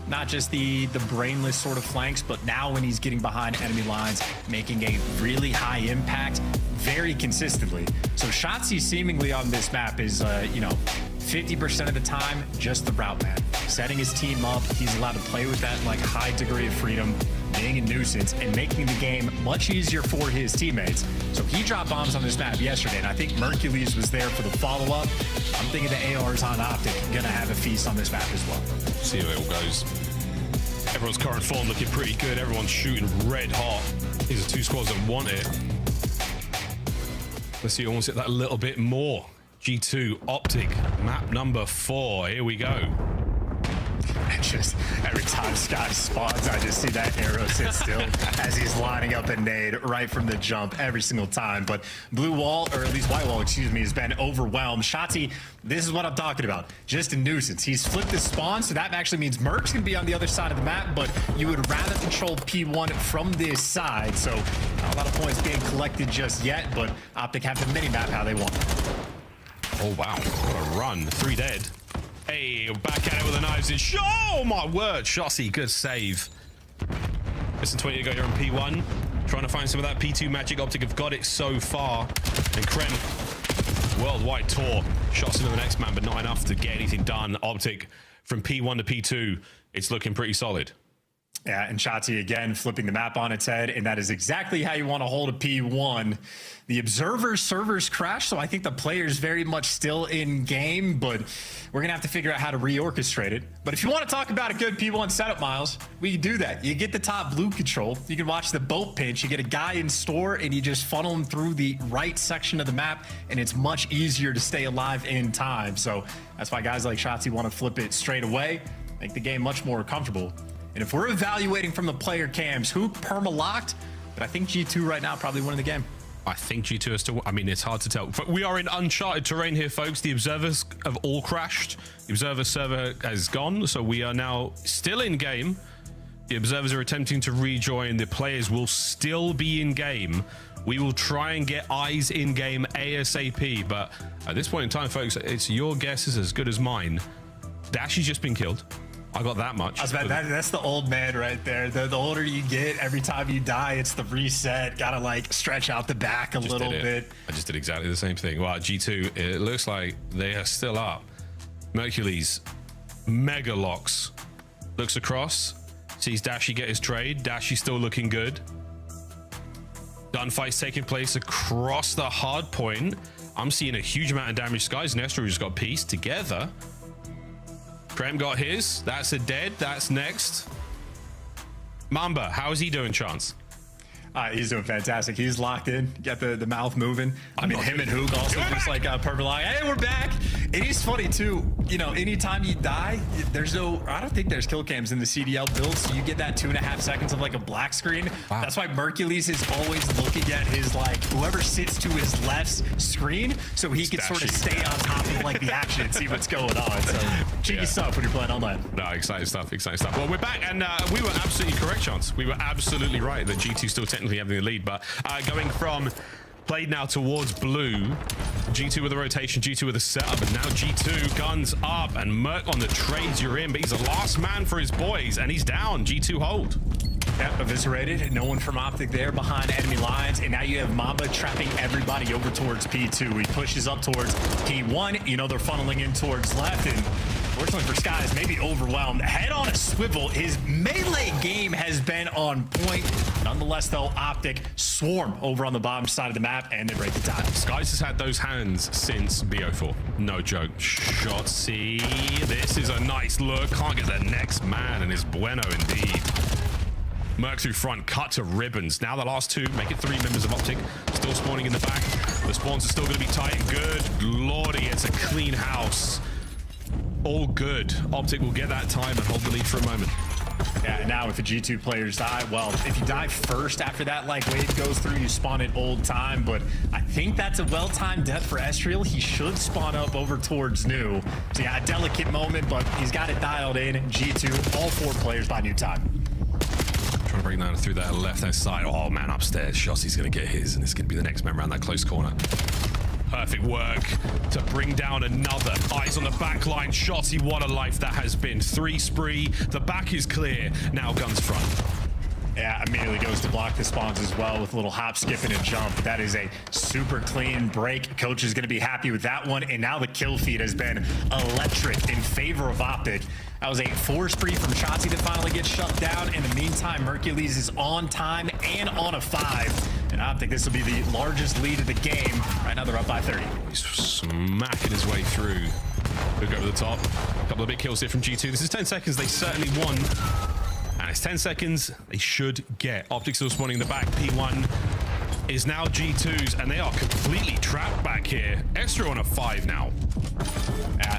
not just the brainless sort of flanks, but now when he's getting behind enemy lines, making a really high impact very consistently. So Shotzzy seemingly on this map is, 50% of the time, just the route man. Setting his team up, he's allowed to play with that like high degree of freedom, being a nuisance, and making the game much easier for his teammates. So he dropped bombs on this map yesterday, and I think Mercules was there for the follow-up. I'm thinking the ARs on Optic gonna have a feast on this map as well. See how it all goes. Everyone's current form looking pretty good. Everyone's shooting red hot. These are 2 squads that want it. Let's see who wants it that little bit more. G2 Optic, map number 4. Here we go. Just every time Scott spawns, I just see that arrow sit still as he's lining up a nade right from the jump every single time. But blue wall, or at least white wall, excuse me, has been overwhelmed. Shotzzy, this is what I'm talking about. Just a nuisance. He's flipped the spawn, so that actually means Merc's gonna be on the other side of the map, but you would rather control P1 from this side. So not a lot of points being collected just yet, but Optic have the mini map how they want. Oh wow, what a run. 3 dead. Hey, back at it with the knives. Oh my word, Shotzzy, good save. Listen, 20 to go here on P1. Trying to find some of that P2 magic. Optic have got it so far. And Krem, worldwide tour. Shots into the next man, but not enough to get anything done. Optic from P1 to P2, it's looking pretty solid. Yeah, and Shotzzy again flipping the map on its head, and that is exactly how you want to hold a P1. The observer servers crash, so I think the player's very much still in game, but we're gonna have to figure out how to reorchestrate it. But if you want to talk about a good P1 setup, Miles, we can do that. You get the top blue control, you can watch the boat pinch, you get a guy in store, and you just funnel him through the right section of the map, and it's much easier to stay alive in time. So that's why guys like Shotzzy want to flip it straight away, make the game much more comfortable. And if we're evaluating from the player cams, who perma-locked? But I think G2 right now probably winning the game. I think G2 is still, I mean, it's hard to tell. But we are in uncharted terrain here, folks. The observers have all crashed. The observer server has gone, so we are now still in game. The observers are attempting to rejoin. The players will still be in game. We will try and get eyes in game ASAP. But at this point in time, folks, it's your guess is as good as mine. Dashy's just been killed. I got that much. That's the old man right there. The older you get, every time you die, it's the reset. Gotta like stretch out the back a little bit. I just did exactly the same thing. Well, G2, it looks like they are still up. Mercules, mega locks. Looks across, sees Dashy get his trade. Dashy still looking good. Gunfights taking place across the hard point. I'm seeing a huge amount of damage. Skies and Estro just got pieced together. Krem got his. That's a dead. That's next. Mamba, how is he doing, Chance? He's doing fantastic. He's locked in. Get the mouth moving. I mean, him and Hook also just like perfect line. Hey, we're back. It is funny too. You know, anytime you die, there's no. I don't think there's kill cams in the CDL build, so you get that 2.5 seconds of like a black screen. Wow. That's why Mercules is always looking at his like whoever sits to his left's screen, so he can sort of stay on top of like the action and see what's going on. So cheeky stuff when you're playing online. No, exciting stuff. Exciting stuff. Well, we're back, and we were absolutely correct, Chance. We were absolutely right that G2 still technically having the lead, but going from played now towards blue, G2 with a rotation, G2 with a setup, and now G2 guns up, and Merc on the trades you're in, but he's the last man for his boys, and he's down. G2 hold. Yep, eviscerated. No one from Optic there behind enemy lines, and now you have Mamba trapping everybody over towards P2. He pushes up towards P1. You know they're funneling in towards left, and fortunately for Skies, maybe overwhelmed. Head on a swivel. His melee game has been on point. Nonetheless, though, Optic swarm over on the bottom side of the map, and they break the tie. Skies has had those hands since BO4. No joke. Shot C. This is a nice look. Can't get the next man, and is bueno indeed. Merc through front, cut to ribbons. Now the last two, make it 3 members of Optic. Still spawning in the back. The spawns are still going to be tight and good. Lordy, it's a clean house. All good. Optic will get that time and hold the lead for a moment. Yeah, now if the G2 players die, well, if you die first after that like wave goes through, you spawn at old time, but I think that's a well-timed death for Estriel. He should spawn up over towards new. So yeah, a delicate moment, but he's got it dialed in. G2, all 4 players by new time. Trying to bring that through that left-hand side. Oh man, upstairs. Shossie's going to get his, and it's going to be the next man around that close corner. Perfect work to bring down another. Eyes on the back line. Shotzi, what a life that has been. 3 spree. The back is clear. Now guns front. Yeah, immediately goes to block the spawns as well with a little hop, skip, and a jump. That is a super clean break. Coach is going to be happy with that one. And now the kill feed has been electric in favor of Optic. That was a 4 spree from Shotzi that finally gets shut down. In the meantime, Mercules is on time and on a 5. And Optic, this will be the largest lead of the game. Right now they're up by 30. He's smacking his way through. Look over the top. A couple of big kills here from G2. This is 10 seconds. They certainly won. And it's 10 seconds they should get. Optic still spawning in the back. P1 is now G2's, and they are completely trapped back here. Extra on a 5 now.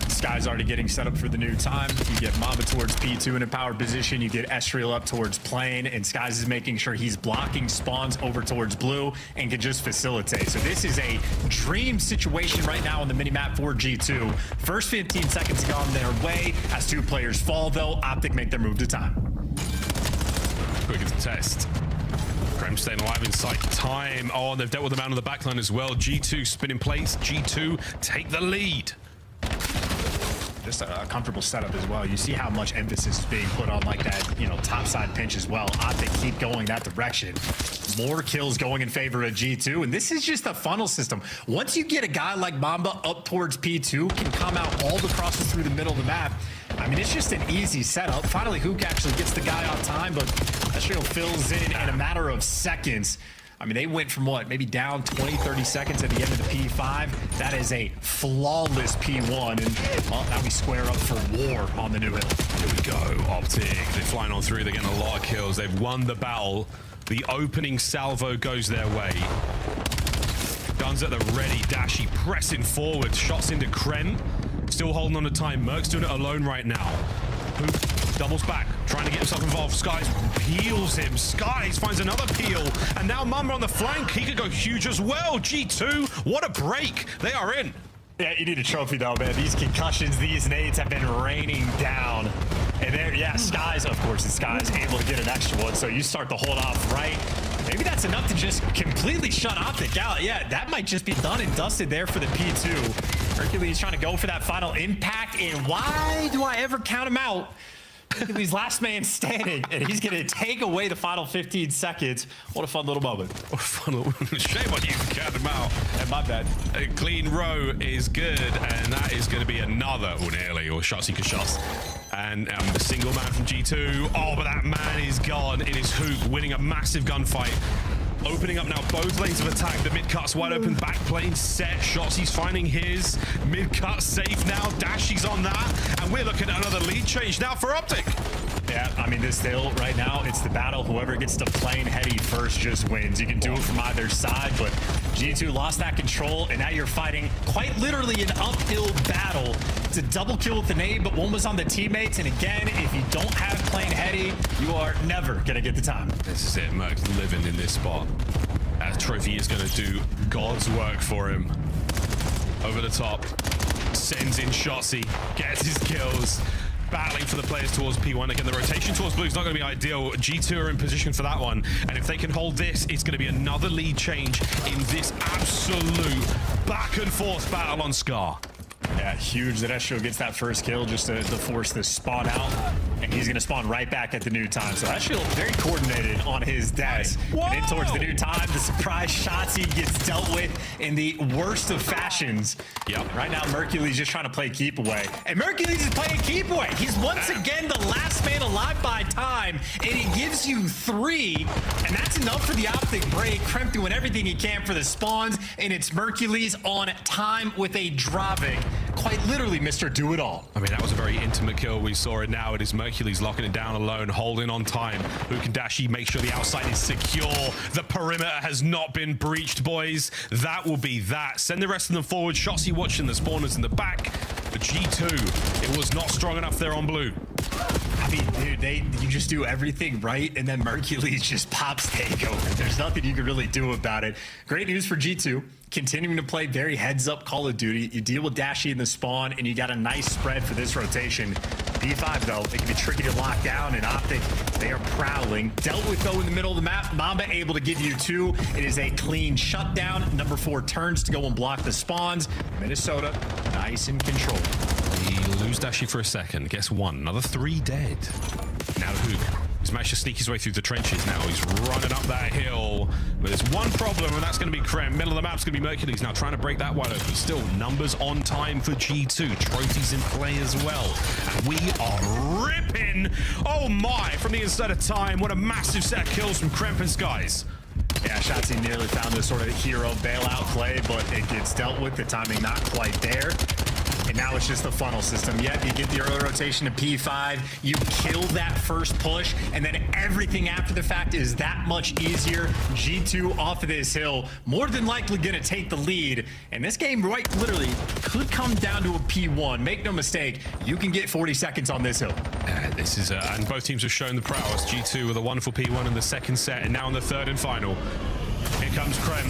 Sky's already getting set up for the new time. You get Mamba towards P2 in a power position. You get Estriel up towards plane, and Skies is making sure he's blocking spawns over towards blue and can just facilitate. So this is a dream situation right now on the minimap for G2. First 15 seconds gone their way. As 2 players fall, though, Optic make their move to time. Quick as a test. Krem staying alive inside time. Oh, and they've dealt with the man on the backline as well. G2 spin in place. G2 take the lead. Just a comfortable setup as well. You see how much emphasis is being put on like that, you know, top side pinch as well. Optic keep going that direction. More kills going in favor of G2, and this is just a funnel system. Once you get a guy like Mamba up towards P2, can come out all the crosses through the middle of the map. I mean, it's just an easy setup. Finally, Hook actually gets the guy on time, but Estriel fills in a matter of seconds. I mean, they went from what, maybe down 20, 30 seconds at the end of the P5. That is a flawless P1. And well, now we square up for war on the new hill. Here we go, Optic. They're flying on through. They're getting a lot of kills. They've won the battle. The opening salvo goes their way. Guns at the ready. Dashy pressing forward. Shots into Krem. Still holding on to time. Merc's doing it alone right now. Hook doubles back, trying to get himself involved. Skies peels him. Skies finds another peel. And now Mamba on the flank. He could go huge as well. G2, what a break. They are in. Yeah, you need a trophy though, man. These concussions, these nades have been raining down. And there, yeah, Skies, of course, it's Skies able to get an extra one. So you start to hold off right. Maybe that's enough to just completely shut Optic out. Yeah, that might just be done and dusted there for the P2. Hercules trying to go for that final impact. And why do I ever count him out? Hercules last man standing, and he's going to take away the final 15 seconds. What a fun little moment. What a fun little shame on you for counting him out. And my bad. A clean row is good, and that is going to be another nearly, or Shotsy Kashots. And the single man from G2. Oh, but that man is gone. It is Hook winning a massive gunfight. opening up now both lanes of attack. The mid-cut's wide open, back plane set. Shotzi's finding his. Mid-cut safe now. Dashy's on that. And we're looking at another lead change now for Optic. Yeah, I mean, this hill right now, it's the battle. Whoever gets to plane heady first just wins. You can do it from either side, but G2 lost that control, and now you're fighting quite literally an uphill battle. It's a double kill with the nade, but one was on the teammates, and again, if you don't have plane heady, you are never going to get the time. This is it, Merc living in this spot. That trophy is going to do God's work for him. Over the top, sends in Shotzi, gets his kills. Battling for the players towards P1. Again, the rotation towards blue is not going to be ideal. G2 are in position for that one. And if they can hold this, it's going to be another lead change in this absolute back and forth battle on Scar. Yeah, huge that Estro gets that first kill just to force this spawn out. And he's going to spawn right back at the new time. So Estro very coordinated on his deaths. And in towards the new time, the surprise shots he gets dealt with in the worst of fashions. Yep. Right now, Mercules just trying to play keep away. And Mercules is playing keep away. He's once again the last man alive by time. And he gives you 3. And that's enough for the Optic break. Kremp doing everything he can for the spawns. And it's Mercules on time with a Dravik. Quite literally, Mr. Do-It-All. I mean, that was a very intimate kill. We saw it now. It is Mercules locking it down alone, holding on time. Luke and Dashi make sure the outside is secure. The perimeter has not been breached, boys. That will be that. Send the rest of them forward. Shotzi watching the spawners in the back. But G2, it was not strong enough there on blue. I mean, dude, you just do everything right, and then Mercules just pops takeover. There's nothing you can really do about it. Great news for G2. Continuing to play very heads-up Call of Duty. You deal with Dashi in the spawn, and you got a nice spread for this rotation. P5, though, it can be tricky to lock down, and Optic, they are prowling. Dealt with, though, in the middle of the map. Mamba able to give you 2. It is a clean shutdown. Number 4 turns to go and block the spawns. Minnesota, nice in control. We lose Dashi for a second. Guess 1. Another 3 dead. Now Hook. He's managed to sneak his way through the trenches now. He's running up that hill. But there's one problem, and that's going to be Krem. Middle of the map's going to be Mercules now trying to break that wide open. Still, numbers on time for G2. Trophies in play as well. And we are ripping. Oh my, from the inside of time. What a massive set of kills from Kremp and Skies. Yeah, Shotzi nearly found this sort of hero bailout play, but it gets dealt with. The timing not quite there. And now it's just the funnel system. Yep, you get the early rotation to P5, you kill that first push, and then everything after the fact is that much easier. G2 off of this hill, more than likely gonna take the lead. And this game, right, literally, could come down to a P1. Make no mistake, you can get 40 seconds on this hill. This is, and both teams have shown the prowess. G2 with a wonderful P1 in the second set, and now in the third and final. Here comes Krem.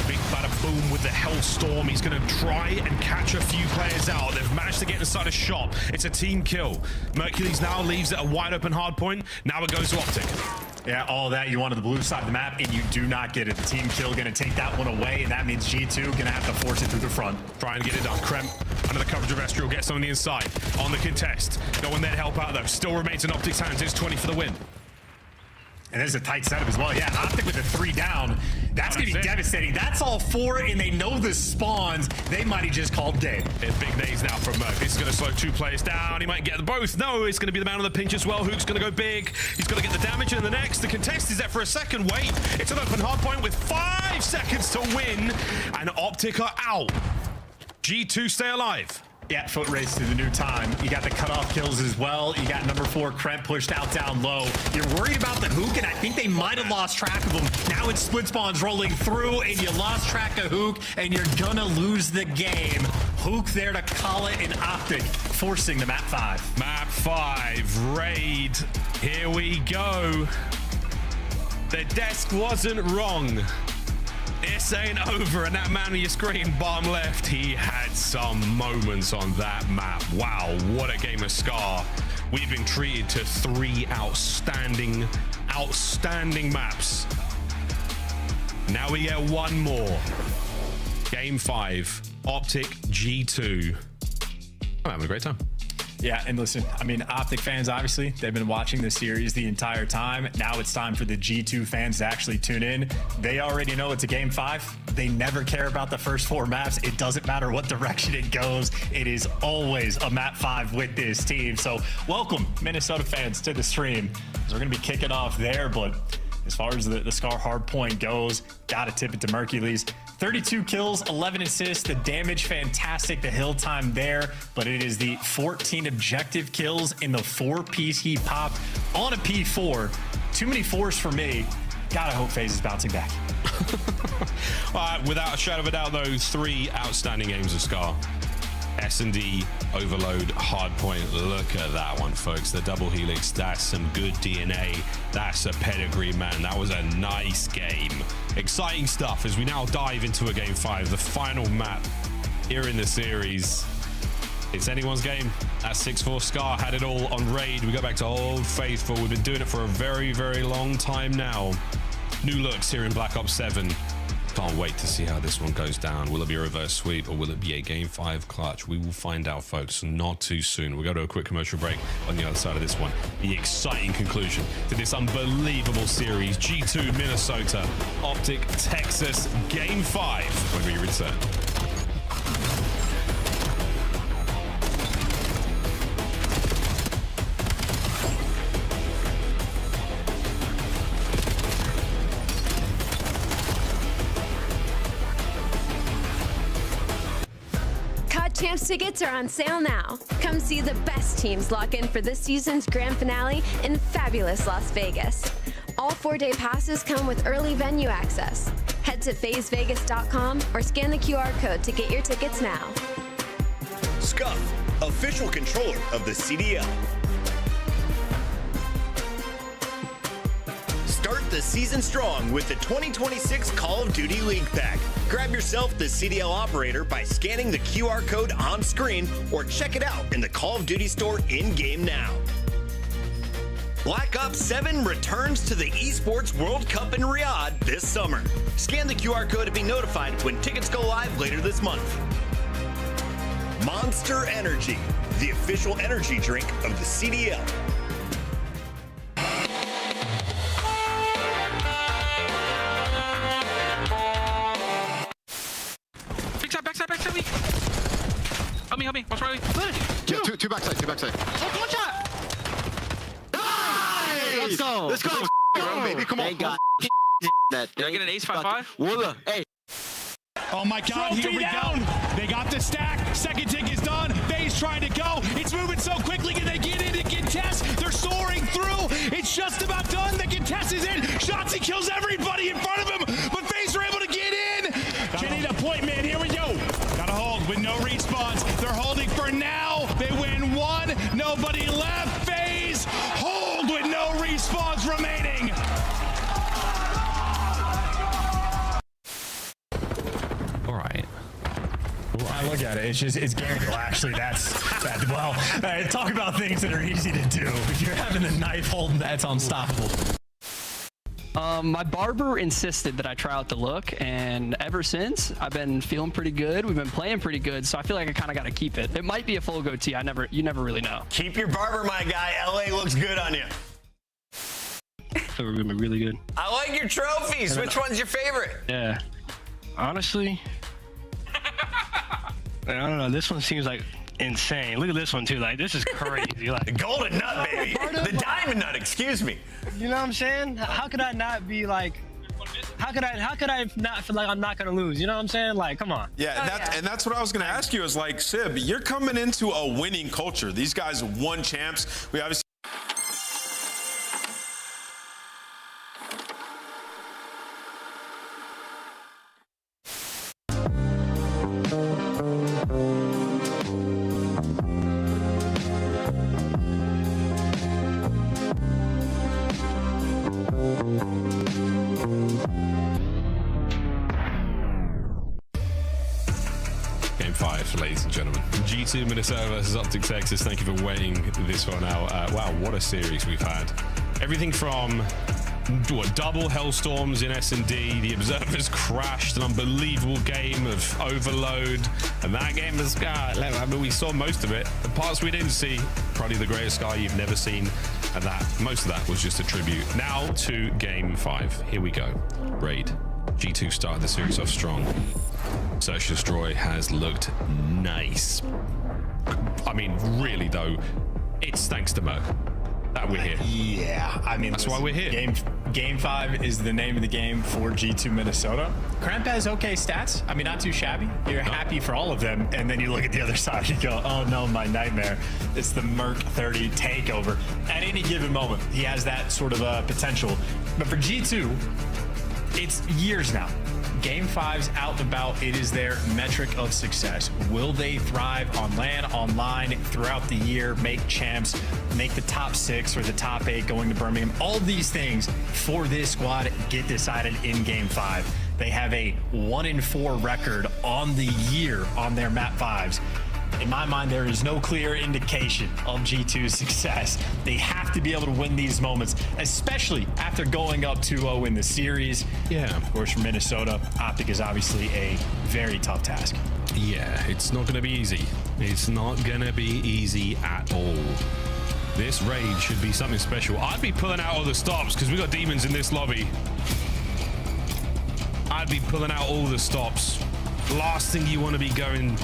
Big bada boom with the Hellstorm. He's going to try and catch a few players out. They've managed to get inside a shop. It's a team kill. Mercules now leaves at a wide open hard point. Now it goes to Optic. Yeah, all that you want on the blue side of the map, and you do not get it. The team kill going to take that one away, and that means G2 going to have to force it through the front. Try and get it done. Krem under the coverage of Estriel gets on the inside. On the contest. No one there to help out, though. Still remains in Optic's hands. It's 20 for the win. And there's a tight setup as well. Yeah, Optic with a 3 down. That's going to be devastating. That's all 4, and they know the spawns. They might have just called game. It's big days now from Merc. This is going to slow 2 players down. He might get both. No, it's going to be the man on the pinch as well. Hook's going to go big. He's going to get the damage in the next. The contest is there for a second. Wait, it's an open hard point with 5 seconds to win. And Optic are out. G2 stay alive. Yeah, foot race to the new time. You got the cutoff kills as well. You got number 4, Kremp, pushed out down low. You're worried about the Hook, and I think they might have lost track of him. Now it's split spawns rolling through, and you lost track of Hook, and you're gonna lose the game. Hook there to call it, and Optic forcing the map 5. Map 5, raid. Here we go. The desk wasn't wrong. This ain't over, and that man on your screen, bottom left, he had some moments on that map. Wow, what a game of Scar. We've been treated to 3 outstanding maps. Now we get one more. Game 5, Optic G2. I'm having a great time. Yeah, and listen, I mean, Optic fans, obviously, they've been watching the series the entire time. Now it's time for the G2 fans to actually tune in. They already know it's a game 5. They never care about the first 4 maps. It doesn't matter what direction it goes. It is always a map 5 with this team. So welcome, Minnesota fans, to the stream. So we're going to be kicking off there, but as far as the Scar hardpoint goes, gotta tip it to Mercules. 32 kills, 11 assists, the damage fantastic, the hill time there, but it is the 14 objective kills in the 4-piece he popped on a P4. Too many 4s for me. Gotta hope FaZe is bouncing back. Without a shadow of a doubt, though, 3 outstanding games of Scar. S&D, Overload, Hardpoint. Look at that one, folks. The double helix, that's some good DNA. That's a pedigree, man. That was a nice game. Exciting stuff as we now dive into a game 5, the final map here in the series. It's anyone's game. That 6-4 Scar had it all on Raid. We go back to Old Faithful. We've been doing it for a very, very long time now. New looks here in Black Ops 7. Can't wait to see how this one goes down. Will it be a reverse sweep or will it be a game 5 clutch? We will find out, folks, not too soon. We'll go to a quick commercial break on the other side of this one. The exciting conclusion to this unbelievable series. G2 Minnesota, Optic Texas, game 5 when we return. Champs tickets are on sale now. Come see the best teams lock in for this season's grand finale in fabulous Las Vegas. All 4-day passes come with early venue access. Head to FazeVegas.com or scan the QR code to get your tickets now. Scuff, official controller of the CDL. Start the season strong with the 2026 Call of Duty League Pack. Grab yourself the CDL operator by scanning the QR code on screen or check it out in the Call of Duty store in-game now. Black Ops 7 returns to the Esports World Cup in Riyadh this summer. Scan the QR code to be notified when tickets go live later this month. Monster Energy, the official energy drink of the CDL. Backside. Help me. What's Riley? Yeah, two backside. One shot. Nice! Let's go, baby. Come on. Did I get an ace 5-5? Hey. Oh my God, here we go. They got the stack. Second tick is done. FaZe trying to go. It's moving so quickly. Can they get into contest? They're soaring through. It's just about done. The contest is in. Shotzzy kills everybody in front of him, but FaZe are able to get in. Jenny the point man. Here we go. Gotta hold with no respawns. They're holding for now. They win one. Nobody left. FaZe hold with no respawns remaining. All right. Well, I look at it. It's Gary. Actually, that's well. Talk about things that are easy to do. If you're having the knife holding, that's unstoppable. My barber insisted that I try out the look, and ever since I've been feeling pretty good. We've been playing pretty good, so I feel like I kind of got to keep it. It might be a full goatee. You never really know. Keep your barber, my guy. LA looks good on you. So we're gonna be really good. I like your trophies. Which one's your favorite? Yeah. Honestly, I don't know. This one seems like insane. Look at this one too. Like, this is crazy. Like the golden nut, baby. The diamond nut. Excuse me. You know what I'm saying? How could I not be like? How could I not feel like I'm not gonna lose? You know what I'm saying? Like, come on. Yeah, and that's what I was gonna ask you. Is like, Sib, you're coming into a winning culture. These guys won champs. We obviously. Game 5, ladies and gentlemen. G2 Minnesota versus Optic Texas. Thank you for weighing this one out. Wow, what a series we've had. Everything from double Hellstorms in S&D. The Observers crashed an unbelievable game of Overload. And that game was, I mean, we saw most of it. The parts we didn't see, probably the greatest Sky you've never seen. And most of that was just a tribute. Now to game 5. Here we go. Raid. G2 started the series off strong. Search and Destroy has looked nice. I mean, really though, it's thanks to Merc. that we're here. Yeah, I mean, that's why we're here. Game 5 is the name of the game for G2 Minnesota. Kremp has okay stats. I mean, not too shabby. You're happy for all of them, and then you look at the other side, you go, oh no, my nightmare. It's the Merc 30 takeover. At any given moment, he has that sort of potential. But for G2, it's years now. Game 5's out and about. It is their metric of success. Will they thrive on LAN, online, throughout the year, make champs, make the top 6 or the top 8 going to Birmingham? All these things for this squad get decided in Game 5. They have a 1-4 record on the year on their map 5s. In my mind, there is no clear indication of G2's success. They have to be able to win these moments, especially after going up 2-0 in the series. Yeah. Of course, for Minnesota, Optic is obviously a very tough task. Yeah, it's not going to be easy. It's not going to be easy at all. This raid should be something special. I'd be pulling out all the stops because we got demons in this lobby. I'd be pulling out all the stops. Last thing you want to be going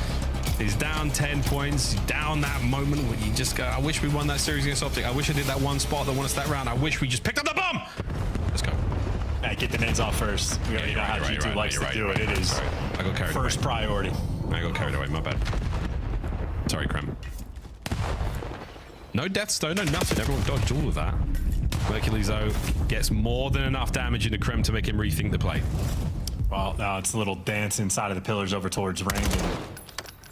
is down 10 points, down that moment where you just go, I wish we won that series against Optic. I wish I did that one spot that won us that round. I wish we just picked up the bomb. Let's go. Hey, get the nades off first. We already know how G2 likes to do it. It is I got carried first away. priority. I got carried away, my bad. Sorry, Krem. No death stone, no nothing. Everyone dodged all of that. Mercules, though, gets more than enough damage into Krem to make him rethink the play. Well, now it's a little dance inside of the pillars over towards Ring.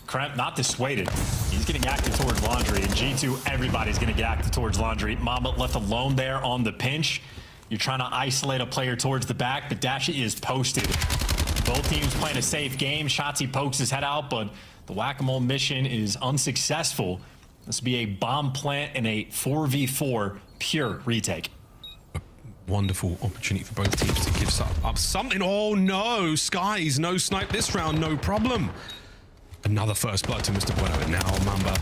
Kremp not dissuaded. He's getting active towards Laundry, and G2, everybody's going to get active towards Laundry. Mamba left alone there on the pinch. You're trying to isolate a player towards the back, but Dashi is posted. Both teams playing a safe game. Shotzi pokes his head out, but the whack-a-mole mission is unsuccessful. This will be a bomb plant and a 4v4 pure retake. A wonderful opportunity for both teams to give up something. Oh no, Skies, no snipe this round, no problem. Another first blood to Mr. Bueno. Now Mamba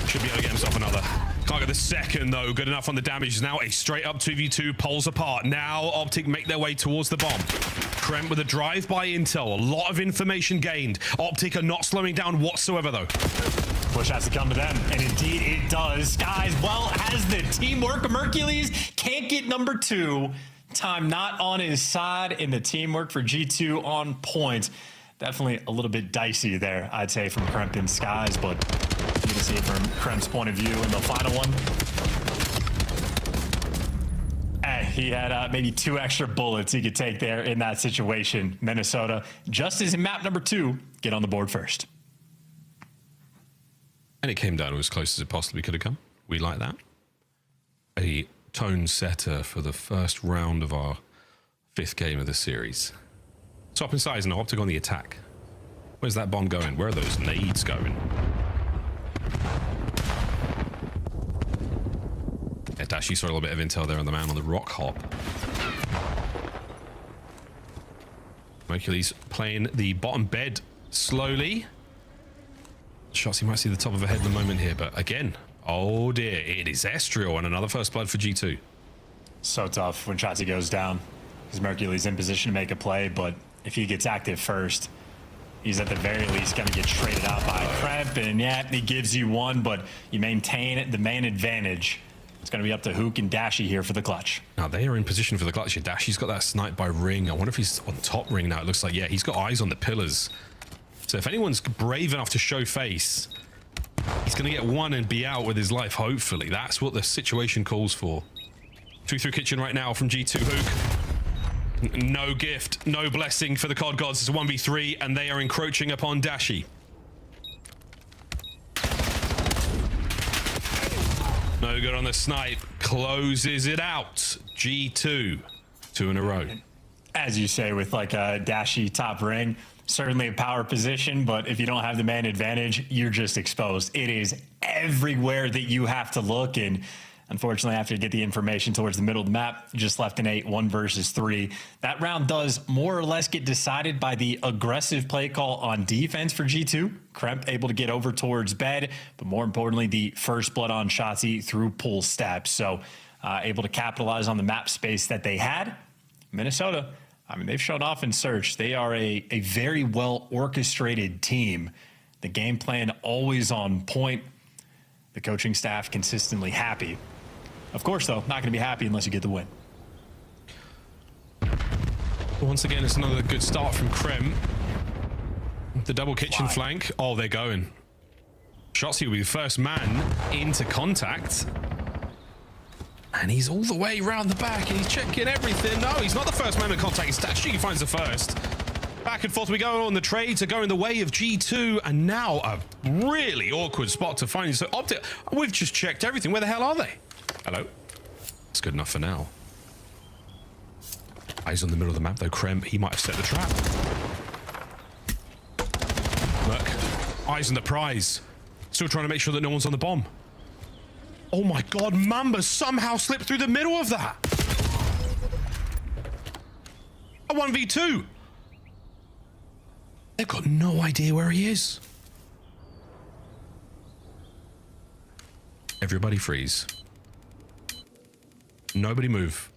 should be able to get himself another. Can't get the second though. Good enough on the damage. Now a straight up 2v2, poles apart. Now Optic make their way towards the bomb. Krem with a drive-by intel. A lot of information gained. Optic are not slowing down whatsoever though. Push has to come to them, and indeed it does. Skies, well, has the teamwork of Mercules. Can't get number 2. Time not on his side, and the teamwork for G2 on point. Definitely a little bit dicey there, I'd say, from Kremp and Skies, but you can see it from Kremp's point of view in the final one. Hey, he had maybe 2 extra bullets he could take there in that situation. Minnesota, just as in map number 2, get on the board first. And it came down to as close as it possibly could have come. We like that. A tone setter for the first round of our 5th game of the series. Top in size and Optic on the attack. Where's that bomb going? Where are those nades going? Yeah, Dashi saw a little bit of intel there on the man on the rock hop. Mercules playing the bottom bed slowly. Shots, you might see the top of her head in the moment here, but again, oh dear, it is Estriel and another first blood for G2. So tough when Shotzi goes down, because Mercules in position to make a play, but if he gets active first, he's at the very least going to get traded out by Kremp, and yeah, he gives you 1, but you maintain the main advantage. It's going to be up to Hook and Dashi here for the clutch. Now they are in position for the clutch here. Dashi's got that snipe by Ring. I wonder if he's on top Ring now. It looks like, yeah, he's got eyes on the pillars. So if anyone's brave enough to show face, he's going to get 1 and be out with his life, hopefully. That's what the situation calls for. 2 through kitchen right now from G2 Hook. No gift, no blessing for the COD gods. It's a 1v3, and they are encroaching upon Dashi. No good on the snipe. Closes it out. G2. 2 in a row. As you say, with like a Dashi top Ring, certainly a power position, but if you don't have the man advantage, you're just exposed. It is everywhere that you have to look, and unfortunately, after you get the information towards the middle of the map, just left an 8, 1 versus 3. That round does more or less get decided by the aggressive play call on defense for G2. Kremp able to get over towards bed, but more importantly, the first blood on Shotzi through pull steps. So able to capitalize on the map space that they had. Minnesota, I mean, they've shown off in search. They are a very well orchestrated team. The game plan always on point. The coaching staff consistently happy. Of course, though, not going to be happy unless you get the win. Once again, it's another good start from Krem. The double kitchen flank. Oh, they're going. Shotzzy will be the first man into contact. And he's all the way around the back and he's checking everything. No, he's not the first man in contact. It's Dashy who finds the first. Back and forth we go on. The trades are going the way of G2. And now a really awkward spot to find. So Optic, we've just checked everything. Where the hell are they? Hello? It's good enough for now. Eyes on the middle of the map though. Krem, he might have set the trap. Look, eyes on the prize. Still trying to make sure that no one's on the bomb. Oh my God, Mamba somehow slipped through the middle of that. A 1v2. They've got no idea where he is. Everybody freeze. Nobody move.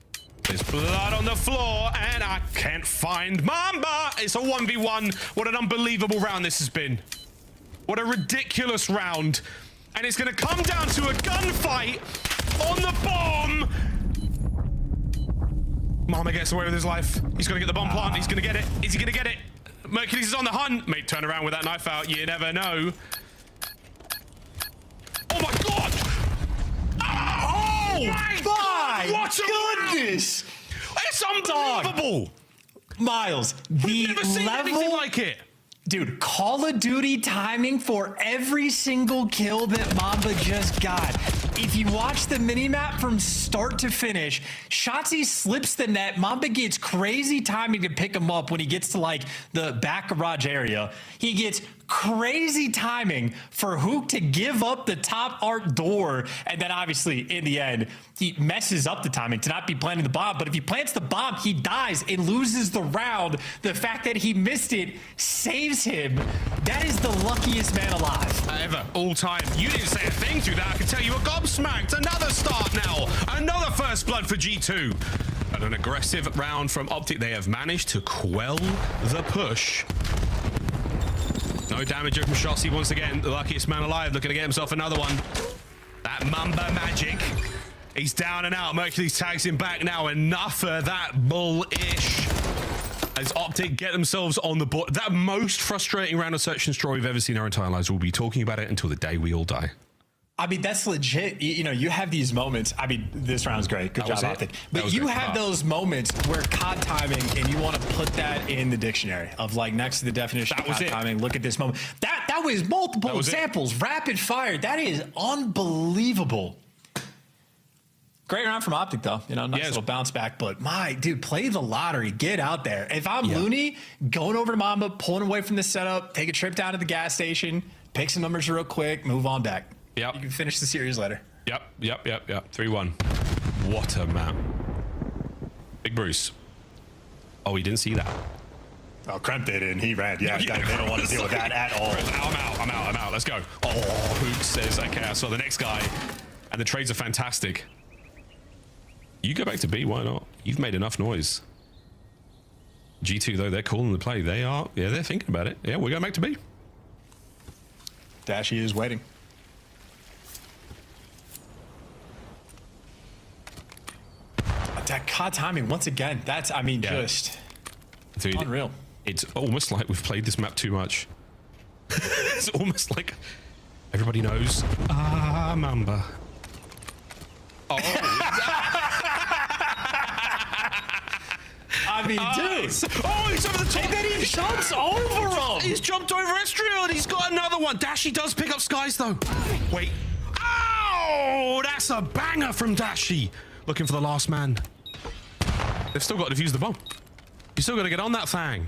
There's blood on the floor and I can't find Mamba. It's a 1v1. What an unbelievable round this has been. What a ridiculous round. And it's going to come down to a gunfight on the bomb. Mamba gets away with his life. He's going to get the bomb plant. He's going to get it. Is he going to get it? Mercury's is on the hunt. Mate, turn around with that knife out. You never know. Oh my God. Oh my what goodness. It's unbelievable. Miles, We've never seen anything like it. Dude, Call of Duty timing for every single kill that Mamba just got. If you watch the minimap from start to finish, Shotzzy slips the net. Mamba gets crazy timing to pick him up when he gets to like the back garage area. He gets crazy timing for Hook to give up the top art door. And then obviously in the end, he messes up the timing to not be planting the bomb. But if he plants the bomb, he dies and loses the round. The fact that he missed it saves him. That is the luckiest man alive. Ever, all time. You didn't say a thing to that. I can tell you were gobsmacked. Another start now. Another first blood for G2. And an aggressive round from Optic. They have managed to quell the push. No damage from Shotzzy once again. The luckiest man alive, looking to get himself another one. That Mamba magic. He's down and out. Mercury tags him back now. Enough of that bullish. As Optic get themselves on the board. That most frustrating round of Search and Destroy we've ever seen in our entire lives. We'll be talking about it until the day we all die. I mean, that's legit. You know, you have these moments. I mean, this round's great. Good job, Optic. But you have those moments where COD timing, and you want to put that in the dictionary of like next to the definition of COD timing. Look at this moment. That was multiple examples. Rapid fire. That is unbelievable. Great round from Optic, though. You know, nice little bounce back. But my dude, play the lottery. Get out there. If I'm Looney, going over to Mamba, pulling away from the setup, take a trip down to the gas station, pick some numbers real quick, move on back. Yep. You can finish the series later. Yep. 3-1. What a map. Big Bruce. Oh, he didn't see that. Oh, Kremp did, and he ran. Yeah, they don't want to deal with that at all. I'm out. Let's go. Oh, Hook says, okay, I saw the next guy. And the trades are fantastic. You go back to B, why not? You've made enough noise. G2, though, they're calling the play. They are, they're thinking about it. Yeah, we're going back to B. Dashy is waiting. That COD timing, once again, that's, I mean, just Dude, unreal. It's almost like we've played this map too much. It's almost like everybody knows. Mamba. Oh. I mean, dude. Oh, he's over the top. And then he jumps over him. He's jumped over Estriel and he's got another one. Dashy does pick up Skies, though. Wait. Oh, that's a banger from Dashy. Looking for the last man. They've still got to defuse the bomb. You still got to get on that thing.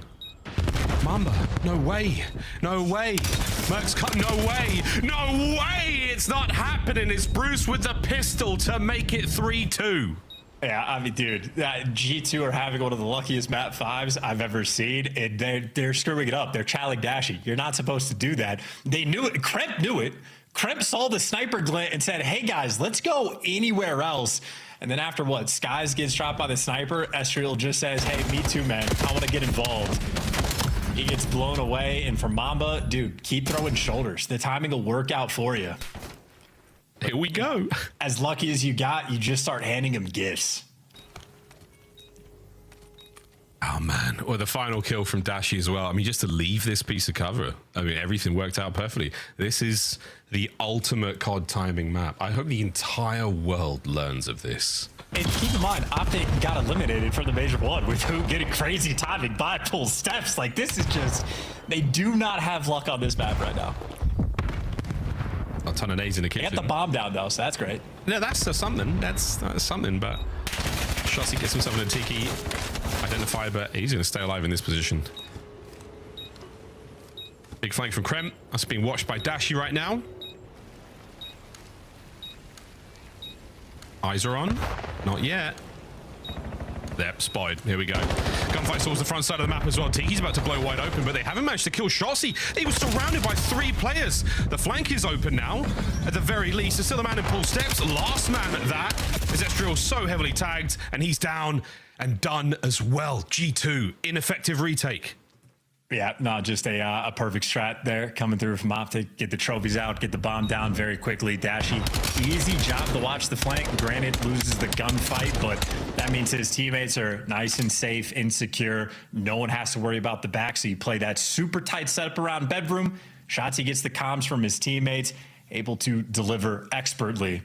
Mamba, no way. No way. Merc's cut, no way. No way. It's not happening. It's Bruce with the pistol to make it 3-2. Yeah, I mean, dude, G2 are having one of the luckiest map 5s I've ever seen, and they're screwing it up. They're challing Dashy. You're not supposed to do that. They knew it. Kremp knew it. Kremp saw the sniper glint and said, hey, guys, let's go anywhere else. And then after what? Skies gets dropped by the sniper. Estriel just says, hey, me too, man. I want to get involved. He gets blown away. And for Mamba, dude, keep throwing shoulders. The timing will work out for you. Here we go. As lucky as you got, you just start handing him gifts. Oh, man. Well, the final kill from Dashi as well. I mean, just to leave this piece of cover. I mean, everything worked out perfectly. This is the ultimate COD timing map. I hope the entire world learns of this. And keep in mind, Optic got eliminated from the Major 1 with who getting crazy timing by full steps. Like, this is just... They do not have luck on this map right now. A ton of nades in the kitchen. They got the bomb down, though, so that's great. No, that's something. That's something, but... Shotzi gets himself in a Tiki. Identify, but he's going to stay alive in this position. Big flank from Krem. That's being watched by Dashi right now. Eyes are on. Not yet. There, spotted. Here we go. Gunfight towards the front side of the map as well. Tiki's about to blow wide open, but they haven't managed to kill Shotzi. He was surrounded by 3 players. The flank is open now, at the very least. There's still a man in full steps. Last man at that. Is Estriel so heavily tagged, and he's down and done as well. G2, ineffective retake. Yeah, no, just a perfect strat there coming through from Optic. Get the trophies out, get the bomb down very quickly. Dashi, easy job to watch the flank. Granted, loses the gunfight, but that means his teammates are nice and safe, insecure. No one has to worry about the back, so you play that super tight setup around bedroom. Shotzi gets the comms from his teammates, able to deliver expertly.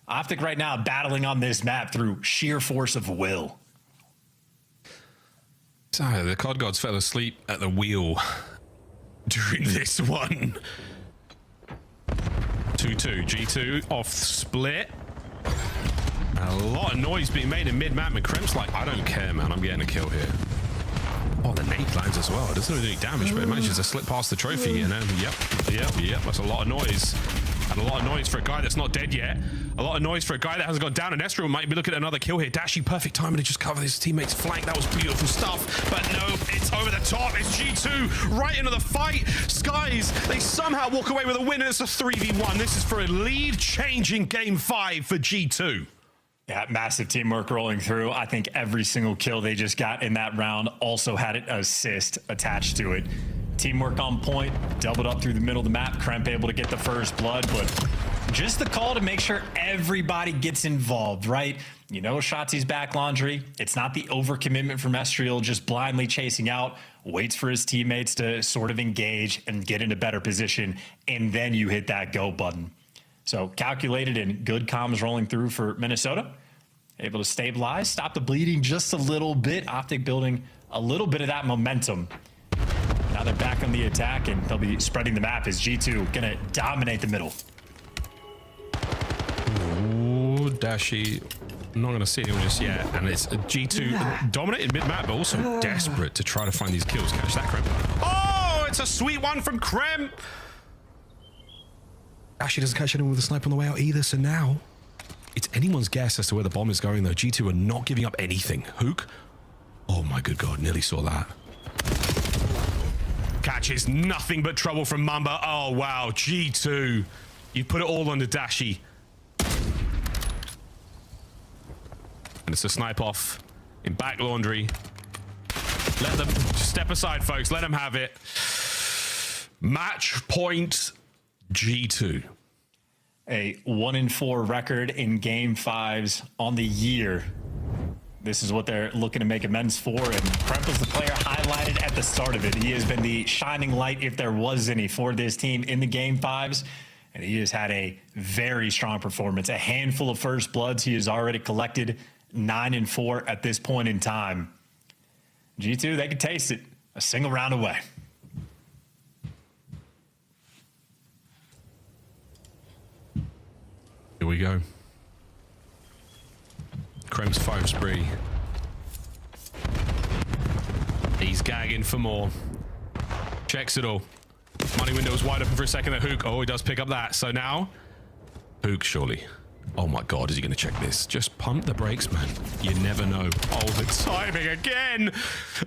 Optic right now battling on this map through sheer force of will. So the COD gods fell asleep at the wheel during this one. 2-2, G2 off split. A lot of noise being made in mid-map, and Krem's like, I don't care, man, I'm getting a kill here. Oh, the nade lands as well. It doesn't do any damage, but it manages to slip past the trophy, and then, yep, that's a lot of noise. And a lot of noise for a guy that's not dead yet. A lot of noise for a guy that hasn't gone down, and Estriel might be looking at another kill here. Dashi, perfect timing to just cover his teammate's flank. That was beautiful stuff. But no, it's over the top. It's G2 right into the fight. Skies, they somehow walk away with a win, and it's a 3v1. This is for a lead-changing game 5 for G2. Yeah, massive teamwork rolling through. I think every single kill they just got in that round also had an assist attached to it. Teamwork on point, doubled up through the middle of the map. Kremp able to get the first blood, but just the call to make sure everybody gets involved, right? You know, Shotzi's back laundry. It's not the overcommitment from Estriel just blindly chasing out, waits for his teammates to sort of engage and get into better position, and then you hit that go button. So calculated and good comms rolling through for Minnesota. Able to stabilize, stop the bleeding just a little bit. Optic building a little bit of that momentum. Now they're back on the attack, and they'll be spreading the map as G2 gonna dominate the middle. Ooh, Dashi, not gonna see anyone just yet, and it's a G2 dominated mid-map, but also desperate to try to find these kills. Catch that, Krem. Oh, it's a sweet one from Krem. Dashi doesn't catch anyone with a sniper on the way out either, so now it's anyone's guess as to where the bomb is going, though. G2 are not giving up anything. Hook, oh my good God, nearly saw that. Catches nothing but trouble from Mamba. Oh, wow. G2. You put it all on the Dashi. And it's a snipe off in back laundry. Let them step aside, folks. Let them have it. Match point G2. A 1-4 record in game 5s on the year. This is what they're looking to make amends for, and Kremp was the player highlighted at the start of it. He has been the shining light, if there was any, for this team in the game 5s, and he has had a very strong performance. A handful of first bloods. He has already collected 9-4 at this point in time. G2, they can taste it. A single round away. Here we go. Krem's 5 spree. He's gagging for more. Checks it all. Money window is wide open for a second at Hook. Oh, he does pick up that. So now, Hook, surely. Oh my God, is he going to check this? Just pump the brakes, man. You never know. Oh, the timing again.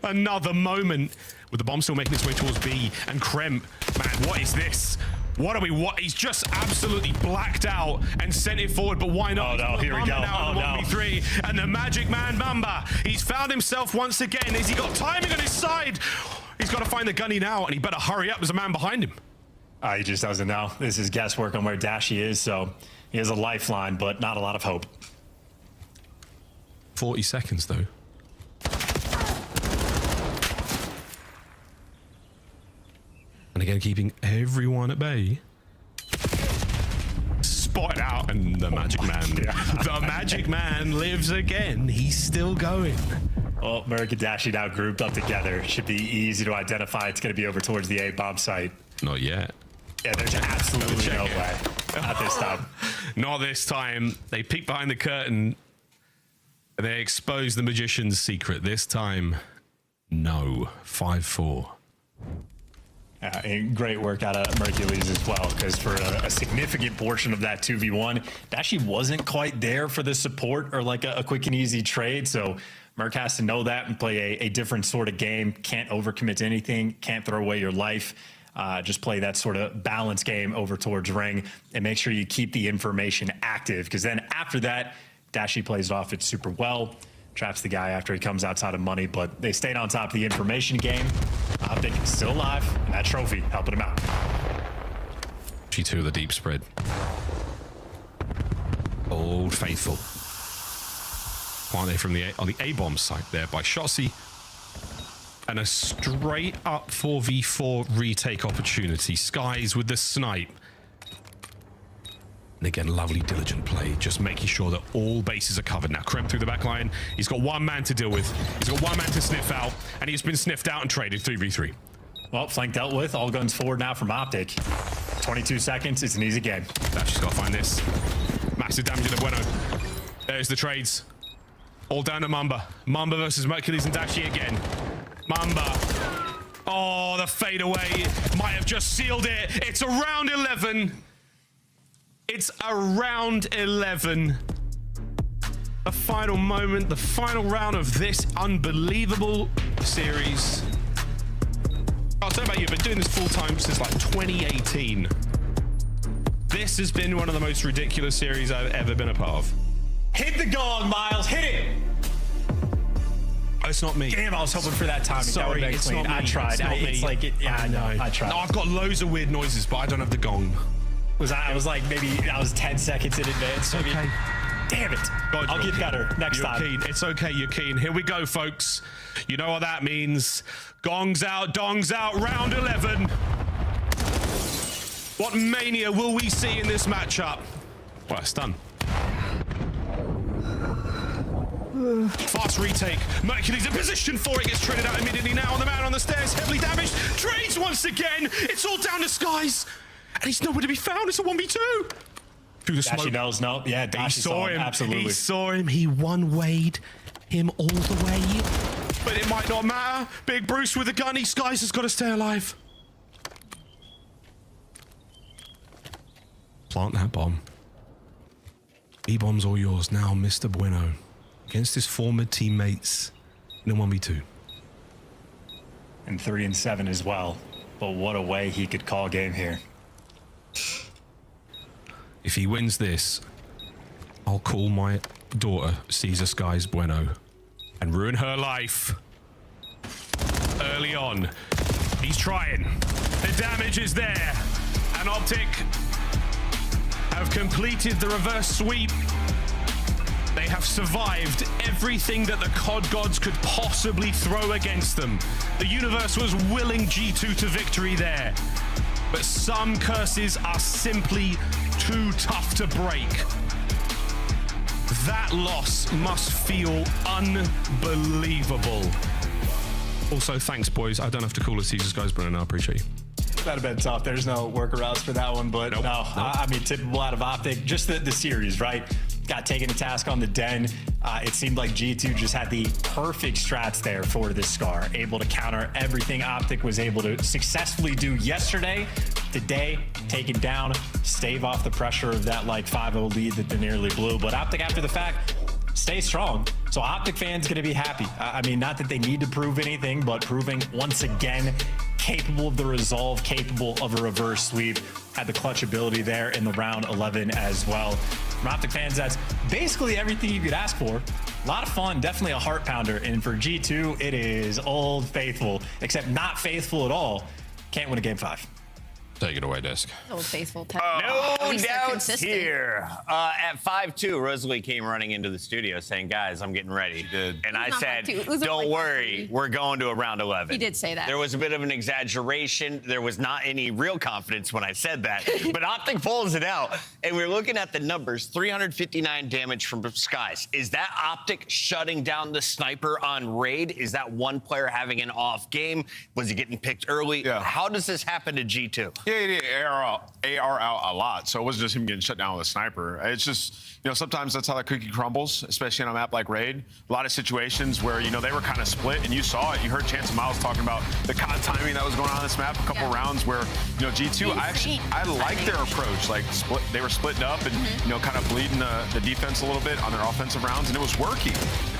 Another moment with the bomb still making its way towards B. And Krem, man, what is this? What? He's just absolutely blacked out and sent it forward, but why not? Oh, no, here we go. Oh, no. 1v3, and the magic man, Mamba. He's found himself once again. Has he got timing on his side? He's got to find the gunny now, and he better hurry up. There's a man behind him. He just doesn't know. This is guesswork on where Dashi is, so He has a lifeline, but not a lot of hope. 40 seconds, though. And again, keeping everyone at bay. Spotted out, and the Magic Man. The Magic Man lives again. He's still going. Well, Merc and Dashi now grouped up together. Should be easy to identify. It's going to be over towards the A-bomb site. Not yet. Yeah, there's absolutely no way. Not this time. Not this time. They peek behind the curtain. They expose the magician's secret. This time, no. 5-4. And great work out of Mercules as well, because for a significant portion of that 2v1, Dashi wasn't quite there for the support or like a quick and easy trade. So Merc has to know that and play a different sort of game. Can't overcommit to anything. Can't throw away your life. Just play that sort of balance game over towards Ring and make sure you keep the information active, because then after that, Dashi plays it off it super well. Traps the guy after he comes outside of money, but they stayed on top of the information game. Optic is still alive, and that trophy helping him out. G2 the deep spread. Old Faithful. Aren't they from on the A-bomb site there by Shotzi? And a straight up 4v4 retake opportunity. Skies with the snipe. And again, lovely diligent play, just making sure that all bases are covered. Now, Krem through the back line. He's got one man to deal with. He's got one man to sniff out, and he's been sniffed out and traded 3v3. Well, flank dealt with. All guns forward now from Optic. 22 seconds. It's an easy game. Dashi's got to find this. Massive damage in the Bueno. There's the trades. All down to Mamba. Mamba versus Mercules and Dashi again. Mamba. Oh, the fadeaway might have just sealed it. It's a round 11. It's around 11. The final moment, the final round of this unbelievable series. I'll tell you about you, but doing this full time since like 2018. This has been one of the most ridiculous series I've ever been a part of. Hit the gong, Miles. Hit it. Oh, it's not me. Damn, I was hoping for that timing. Sorry, that it's clean. not me. I tried. It's not me. It's like, yeah, I know. I tried. No, I've got loads of weird noises, but I don't have the gong. I was like, maybe I was 10 seconds in advance. Maybe. Okay. Damn it. God, I'll get better next time. Keen. It's okay, you're keen. Here we go, folks. You know what that means. Gongs out, dongs out, round 11. What mania will we see in this matchup? Well, it's done. Fast retake. Mercury's in position for it. Gets traded out immediately now on the man on the stairs. Heavily damaged. Trades once again. It's all down to Skies. And he's nowhere to be found. It's a 1v2. Through the smoke. Dashi knows, no. Yeah, Dashi saw him. Absolutely. He saw him. He one-wayed him all the way. But it might not matter. Big Bruce with a gun. Skies has got to stay alive. Plant that bomb. B-bomb's all yours now, Mr. Bueno. Against his former teammates in a 1v2. And 3 and 7 as well. But what a way he could call game here. If he wins this, I'll call my daughter Caesar Skies Bueno and ruin her life early on. He's trying. The damage is there. And Optic have completed the reverse sweep. They have survived everything that the COD gods could possibly throw against them. The universe was willing G2 to victory there. But some curses are simply too tough to break. That loss must feel unbelievable. Also, thanks, boys. I don't have to call it Caesar's Guys, but I appreciate you. That'd have been tough. There's no workarounds for that one, but no. I mean, typical out of Optic. Just the series, right? Got taken to task on the Den. It seemed like G2 just had the perfect strats there for this Scar. Able to counter everything Optic was able to successfully do yesterday. Today, taken down, stave off the pressure of that like 5-0 lead that they nearly blew. But Optic, after the fact, stay strong. So Optic fans gonna be happy. I mean, not that they need to prove anything, but proving once again, capable of the resolve, capable of a reverse sweep. Had the clutch ability there in the round 11 as well. From Optic fans, that's basically everything you could ask for. A lot of fun, definitely a heart pounder. And for G2, it is Old Faithful, except not faithful at all. Can't win a game 5. Take it away, Disc. Old faithful. No doubts here. At 5-2, Rosalie came running into the studio saying, guys, I'm getting ready. She did. And I said, don't worry, we're going to a round 11. He did say that. There was a bit of an exaggeration. There was not any real confidence when I said that. But Optic pulls it out. And we're looking at the numbers, 359 damage from Skies. Is that Optic shutting down the sniper on raid? Is that one player having an off game? Was he getting picked early? Yeah. How does this happen to G2? Yeah, he did AR out a lot, so it wasn't just him getting shut down with a sniper. It's just, you know, sometimes that's how the cookie crumbles, especially on a map like Raid. A lot of situations where, you know, they were kind of split, and you saw it. You heard Chance and Miles talking about the COD timing that was going on this map. A couple rounds where, you know, G2, I like their approach. Like, they were splitting up and, you know, kind of bleeding the defense a little bit on their offensive rounds, and it was working.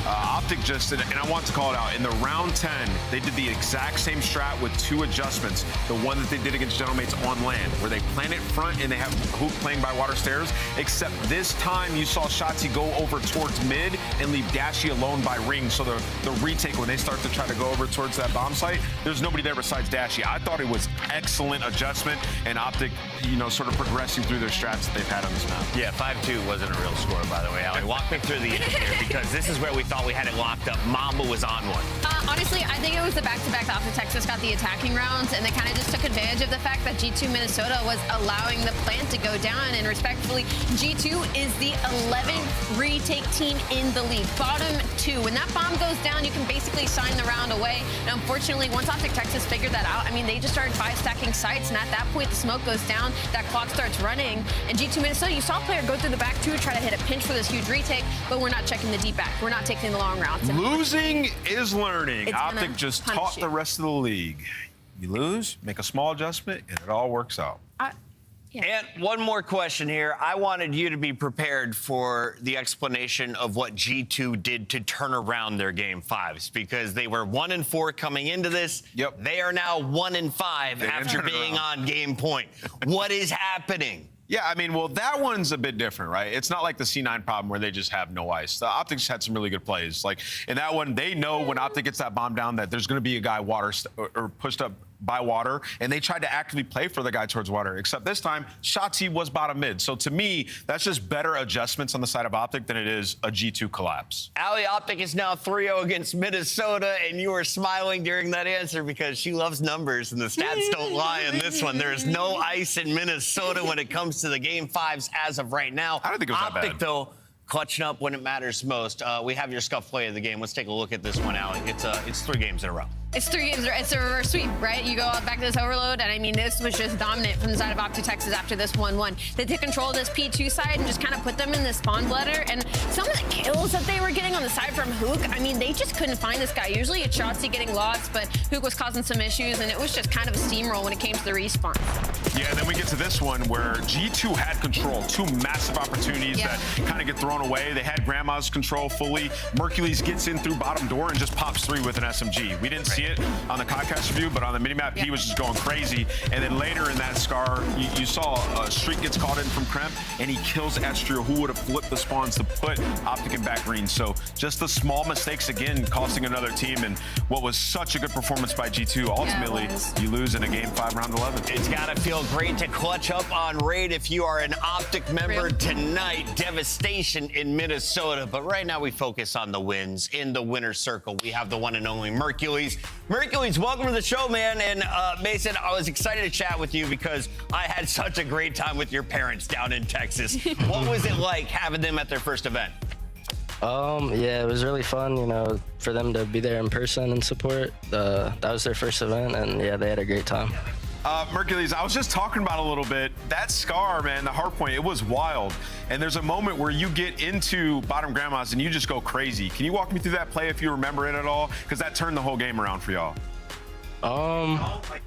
Optic just, and I want to call it out, in the round 10, they did the exact same strat with 2 adjustments. The one that they did against Gentlemates on land, where they plant it front and they have Hook playing by water stairs, except this time you saw Shotzi go over towards mid and leave Dashy alone by ring. So the retake, when they start to try to go over towards that bomb site, there's nobody there besides Dashy. I thought it was excellent adjustment, and Optic, you know, sort of progressing through their strats that they've had on this map. Yeah, 5-2 wasn't a real score, by the way. Ali, walk me through the end here, because this is where we thought we had it locked up. Mamba was on one. Honestly, I think it was the back-to-back after Texas got the attacking rounds, and they kind of just took advantage of the fact that G2 Minnesota was allowing the plant to go down. And respectfully, G2 is the 11th retake team in the league, bottom 2. When that bomb goes down, you can basically sign the round away. And unfortunately, once Optic Texas figured that out, I mean, they just started 5-stacking sites, and at that point, the smoke goes down, that clock starts running, and G2 Minnesota, you saw a player go through the back 2, try to hit a pinch for this huge retake, but we're not checking the deep back. We're not taking the long routes. Losing is learning. Optic just taught the rest of the league. You lose, make a small adjustment, and it all works out. And one more question here. I wanted you to be prepared for the explanation of what G2 did to turn around their game 5s, because they were 1-4 coming into this. Yep. They are now 1-5 after being on game point. What is happening? Yeah, I mean, well, that one's a bit different, right? It's not like the C9 problem where they just have no ice. The Optics had some really good plays. Like, in that one, they know when Optic gets that bomb down that there's going to be a guy or pushed up by water, and they tried to actively play for the guy towards water, except this time, Shotzi was bottom mid. So to me, that's just better adjustments on the side of Optic than it is a G2 collapse. Ali, Optic is now 3-0 against Minnesota, and you were smiling during that answer because she loves numbers, and the stats don't lie in this one. There is no ice in Minnesota when it comes to the game 5s as of right now. I don't think it was Optic, that bad. though, clutching up when it matters most. We have your scuff play of the game. Let's take a look at this one, Ali. It's 3 games in a row. It's 3 games. It's a reverse sweep, right? You go back to this overload, and I mean, this was just dominant from the side of Optic Texas after this 1-1. They took control of this P2 side and just kind of put them in this spawn bladder. And some of the kills that they were getting on the side from Hook, I mean, they just couldn't find this guy. Usually it's Shotzi getting lost, but Hook was causing some issues, and it was just kind of a steamroll when it came to the respawn. Yeah, and then we get to this one where G2 had control. 2 massive opportunities that kind of get thrown away. They had Grandma's control fully. Mercules gets in through bottom door and just pops 3 with an SMG. We didn't see it on the podcast review, but on the minimap, he was just going crazy. And then later in that Scar, you saw a streak gets caught in from Kremp, and he kills Estrio, who would have flipped the spawns to put Optic in back green. So just the small mistakes, again, costing another team. And what was such a good performance by G2, ultimately, you lose in a game 5, round 11. It's got to feel great to clutch up on Raid if you are an Optic member tonight. Devastation in Minnesota. But right now we focus on the wins. In the winner's circle, we have the one and only Mercules. Mercules, welcome to the show, man. And Mason, I was excited to chat with you because I had such a great time with your parents down in Texas. What was it like having them at their first event? Yeah, it was really fun, you know, for them to be there in person and support. That was their first event, and yeah, they had a great time. Mercules, I was just talking about a little bit. That Scar, man, the hard point, it was wild. And there's a moment where you get into bottom Grandma's and you just go crazy. Can you walk me through that play if you remember it at all? Because that turned the whole game around for y'all.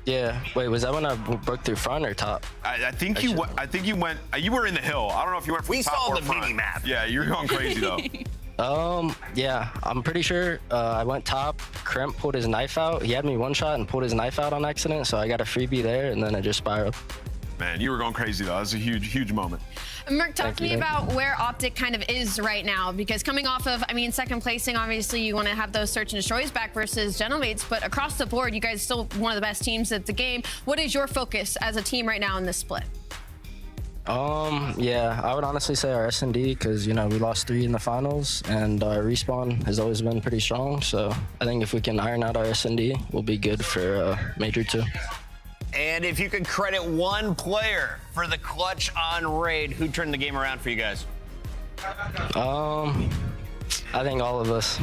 Yeah. Wait, was that when I broke through front or top? I think you went. You were in the hill. I don't know if you went from top or front. We saw the mini map. Yeah, you're going crazy though. Yeah, I'm pretty sure I went top. Kremp pulled his knife out. He had me one shot and pulled his knife out on accident, so I got a freebie there, and then it just spiraled. Man, you were going crazy, though. That was a huge moment. Merc, talk to me about where Optic kind of is right now, because coming off of, I mean, second placing, obviously you want to have those search and destroys back versus Genomates, but across the board, you guys still one of the best teams at the game. What is your focus as a team right now in this split? Yeah, I would honestly say our S&D, because, you know, we lost 3 in the finals, and our respawn has always been pretty strong. So I think if we can iron out our S&D, we'll be good for Major 2. And if you could credit one player for the clutch on Raid, who turned the game around for you guys? I think all of us.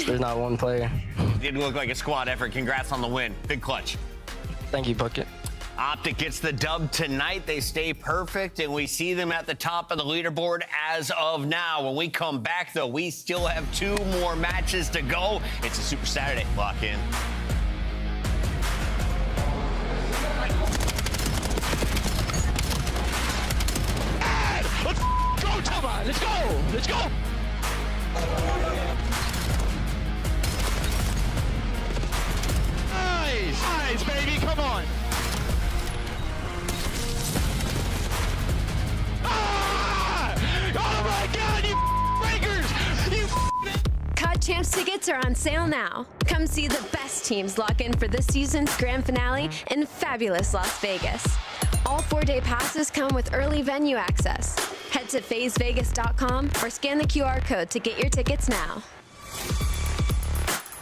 There's not one player. It did look like a squad effort. Congrats on the win. Big clutch. Thank you, Bucket. Optic gets the dub tonight. They stay perfect, and we see them at the top of the leaderboard as of now. When we come back, though, we still have 2 more matches to go. It's a Super Saturday. Lock in. Let's go, Tama! Let's go! Let's go! Nice, baby, come on! Oh my God, you breakers! You COD Champs tickets are on sale now. Come see the best teams lock in for this season's grand finale in fabulous Las Vegas. All 4-day passes come with early venue access. Head to FazeVegas.com or scan the QR code to get your tickets now.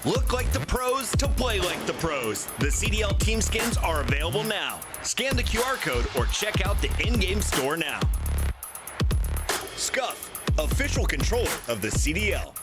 Look like the pros to play like the pros. The CDL team skins are available now. Scan the QR code or check out the in-game store now. Scuff, official controller of the CDL.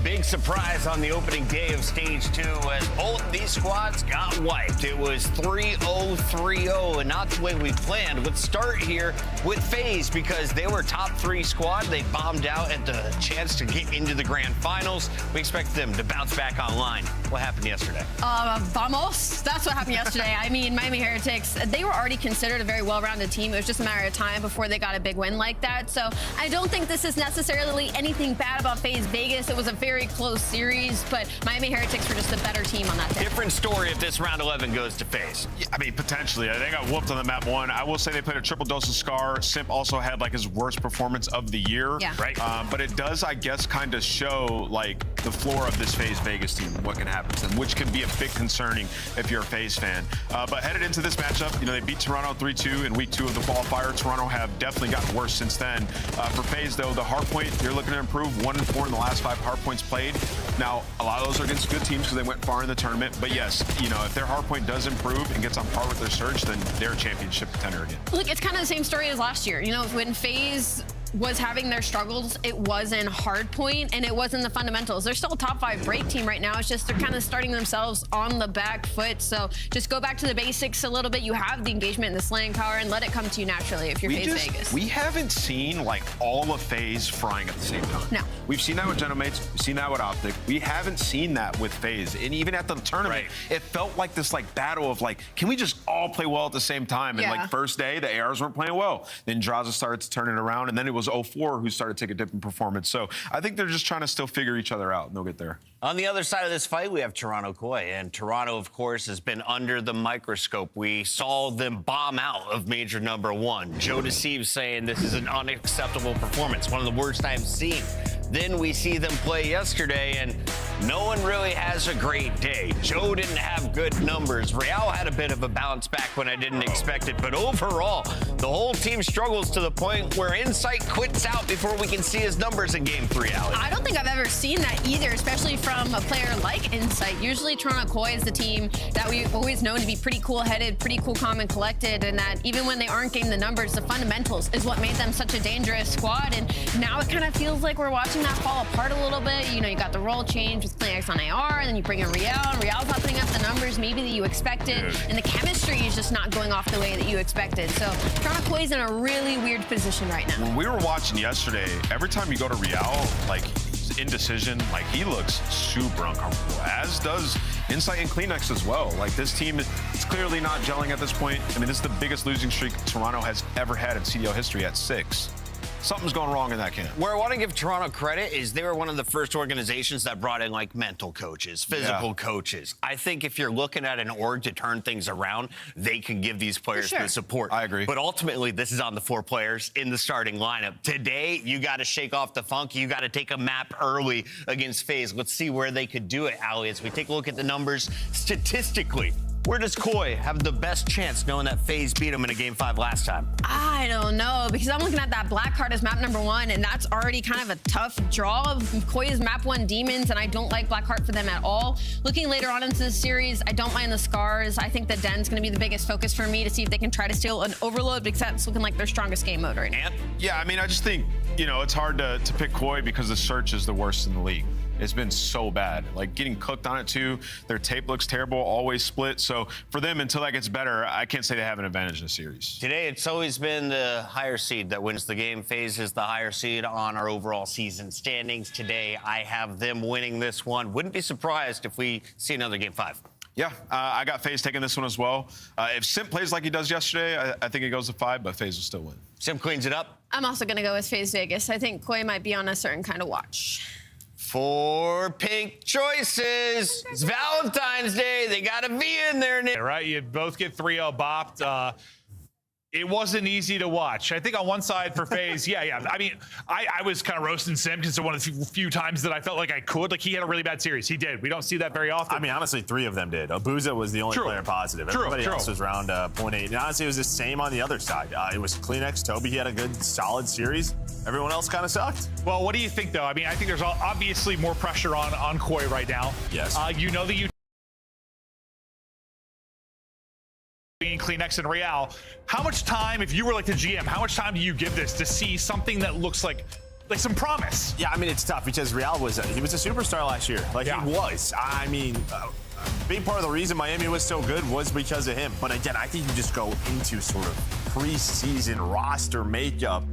Big surprise on the opening day of Stage 2 as both these squads got wiped. It was 3-0-3-0, and not the way we planned. Let's start here with FaZe because they were top 3 squad. They bombed out at the chance to get into the grand finals. We expect them to bounce back online. What happened yesterday? Vamos. That's what happened yesterday. I mean, Miami Heretics, they were already considered a very well-rounded team. It was just a matter of time before they got a big win like that. So I don't think this is necessarily anything bad about FaZe Vegas. It was a very close series, but Miami Heretics were just a better team on that day. Different story if this round 11 goes to FaZe. Yeah, I mean, potentially. They got whooped on the map 1. I will say they played a triple dose of Scar. Simp also had like his worst performance of the year. Yeah. Right. But it does, I guess, kind of show like the floor of this FaZe Vegas team, what can happen to them, which can be a bit concerning if you're a FaZe fan. But headed into this matchup, they beat Toronto 3-2 in week 2 of the qualifier. Toronto have definitely gotten worse since then. For FaZe, though, the hardpoint, they're looking to improve 1-4 in the last 5 hardpoints played. Now, a lot of those are against good teams because they went far in the tournament. But yes, if their hardpoint does improve and gets on par with their surge, then they're a championship contender again. Look, it's kind of the same story as last year. When FaZe was having their struggles, it was in hardpoint and it was in the fundamentals. They're still a top 5 break team right now. It's just they're kind of starting themselves on the back foot. So just go back to the basics a little bit. You have the engagement and the slaying power, and let it come to you naturally if you're FaZe Vegas. We haven't seen like all of FaZe frying at the same time. No. We've seen that with Genomates. We've seen that with Optic. We haven't seen that with FaZe. And even at the tournament, it felt like this like battle of like, can we just all play well at the same time? And like first day, the ARs weren't playing well. Then Draza started to turn it around, and then it was 0-4 who started to take a dip in performance. So I think they're just trying to still figure each other out, and they'll get there. On the other side of this fight, we have Toronto Koi, and Toronto, of course, has been under the microscope. We saw them bomb out of major number 1. Joe Deceive saying this is an unacceptable performance, one of the worst I've seen. Then we see them play yesterday, and no one really has a great day. Joe didn't have good numbers. Real had a bit of a bounce back when I didn't expect it, but overall, the whole team struggles to the point where Insight quits out before we can see his numbers in Game 3, Alex. I don't think I've ever seen that either, especially from a player like Insight. Usually Toronto Koi is the team that we've always known to be pretty cool-headed, pretty cool, calm, and collected, and that even when they aren't getting the numbers, the fundamentals is what made them such a dangerous squad. And now it kind of feels like we're watching that fall apart a little bit. You got the role change with Clinax on AR, and then you bring in Real, and Real's not putting up the numbers maybe that you expected, and the chemistry is just not going off the way that you expected. So Toronto Koi's in a really weird position right now. When we were watching yesterday, every time you go to Real, like indecision, like he looks super uncomfortable, as does Insight and Kleenex as well. Like this team is clearly not gelling at this point. I mean, this is the biggest losing streak Toronto has ever had in CDL history at 6. Something's going wrong in that camp. Where I want to give Toronto credit is they were one of the first organizations that brought in like mental coaches, physical coaches. I think if you're looking at an org to turn things around, they can give these players the support. I agree. But ultimately, this is on the 4 players in the starting lineup. Today, you got to shake off the funk. You got to take a map early against FaZe. Let's see where they could do it, Ali. As we take a look at the numbers statistically, where does Koi have the best chance knowing that FaZe beat him in a Game 5 last time? I don't know, because I'm looking at that black card as map number 1, and that's already kind of a tough draw. Koi is map 1 Demons, and I don't like black heart for them at all. Looking later on into the series, I don't mind the Scars. I think the Den's going to be the biggest focus for me to see if they can try to steal an overload, because that's looking like their strongest game mode right now. Yeah, I mean, I just think, it's hard to pick Koi because the search is the worst in the league. It's been so bad. Like getting cooked on it too. Their tape looks terrible, always split. So for them, until that gets better, I can't say they have an advantage in the series. Today, it's always been the higher seed that wins the game. FaZe is the higher seed on our overall season standings. Today, I have them winning this one. Wouldn't be surprised if we see another Game 5. Yeah, I got FaZe taking this one as well. If Simp plays like he does yesterday, I think it goes to 5, but FaZe will still win. Simp cleans it up. I'm also going to go with FaZe Vegas. I think Koi might be on a certain kind of watch. 4 pink choices. It's Valentine's Day. They got to be in there. Right? You both get 3-0 bopped. It wasn't easy to watch. I think on one side for FaZe, yeah. I mean, I was kind of roasting Sim because it's one of the few times that I felt like I could. Like, he had a really bad series. He did. We don't see that very often. I mean, honestly, 3 of them did. Abuza was the only player positive. Everybody else was around 0.8. And honestly, it was the same on the other side. It was Kleenex, Toby. He had a good, solid series. Everyone else kind of sucked. Well, what do you think, though? I mean, I think there's obviously more pressure on Koi right now. Yes. You know that you being Kleenex and Real, how much time, if you were like the GM, how much time do you give this to see something that looks like some promise? Yeah, I mean, it's tough because Real was a superstar last year. Like, he was. I mean, a big part of the reason Miami was so good was because of him. But again, I think you just go into sort of preseason roster makeup,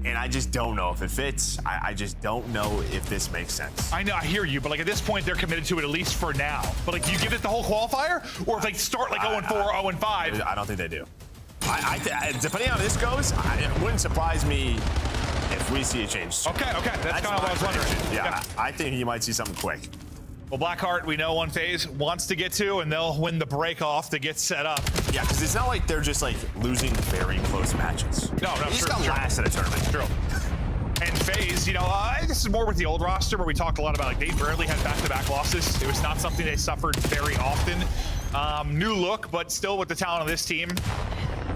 and I just don't know if it fits. I just don't know if this makes sense. I know, I hear you, but like at this point, they're committed to it at least for now. But like, do you give it the whole qualifier? Or if they start like 0-4, 0-5? I don't think they do. Depending on how this goes, it wouldn't surprise me if if we see a change. Okay. That's kind of what I was wondering. Yeah, I think you might see something quick. Well, Blackheart, we know one phase wants to get to, and they'll win the break off to get set up. Yeah, because it's not like they're just like losing very close matches. No, they just got last at a tournament. True. And FaZe, you know, this is more with the old roster where we talked a lot about, like, they rarely had back-to-back losses. It was not something they suffered very often. New look, but still with the talent of this team,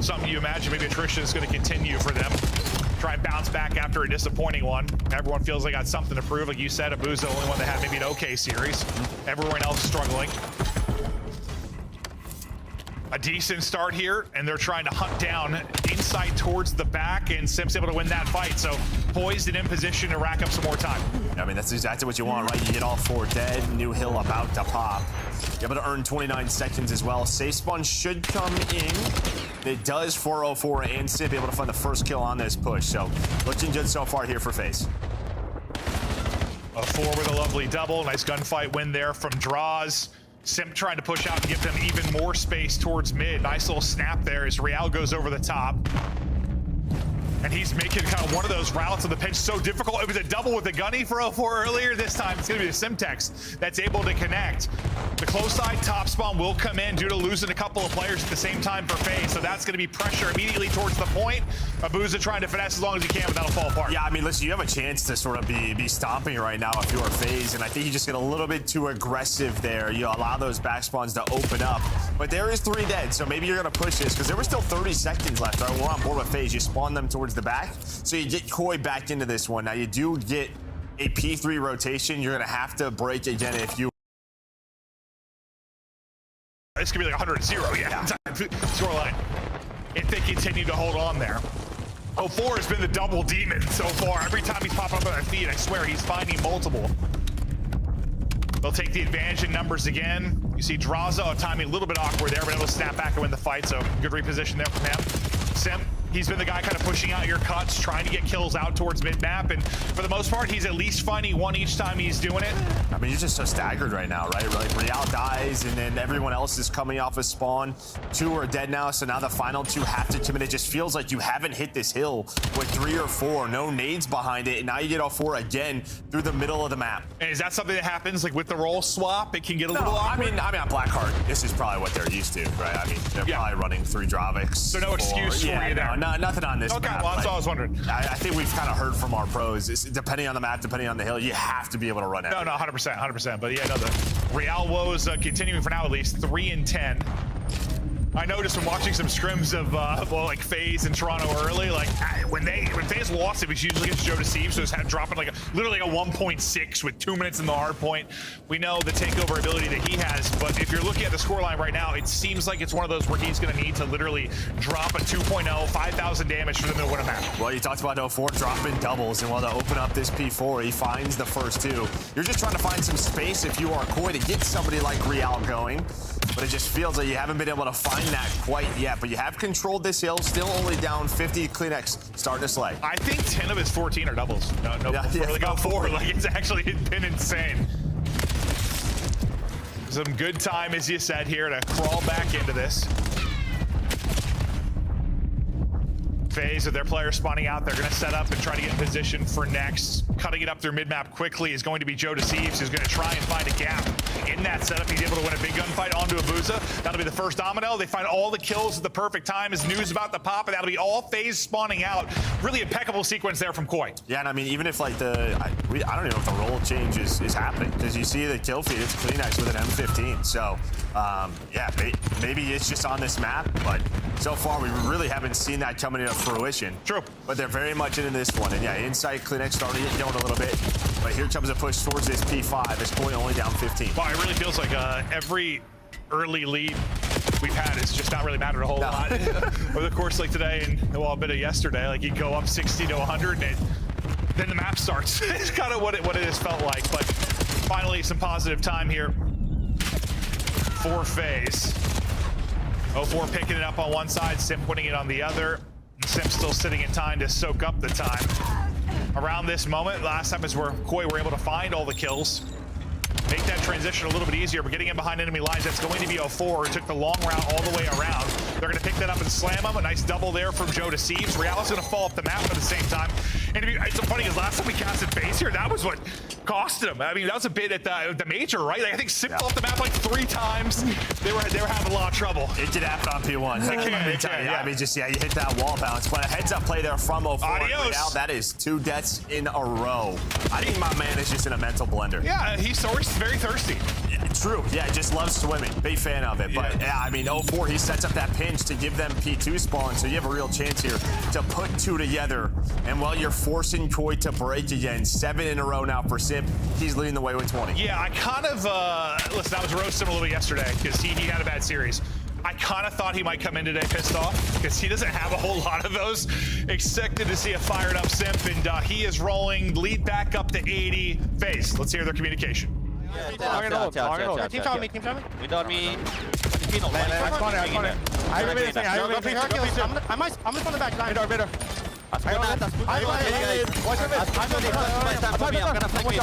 something you imagine maybe attrition is going to continue for them. Try and bounce back after a disappointing one. Everyone feels they got something to prove. Like you said, Abuza, the only one that had maybe an okay series. Everyone else struggling. A decent start here, and they're trying to hunt down inside towards the back, and Sim's able to win that fight. So poised and in position to rack up some more time. I mean, that's exactly what you want, right? You get all 4 dead, New Hill about to pop. You're able to earn 29 seconds as well. Safe spawn should come in. It does 404 and Sim able to find the first kill on this push. So looking good so far here for FaZe. A 4 with a lovely double. Nice gunfight win there from Draws. Simp trying to push out and give them even more space towards mid. Nice little snap there as Real goes over the top. And he's making kind of one of those routes on the pitch so difficult. It was a double with the gunny for 04 earlier. This time it's going to be the Simtex that's able to connect. The close side top spawn will come in due to losing a couple of players at the same time for FaZe. So that's going to be pressure immediately towards the point. Abuza trying to finesse as long as he can, but that'll fall apart. Yeah, I mean, listen, you have a chance to sort of be stomping right now if you're FaZe. And I think you just get a little bit too aggressive there. You allow those back spawns to open up. But there is 3 dead, so maybe you're going to push this because there were still 30 seconds left. Right? We're on board with FaZe. You spawn them towards the back. So you get Koi back into this one. Now you do get a P3 rotation. You're going to have to break again if you... This could be like 100-0, yeah. Scoreline. If they continue to hold on there. 04 has been the double demon so far. Every time he's popping up on their feet, I swear, he's finding multiple. They'll take the advantage in numbers again. You see Draza timing a little bit awkward there, but able to snap back and win the fight, so good reposition there from him. Sim, he's been the guy kind of pushing out your cuts, trying to get kills out towards mid-map, and for the most part, he's at least finding one each time he's doing it. I mean, you're just so staggered right now, right? Like, Real dies, and then everyone else is coming off a spawn. 2 are dead now, so now the final 2 have to commit. It just feels like you haven't hit this hill with 3 or 4, no nades behind it, and now you get all 4 again through the middle of the map. And is that something that happens, like, with the role swap? It can get a little awkward? I mean, on Blackheart, this is probably what they're used to, right? I mean, they're probably running 3 Dravics. So no excuse for you there. No, nothing on this okay, map. Well, that's all I was wondering. I think we've kind of heard from our pros. Depending on the map, depending on the hill, you have to be able to run it. No, 100%. But yeah, no, the Real woes continuing for now at least 3 and 10. I noticed when watching some scrims of like FaZe in Toronto early, like when FaZe lost, it was usually against Joe Deceive, so it's dropping like literally a 1.6 with 2 minutes in the hard point. We know the takeover ability that he has, but if you're looking at the scoreline right now, it seems like it's one of those where he's going to need to literally drop a 2.0, 5,000 damage for them to win a match. Well, you talked about 04 dropping doubles, and while to open up this P4, he finds the first 2. You're just trying to find some space if you are Koi to get somebody like Real going. But it just feels like you haven't been able to find that quite yet. But you have controlled this hill, still only down 50. Kleenex starting to slay. I think 10 of his 14 are doubles. No, really go 4. Like, it's actually been insane. Some good time, as you said, here to crawl back into this. FaZe with their players spawning out, they're going to set up and try to get in position for next. Cutting it up through mid-map quickly is going to be Joe Deceives, who's going to try and find a gap in that setup. He's able to win a big gunfight onto Abuza. That'll be the first domino. They find all the kills at the perfect time as news about the pop, and that'll be all FaZe spawning out. Really impeccable sequence there from Koi. Yeah, and I mean, even if like I don't even know if the role change is happening, because you see the kill feed, it's Kleenex with an M15. So, yeah, maybe it's just on this map, but so far we really haven't seen that coming into fruition. True. But they're very much into this one. And yeah, inside Kleenex starting to get going a little bit. But here comes a push towards this P5. It's Koi only down 15. Wow, it really feels like every early lead we've had has just not really mattered a whole lot. Over the course like today and well, a bit of yesterday, like you go up 60 to 100 and then the map starts. It's kind of what it has felt like. But finally, some positive time here for FaZe. 04 picking it up on one side, Sim putting it on the other. Sim still sitting in time to soak up the time. Around this moment, last time is where Koi were able to find all the kills. Make that transition a little bit easier, but getting in behind enemy lines, that's going to be 04, who took the long route all the way around. They're going to pick that up and slam him. A nice double there from Joe Deceives. Real is going to fall off the map at the same time. And it's so funny because last time we casted FaZe here, that was what cost him. I mean, that was a bit at the major, right? Like, I think Sipped off the map like 3 times. They were having a lot of trouble. It did happen on P1. I mean, just, you hit that wall bounce. But a heads-up play there from 04. Adios. That is 2 deaths in a row. I think my man is just in a mental blender. Yeah, he's very thirsty. Yeah, true. Yeah, just loves swimming. Big fan of it. But, yeah, I mean, 04, he sets up that pinch to give them P2 spawn. So you have a real chance here to put 2 together. And while you're forcing Koi to break again, 7 in a row now for Sip, he's leading the way with 20. Yeah, I kind of, listen, I was roasting him a little bit yesterday because he had a bad series. I kind of thought he might come in today pissed off because he doesn't have a whole lot of those. Expected to see a fired up Simp, and he is rolling, lead back up to 80. FaZe, let's hear their communication. Team tell me. We don't me. I'm just on the back line. I'm gonna flank me.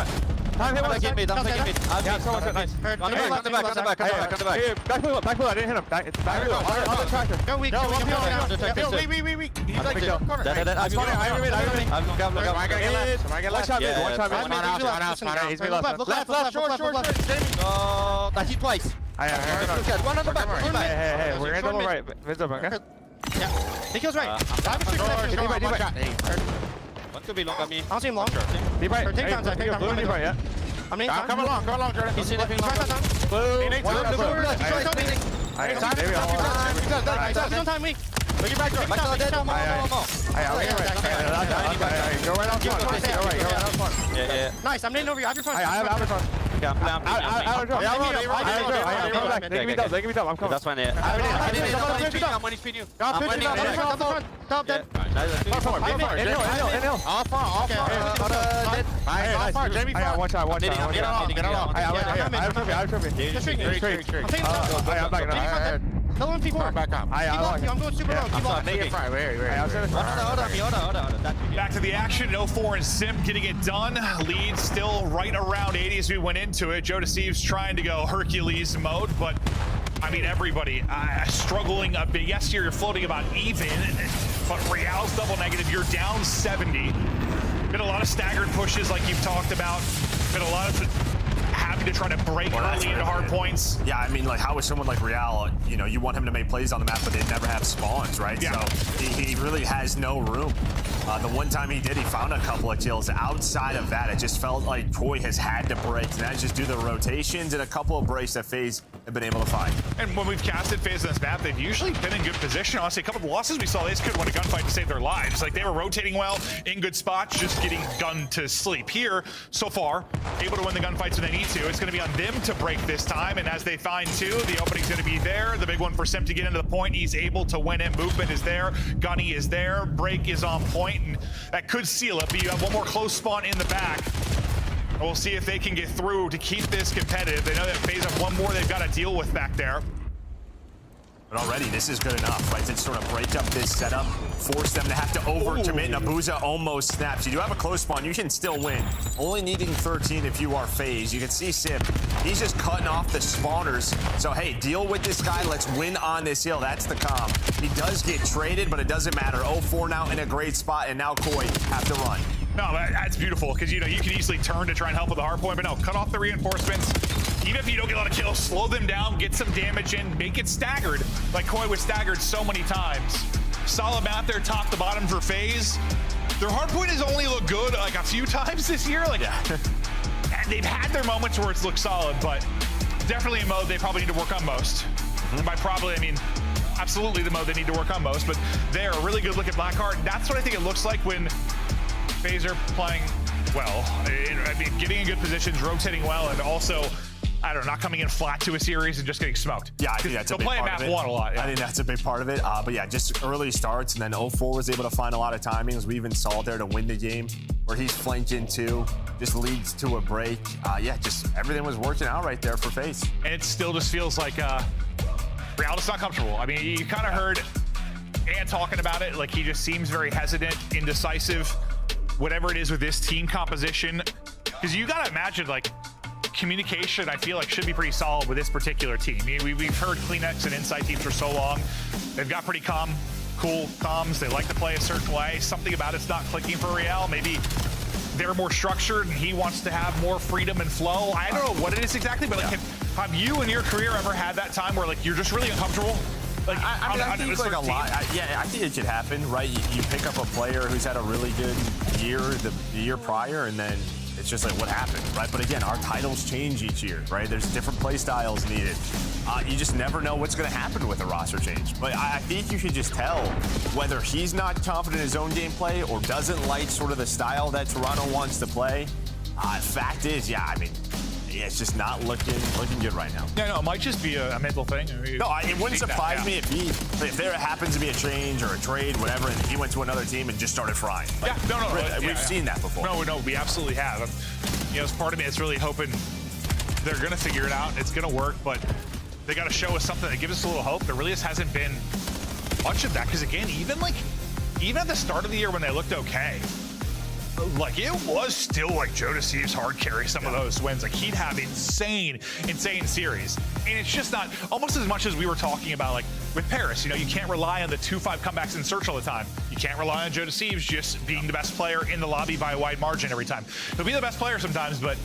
I'm gonna get mid. Yeah, so nice. Come back. Back I didn't hit him. Other tractor. Go weak. Weak. He's like this. I gotta get left. One shot. He's left. Short. That's you twice. One on the back. Hey, we're in double right. Visible, okay? Yeah. He kills right. One could be long on me. I don't see him long. Deep right. Take down. Blue deep right, yeah. I'm in. Come along, Jordan. He's in. Blue. One time weak. Look at back door. Go right out front. Yeah. Nice. I'm in over you. I have your front. I have your front. Yeah, I'm They give me double. I'm coming. That's fine. I'm winning speed you. Top dead. Off far. Jamie far. One shot. Get along. I'm back. Tell him P4. Back up. I'm going super low. Keep on. Make it fire. Back to the action. 04 and Simp getting it done. Lead still right around 80 as we went into it. Joe Deceives trying to go Hercules mode, but I mean, everybody struggling a bit. Yes, you're floating about even, but Real's double negative. You're down 70. Been a lot of staggered pushes like you've talked about. Been a lot of having to try to break early into hard points. Yeah, I mean, like, how is someone like Real, you want him to make plays on the map, but they never have spawns, right? Yeah. So he really has no room. The one time he did, he found a couple of kills. Outside of that, it just felt like Koi has had to break. And that's just due to the rotations and a couple of breaks that FaZe have been able to find. And when we've casted FaZe on this map, they've usually been in good position. Honestly, a couple of losses we saw, they just couldn't win a gunfight to save their lives. Like, they were rotating well, in good spots, just getting gunned to sleep. Here, so far, able to win the gunfights when they need to. It's going to be on them to break this time, and as they find 2, the opening's going to be there. The big one for Simp to get into the point. He's able to win it. Movement is there. Gunny is there. Break is on point, and that could seal it, but you have one more close spawn in the back. We'll see if they can get through to keep this competitive. They know that FaZe have one more they've got to deal with back there. But already, this is good enough, right? To sort of break up this setup, force them to have to overcommit. Nabuza almost snaps. You do have a close spawn, you can still win. Only needing 13 if you are FaZe. You can see Simp, he's just cutting off the spawners. So, hey, deal with this guy. Let's win on this hill. That's the calm. He does get traded, but it doesn't matter. 04 now in a great spot, and now Koi have to run. No, that's beautiful, because, you can easily turn to try and help with the hard point, but no, cut off the reinforcements. Even if you don't get a lot of kills, slow them down, get some damage in, make it staggered, like Koi was staggered so many times. Solid map there, top to bottom for FaZe. Their hard point has only looked good like a few times this year. Like, and they've had their moments where it's looked solid, but definitely a mode they probably need to work on most. And by probably, I mean, absolutely the mode they need to work on most, but they're a really good look at Blackheart. That's what I think it looks like when FaZe are playing well. I mean, getting in good positions, rotating well, and also, I don't know, not coming in flat to a series and just getting smoked. Yeah, I think that's a big part of it. They'll play map 1 a lot. Yeah. I think that's a big part of it. But yeah, just early starts, and then 04 was able to find a lot of timings. We even saw it there to win the game, where he's flanking 2, just leads to a break. Yeah, just everything was working out right there for FaZe. And it still just feels like Real is not comfortable. I mean, you kind of heard Ant talking about it, like he just seems very hesitant, indecisive, whatever it is with this team composition. Because you got to imagine, like, communication, I feel like, should be pretty solid with this particular team. We've heard Kleenex and Insight teams for so long. They've got pretty calm cool comms. They like to play a certain way. Something about it's not clicking for Real. Maybe they're more structured and he wants to have more freedom and flow. I don't know what it is exactly, but like, have you in your career ever had that time where like you're just really uncomfortable? Like, I think like a lot. I think it could happen, right? You pick up a player who's had a really good year the year prior, and then it's just like, what happened, right? But again, our titles change each year, right? There's different play styles needed. You just never know what's going to happen with a roster change. But I think you could just tell whether he's not confident in his own gameplay or doesn't like sort of the style that Toronto wants to play. Fact is, yeah, I mean, it's just not looking good right now. Yeah, no, it might just be a mental thing. No, it wouldn't surprise me if there happens to be a change or a trade, whatever, and he went to another team and just started frying. Like, we've seen that before. No, we absolutely have. You know, as part of me, it's really hoping they're going to figure it out. It's going to work, but they got to show us something that gives us a little hope. There really just hasn't been much of that. Because again, even at the start of the year when they looked okay, like it was still like Joe Deceives hard carry some of those wins. Like he'd have insane series. And it's just not almost as much as we were talking about like with Paris. You know, you can't rely on the 2-5 comebacks in search all the time. You can't rely on Joe Deceives just being the best player in the lobby by a wide margin every time. He'll be the best player sometimes, but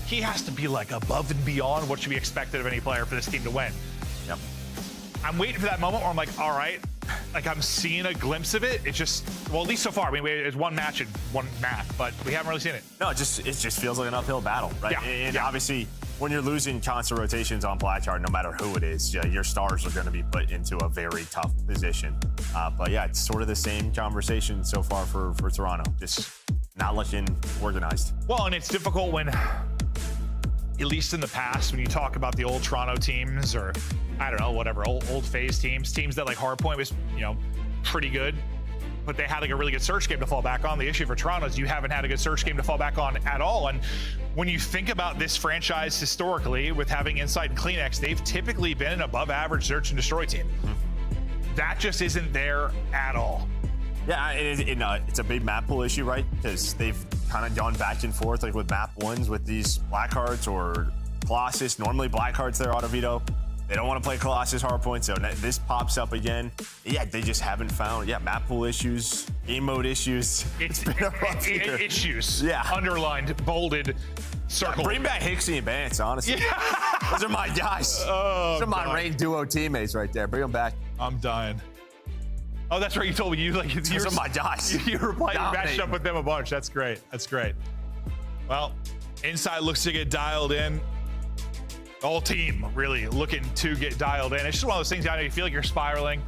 he has to be like above and beyond what should be expected of any player for this team to win. Yep. I'm waiting for that moment where I'm like, all right, like I'm seeing a glimpse of it. It's just, well, at least so far. I mean, it's one match and one map, but we haven't really seen it. No, it just feels like an uphill battle, right? Yeah. And obviously, when you're losing constant rotations on Blackheart, no matter who it is, your stars are going to be put into a very tough position. But yeah, it's sort of the same conversation so far for Toronto. Just not looking organized. Well, and it's difficult when, at least in the past, when you talk about the old Toronto teams or, I don't know, whatever, old phase teams that like Hardpoint was, you know, pretty good, but they had like a really good search game to fall back on. The issue for Toronto is you haven't had a good search game to fall back on at all. And when you think about this franchise historically with having Insight and Kleenex, they've typically been an above average search and destroy team. That just isn't there at all. Yeah, it's a big map pool issue, right? Because they've kind of gone back and forth like with map ones with these Blackhearts or Colossus. Normally Blackhearts, they're auto veto. They don't want to play Colossus hardpoint, so this pops up again. Yeah, they just haven't found, map pool issues, game mode issues. It's been a rough year. Issues. Yeah. Underlined, bolded, circled. Bring back Hixie and Vance, honestly. Yeah. Those are my guys. Those are my Reign duo teammates right there. Bring them back. I'm dying. Oh, that's right. You told me those are my guys. You matched up with them a bunch. That's great. That's great. Well, Inside looks to get dialed in. The whole team really looking to get dialed in. It's just one of those things, you feel like you're spiraling,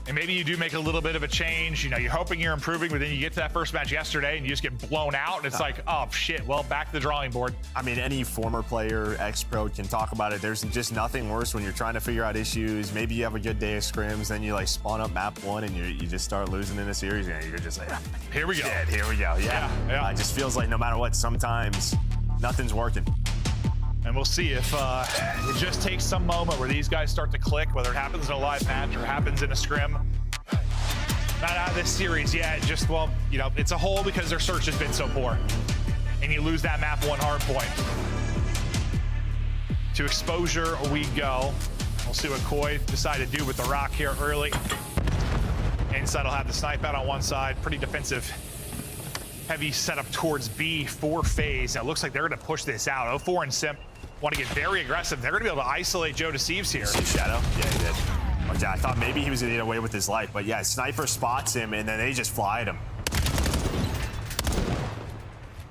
and maybe you do make a little bit of a change. You know, you're hoping you're improving, but then you get to that first match yesterday and you just get blown out, and it's like, oh shit, well, back to the drawing board. I mean, any former player, ex-pro can talk about it. There's just nothing worse when you're trying to figure out issues. Maybe you have a good day of scrims, then you like spawn up map one and you just start losing in a series, and you're just like, here we go. Shit, here we go. Yeah. It just feels like no matter what, sometimes nothing's working. And we'll see if it just takes some moment where these guys start to click, whether it happens in a live match or happens in a scrim. Not out of this series yet. Just, well, you know, it's a hole because their search has been so poor. And you lose that map one hard point. To exposure we go. We'll see what Koi decided to do with the rock here early. Inside will have the snipe out on one side. Pretty defensive. Heavy setup towards B for FaZe. Now it looks like they're going to push this out. 04 and Simp want to get very aggressive. They're going to be able to isolate Joe Deceives here. See Shadow? Yeah, he did. Okay, I thought maybe he was going to get away with his life, but yeah, Sniper spots him, and then they just fly at him.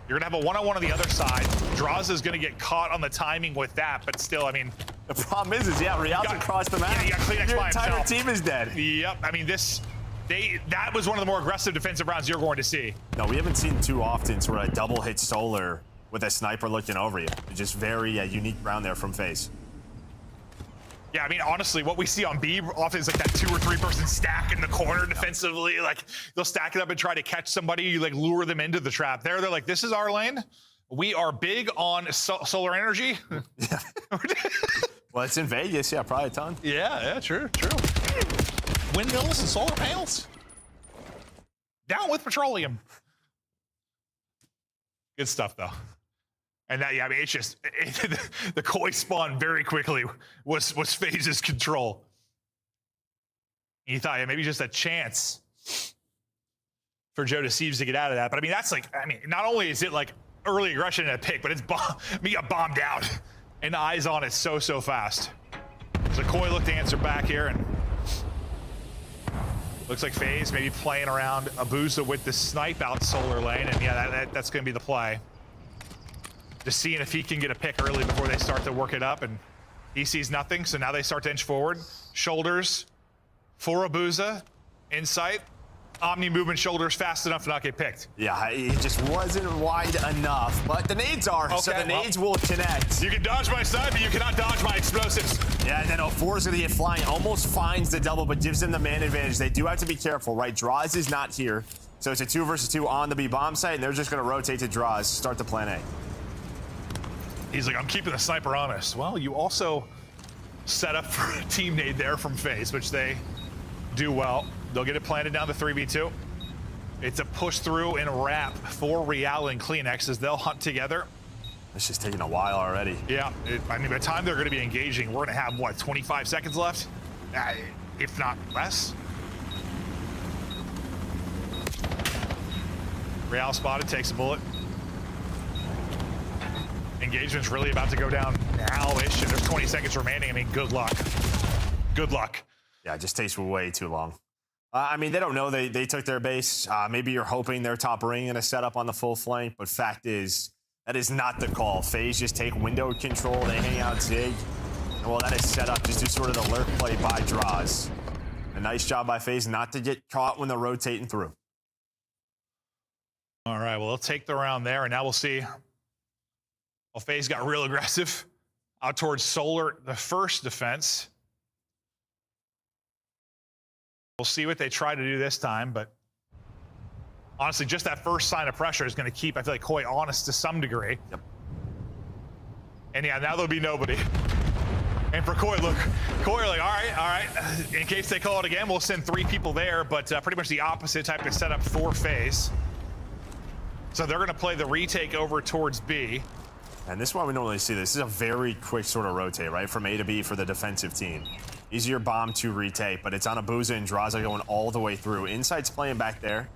You're going to have a one-on-one on the other side. Draza is going to get caught on the timing with that, but still, I mean... The problem is Real's across the map. Yeah, you got Kleenex Your by entire himself. team is dead. Yep, I mean, that was one of the more aggressive defensive rounds you're going to see. No, we haven't seen too often sort of a double hit solar with a sniper looking over you. It's just very unique round there from FaZe. Yeah, I mean, honestly, what we see on B often is like that 2 or 3 person stack in the corner defensively. Like, they'll stack it up and try to catch somebody. You like lure them into the trap. They're like, this is our lane. We are big on solar energy. Yeah. Well, it's in Vegas. Yeah, probably a ton. Yeah, true. Windmills and solar panels. Down with petroleum. Good stuff, though. And that, I mean, it's just the Koi spawn very quickly was FaZe's control. You thought, yeah, maybe just a chance for Joe DeCeves to get out of that. But I mean, that's like, I mean, not only is it like early aggression in a pick, but it's got bombed out and eyes on it so fast. So Koi looked to answer back here, and looks like FaZe maybe playing around Abuza with the snipe out Solar Lane, and yeah, that's going to be the play. Just seeing if he can get a pick early before they start to work it up, and he sees nothing, so now they start to inch forward. Shoulders for Abuza, insight. Omni movement shoulders fast enough to not get picked. Yeah, it just wasn't wide enough, but the nades are, so the nades will connect. You can dodge my snipe, but you cannot dodge my explosives. Yeah, and then 04 is going to get flying, almost finds the double, but gives them the man advantage. They do have to be careful, right? Draws is not here, so it's a 2 versus 2 on the B bomb site, and they're just going to rotate to Draws, start the plan A. He's like, I'm keeping the sniper honest. Well, you also set up for a team nade there from FaZe, which they do well. They'll get it planted down to 3v2. It's a push through and wrap for Real and Kleenex as they'll hunt together. It's just taking a while already. Yeah, I mean, by the time they're going to be engaging, we're going to have, what, 25 seconds left? If not less. Real spotted, takes a bullet. Engagement's really about to go down now-ish, and there's 20 seconds remaining. I mean, good luck. Good luck. Yeah, it just takes way too long. I mean, they don't know they took their base. Maybe you're hoping their top ring and a setup on the full flank, but fact is, that is not the call. FaZe just take window control, they hang out Zig. And well, that is set up just to sort of the lurk play by Draws. A nice job by FaZe not to get caught when they're rotating through. All right, well, they'll take the round there, and now we'll see. Well, FaZe got real aggressive out towards Solar, the first defense. We'll see what they try to do this time, but honestly, just that first sign of pressure is going to keep, I feel like, Koi honest to some degree. Yep. And yeah, now there'll be nobody. And for Koi, look, Koi like, all right. In case they call it again, we'll send 3 people there, but pretty much the opposite type of setup for FaZe. So they're going to play the retake over towards B. And this is why we normally see this. This is a very quick sort of rotate, right? From A to B for the defensive team. Easier bomb to retake, but it's on Abuza and Draza going all the way through. Insight's playing back there,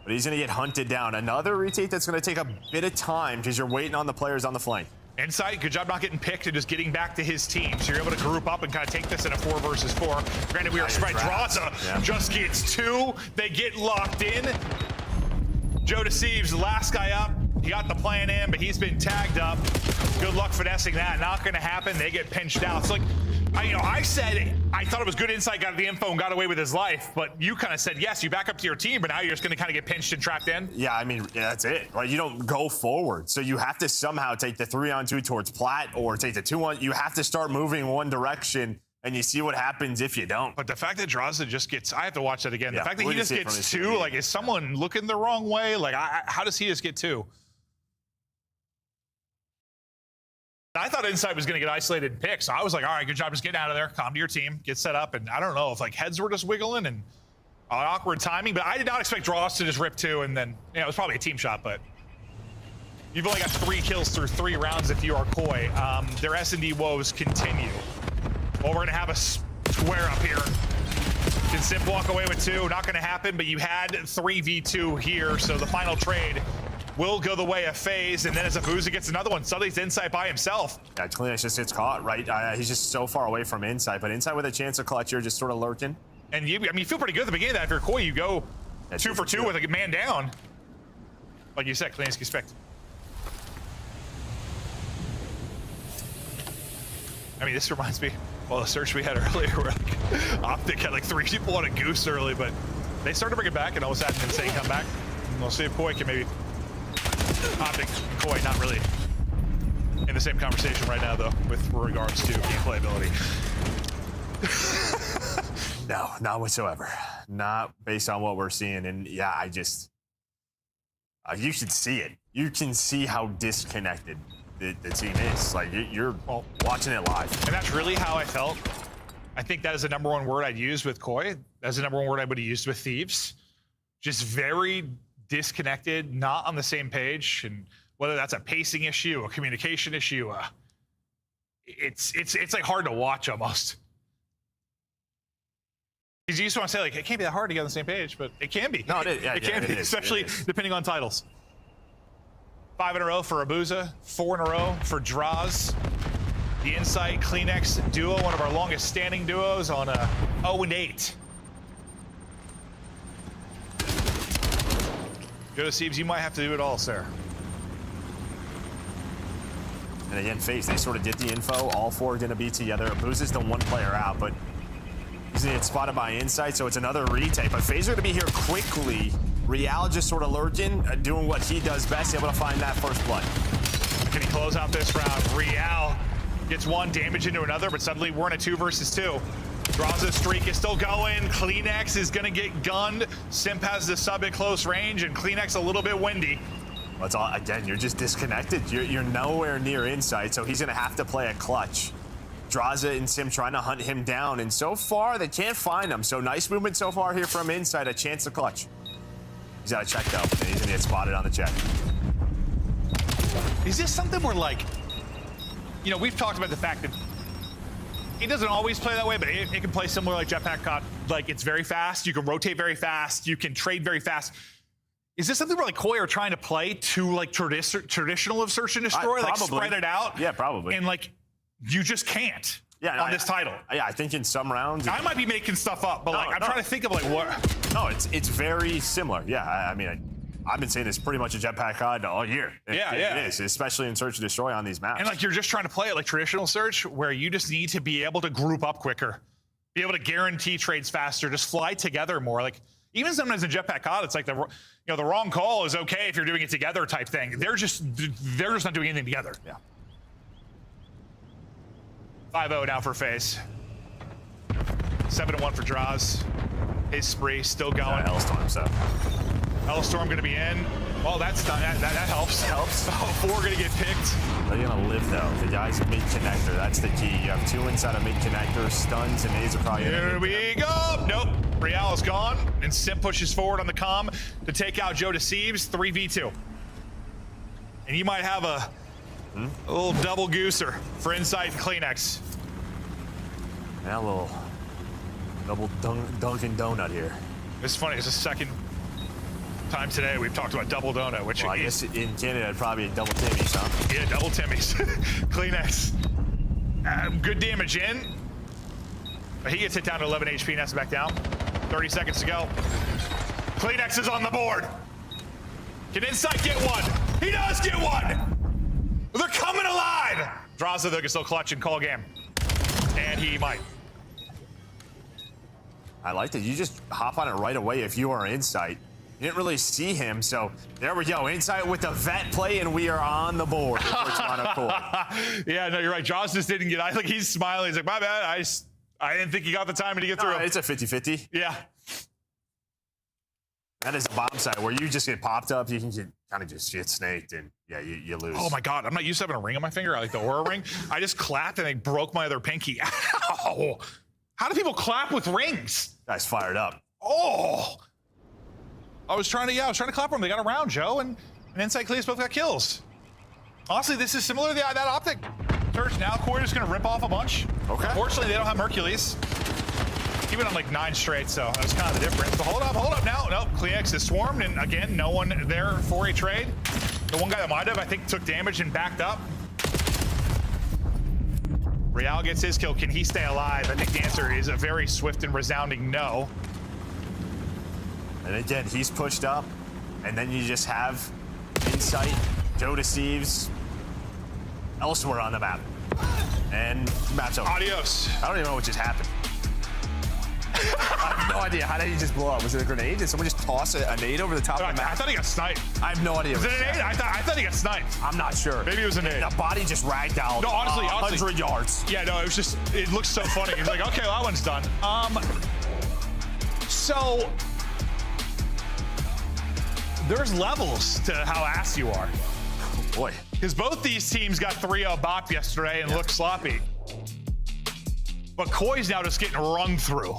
but he's going to get hunted down. Another retake that's going to take a bit of time because you're waiting on the players on the flank. Insight, good job not getting picked and just getting back to his team. So you're able to group up and kind of take this in a 4 versus 4. Granted, we are spread. Draza just gets 2. They get locked in. Joe DeCeves, last guy up. He got the plan in, but he's been tagged up. Good luck finessing that. Not going to happen. They get pinched out. It's like, I said I thought it was good insight, got the info and got away with his life, but you kind of said, yes, you back up to your team, but now you're just going to kind of get pinched and trapped in. Yeah, I mean, that's it, right? You don't go forward. So you have to somehow take the 3-on-2 towards Plat or take the 2-on. You have to start moving one direction, and you see what happens if you don't. But the fact that Draza just gets, I have to watch that again. Yeah, the fact that he just gets 2, like, is someone looking the wrong way? Like, how does he just get 2? I thought Insight was going to get isolated and picked, so I was like, all right, good job just getting out of there, calm to your team, get set up, and I don't know if, like, heads were just wiggling and awkward timing, but I did not expect Draws to just rip 2, and then, it was probably a team shot, but you've only got 3 kills through 3 rounds if you are Koi. Their S&D woes continue. Well, we're going to have a square up here. Can Simp walk away with 2? Not going to happen, but you had 3v2 here, so the final trade will go the way of FaZe, and then as Abuza gets another one, suddenly he's Insight by himself. Yeah, Kleenex just gets caught, right? He's just so far away from Insight, but Insight with a chance to clutch here, just sort of lurking. And you feel pretty good at the beginning of that. If you're Koi, you go 2 for 2 with a man down. Like you said, Kleenex expect. I mean, this reminds me, well, the search we had earlier where like, Optic had like 3 people on a goose early, but they started to bring it back and almost had an insane comeback. And we'll see if Koi can maybe. Optic and Koi not really in the same conversation right now, though, with regards to gameplay ability. No, not whatsoever. Not based on what we're seeing. And yeah, I just, you should see it. You can see how disconnected the team is. Like, you're watching it live. And that's really how I felt. I think that is the #1 word I'd use with Koi. That's the #1 word I would have used with Thieves. Just very disconnected, not on the same page, and whether that's a pacing issue, a communication issue, it's like hard to watch almost. You just want to say, like, it can't be that hard to get on the same page, but it can be. No, it is. Yeah, it can be, especially depending on titles. 5 in a row for Abuza, 4 in a row for Draws. The Insight Kleenex duo, one of our longest standing duos on a 0-8. Go to Siebes, you might have to do it all, sir. And again, FaZe, they sort of get the info. All 4 are going to be together. Abuza's the 1 player out, but he's going to get spotted by Insight, so it's another retake. But FaZe are going to be here quickly. Real just sort of lurking, doing what he does best, able to find that first blood. Can he close out this round? Real gets 1 damage into another, but suddenly we're in a 2 versus 2. Draws' streak is still going. Kleenex is going to get gunned. Simp has the sub at close range, and Kleenex a little bit windy. Well, it's all, again, you're just disconnected. You're nowhere near Insight, so he's going to have to play a clutch. Draza and Sim trying to hunt him down, and so far they can't find him. So nice movement so far here from Insight, a chance to clutch. He's got to check though, and he's going to get spotted on the check. Is this something where, like, you know, we've talked about the fact that he doesn't always play that way, but it can play similar like Jetpack COD. Like, it's very fast, you can rotate very fast, you can trade very fast. Is this something where, like, Koi are trying to play to, like, traditional of Search and Destroy? Like, spread it out? Yeah, probably. And, like, you just can't on this title. Yeah, I think in some rounds. I might be making stuff up, but, I'm trying to think of, like, what. No, it's very similar. Yeah, I mean, I've been saying it's pretty much a Jetpack COD all year. It is, especially in Search and Destroy on these maps. And, like, you're just trying to play it like traditional Search, where you just need to be able to group up quicker, be able to guarantee trades faster, just fly together more. Like, even sometimes in Jetpack COD, it's like the wrong call is okay if you're doing it together type thing. They're just not doing anything together. Yeah. 5-0 now for FaZe. 7-1 for Draws. His spree still going. Hellstorm, so. Hellstorm going to be in. Well, that's not, that helps. Helps. 4 going to get picked. They're going to live, though. The guy's a mid-connector. That's the key. You have 2 inside a mid-connector. Stuns and nades are probably Here we go. Nope. Real is gone. And Sim pushes forward on the comm to take out Joe Deceives. 3v2. And you might have a little double gooser for Insight and Kleenex. Yeah, a little double Dunkin' Donut here. It's funny. It's the second time today we've talked about double donut, which I guess in Canada it'd probably be double Timmy's, huh? Yeah, double Timmy's. Kleenex. Good damage in. But he gets hit down to 11 HP and has to back down. 30 seconds to go. Kleenex is on the board. Can Insight get one? He does get one! They're coming alive! Draza, though, can still clutch and call game. And he might. I like that. You just hop on it right away if you are Insight. You didn't really see him, so there we go. Insight with the vet play, and we are on the board. Yeah, no, you're right. Jaws just didn't get. I think he's smiling. He's like, my bad. I didn't think he got the time to get through. It's a 50-50. Yeah. That is a bomb site where you just get popped up. You can kind of just get snaked, and yeah, you lose. Oh my God, I'm not used to having a ring on my finger. I like the Aura ring. I just clapped and I broke my other pinky. Ow! How do people clap with rings? Guy's fired up. Oh! I was trying to clap for them. They got a round, Joe, and Insight Cleus both got kills. Honestly, this is similar to that optic. Search now, Corey is going to rip off a bunch. Okay. Unfortunately, they don't have Hercules. He went on like 9 straight, so that was kind of the difference. But hold up now. Nope, Kleenex is swarmed, and again, no one there for a trade. The one guy that might have, I think, took damage and backed up. Real gets his kill. Can he stay alive? I think the answer is a very swift and resounding no. And again, he's pushed up, and then you just have Insight, Joe Deceives, elsewhere on the map. And map's over. Adios. I don't even know what just happened. I have no idea. How did he just blow up? Was it a grenade? Did someone just toss a nade over the top of the map? I thought he got sniped. I have no idea. Was it a nade? I thought he got sniped. I'm not sure. Maybe it was a nade. The body just ragdolled. No, honestly, 100 yards. Yeah, no, it was just, it looks so funny. He's like, okay, well, that one's done. So there's levels to how ass you are. Oh boy. Because both these teams got 3-0 bop yesterday and looked sloppy. But Koi's now just getting rung through.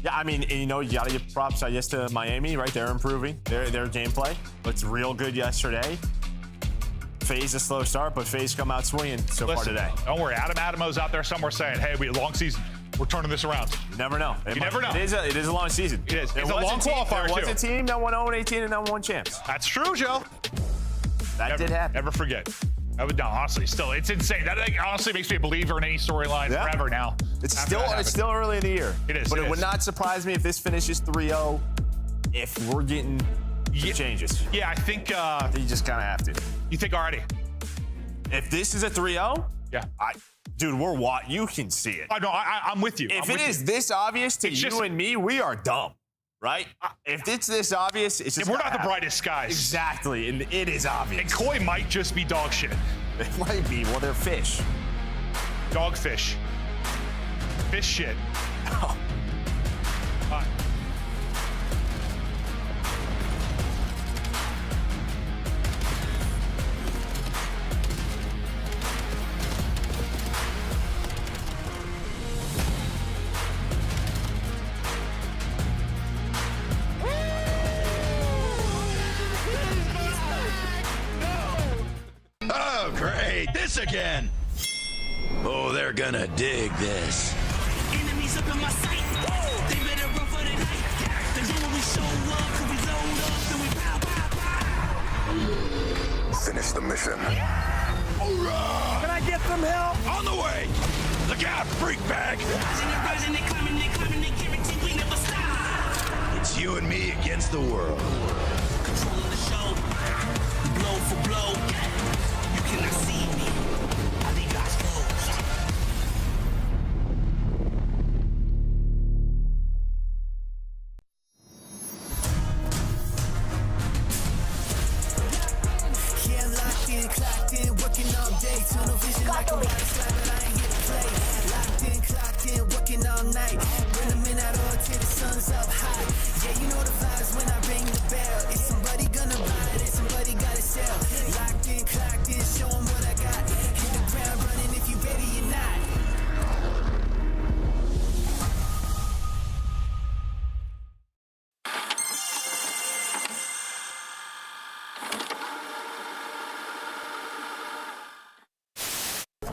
Yeah, I mean, you know, you gotta give props, I guess, to Miami, right? They're improving their gameplay. It's real good yesterday. FaZe a slow start, but FaZe come out swinging so far today. Don't worry, Adam Adamo's out there somewhere saying, hey, long season, we're turning this around. You never know. You never know. It is a long season. It is. There It's a was long team, qualifier, There was too. a team that won 0-18 and that won champs. That's true, Joe. That did happen. Never forget. No, honestly, still, it's insane. That honestly makes me a believer in any storyline forever now. It's still early in the year. It is. But it would not surprise me if this finishes 3-0 if we're getting some changes. Yeah, I think you just kind of have to. You think already? If this is a 3-0, yeah. Dude, you can see it. No, I'm with you. If it is this obvious to you and me, we are dumb, right? If it's this obvious, it's just we're not the brightest guys. Exactly, and it is obvious. And Koi might just be dog shit. It might be. Well, they're fish. Dogfish. Fish shit. Oh, great. This again. Oh, they're gonna dig this. Enemies up in my sight. They better run for the night. They know when we show up, cause we load up, then we pow, pow, pow. Finish the mission. Hoorah! Can I get some help? On the way. Look out, freak bag. Rising, they climbing, they guarantee we never stop. It's you and me against the world. Controlling the show. Blow for blow. You cannot see me. I leave eyes closed. Yeah, locked in, clocked in, working all day. Tunnel vision like a water slide, but I ain't here to play. Locked in, clocked in, working all night. Bring them in out all till the sun's up high. Yeah, you know the vibes when I ring the bell. Is somebody gonna buy it? Is somebody gotta sell? Locked in, clocked in, show them what I got. Hit the ground running if you ready or not.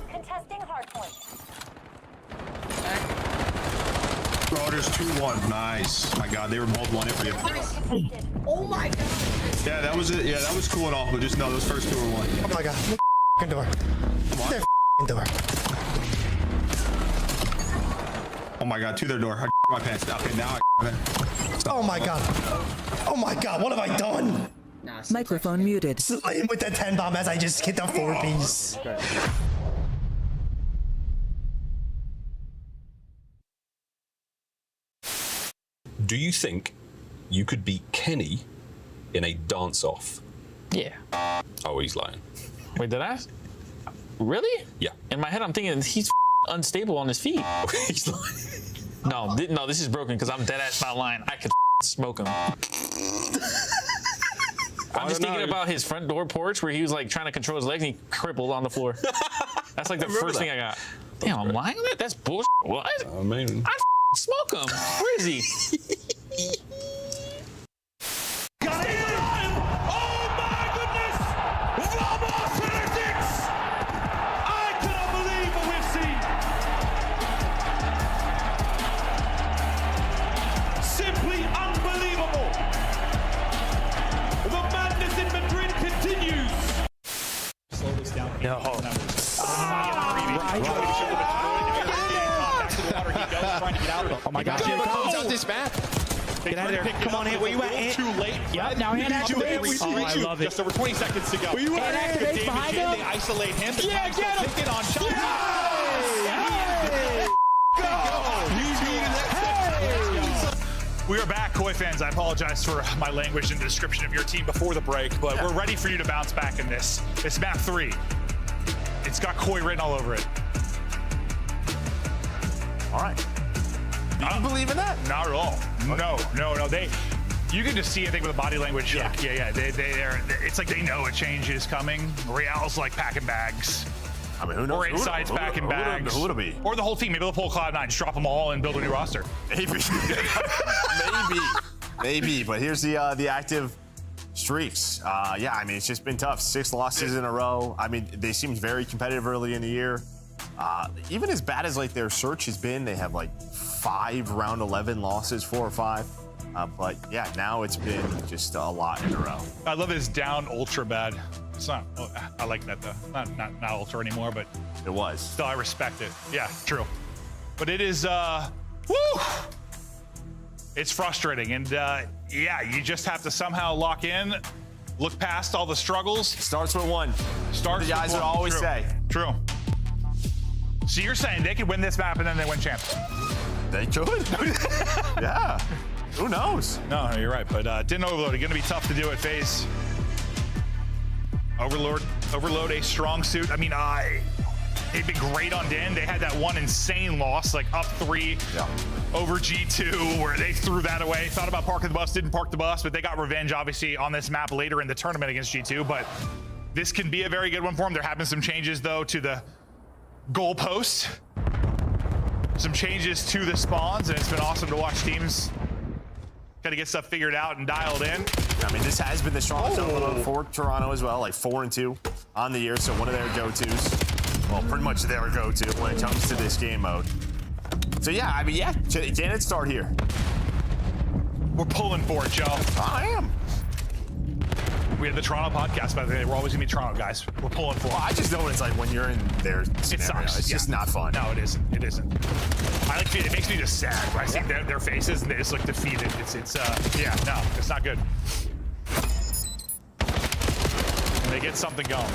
Contesting hardpoint. Brothers 2-1. Nice. My God, they were both 1 for you. Oh my god. Yeah, that was it. Yeah, that was cool and all, but just know those first 2 were 1. Oh my god. F***ing door. Come on. Their f***ing door. Oh my God, to their door. I my pants. Okay, now I Oh my god. Oh my god, what have I done? Microphone muted. Slaying with the 10 bomb as I just hit the 4-piece. Do you think you could beat Kenny in a dance-off? Yeah. Oh, he's lying. Wait, did I? Really? Yeah. In my head, I'm thinking he's unstable on his feet. He's lying. No, this is broken because I'm dead ass not lying. I could smoke him. I'm just thinking about his front door porch where he was like trying to control his legs and he crippled on the floor. That's like the first thing I got. Damn, I'm lying on that? That's bullshit. What? I mean, I smoke him. Where is he? Got it! Oh my goodness! Vamos, Heretics! I cannot believe what we've seen! Simply unbelievable! The madness in Madrid continues! Slow this down. No. Oh my gosh, here it comes out this map. Get out of there. Come on, Ant. Where you at, Ant? Too late. Yep, now hand activates. Oh, I love it. Just over 20 seconds to go. Where you at, Ant? David Behind Jin, him. they isolate him. Yeah, get him. Take it on shot. We are back, Koi fans. I apologize for my language and the description of your team before the break, but we're ready for you to bounce back in this. It's map 3. It's got Koi written all over it. All right. Do you believe in that? Not at all. No. You can just see, I think, with the body language. Yeah. It's like they know a change is coming. Real's like packing bags. I mean, who knows? Or Inside's packing bags. Who would it be? Or the whole team. Maybe they'll pull Cloud9, just drop them all and build a new roster. Maybe. But here's the active streaks. Yeah, I mean, it's just been tough. 6 losses in a row. I mean, they seemed very competitive early in the year. even as bad as like their search has been, they have like 5 round 11 losses, 4 or 5. But yeah, now it's been just a lot in a row. I love his down ultra bad. It's not. I like that though. Not ultra anymore, but it was. Still, I respect it. Yeah, true. But it is. Woo! It's frustrating, and yeah, you just have to somehow lock in, look past all the struggles. Starts with one. Starts. The guys would always say. True. So you're saying they could win this map and then they win champs? They could. Yeah. Who knows? No, you're right. But didn't overload. It's going to be tough to do at FaZe. Overload a strong suit. I mean, they've been great on Din. They had that one insane loss, like up 3 over G2, where they threw that away. Thought about parking the bus, didn't park the bus, but they got revenge, obviously, on this map later in the tournament against G2. But this can be a very good one for them. There have been some changes, though, to the goalpost. Some changes to the spawns, and it's been awesome to watch teams got to get stuff figured out and dialed in. I mean, this has been the strongest overload for Toronto as well, like 4-2 on the year, so one of their go-tos. Well, pretty much their go-to when it comes to this game mode. So yeah, I mean, yeah, can it start here? We're pulling for it, Joe. I am. We had the Toronto podcast, by the way. We're always gonna be Toronto guys. We're pulling for it. Well, I just know what it's like when you're in their scenario. It sucks. It's just not fun. No, it isn't. It isn't. It makes me just sad when I see their faces and they just look defeated. Yeah, no, it's not good. And they get something going.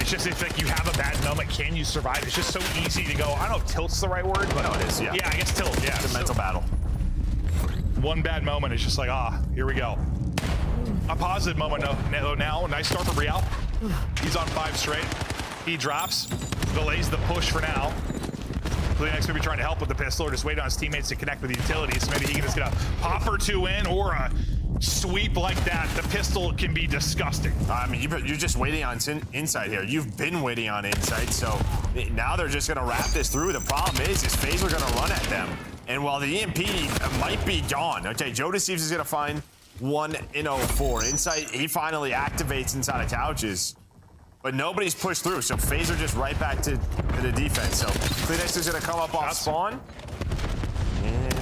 It's like you have a bad moment. Can you survive? It's just so easy to go. I don't know if tilt's the right word, but no, it is. Yeah. Yeah, I guess tilt. Yeah, it's a mental battle. One bad moment is just like, here we go. A positive moment now. Nice start from Real. He's on 5 straight. He drops, delays the push for now. Next, maybe trying to help with the pistol or just wait on his teammates to connect with the utilities. Maybe he can just get a pop or 2 in or a sweep like that. The pistol can be disgusting. I mean, you're just waiting on insight here. You've been waiting on insight, so now they're just going to wrap this through. The problem is FaZe are going to run at them. And while the EMP might be gone, okay, Joe Deceives is going to find 1 in 04. Insight, he finally activates inside of couches. But nobody's pushed through, so FaZe are just right back to the defense. So Kleenex is going to come up off spawn. And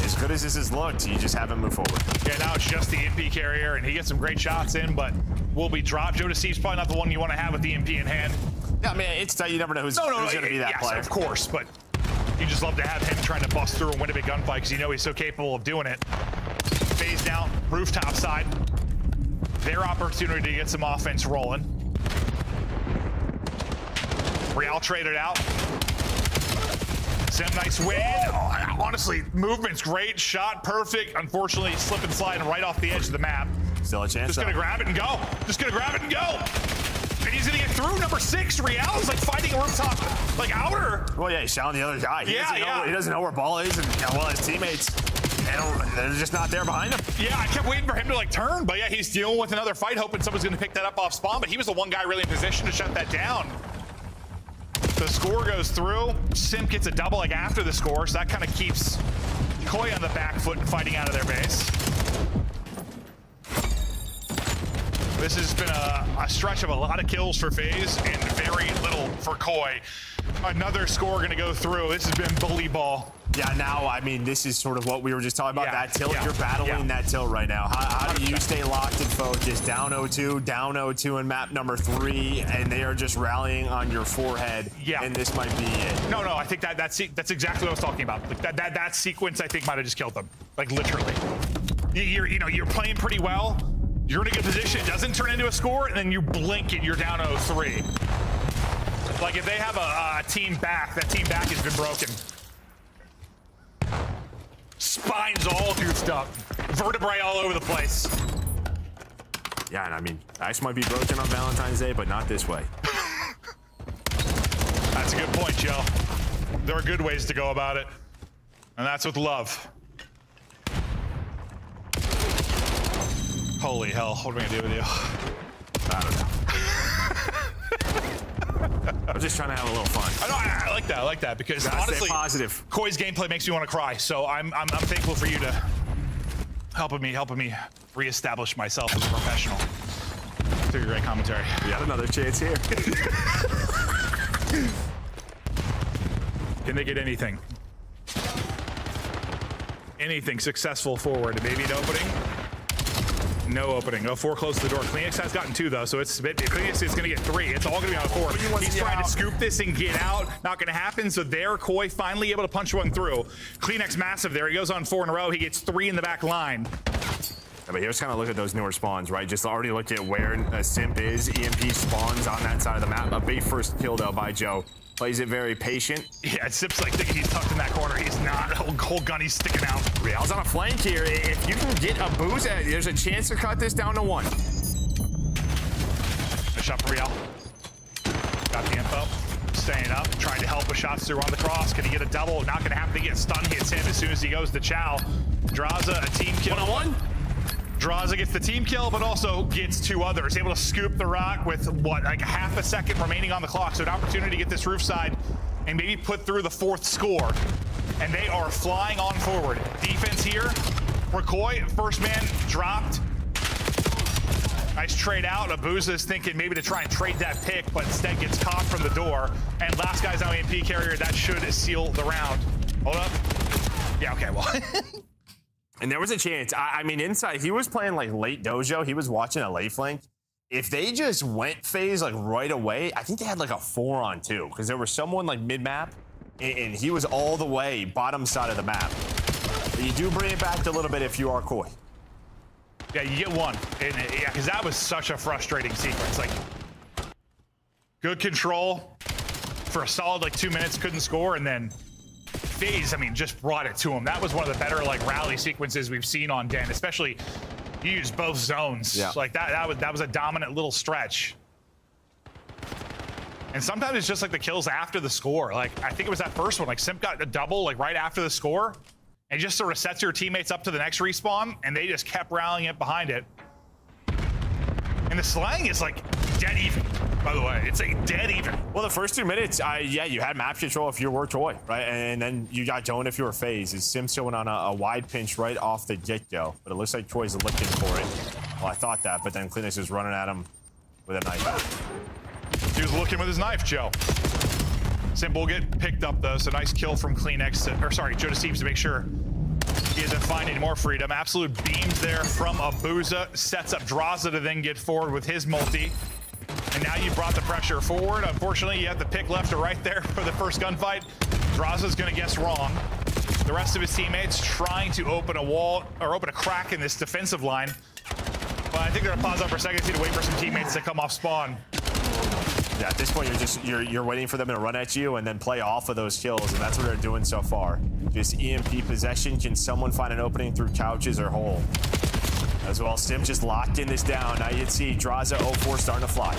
as good as this has looked, you just haven't moved forward. Yeah, now it's just the EMP carrier, and he gets some great shots in, but will be dropped. Joe Deceives probably not the one you want to have with the EMP in hand. Yeah, I mean, it's tight. You never know who's going to be that player. Of course, but you just love to have him trying to bust through and win a big gunfight because you know he's so capable of doing it. FaZe now, rooftop side. Their opportunity to get some offense rolling. Real traded out. Sim, nice win. Honestly, movement's great. Shot perfect. Unfortunately, slip and slide right off the edge of the map. Still a chance. Just gonna grab it and go. Just gonna grab it and go. And he's gonna get through. Number 6, Real is like fighting a rooftop, like outer. Well, yeah, he's shouting the other guy. He doesn't know where ball is, and well, his teammates, they're just not there behind him. Yeah, I kept waiting for him to like turn, but yeah, he's dealing with another fight, hoping someone's gonna pick that up off spawn, but he was the one guy really in position to shut that down. The score goes through. Simp gets a double like after the score, so that kind of keeps Koi on the back foot and fighting out of their base. This has been a stretch of a lot of kills for FaZe and very little for Koi. Another score gonna go through. This has been bully ball. Yeah, now, I mean, this is sort of what we were just talking about, that tilt. You're battling that tilt right now. How do you stay locked and focused? Down 0-2 in map number 3, and they are just rallying on your forehead, and this might be it. No, I think that's exactly what I was talking about. Like that sequence, I think, might have just killed them. Like, literally. You're playing pretty well. You're in a good position. It doesn't turn into a score, and then you blink and you're down 0-3. Like, if they have a team back, that team back has been broken. Spines all goofed up. Vertebrae all over the place. Yeah, and I mean, ice might be broken on Valentine's Day, but not this way. That's a good point, Joe. There are good ways to go about it. And that's with love. Holy hell, what are we gonna do with you? I don't know. I'm just trying to have a little fun. I like that because honestly, positive. Koi's gameplay makes me want to cry. So I'm thankful for you to helping me reestablish myself as a professional. Through your great commentary. We got another chance here. Can they get anything? Anything successful forward? Maybe an opening? No opening. Oh, 4 close to the door. Kleenex has gotten 2 though, so Kleenex is going to get 3. It's all going to be on 4. He's trying to scoop this and get out. Not going to happen. So there, Koi finally able to punch one through. Kleenex massive there. He goes on 4 in a row. He gets 3 in the back line. Yeah, but here's kind of look at those newer spawns, right? Just already look at where Simp is. EMP spawns on that side of the map. A big first kill though by Joe. Plays it very patient. Yeah, Simp's like thinking he's tucked in that corner. He's not. Whole gun, he's sticking out. Real's on a flank here. If you can get a boost, there's a chance to cut this down to 1. Nice shot for Real. Got the info. Staying up, trying to help with shots through on the cross. Can he get a double? Not going to happen. He gets stun hits him as soon as he goes to Chow. Draza, a team kill. 1-on-1. Draza gets the team kill, but also gets 2 others. Able to scoop the rock with, what, like a half a second remaining on the clock. So an opportunity to get this roof side and maybe put through the 4th score. And they are flying on forward. Defense here. Rakoi, first man dropped. Nice trade out. Abuza is thinking maybe to try and trade that pick, but instead gets caught from the door. And last guy's now EMP carrier. That should seal the round. Hold up. Yeah, okay, well. And there was a chance. I mean, inside, he was playing like late dojo. He was watching a late flank. If they just went phase like right away, I think they had like a 4-on-2 because there was someone like mid-map and he was all the way bottom side of the map. But you do bring it back a little bit if you are Koi. Yeah, you get 1. And, yeah, because that was such a frustrating sequence. Like, good control for a solid like 2 minutes, couldn't score, and then FaZe, I mean, just brought it to him. That was one of the better like rally sequences we've seen on Den, especially you used both zones. Yeah. Like that was a dominant little stretch. And sometimes it's just like the kills after the score. Like I think it was that first one, like Simp got a double like right after the score and just sort of sets your teammates up to the next respawn and they just kept rallying it behind it. And the slang is like dead even, by the way. It's like dead even. Well, the first 2 minutes, yeah, you had map control if you were Toy, right? And then you got Joan if you were FaZe. Is Sim showing on a wide pinch right off the get-go? But it looks like Toy's looking for it. Well, I thought that, but then Kleenex is running at him with a knife. He was looking with his knife, Joe. Sim will get picked up, though, so nice kill from Kleenex, or sorry, Joe Seems to make sure he doesn't find any more freedom. Absolute beams there from Abuza. Sets up Draza to then get forward with his multi. And now you brought the pressure forward. Unfortunately, you have to pick left or right there for the first gunfight. Draza's going to guess wrong. The rest of his teammates trying to open a wall or open a crack in this defensive line. But I think they're going to pause up for a second to wait for some teammates to come off spawn. Yeah, at this point, you're waiting for them to run at you and then play off of those kills, and that's what they're doing so far. Just EMP possession. Can someone find an opening through couches or hole? As well, Sim just locked in this down. Now you'd see Draza 04 starting to fly.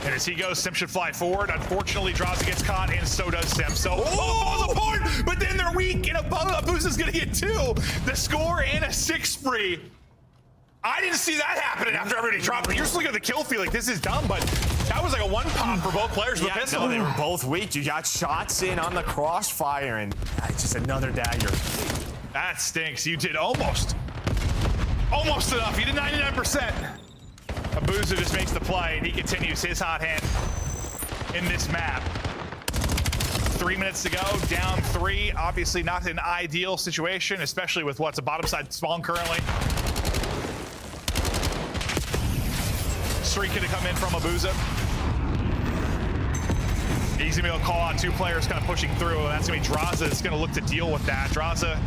And as he goes, Sim should fly forward. Unfortunately, Draza gets caught, and so does Sim. So, falls apart, but then they're weak, and Abuza's gonna get 2. The score and a 6 spree. I didn't see that happening after everybody dropped. You're just looking at the kill feed like this is dumb, but that was like a 1 pop for both players with pistol. No, they were both weak. You got shots in on the crossfire, and just another dagger. That stinks. You did almost enough. You did 99%. Abuza just makes the play, and he continues his hot hand in this map. 3 minutes to go, down 3. Obviously not an ideal situation, especially with what's a bottom side spawn currently. Streak gonna come in from Abuza. He's gonna be able to call out 2 players kind of pushing through, and that's gonna be Draza that's gonna look to deal with that. Draza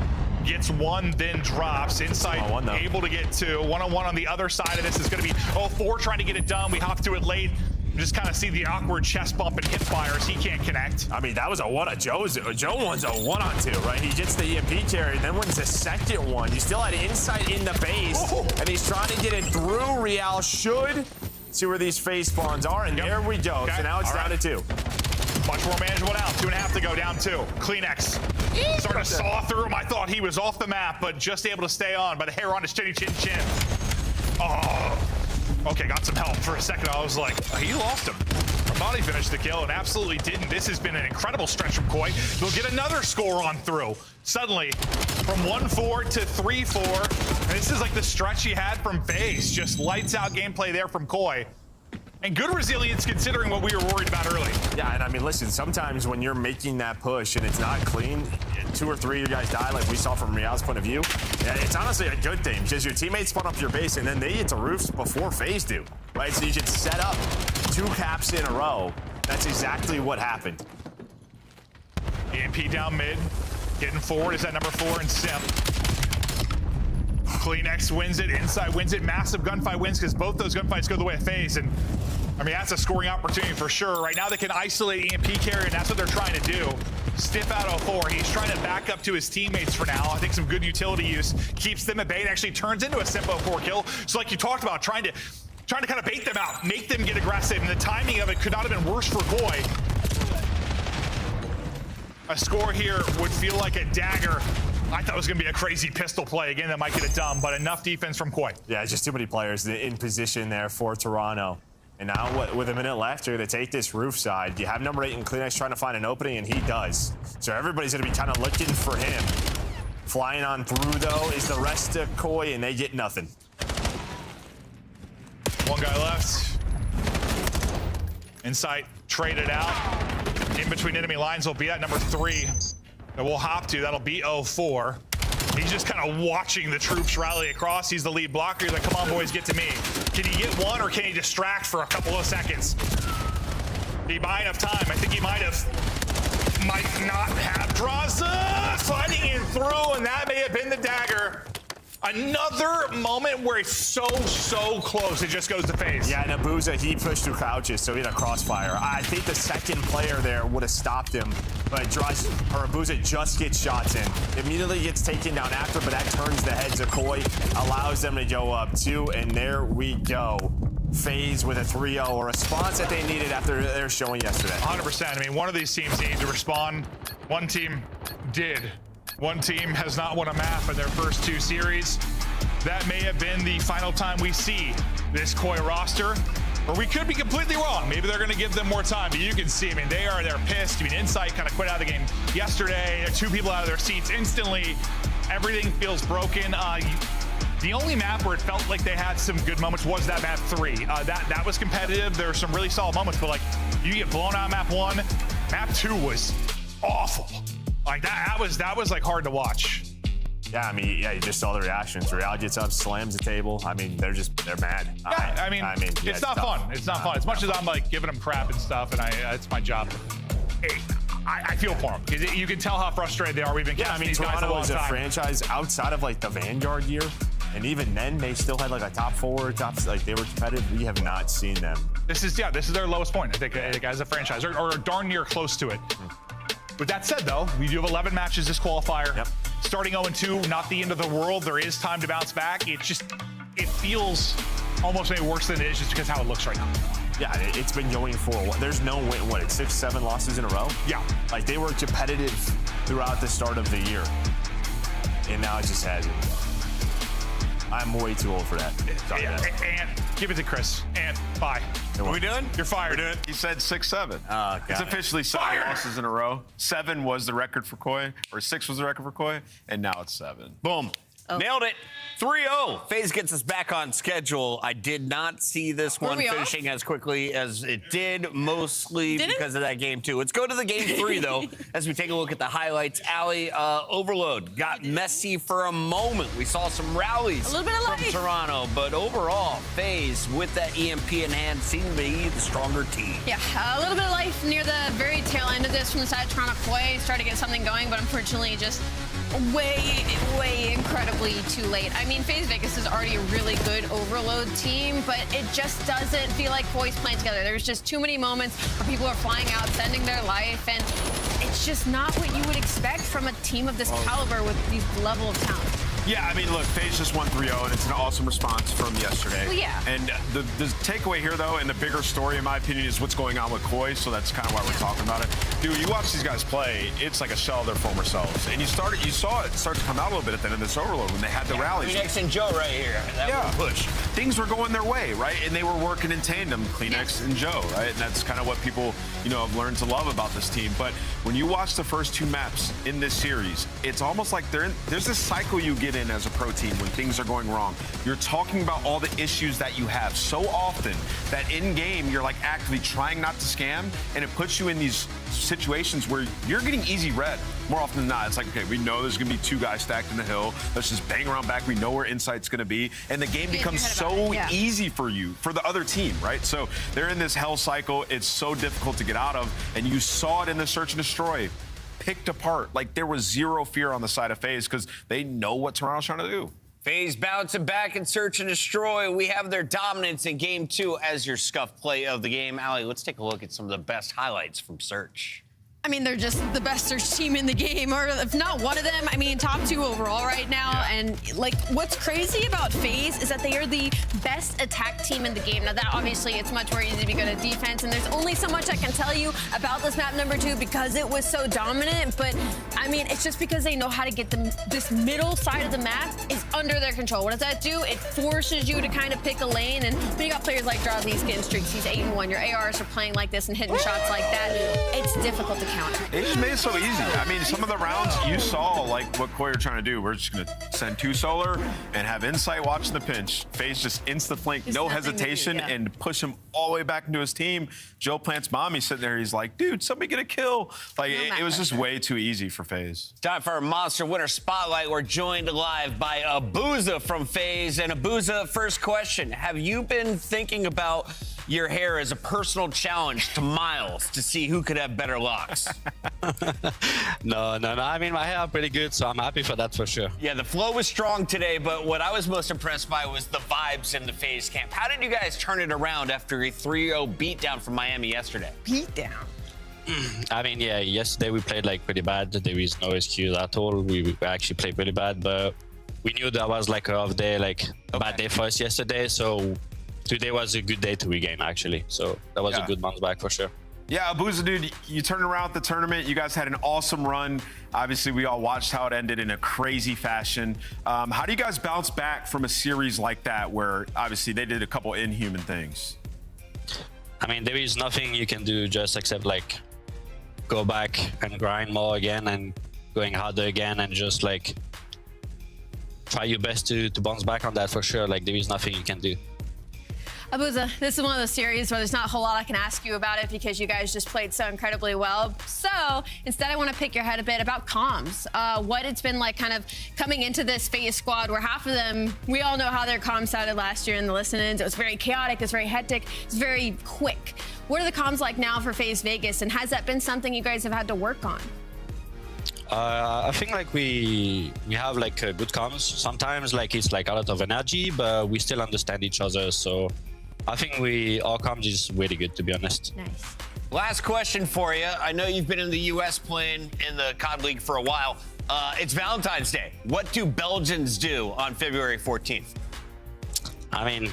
gets 1, then drops. Insight able to get 2. 1-on-1 on the other side of this is gonna be 04 trying to get it done. We hop to it late. Just kind of see the awkward chest bump and hip fires. He can't connect. I mean, that was a one. Joe one's a 1-on-2, right? He gets the EMP carry, then wins the second one. You still had insight in the base, and he's trying to get it through. Real should see where these phase spawns are, and there we go. Okay. So now it's down to 2. Much more manageable now. 2.5 to go, down 2. Kleenex starting to saw through him. I thought he was off the map, but just able to stay on by the hair on his chinny chin chin. Oh. Okay, got some help. For a second, I was like, he lost him. I thought he finished the kill and absolutely didn't. This has been an incredible stretch from Koi. They'll get another score on through. Suddenly, from 1-4 to 3-4. And this is like the stretch he had from FaZe. Just lights out gameplay there from Koi. And good resilience considering what we were worried about early. Yeah, and I mean, listen, sometimes when you're making that push and it's not clean, 2 or 3 of you guys die like we saw from Real's point of view, yeah, it's honestly a good thing because your teammates spawn up your base and then they get to roofs before FaZe do, right? So you can set up 2 caps in a row. That's exactly what happened. EMP down mid, getting forward is that number 4 and Sim. CleanX wins it, Inside wins it, massive gunfight wins because both those gunfights go the way of FaZe. And I mean, that's a scoring opportunity for sure. Right now they can isolate EMP carrier, and that's what they're trying to do. Stiff out 04. He's trying to back up to his teammates for now. I think some good utility use keeps them at bay and actually turns into a Simpo 4 kill. So like you talked about, trying to kind of bait them out, make them get aggressive, and the timing of it could not have been worse for Koi. A score here would feel like a dagger. I thought it was going to be a crazy pistol play. Again, that might get it done, but enough defense from Koi. Yeah, just too many players in position there for Toronto. And now with a minute left, they're going to take this roof side. You have number 8 in CleanX trying to find an opening, and he does. So everybody's going to be kind of looking for him. Flying on through, though, is the rest of Koi, and they get nothing. One guy left. Insight traded out. In between enemy lines will be at number 3 that we'll hop to. That'll be 04. He's just kind of watching the troops rally across. He's the lead blocker. He's like, come on, boys, get to me. Can he get one or can he distract for a couple of seconds? He buy enough time. I think he might not have Draza sliding in through, and that may have been the dagger. Another moment where it's so close, it just goes to FaZe. Yeah, and Abuza, he pushed through couches, so he had a crossfire. I think the second player there would have stopped him, but Abuza just gets shots in. Immediately gets taken down after, but that turns the heads of Koi, allows them to go up 2, and there we go. FaZe with a 3-0, a response that they needed after their showing yesterday. 100%. I mean, one of these teams needed to respond. One team did. One team has not won a map in their first 2 series. That may have been the final time we see this Koi roster, or we could be completely wrong. Maybe they're going to give them more time, but you can see, I mean, they're pissed. I mean, Insight kind of quit out of the game yesterday. 2 people out of their seats instantly. Everything feels broken. The only map where it felt like they had some good moments was that map 3. That was competitive. There were some really solid moments, but like, you get blown out map 1. Map 2 was awful. Like that was like hard to watch. Yeah, I mean, yeah, you just saw the reactions. Real gets up, slams the table. I mean, they're mad. Yeah, I mean yeah, it's not fun. It's not fun. As much as I'm like giving them crap and stuff, and it's my job. I feel for them. You can tell how frustrated they are. We've been casting these guys a long time. Toronto is a franchise outside of like the Vanguard year, and even then they still had like a top 4, like they were competitive. We have not seen them. This is their lowest point. I think as a franchise, or darn near close to it. With that said, though, we do have 11 matches this qualifier. Yep. Starting 0-2, not the end of the world. There is time to bounce back. It feels almost maybe worse than it is just because how it looks right now. Yeah, it's been going for a while. There's no way, it's 6, 7 losses in a row? Yeah. Like they were competitive throughout the start of the year. And now it just hasn't. I'm way too old for that. Sorry, and give it to Chris. And bye. What are we doing? You're fired. We're doing. He said 6, 7. It's it. officially 7 losses in a row. 7 was the record for Koi, or 6 was the record for Koi, and now it's 7. Boom. Nailed it. 3-0. FaZe gets us back on schedule. I did not see this one finishing as quickly as it did, mostly because of that game 2. Let's go to the game 3, though, as we take a look at the highlights. Allie, Overload got messy for a moment. We saw some rallies from Toronto, but overall, FaZe, with that EMP in hand, seemed to be the stronger team. Yeah, a little bit of life near the very tail end of this from the side of Toronto. Koi started to get something going, but unfortunately just way incredibly too late. I mean, FaZe Vegas is already a really good Overload team, but it just doesn't feel like Koi's playing together. There's just too many moments where people are flying out, sending their life, and it's just not what you would expect from a team of this caliber with these level of talent. Yeah, I mean, look, FaZe just won 3-0, and it's an awesome response from yesterday. Well, yeah. And the takeaway here, though, and the bigger story, in my opinion, is what's going on with Koi, so that's kind of why we're talking about it. Dude, you watch these guys play, it's like a shell of their former selves. And you saw it start to come out a little bit at the end of this Overload when they had the rallies. CleanX and Joe right here. That push. Things were going their way, right? And they were working in tandem, CleanX and Joe, right? And that's kind of what people, have learned to love about this team. But when you watch the first 2 maps in this series, it's almost like there's this cycle you get it in as a pro team when things are going wrong. You're talking about all the issues that you have so often that in game you're like actively trying not to scam, and it puts you in these situations where you're getting easy red more often than not. It's like, okay, we know there's gonna be 2 guys stacked in the hill. Let's just bang around back. We know where insight's gonna be, and the game becomes so easy for you, for the other team, right? So they're in this hell cycle. It's so difficult to get out of, and you saw it in the search and destroy. Picked apart. Like, there was zero fear on the side of FaZe because they know what Toronto's trying to do. FaZe bouncing back in search and destroy. We have their dominance in game 2 as your scuff play of the game. Allie, let's take a look at some of the best highlights from Search. I mean, they're just the best search team in the game, or if not one of them, I mean, top 2 overall right now. Yeah. And like, what's crazy about FaZe is that they are the best attack team in the game. Now that obviously it's much more easy to be good at defense, and there's only so much I can tell you about this map number 2 because it was so dominant. But I mean, it's just because they know how to get them. This middle side of the map is under their control. What does that do? It forces you to kind of pick a lane. And when you got players like Drowsy's getting streaks, he's 8-1. Your ARs are playing like this and hitting shots like that. It's difficult to counter. They just made it so easy. I mean, some of the rounds you saw, like what Koyer trying to do. We're just going to send 2 solar and have Insight watching the pinch. FaZe just insta-flank, no hesitation, and push him all the way back into his team. Joe Plant's mommy sitting there. He's like, dude, somebody get a kill. Like, it was just way too easy for FaZe. Time for our Monster Winner Spotlight. We're joined live by Abuza from FaZe. And Abuza, first question. Have you been thinking about your hair as a personal challenge to Miles to see who could have better locks? No. I mean, my hair are pretty good, so I'm happy for that for sure. Yeah, the flow was strong today, but what I was most impressed by was the vibes in the FaZe camp. How did you guys turn it around after a 3-0 beatdown from Miami yesterday? Beatdown? I mean, yeah, yesterday we played like pretty bad. There is no excuse at all. We actually played pretty bad, but we knew that was like a rough day, like a bad day for us yesterday, so today was a good day to regain, actually. So that was a good bounce back for sure. Yeah, Abuza, dude, you turned around the tournament. You guys had an awesome run. Obviously, we all watched how it ended in a crazy fashion. How do you guys bounce back from a series like that where obviously they did a couple inhuman things? I mean, there is nothing you can do just except like go back and grind more again and going harder again and just like try your best to bounce back on that for sure. Like, there is nothing you can do. Abuza, this is one of those series where there's not a whole lot I can ask you about it because you guys just played so incredibly well. So instead, I want to pick your head a bit about comms. What it's been like kind of coming into this FaZe squad where half of them, we all know how their comms sounded last year in the listen-ins. It was very chaotic, it was very hectic, it was very quick. What are the comms like now for FaZe Vegas, and has that been something you guys have had to work on? I think like we have like good comms. Sometimes like it's like a lot of energy, but we still understand each other. So I think our comms is really good, to be honest. Nice. Last question for you. I know you've been in the U.S. playing in the COD League for a while. It's Valentine's Day. What do Belgians do on February 14th? I mean,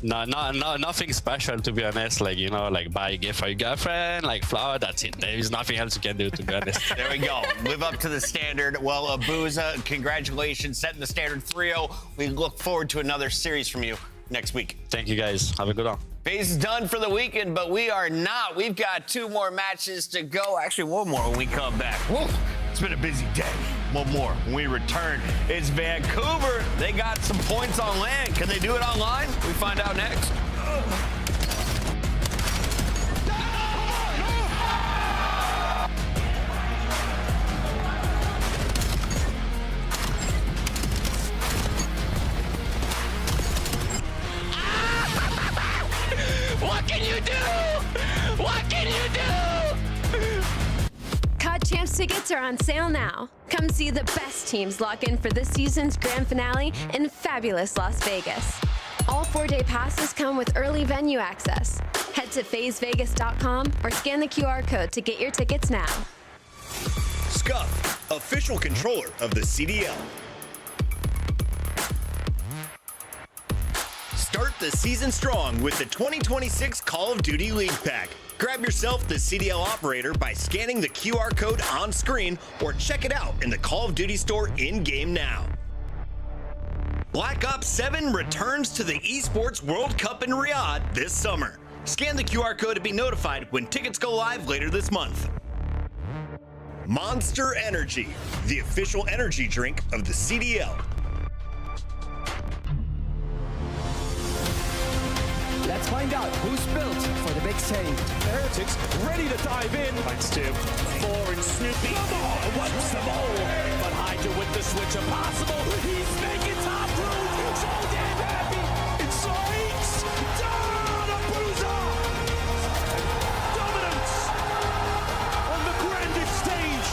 nothing special, to be honest. Like, you know, like buy a gift for your girlfriend, like flower, that's it. There is nothing else you can do, to be honest. There we go. Live up to the standard. Well, Abuza, congratulations, setting the standard 3-0. We look forward to another series from you next week. Thank you, guys. Have a good one. FaZe is done for the weekend, but we are not. We've got 2 more matches to go. Actually, 1 more when we come back. Woo, it's been a busy day. 1 more when we return. It's Vancouver. They got some points on land. Can they do it online? We find out next. What can you do? What can you do? COD Champs tickets are on sale now. Come see the best teams lock in for this season's grand finale in fabulous Las Vegas. All 4-day passes come with early venue access. Head to FaZeVegas.com or scan the QR code to get your tickets now. Scuff, official controller of the CDL. Start the season strong with the 2026 Call of Duty League Pack. Grab yourself the CDL operator by scanning the QR code on screen or check it out in the Call of Duty store in-game now. Black Ops 7 returns to the Esports World Cup in Riyadh this summer. Scan the QR code to be notified when tickets go live later this month. Monster Energy, the official energy drink of the CDL. Let's find out who's built for the big save. Heretics ready to dive in. Finds 2. 4 and Snoopy. Come on, wipes them all. But Hydra with the switch impossible. He's making top room. So damn happy. It strikes down a bruiser. Dominance on the grandest stage.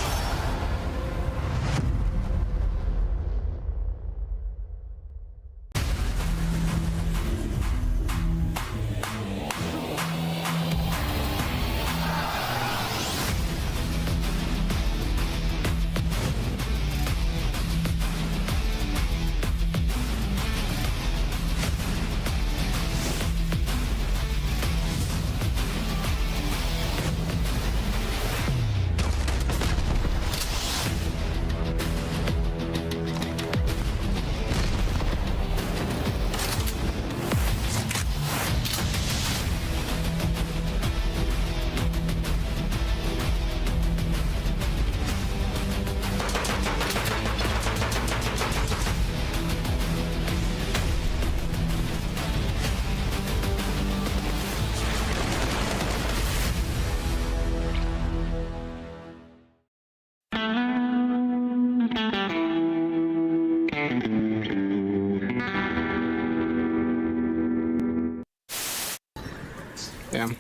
Damn.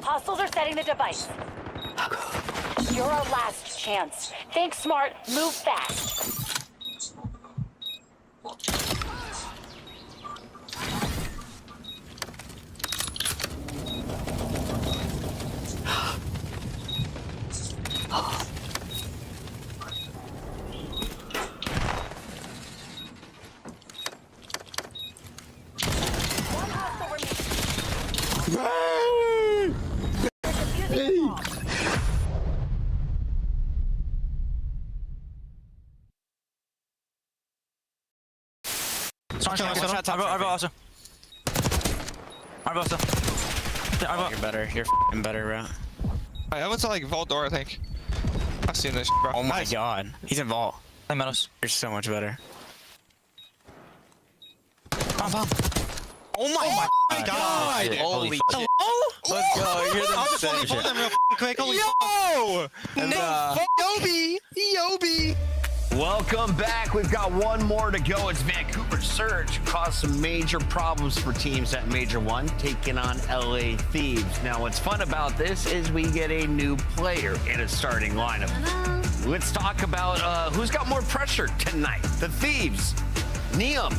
Hostiles are setting the device. You're our last chance. Think smart, move fast. You're better. You're f***ing better, bro. I went to like Vault Door, I think. I've seen this, bro. Oh my god. He's in Vault. You're so much better. Bomb. Oh my god! Holy shit. Hello? Let's go. You're the I'll just only pull them real quick. Holy Yo! Yobi! Welcome back. We've got one more to go. It's Vancouver Surge, who caused some major problems for teams at Major 1, taking on LA Thieves. Now, what's fun about this is we get a new player in a starting lineup. Let's talk about who's got more pressure tonight. The Thieves. Neum.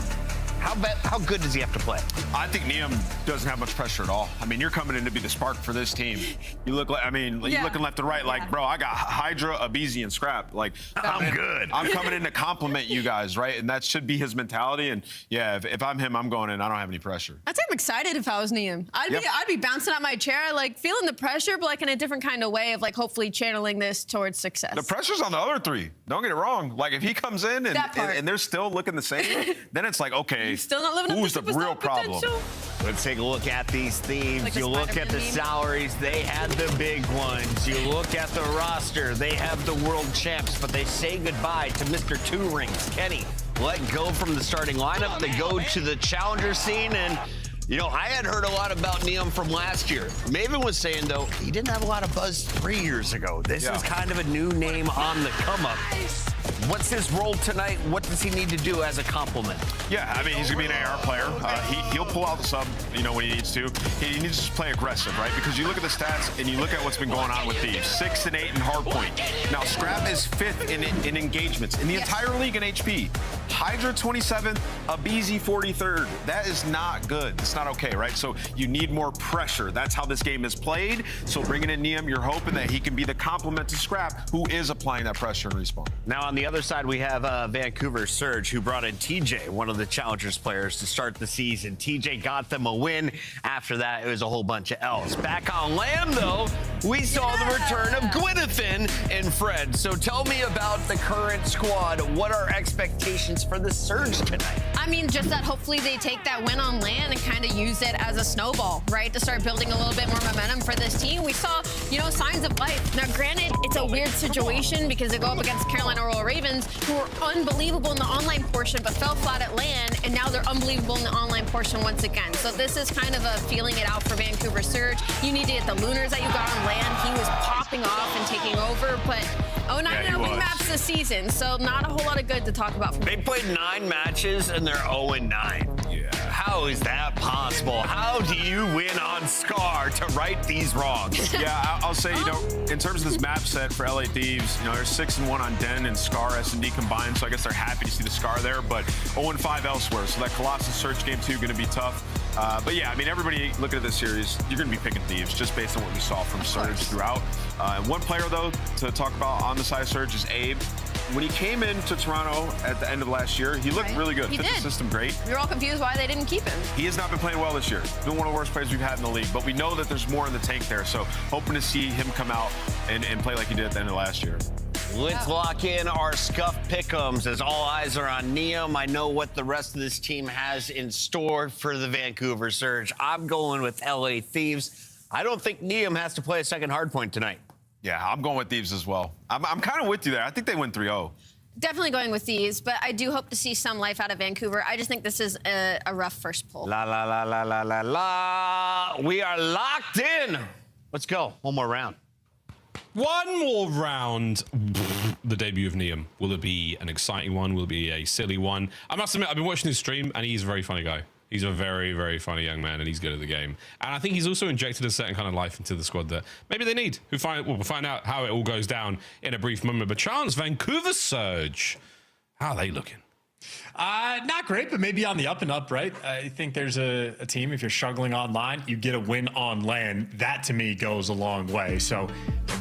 How good does he have to play? I think Neum doesn't have much pressure at all. I mean, you're coming in to be the spark for this team. You look like, you're looking left to right, like, bro, I got Hydra, Abizi, and Scrap. Like, I'm good. I'm coming in to compliment you guys, right? And that should be his mentality. And yeah, if I'm him, I'm going in. I don't have any pressure. I'd say I'm excited if I was Neum. I'd be bouncing out my chair, like feeling the pressure, but like in a different kind of way of like hopefully channeling this towards success. The pressure's on the other three. Don't get it wrong. Like, if he comes in and they're still looking the same, then it's like, okay, still not living who's up the to real problem? Potential. Let's take a look at these Thieves. Like you look at the salaries, they had the big ones. You look at the roster, they have the world champs, but they say goodbye to Mr. Two Rings. Kenny let go from the starting lineup. They go to the challenger scene, and you know, I had heard a lot about Neum from last year. Maven was saying, though, he didn't have a lot of buzz 3 years ago. This is kind of a new name on the come-up. What's his role tonight? What does he need to do as a complement? Yeah, I mean, he's going to be an AR player. He'll pull out the sub, you know, when he needs to. He needs to play aggressive, right? Because you look at the stats and you look at what's been going on with Thieves. 6 and 8 in hardpoint. Now, Scrap is 5th in engagements in the entire league in HP. Hydra 27th, Abizi 43rd. That is not good. It's not okay, right? So you need more pressure. That's how this game is played. So bringing in Neum, you're hoping that he can be the complement to Scrap, who is applying that pressure and respawn. Now, on the other side, we have Vancouver Surge, who brought in TJ, one of the Challengers players, to start the season. TJ got them a win. After that, it was a whole bunch of L's. Back on land, though, we saw the return of Gwynathan and Fred. So tell me about the current squad. What are expectations for the Surge tonight? I mean, just that hopefully they take that win on land and kind of use it as a snowball, right? To start building a little bit more momentum for this team. We saw signs of life. Now, granted, it's a weird situation because they go up against Carolina Royal Ravens, who were unbelievable in the online portion but fell flat at LAN, and now they're unbelievable in the online portion once again. So this is kind of a feeling it out for Vancouver Surge. You need to get the Lunars that you got on LAN. He was popping off and taking over, but 0-9 big maps this season, so not a whole lot of good to talk about. They played 9 matches and they're 0-9. Yeah. How is that possible? How do you win on Scar to right these wrongs? Yeah, I'll say, in terms of this map set for LA Thieves, they're 6-1 on Den and Scar S&D combined, so I guess they're happy to see the Scar there, but 0-5 elsewhere, so that Colossus Search game 2 going to be tough. But yeah, I mean, everybody looking at this series, you're going to be picking Thieves just based on what we saw from Surge throughout. And one player, though, to talk about on the side of Surge is Abe. When he came into Toronto at the end of last year, he looked really good. He Fit did. the system great. We were all confused why they didn't keep him. He has not been playing well this year. He's been one of the worst players we've had in the league, but we know that there's more in the tank there. So hoping to see him come out and play like he did at the end of last year. Let's lock in our scuff pick'ems as all eyes are on Neum. I know what the rest of this team has in store for the Vancouver Surge. I'm going with LA Thieves. I don't think Neum has to play a second hardpoint tonight. Yeah, I'm going with Thieves as well. I'm kind of with you there. I think they win 3-0. Definitely going with these, but I do hope to see some life out of Vancouver. I just think this is a rough first pull. La, la, la, la, la, la, la. We are locked in. Let's go. One more round. One more round. The debut of Neum. Will it be an exciting one? Will it be a silly one? I must admit, I've been watching his stream, and he's a very funny guy. He's a very, very funny young man, and he's good at the game. And I think he's also injected a certain kind of life into the squad that maybe they need. We'll find out how it all goes down in a brief moment. But Chance, Vancouver Surge, how are they looking? Not great, but maybe on the up and up, right? I think there's a team, if you're struggling online, you get a win on LAN. That, to me, goes a long way. So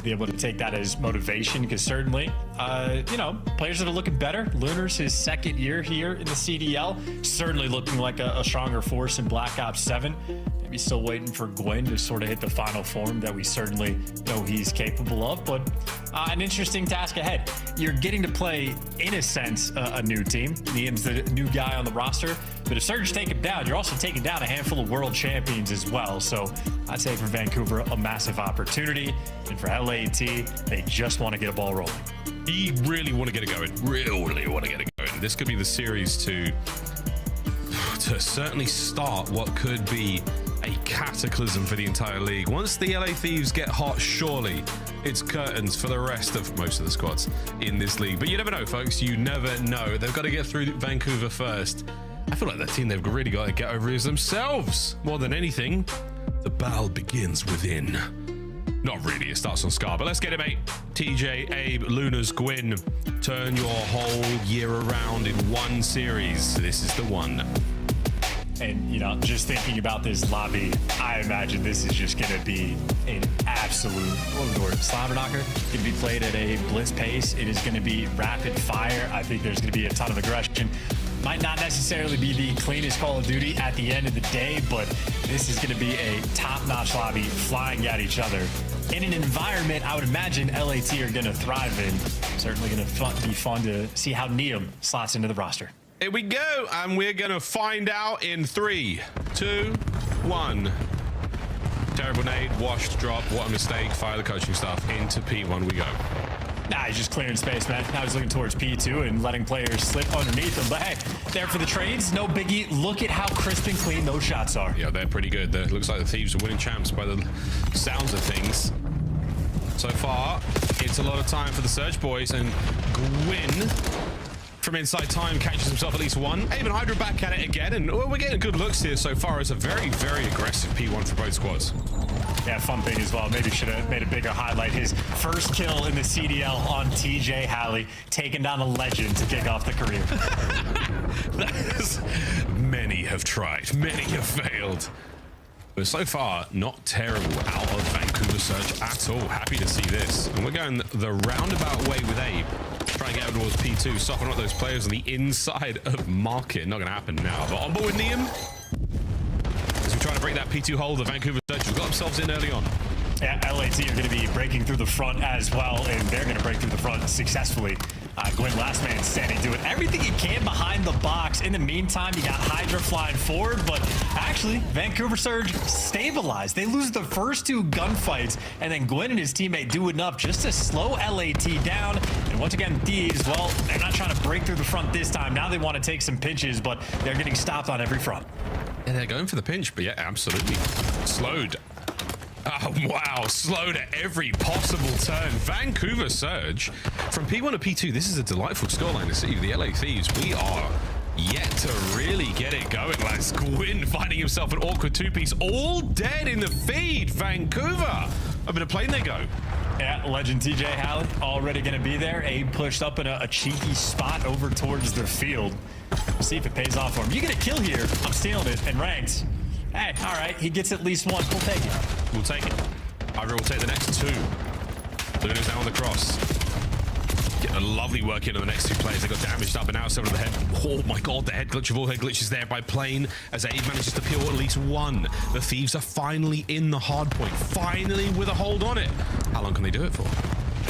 be able to take that as motivation, because certainly, players that are looking better. Lunar's his second year here in the CDL, certainly looking like a stronger force in Black Ops 7. Maybe still waiting for Gwyn to sort of hit the final form that we certainly know he's capable of, but an interesting task ahead. You're getting to play, in a sense, a new team. Neum's the new guy on the roster, but if Surge take him down, you're also taking down a handful of world champions as well. So I'd say for Vancouver, a massive opportunity, and for LAT, they just want to get a ball rolling. You really want to get it going. Really want to get it going. This could be the series to certainly start what could be a cataclysm for the entire league. Once the LA Thieves get hot, surely it's curtains for the rest of most of the squads in this league. But you never know, folks. You never know. They've got to get through Vancouver first. I feel like that team, they've really got to get over is themselves. More than anything, the battle begins within. Not really, it starts on Scar, but let's get it, mate. TJ, Abe, Lunas, Gwyn. Turn your whole year around in one series. This is the one. And, just thinking about this lobby, I imagine this is just going to be an absolute slobber knocker. It's going to be played at a blitz pace. It is going to be rapid fire. I think there's going to be a ton of aggression. Might not necessarily be the cleanest Call of Duty at the end of the day, but this is going to be a top-notch lobby flying at each other in an environment I would imagine LAT are going to thrive in. Certainly going to be fun to see how Neum slots into the roster. Here we go, and we're going to find out in 3, 2, 1. Terrible nade, washed, drop, what a mistake. Fire the coaching staff into P1 we go. Nah, he's just clearing space, man. Now he's looking towards P2 and letting players slip underneath him. But hey, there for the trades, no biggie. Look at how crisp and clean those shots are. Yeah, they're pretty good. It looks like the Thieves are winning champs by the sounds of things. So far, it's a lot of time for the Surge boys, and Gwyn from inside time catches himself at least one. Even Hydra back at it again, and we're getting good looks here so far. It's a very, very aggressive P1 for both squads. Yeah, fun thing as well. Maybe should have made a bigger highlight. His first kill in the CDL on TJ Halley, taking down a legend to kick off the career. Many have tried, many have failed. But so far, not terrible out of Vancouver Surge at all. Happy to see this. And we're going the roundabout way with Abe. Trying to get over towards P2, stopping up those players on the inside of Market. Not going to happen now. But on board with Neum. As we try to break that P2 hole, the Vancouver Surge have got themselves in early on. Yeah, LAT are going to be breaking through the front as well, and they're going to break through the front successfully. Gwyn, last man standing, doing everything he can behind the box. In the meantime, you got Hydra flying forward, but actually, Vancouver Surge stabilized. They lose the first 2 gunfights, and then Gwyn and his teammate do enough just to slow LAT down. And once again, Thieves, well, they're not trying to break through the front this time. Now they want to take some pinches, but they're getting stopped on every front. Yeah, they're going for the pinch, but yeah, absolutely. Slowed. Oh, wow. Slowed at every possible turn. Vancouver Surge. From P1 to P2, this is a delightful scoreline to see. The LA Thieves, we are yet to really get it going. Like Gwyn finding himself an awkward 2-piece. All dead in the feed. Vancouver. Over the plane they go. Yeah, legend TJ Halley already going to be there. Abe pushed up in a cheeky spot over towards the field. We'll see if it pays off for him. You get a kill here. I'm stealing it. And ranked. Hey, all right. He gets at least 1. We'll take it. We'll take it. Hydra will take the next 2. Luna's now on the cross. Get a lovely work in on the next 2 players. They got damaged up and out, over the head. Oh my god, the head glitch of all head glitches there by Plane as Abe manages to peel at least 1. The Thieves are finally in the hard point. Finally with a hold on it. How long can they do it for?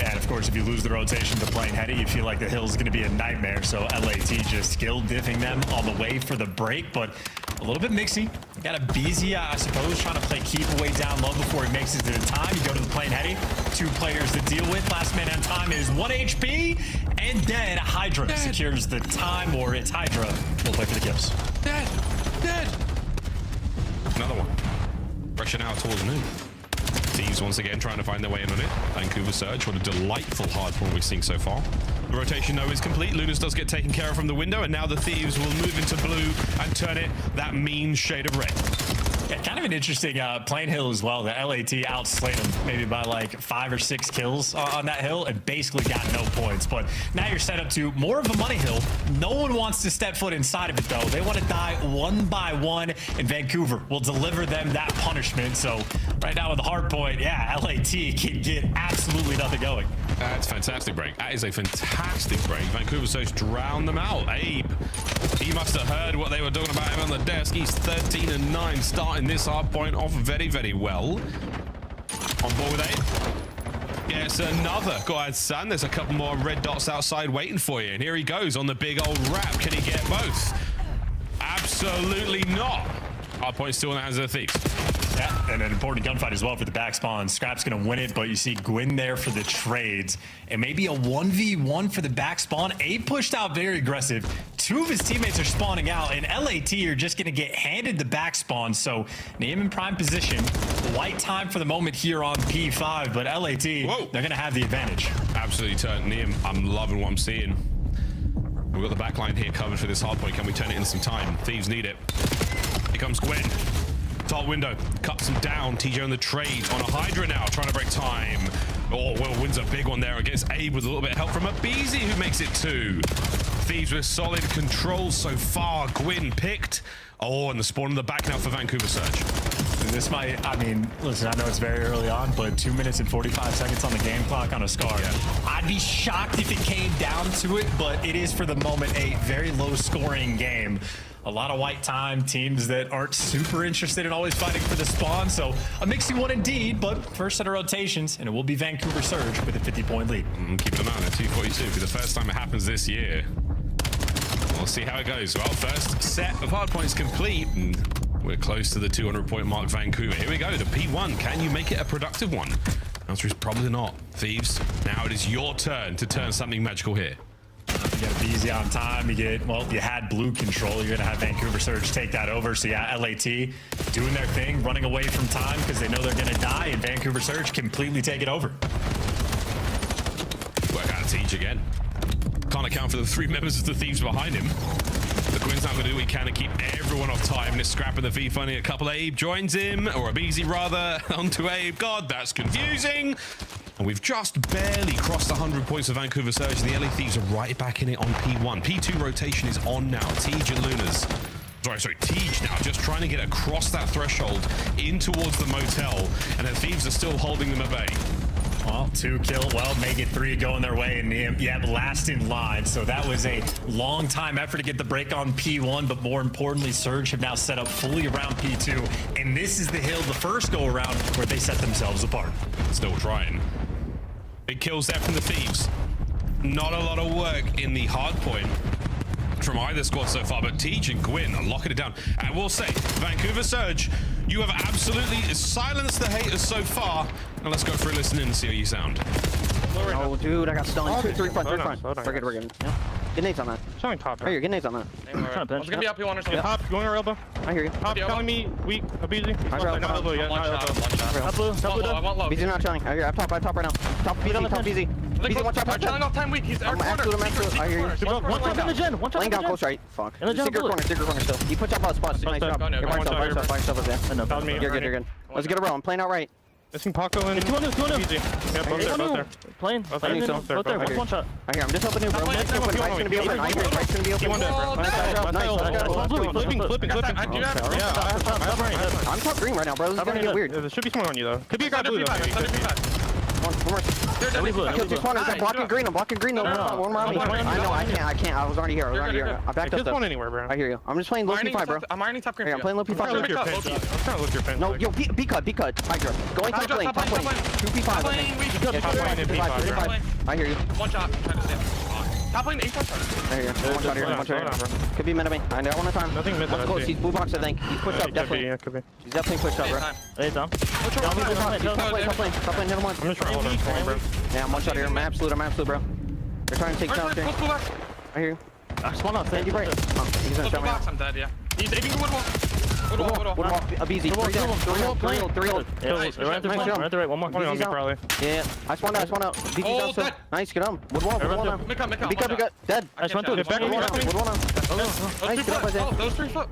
And of course, if you lose the rotation to Plane Heady, you feel like the hill's going to be a nightmare. So LAT just skill diffing them on the way for the break, but a little bit mixy. You got a BZ, I suppose, trying to play keep away down low before he makes it to the time. You go to the Plane Heady, 2 players to deal with. Last man on time is 1 HP, and dead. Hydra secures the time, or it's Hydra. We'll play for the kills. Dead. Another one. Pressure now towards noon. Thieves once again trying to find their way in on it. Vancouver Surge, what a delightful hard point we're seeing so far. The rotation though is complete. Lunas does get taken care of from the window, and now the Thieves will move into blue and turn it that mean shade of red. Yeah, kind of an interesting Plane Hill as well. The LAT outslayed them maybe by like 5 or 6 kills on that hill and basically got no points. But now you're set up to more of a money hill. No one wants to step foot inside of it though. They want to die 1 by 1, and Vancouver will deliver them that punishment. So right now with the hard point, yeah, LAT can get absolutely nothing going. That's fantastic break. That is a fantastic break. Vancouver Surge drowned them out. Abe, he must have heard what they were talking about him on the desk. He's 13-9, starting this hard point off very, very well. On board with Abe. Yes, another. Go ahead, son. There's a couple more red dots outside waiting for you. And here he goes on the big old wrap. Can he get both? Absolutely not. Hard point still in the hands of the Thieves. Yeah, and an important gunfight as well for the back spawn. Scrap's going to win it, but you see Gwyn there for the trades. And maybe a 1v1 for the back spawn. Abe pushed out very aggressive. 2 of his teammates are spawning out, and LAT are just going to get handed the back spawn. So Neem in prime position. White time for the moment here on P5, but LAT, they're going to have the advantage. Absolutely turned. Neem, I'm loving what I'm seeing. We've got the back line here covered for this hard point. Can we turn it in some time? Thieves need it. Here comes Gwyn. Top window, cuts him down. TJ on the trade on a Hydra now, trying to break time. Oh, well, wins a big one there against Abe with a little bit of help from a BZ who makes it 2. Thieves with solid control so far. Gwyn picked. Oh, and the spawn in the back now for Vancouver Surge. This might, I mean, listen, I know it's very early on, but 2 minutes and 45 seconds on the game clock on a Scar. Yeah. I'd be shocked if it came down to it, but it is for the moment a very low scoring game. A lot of white time, teams that aren't super interested in always fighting for the spawn. So a mixy one indeed, but first set of rotations, and it will be Vancouver Surge with a 50-point lead. Keep an eye on it, 242 for the first time it happens this year. We'll see how it goes. Well, first set of hard points complete, and we're close to the 200-point mark, Vancouver. Here we go, the P1. Can you make it a productive one? The answer is probably not. Thieves, now it is your turn to turn something magical here. You got a BZ on time. You get, well, you had blue control. You're going to have Vancouver Surge take that over. So, yeah, LAT doing their thing, running away from time because they know they're going to die, and Vancouver Surge completely take it over. Work out of Teach again. Can't account for the 3 members of the Thieves behind him. The Gwyn's not going to do what he can to keep everyone off time. And it's scrapping the V funny. A couple Abe joins him, or a BZ rather, onto Abe. God, that's confusing. And we've just barely crossed 100 points for Vancouver Surge. The LA Thieves are right back in it on P1. P2 rotation is on now. Tej and Lunas. Sorry, Tej now just trying to get across that threshold in towards the motel. And the Thieves are still holding them at bay. Well, 2 kill, well, make it 3 going their way, and yeah, last in line. So that was a long time effort to get the break on P1, but more importantly, Surge have now set up fully around P2. And this is the hill, the first go around, where they set themselves apart. Still trying. Big kills there from the Thieves. Not a lot of work in the hard point from either squad so far, but Teach and Gwyn are locking it down. And we'll say, Vancouver Surge, you have absolutely silenced the haters so far. Now let's go through listening and see how you sound. Oh, dude, I got stunned. 2, 3 front, 3 front. We're good, we're good. Yeah. Get nades on that. Showing top. Right here, get nades on that. I was gonna be up, you want to top, going to elbow. I hear you. Top, telling me weak, abusing. Not elbow yet, not elbow. Up blue, top blue. I want low. BZ not showing. I hear you. I'm top right now. Top BZ, top BZ. BZ, one top, one top. Off time weak, he's I'm absolute. I hear you. One top in the gen, one top in the gen. Laying down close right. Fuck. In the gen, secret corner still. You push up all the spots. Nice job. You're by yourself up there. You're good. Let's get a roll. I'm playing out right. Missing Paco and 2 on this. Yeah, both there. Playing. Both there. One shot. I hear. I'm just helping you, bro. Right's gonna be open. I hear. Right's gonna be open. Nice. Flipping. I'm top green right now, bro. This is gonna get weird. There should be someone on you though. Could be a guy blue though. Kill 2 corners. I'm blocking green. I'm blocking green. No, one more on me. I know. I can't. I was already here. I backed up. Just anywhere, bro. I hear you. I'm just playing low P5, bro. I'm ironing top green. I'm playing low P5. I'm trying to look your pin. No, yo, B cut. Hydra. Going top lane. 2 P5. I hear you. One shot. Top lane, 8 shots. I hear you. One shot here. Could be mid of me. I know one at a time. Nothing mid. Let's close. He's blue box, I think. He's pushed up, definitely. Yeah, could be. He's definitely pushed up, bro. Hey, Tom. Top lane, hit him once. I'm just trying to hold him, bro. Yeah, I'm one shot here. I'm absolute, bro. They're trying to take down here. I hear you. I spawned out. Thank you, right. He's gonna show me. I'm dead, yeah. He's aiming wood wall. A BZ. 3 ult. Right there, one more. BZ's out. Probably. Yeah, I spawned out. BZ's out still. Nice, get him. Wood wall now. Make up. Dead. I just went through. Wood wall now. Nice, get up, Isaiah. Those 3 foot.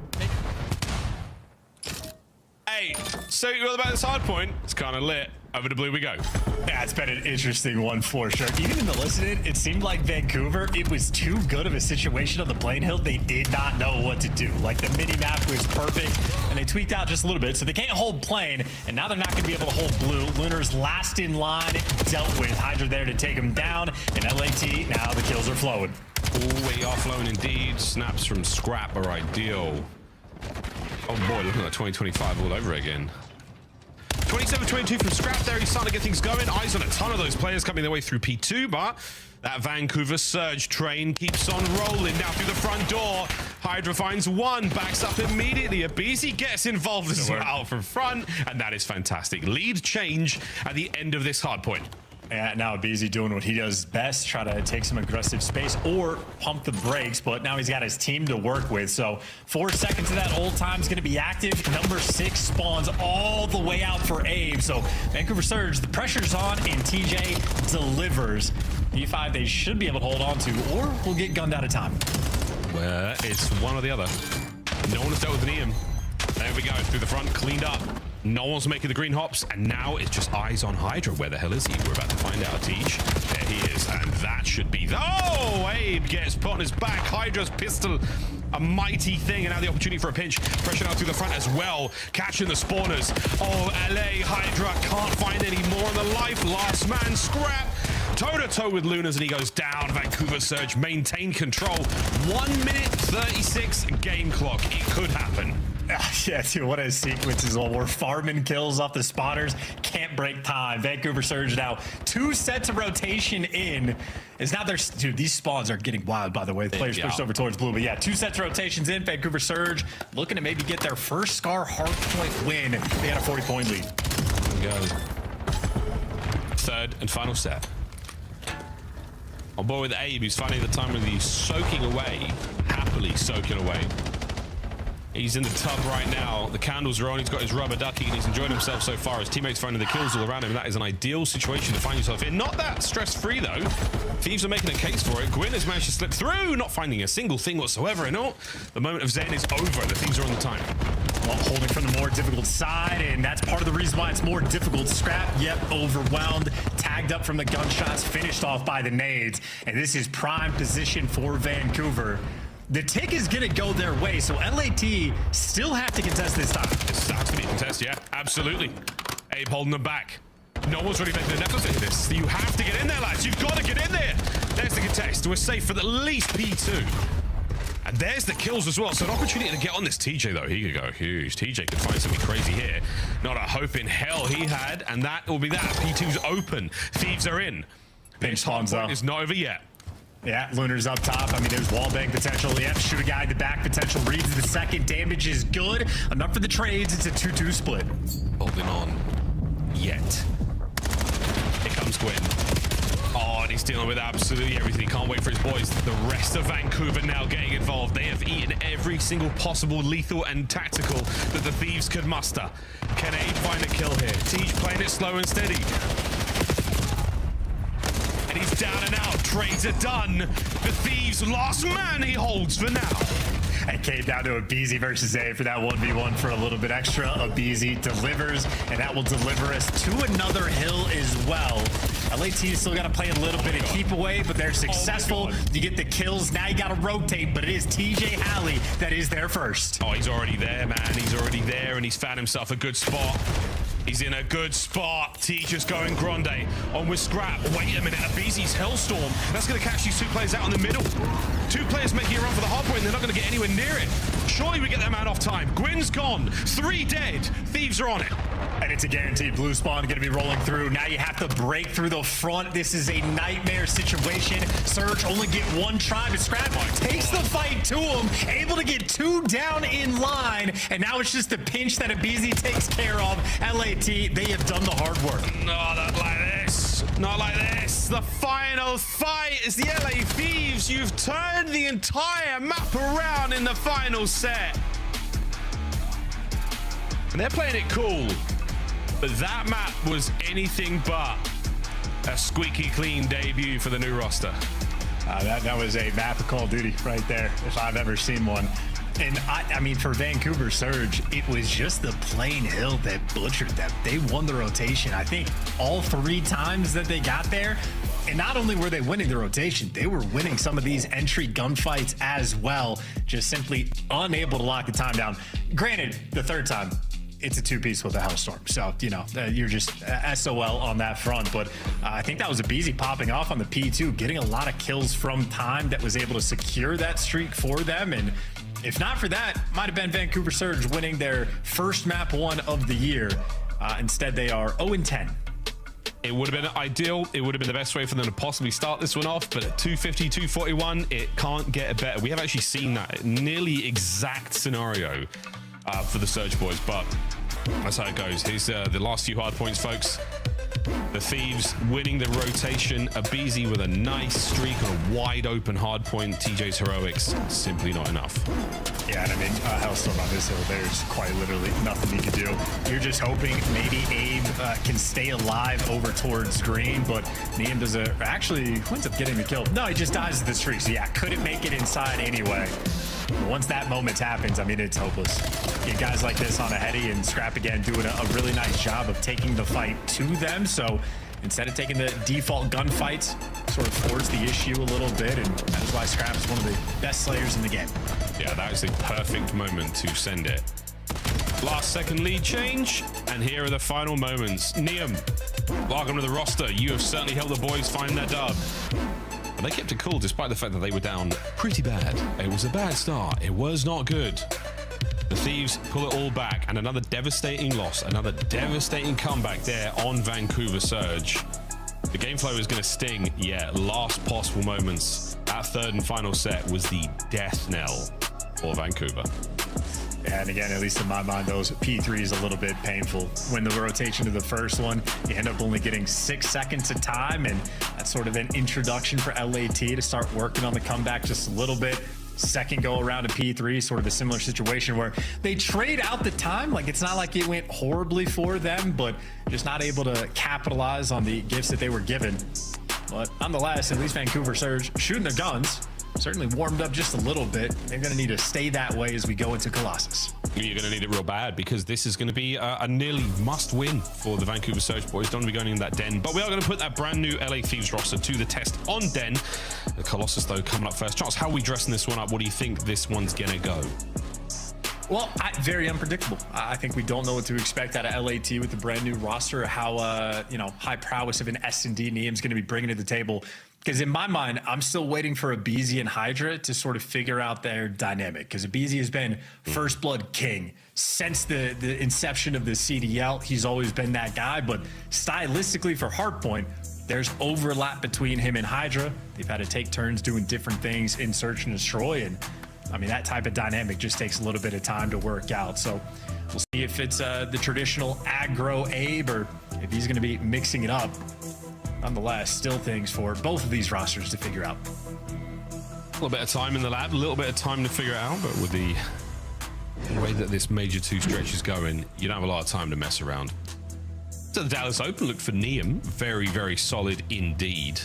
Hey, so you're all about this hard point. It's kind of lit. Over to blue we go. Yeah, it's been an interesting one for sure. Even in the listening, it seemed like Vancouver, it was too good of a situation on the playing hill. They did not know what to do. Like the mini map was perfect and they tweaked out just a little bit. So they can't hold plane and now they're not going to be able to hold blue. Lunar's last in line dealt with. Hydra there to take him down. And LAT, now the kills are flowing. Oh, we are flowing indeed. Snaps from Scrap are ideal. Oh boy, looking like 2025 all over again. 27-22 from Scrap there. He's starting to get things going. Eyes on a ton of those players coming their way through P2, but that Vancouver Surge train keeps on rolling now through the front door. Hydra finds one, backs up immediately. Abizi gets involved as well from front, and that is fantastic. Lead change at the end of this hard point. Yeah, now Abizi doing what he does best, try to take some aggressive space or pump the brakes, but now he's got his team to work with. So 4 seconds of that old time is going to be active. Number 6 spawns all the way out for Abe. So Vancouver Surge, the pressure's on, and TJ delivers. P5 they should be able to hold on to, or we'll get gunned out of time. Well, it's one or the other. No one has dealt with an Ian. There we go, through the front, cleaned up. No one's making the green hops, and now it's just eyes on Hydra. Where the hell is he? We're about to find out. Teach. There he is, and that should be... Oh! Abe gets put on his back. Hydra's pistol, a mighty thing, and now the opportunity for a pinch. Pressure out through the front as well. Catching the spawners. Oh, LA Hydra can't find any more on the life. Last man, Scrap. Toe-to-toe with Lunas, and he goes down. Vancouver Surge maintain control. 1 minute 36 game clock. It could happen. Yeah, dude, what a sequence as well. We're farming kills off the spotters. Can't break time. Vancouver Surge now 2 sets of rotation in. Is now there's dude, these spawns are getting wild, by the way. The players pushed over towards blue. But yeah, 2 sets of rotations in. Vancouver Surge looking to maybe get their first Scar hardpoint win. They had a 40-point lead. There we go. 3rd and final set. On board with Abe, he's finding the time when he's soaking away, happily soaking away. He's in the tub right now. The candles are on. He's got his rubber ducky, and he's enjoyed himself so far. His teammates finding the kills all around him. That is an ideal situation to find yourself in. Not that stress-free, though. Thieves are making a case for it. Gwyn has managed to slip through, not finding a single thing whatsoever. And the moment of Zen is over. The Thieves are on the time. Well, holding from the more difficult side, and that's part of the reason why it's more difficult. Scrap, yep, overwhelmed, tagged up from the gunshots, finished off by the nades. And this is prime position for Vancouver. The tick is going to go their way, so LAT still have to contest this time. It still has to be contest, yeah, absolutely. Abe holding them back. No one's really making an effort for this. You have to get in there, lads. You've got to get in there. There's the contest. We're safe for at least P2. And there's the kills as well. So an opportunity to get on this TJ, though. He could go huge. TJ could find something crazy here. Not a hope in hell he had, and that will be that. P2's open. Thieves are in. Pinch Hanzo is not over yet. Yeah, Lunar's up top. I mean, there's wallbang potential. Yep, shoot a guy in the back potential. Reads the second. Damage is good. Enough for the trades. It's a 2-2 split. Holding on. Yet. Here comes Gwyn. Oh, and he's dealing with absolutely everything. He can't wait for his boys. The rest of Vancouver now getting involved. They have eaten every single possible lethal and tactical that the Thieves could muster. Can Abe find a kill here? Teach playing it slow and steady. And he's down and out. Trades are done. The Thieves' last man he holds for now. It came down to aBeZy versus A for that 1v1 for a little bit extra. aBeZy delivers, and that will deliver us to another hill as well. LAT still got to play a little bit of keep away, but they're successful. You get the kills. Now you got to rotate, but it is TJ Halley that is there first. Oh, he's already there, man. He's already there, and he's found himself a good spot. He's in a good spot. Teacher's going Grande on with Scrap. Wait a minute, aBeZy's Hellstorm. That's going to catch these two players out in the middle. Two players making a run for the hard point, and they're not going to get anywhere near it. Surely we get that man off time. Gwyn's gone. 3 dead. Thieves are on it. And it's a guaranteed blue spawn going to be rolling through. Now you have to break through the front. This is a nightmare situation. Surge only get one try, but Scrap takes the fight to him. Able to get 2 down in line. And now it's just a pinch that aBeZy takes care of. LAT, they have done the hard work. No, not like this. Not like this. The final fight is the LA Thieves. You've turned the entire map around in the final set. And they're playing it cool. But that map was anything but a squeaky clean debut for the new roster. That was a map of Call of Duty right there, if I've ever seen one. And I mean, for Vancouver Surge, it was just the plain hill that butchered them. They won the rotation, I think, all 3 times that they got there. And not only were they winning the rotation, they were winning some of these entry gunfights as well, just simply unable to lock the time down. Granted, the 3rd time, it's a 2-piece with a Hellstorm. So, you know, you're just SOL on that front. But I think that was aBeZy popping off on the P2, getting a lot of kills from time that was able to secure that streak for them. And if not for that, might have been Vancouver Surge winning their first map 1 of the year. Instead, they are 0-10. It would have been ideal. It would have been the best way for them to possibly start this one off. But at 250, 241, it can't get better. We have actually seen that nearly exact scenario for the Surge boys, but that's how it goes. Here's the last few hard points, folks. The Thieves winning the rotation. aBeZy with a nice streak on a wide open hard point. TJ's heroics simply not enough. Yeah, and I mean, Hellstorm on this hill, there's quite literally nothing you can do. You're just hoping maybe Abe can stay alive over towards green, but Neem does actually winds up getting the kill. No, he just dies to the streak, so yeah, couldn't make it inside anyway. Once that moment happens, I mean, it's hopeless. Get guys like this on a heady, and Scrap again doing a really nice job of taking the fight to them. So instead of taking the default gunfights, sort of force the issue a little bit, and that is why Scrap is one of the best slayers in the game. Yeah, that is the perfect moment to send it. Last second lead change, and here are the final moments. Neem, welcome to the roster. You have certainly helped the boys find their dub. But they kept it cool despite the fact that they were down pretty bad. It was a bad start. It was not good. The Thieves pull it all back, and another devastating loss, another devastating comeback there on Vancouver Surge. The game flow is going to sting. Yeah, last possible moments. That 3rd and final set was the death knell for Vancouver. Yeah, and again, at least in my mind, those P3 is a little bit painful. When the rotation to the first one, you end up only getting 6 seconds of time, and that's sort of an introduction for LAT to start working on the comeback just a little bit. Second go around to P3, sort of a similar situation where they trade out the time. Like, it's not like it went horribly for them, but just not able to capitalize on the gifts that they were given. But nonetheless, at least Vancouver Surge shooting their guns. Certainly warmed up just a little bit. They're going to need to stay that way as we go into Colossus. You're going to need it real bad, because this is going to be a nearly must win for the Vancouver Surge boys. Don't want to be going in that den, but we are going to put that brand new LA Thieves roster to the test on den. The Colossus, though, coming up first. Charles, how are we dressing this one up? What do you think this one's going to go? Well, very unpredictable. I think we don't know what to expect out of LAT with the brand new roster, how high prowess of an S&D Neem's going to be bringing to the table. Because in my mind, I'm still waiting for aBeZy and Hydra to sort of figure out their dynamic. Because aBeZy has been First Blood King since the inception of the CDL. He's always been that guy. But stylistically for Hardpoint, there's overlap between him and Hydra. They've had to take turns doing different things in search and destroy, and I mean, that type of dynamic just takes a little bit of time to work out. So we'll see if it's the traditional aggro Abe or if he's going to be mixing it up. Nonetheless, still things for both of these rosters to figure out. A little bit of time in the lab, a little bit of time to figure it out, but with the way that this Major 2 stretch is going, you don't have a lot of time to mess around. So the Dallas Open look for Neum, very, very solid indeed.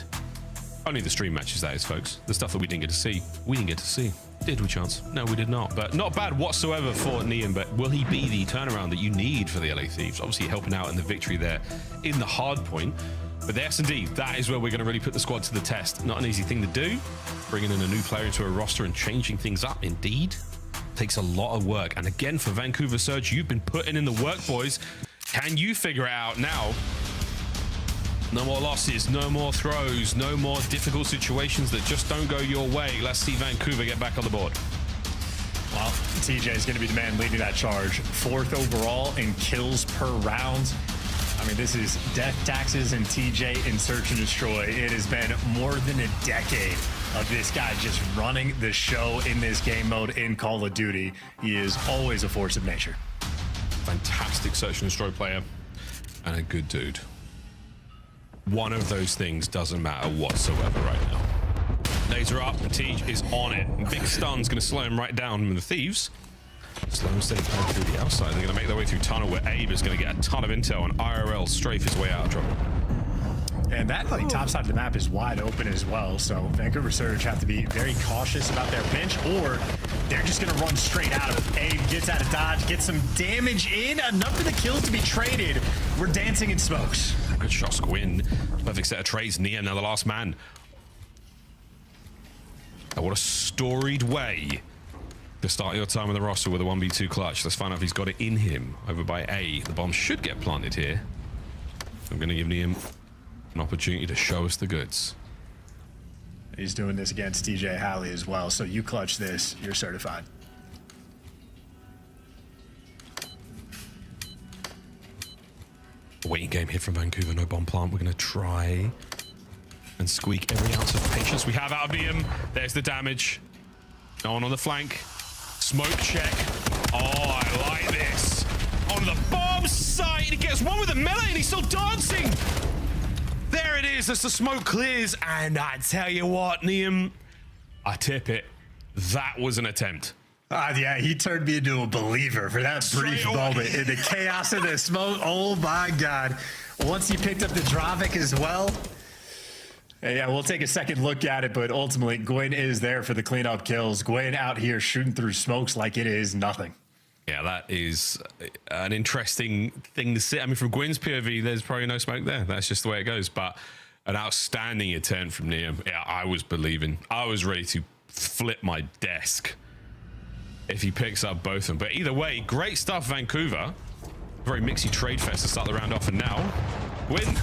Only the stream matches, that is, folks. The stuff that we didn't get to see, we didn't get to see. Did we, Chance? No, we did not. But not bad whatsoever for Neum. But will he be the turnaround that you need for the LA Thieves? Obviously helping out in the victory there in the hard point. But yes, indeed, that is where we're going to really put the squad to the test. Not an easy thing to do. Bringing in a new player into a roster and changing things up, indeed, takes a lot of work. And again, for Vancouver Surge, you've been putting in the work, boys. Can you figure it out now? No more losses, no more throws, no more difficult situations that just don't go your way. Let's see Vancouver get back on the board. Well, TJ is going to be the man leading that charge. 4th overall in kills per round. I mean, this is death, taxes, and TJ in search and destroy. It has been more than a decade of this guy just running the show in this game mode in Call of Duty. He is always a force of nature. Fantastic search and destroy player and a good dude. One of those things doesn't matter whatsoever right now. Laser up, and Tej is on it. And big stun's going to slow him right down. And the Thieves, slow and steady going through the outside. They're going to make their way through tunnel where Abe is going to get a ton of intel and IRL strafe his way out of trouble. And that top side of the map is wide open as well. So Vancouver Surge have to be very cautious about their pinch, or they're just going to run straight out of it. Abe gets out of dodge, gets some damage in, enough for the kills to be traded. We're dancing in smokes. Good shot, Squin. Perfect set of trades. Nia, now the last man. And what a storied way to start your time on the roster with a 1v2 clutch. Let's find out if he's got it in him. Over by A. The bomb should get planted here. I'm going to give Niam an opportunity to show us the goods. He's doing this against TJ Halley as well. So you clutch this, you're certified. Waiting game here from Vancouver. No bomb plant. We're going to try and squeak every ounce of patience we have out of Niam. There's the damage. No one on the flank. Smoke check. Oh, I like this. On the bomb site. He gets one with a melee and he's still dancing. There it is. As the smoke clears. And I tell you what, Niam, I tip it. That was an attempt. Yeah, he turned me into a believer for that brief moment in the chaos of the smoke. Oh my God. Once he picked up the Dravik as well. Yeah, we'll take a second look at it, but ultimately Gwyn is there for the cleanup kills. Gwyn out here shooting through smokes like it is nothing. Yeah, that is an interesting thing to see. I mean, from Gwyn's POV, there's probably no smoke there. That's just the way it goes. But an outstanding attempt from Niam. Yeah, I was believing. I was ready to flip my desk if he picks up both of them. But either way, great stuff, Vancouver. Very mixy trade fest to start the round off. And now, Gwyn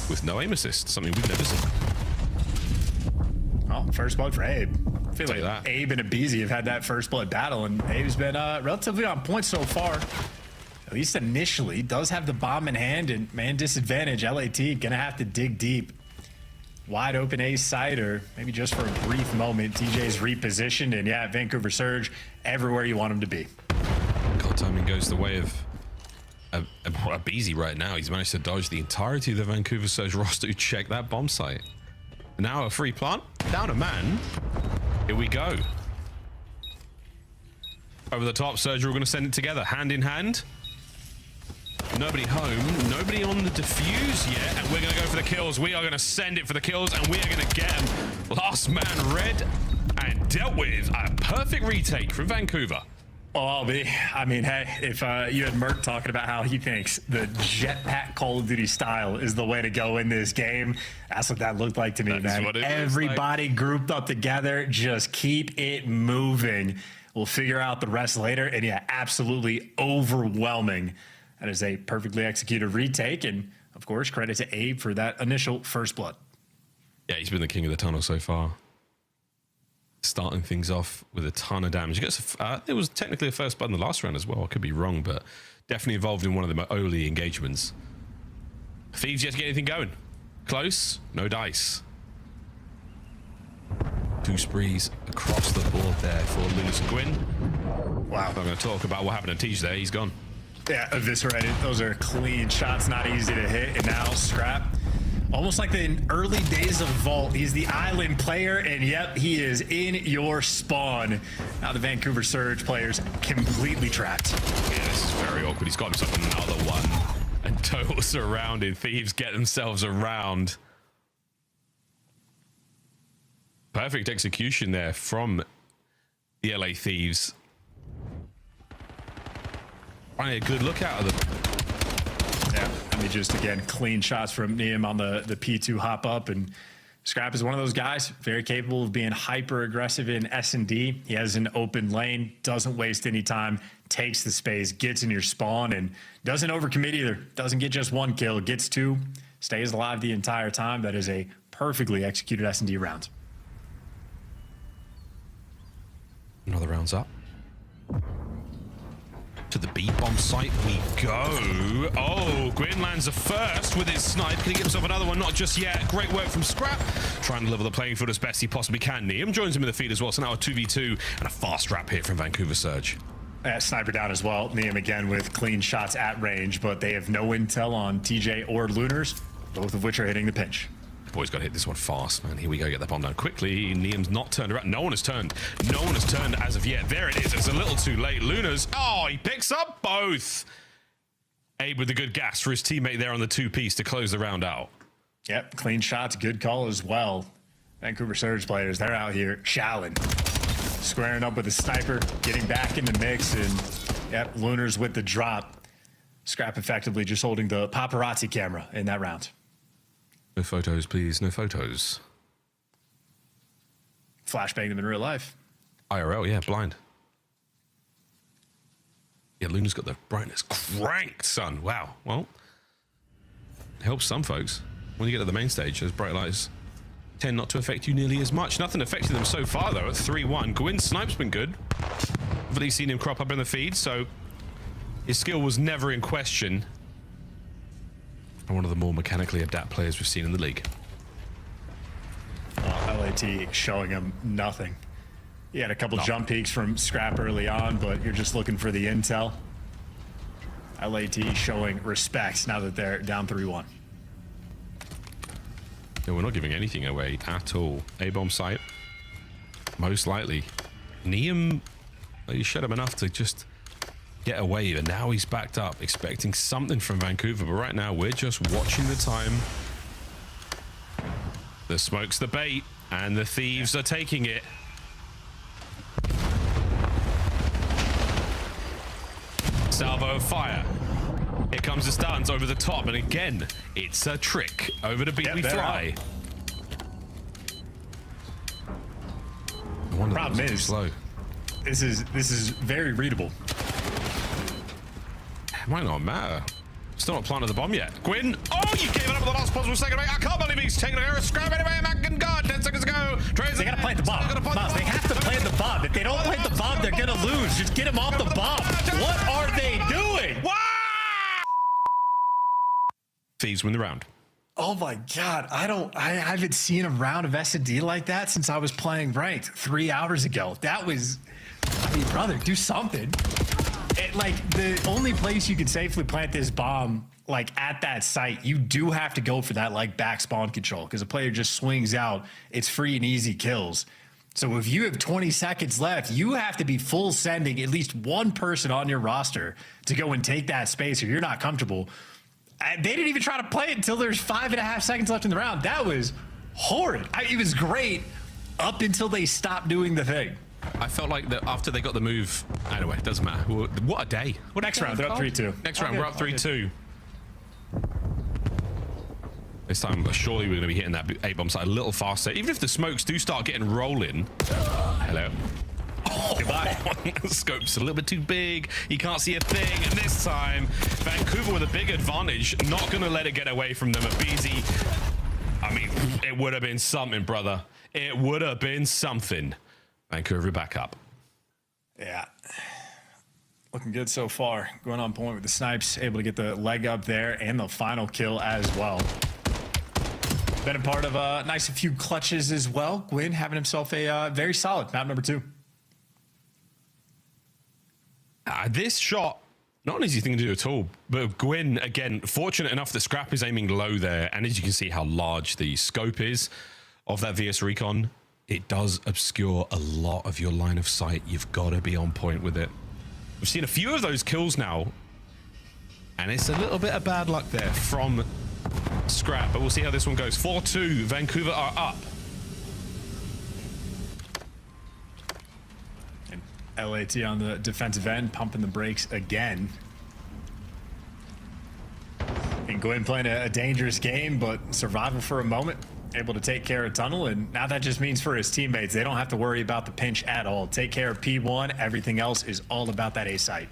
with no aim assist, something we've never seen. Oh, first blood for Abe. I feel like that. Abe and Abizi have had that first blood battle, and Abe's been relatively on point so far. At least initially. Does have the bomb in hand, and man disadvantage. LAT gonna have to dig deep. Wide open A site, or maybe just for a brief moment. TJ's repositioned, and yeah, Vancouver Surge everywhere you want him to be. God, timing goes the way of Abizi right now. He's managed to dodge the entirety of the Vancouver Surge roster to check that bomb site. Now a free plant, down a man. Here we go. Over the top, Surge are going to send it together, hand in hand. Nobody home, nobody on the defuse yet, and we're going to go for the kills. We are going to send it for the kills, and we are going to get him. Last man red, and dealt with a perfect retake from Vancouver. Well, I mean, hey, if you had Merc talking about how he thinks the jetpack Call of Duty style is the way to go in this game, that's what that looked like to me, man. Everybody grouped up together, just keep it moving. We'll figure out the rest later, and yeah, absolutely overwhelming. That is a perfectly executed retake, and of course, credit to Abe for that initial first blood. Yeah, he's been the king of the tunnel so far. Starting things off with a ton of damage. It was technically a first blood in the last round as well. I could be wrong, but definitely involved in one of the early engagements. Thieves yet to get anything going. Close, no dice. 2 sprees across the board there for Lunas and Gwyn. Wow. I'm not going to talk about what happened to Tej there. He's gone. Yeah, eviscerated. Those are clean shots, not easy to hit. And now Scrap, almost like the early days of Vault. He's the island player, and yep, he is in your spawn. Now the Vancouver Surge players completely trapped. Yeah, this is very awkward. He's got himself another one. And total surrounded. Thieves get themselves around. Perfect execution there from the LA Thieves. Finding a good look out of them. Yeah, I mean, just again, clean shots from Neum on the P2 hop up. And Scrap is one of those guys, very capable of being hyper aggressive in S&D. He has an open lane, doesn't waste any time, takes the space, gets in your spawn, and doesn't overcommit either. Doesn't get just 1 kill, gets 2, stays alive the entire time. That is a perfectly executed S&D round. Another round's up. To the B-bomb site we go. Oh, Gwyn lands a first with his snipe. Can he get himself another one? Not just yet. Great work from Scrap. Trying to level the playing field as best he possibly can. Neum joins him in the feed as well. So now a 2v2 and a fast wrap hit from Vancouver Surge. Sniper down as well. Neum again with clean shots at range, but they have no intel on TJ or Lunars, both of which are hitting the pinch. Boy's got to hit this one fast, man. Here we go. Get the bomb down quickly. Neum's not turned around. No one has turned. No one has turned as of yet. There it is. It's a little too late. Lunas. Oh, he picks up both. Abe with the good gas for his teammate there on the 2-piece to close the round out. Yep, clean shots. Good call as well. Vancouver Surge players, they're out here showering. Squaring up with a sniper, getting back in the mix, and yep, Lunars with the drop. Scrap effectively just holding the paparazzi camera in that round. No photos, please. No photos. Flashbang them in real life. IRL, yeah, blind. Yeah, Luna's got the brightness cranked, son. Wow. Well, it helps some folks. When you get to the main stage, those bright lights tend not to affect you nearly as much. Nothing affected them so far, though, at 3-1. Gwyn's snipe's been good. I've really seen him crop up in the feed, so his skill was never in question. And one of the more mechanically adept players we've seen in the league. LAT showing him nothing. He had a couple jump peaks from Scrap early on, but you're just looking for the intel. LAT showing respect now that they're down 3-1. Yeah, we're not giving anything away at all. A-bomb site. Most likely. Neum, you shut him enough to just get away, but now he's backed up, expecting something from Vancouver. But right now, we're just watching the time. The smoke's the bait, and the Thieves are taking it. Salvo of fire. Here comes the stuns over the top, and again, it's a trick. Over to beat we fly. The problem is slow. This is very readable. Might not matter. Still not planted the bomb yet. Gwyn. Oh, you gave it up at the last possible second. I can't believe he's taking a scrap anyway. Mac and God. 10 seconds to go. They gotta plant the bomb. Miles, they have to plant the bomb. If they don't plant the bomb, they're gonna lose. Just get them off the bomb. What are they doing? Thieves win the round. Oh my God. I haven't seen a round of S&D like that since I was playing ranked 3 hours ago. That was, I mean, brother, do something. Like, the only place you can safely plant this bomb, like, at that site, you do have to go for that, like, back spawn control, because a player just swings out. It's free and easy kills. So if you have 20 seconds left, you have to be full sending at least one person on your roster to go and take that space, or you're not comfortable. They didn't even try to play it until there's 5.5 seconds left in the round. That was horrid. It was great up until they stopped doing the thing. I felt like that after they got the move. Anyway, it doesn't matter. What a day. Next round, they're up 3-2. Next round, we're up 3-2. This time, surely we're going to be hitting that A-bomb site a little faster. Even if the smokes do start getting rolling. Hello. Oh, goodbye. Scope's a little bit too big. He can't see a thing. And this time, Vancouver with a big advantage. Not going to let it get away from them at BZ. I mean, it would have been something, brother. It would have been something. Vancouver back up. Yeah. Looking good so far. Going on point with the snipes. Able to get the leg up there and the final kill as well. been a part of a nice few clutches as well. Gwyn having himself a very solid map number 2. This shot, not an easy thing to do at all, but Gwyn, again, fortunate enough that Scrap is aiming low there, and as you can see how large the scope is of that VS Recon, it does obscure a lot of your line of sight. You've got to be on point with it. We've seen a few of those kills now, and it's a little bit of bad luck there from Scrap, but we'll see how this one goes. 4-2, Vancouver are up. And LAT on the defensive end, pumping the brakes again. And Gwyn playing a dangerous game, but survival for a moment. Able to take care of Tunnel, and now that just means for his teammates, they don't have to worry about the pinch at all. Take care of P1, everything else is all about that A site.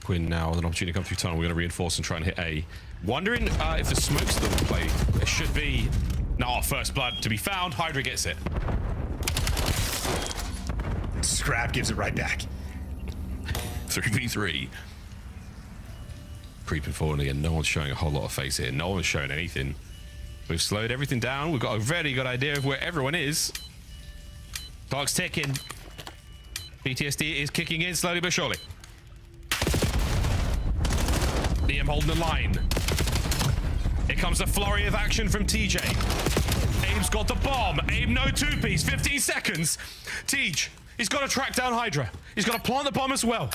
Gwyn now with an opportunity to come through Tunnel. We're going to reinforce and try and hit A. Wondering if the smoke's still in play. It should be. No, first blood to be found. Hydra gets it. Scrap gives it right back. 3v3. Creeping forward again. No one's showing a whole lot of face here. No one's showing anything. We've slowed everything down. We've got a very good idea of where everyone is. Clock's ticking. PTSD is kicking in slowly but surely. Liam holding the line. Here comes a flurry of action from TJ. Abe's got the bomb. Abe no two-piece. 15 seconds. Tej, he's got to track down Hydra. He's got to plant the bomb as well.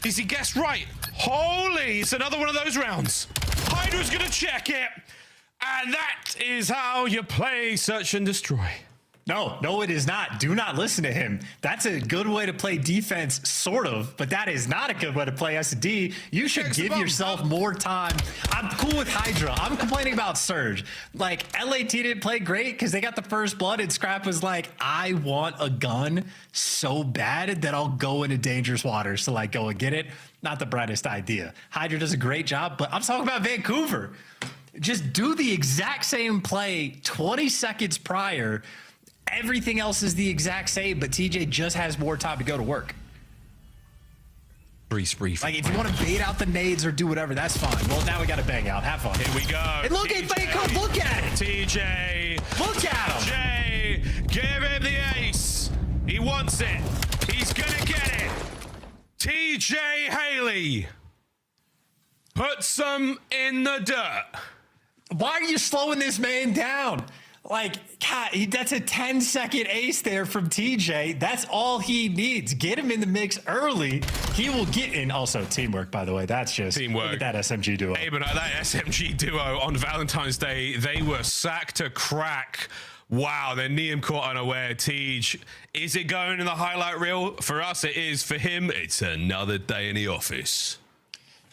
Is he guessed right? Holy, it's another one of those rounds. Hydra's gonna check it. And that is how you play Search and Destroy. No, it is not. Do not listen to him. That's a good way to play defense, sort of, but that is not a good way to play S&D. You should give yourself more time. I'm cool with Hydra. I'm complaining about Surge. Like, LAT didn't play great because they got the first blood, and Scrap was like, I want a gun so bad that I'll go into dangerous waters to, like, go and get it. Not the brightest idea. Hydra does a great job, but I'm talking about Vancouver. Just do the exact same play 20 seconds prior. Everything else is the exact same, but TJ just has more time to go to work. Spree. Like, if you want to bait out the nades or do whatever, that's fine. Well, now we got to bang out. Have fun. Here we go. And look TJ. at Vancouver. Look at it. TJ. Look at him. TJ. Give him the ace. He wants it. He's going to get it. TJ Haley. Put some in the dirt. Why are you slowing this man down? Like, God, that's a 10-second ace there from TJ. That's all he needs. Get him in the mix early. He will get in. Also, teamwork, by the way. That's just teamwork. Look at that SMG duo. Hey, but that SMG duo on Valentine's Day, they were sacked to crack. Wow, then Liam caught unaware. Tej, is it going in the highlight reel? For us, it is. For him, it's another day in the office.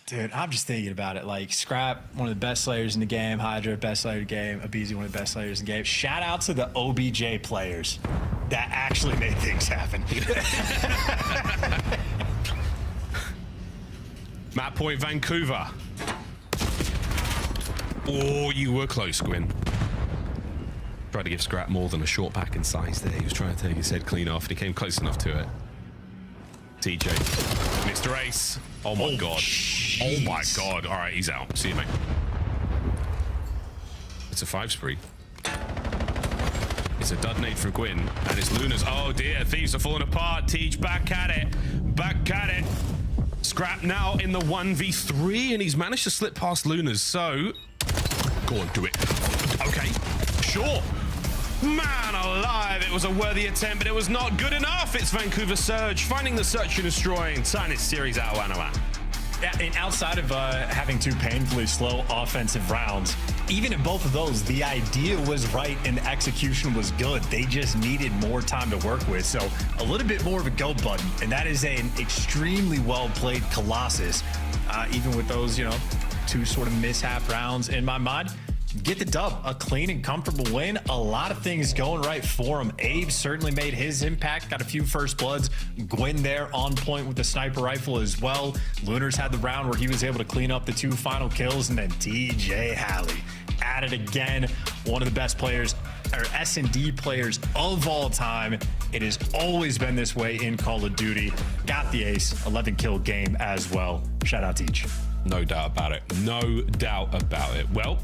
Dude, I'm just thinking about it. Like, Scrap, one of the best slayers in the game. Hydra, best slayer in the game. Abizi, one of the best slayers in the game. Shout out to the OBJ players that actually made things happen. Map point, Vancouver. Oh, you were close, Gwyn. Tried to give Scrap more than a short back in size there. He was trying to take his head clean off, and he came close enough to it. TJ. Mr. Ace. Oh my god. Geez. Oh my god. All right, he's out. See you, mate. It's a 5 spree. It's a dud nade from Gwyn, and it's Luna's. Oh dear, Thieves are falling apart. Tej back at it. Back at it. Scrap now in the 1v3, and he's managed to slip past Luna's, so go on, do it. Okay, sure. Man alive, it was a worthy attempt, but it was not good enough. It's Vancouver Surge finding the Search and Destroying, turn its series out of Anawan. Yeah, and outside of having two painfully slow offensive rounds, even in both of those, the idea was right and the execution was good. They just needed more time to work with. So a little bit more of a go button, and that is an extremely well-played Colossus. Even with those, two sort of mishap rounds in my mind. Get the dub, a clean and comfortable win. A lot of things going right for him. Abe certainly made his impact, got a few first bloods. Gwyn there on point with the sniper rifle as well. Lunar's had the round where he was able to clean up the 2 final kills, and then TJ Haley at it again. One of the best players, or S&D players of all time. It has always been this way in Call of Duty. Got the ace, 11 kill game as well. Shout out to each. No doubt about it. No doubt about it. Well,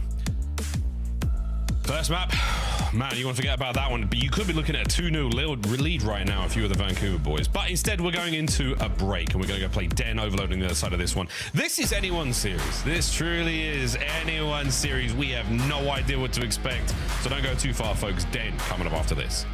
first map, man, you want to forget about that one, but you could be looking at a 2-0 lead right now if you were the Vancouver boys. But instead, we're going into a break, and we're going to go play Den Overload on the other side of this one. This is anyone's series. This truly is anyone's series. We have no idea what to expect, so don't go too far, folks. Den coming up after this.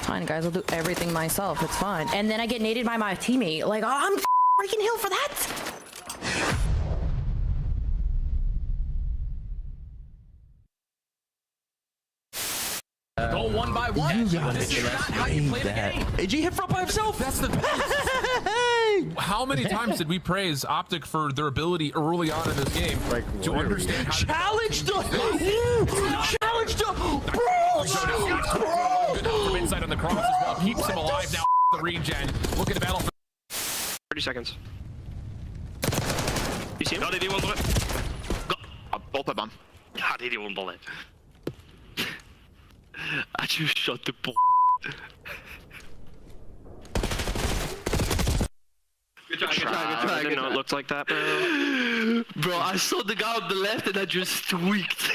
Fine, guys, I'll do everything myself. It's fine. And then I get naded by my teammate. Like, I'm freaking healed for that. Go one by one. This is not how you play the game. AG hit front by himself. That's the How many times did we praise Optic for their ability early on in this game to understand how challenge the good help from inside on the cross as well. Keeps him alive now. The regen. Look at the battle. 30 seconds. You see him? Got it, one bullet. Got both of them. God, he did one bullet. I just shot the ball. Good try, good try. I didn't know it looked like that, bro. Bro, I saw the guy on the left and I just tweaked.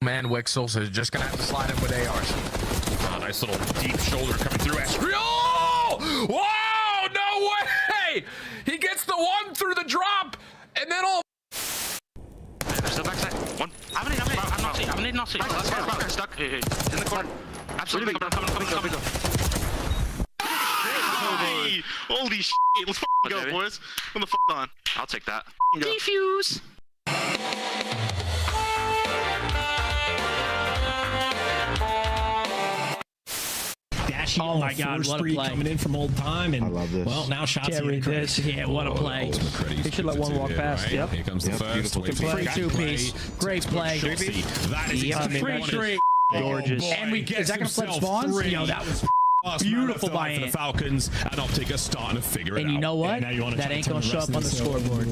Man, Wixels is just gonna have to slide in with ARs. Oh, nice little deep shoulder coming through. Oh! Wow! No way! He gets the one through the drop, and then all. Still backside. One. I'm not seeing. Stuck. In the corner. Absolutely. Coming. Holy shit. Let's go, boys. What the fuck on? I'll take that. Defuse. Oh my God, what a play. Coming in from old time, and I love this. Well, now shots Carry this. Yeah, what a play. He should let one walk past. Right? Yep. Here comes the first. Free two-piece. Great play. That is Free. Gorgeous. And we get. Is that going to flip spawns? Yo, that was beautiful by the Falcons, and Optic are starting to figure it out. And you know what? That ain't going to show up on the scoreboard.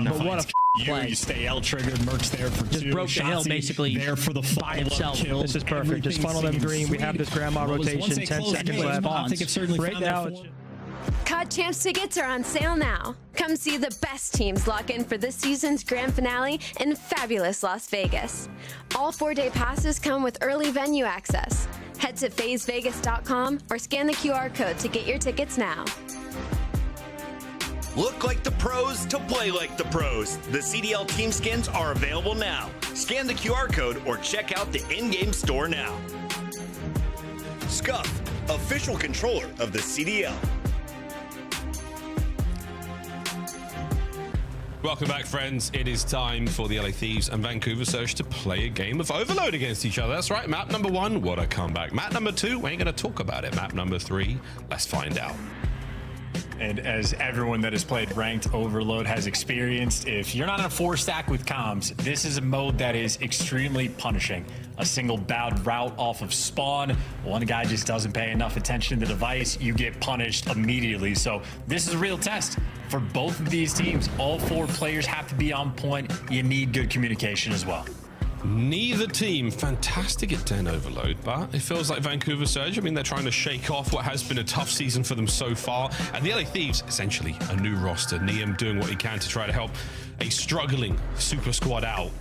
But what a play. You stay L triggered, Merc's there for just two. Broke the hill basically there for the by himself. Kill. This is perfect. Just funnel them green. We have this grandma rotation. 10 seconds left. I think it's certainly right now. COD Champs tickets are on sale now. Come see the best teams lock in for this season's grand finale in fabulous Las Vegas. All 4-day passes come with early venue access. Head to phasevegas.com or scan the QR code to get your tickets now. Look like the pros to play like the pros. The CDL team skins are available now. Scan the QR code or check out the in-game store now. Scuff, official controller of the CDL. Welcome back, friends. It is time for the LA Thieves and Vancouver Surge to play a game of Overload against each other. That's right. Map number 1, what a comeback. Map number 2, we ain't going to talk about it. Map number 3, let's find out. And as everyone that has played Ranked Overload has experienced, if you're not in a 4-stack with comms, this is a mode that is extremely punishing. A single bad route off of spawn, one guy just doesn't pay enough attention to the device, you get punished immediately. So this is a real test for both of these teams. All 4 players have to be on point. You need good communication as well. Neither team fantastic at 10 overload, but it feels like Vancouver Surge, I mean, they're trying to shake off what has been a tough season for them so far. And the LA Thieves, essentially a new roster. Neum doing what he can to try to help a struggling super squad out.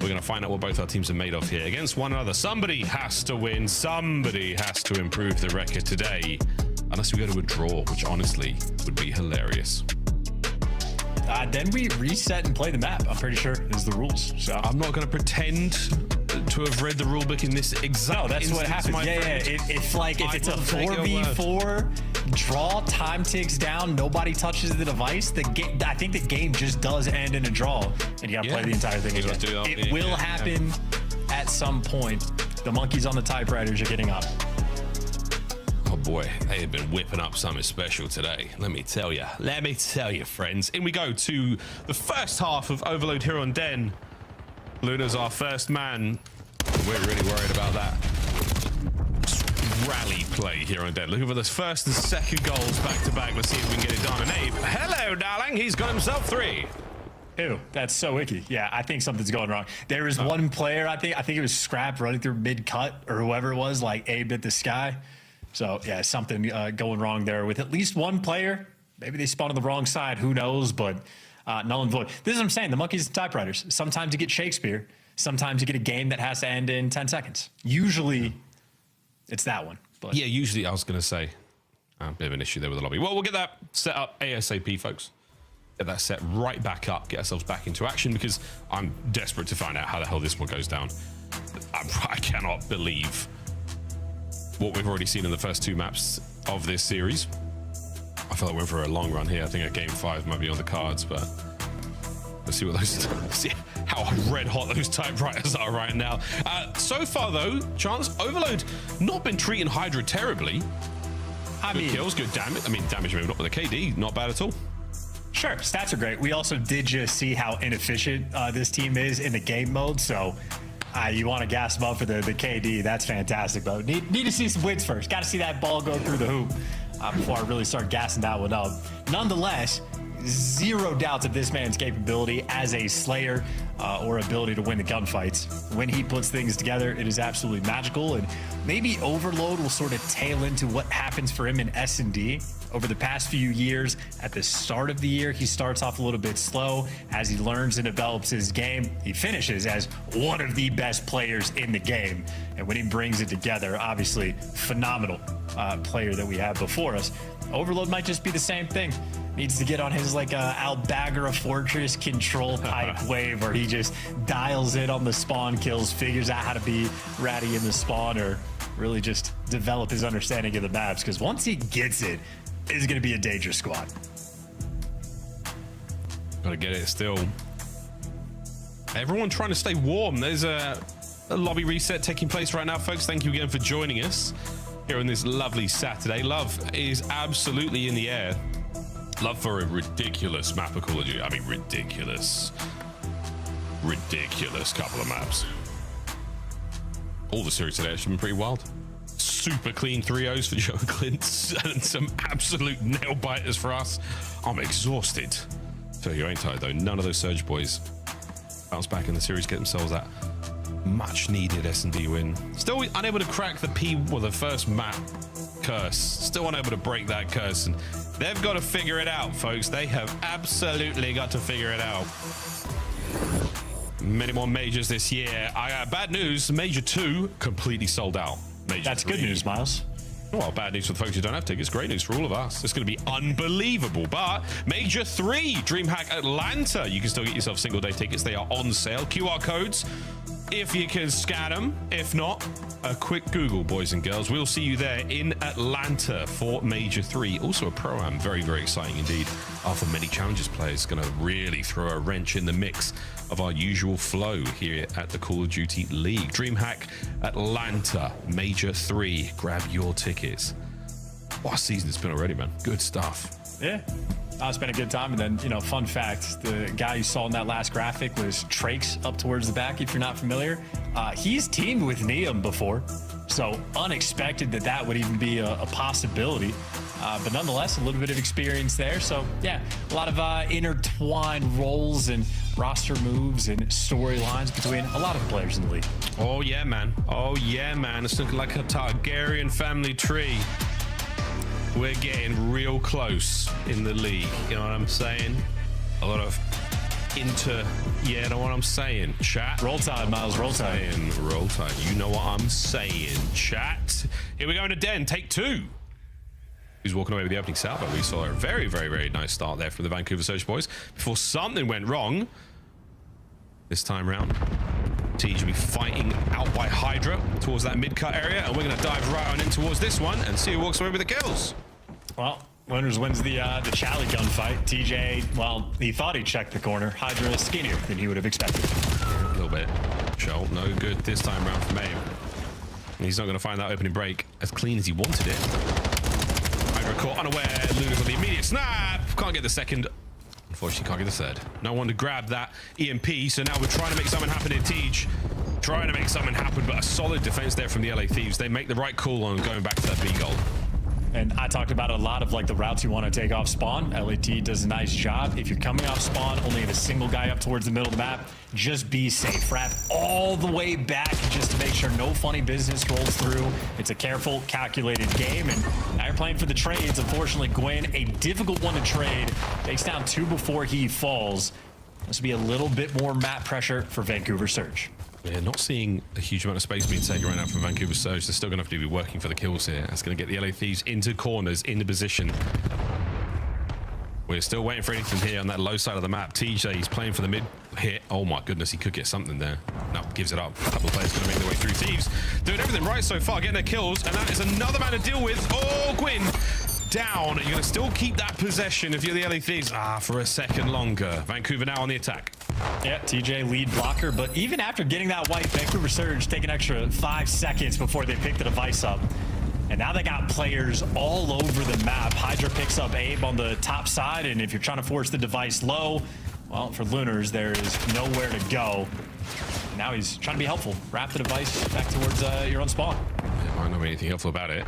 We're going to find out what both our teams are made of here against one another. Somebody has to win. Somebody has to improve the record today. Unless we go to a draw, which honestly would be hilarious. Then we reset and play the map. I'm pretty sure is the rules. So I'm not going to pretend to have read the rulebook in this exact. No, that's what happens. Yeah. If it's a 4v4, draw, time ticks down, nobody touches the device. I think the game just does end in a draw, and you got to play the entire thing again. It will happen at some point. The monkeys on the typewriters are getting up. Oh boy, they have been whipping up something special today. Let me tell you, friends. In we go to the first half of Overload here on Den. Luna's our first man. We're really worried about that rally play here on Den. Looking for the first and second goals back to back. Let's see if we can get it done. And Abe, hello, darling. He's got himself 3. Ew, that's so icky. Yeah, I think something's going wrong. There is one player, I think it was Scrap running through mid-cut or whoever it was, like aimed at the sky. So, yeah, something going wrong there with at least one player. Maybe they spawned on the wrong side. Who knows? But null and void. This is what I'm saying. The monkeys and typewriters. Sometimes you get Shakespeare. Sometimes you get a game that has to end in 10 seconds. Usually, it's that one. But yeah, usually I was going to say a bit of an issue there with the lobby. Well, we'll get that set up ASAP, folks. Get that set right back up. Get ourselves back into action because I'm desperate to find out how the hell this one goes down. I cannot believe what we've already seen in the first 2 maps of this series. I feel like we're in for a long run here. I think a game 5 might be on the cards, but let's see what those see how red hot those typewriters are right now. So far though, Chance, Overload not been treating Hydra terribly. Good kills, good damage. I mean, damage maybe not, but the KD not bad at all. Sure, stats are great. We also did just see how inefficient this team is in the game mode, so you want to gas them up for the KD. That's fantastic, though. Need to see some wins first. Got to see that ball go through the hoop before I really start gassing that one up. Nonetheless, zero doubts of this man's capability as a Slayer or ability to win the gunfights. When he puts things together, it is absolutely magical, and maybe Overload will sort of tail into what happens for him in S&D. Over the past few years, at the start of the year, he starts off a little bit slow. As he learns and develops his game, he finishes as one of the best players in the game. And when he brings it together, obviously, phenomenal player that we have before us. Overload might just be the same thing. Needs to get on his like Albagra Fortress control type wave where he just dials it on the spawn kills, figures out how to be ratty in the spawn, or really just develop his understanding of the maps. Because once he gets it, it's going to be a dangerous squad. Gotta get it still. Everyone trying to stay warm. There's a lobby reset taking place right now, folks. Thank you again for joining us here on this lovely Saturday. Love is absolutely in the air. Love for a ridiculous map ecology. I mean, ridiculous couple of maps. All the series today has been pretty wild. Super clean 3-0s for Joe Clint and some absolute nail biters for us. I'm exhausted. Tell you ain't I though. None of those Surge boys bounce back in the series, get themselves that much needed S&D win. Still unable to crack the first map curse. Still unable to break that curse, and they've got to figure it out, folks. They have absolutely got to figure it out. Many more majors this year. I got bad news. Major 2 completely sold out. Major That's 3. good news, Miles. Well, bad news for the folks who don't have tickets. Great news for all of us. It's going to be unbelievable. But Major 3, DreamHack Atlanta. You can still get yourself single-day tickets. They are on sale. QR codes, if you can scan them. If not, a quick Google, boys and girls. We'll see you there in Atlanta for Major 3. Also a Pro-Am. Very, very exciting indeed. For many challenges players. Going to really throw a wrench in the mix of our usual flow here at the Call of Duty League. DreamHack Atlanta Major 3. Grab your tickets What a season it's been already, man. Good stuff. Yeah. It's been a good time. And then, you know, fun fact, the guy you saw in that last graphic was Trakes up towards the back, if you're not familiar. He's teamed with Neum before, so unexpected that would even be a possibility. But nonetheless, a little bit of experience there. So, yeah, a lot of intertwined roles and roster moves and storylines between a lot of players in the league. Oh, yeah, man. Oh, yeah, man. It's looking like a Targaryen family tree. We're getting real close in the league. You know what I'm saying? A lot of you know what I'm saying, chat? Roll Tide, Miles, roll Tide. Roll Tide. You know what I'm saying, chat. Here we go into Den, take 2. Who's walking away with the opening salvo? We saw a very, very, very nice start there from the Vancouver Surge boys before something went wrong. This time round, TJ will be fighting out by Hydra towards that mid-cut area, and we're going to dive right on in towards this one and see who walks away with the kills. Well, Winners wins the Chally gunfight. TJ, well, he thought he checked the corner. Hydra skinnier than he would have expected. A little bit. Shell, no good this time round from Abe. He's not going to find that opening break as clean as he wanted it. Hydra caught unaware. Luna's on the immediate snap. Can't get the second. Unfortunately, can't get the third. No one to grab that EMP, so now we're trying to make something happen in Tej. Trying to make something happen, but a solid defense there from the LA Thieves. They make the right call on going back to that B goal. And I talked about a lot of like the routes you want to take off spawn. LAT does a nice job. If you're coming off spawn, only have a single guy up towards the middle of the map, just be safe. Wrap all the way back just to make sure no funny business rolls through. It's a careful, calculated game, and now you're playing for the trades. Unfortunately, Gwen, a difficult one to trade. Takes down 2 before he falls. This will be a little bit more map pressure for Vancouver Surge. Yeah, not seeing a huge amount of space being taken right now from Vancouver Surge. They're still going to have to be working for the kills here. That's going to get the LA Thieves into corners, into position. We're still waiting for anything here on that low side of the map. TJ, he's playing for the mid hit. Oh my goodness, he could get something there. No, gives it up. A couple of players going to make their way through. Thieves doing everything right so far, getting their kills, and that is another man to deal with. Oh, Gwyn down. You're going to still keep that possession if you're the LA Thieves. For a second longer. Vancouver now on the attack. Yeah, TJ lead blocker, but even after getting that white, Vancouver Surge take an extra 5 seconds before they pick the device up. And now they got players all over the map. Hydra picks up Abe on the top side, and if you're trying to force the device low, well, for Lunars, there is nowhere to go. And now he's trying to be helpful. Wrap the device back towards your own spawn. There might not be anything helpful about it.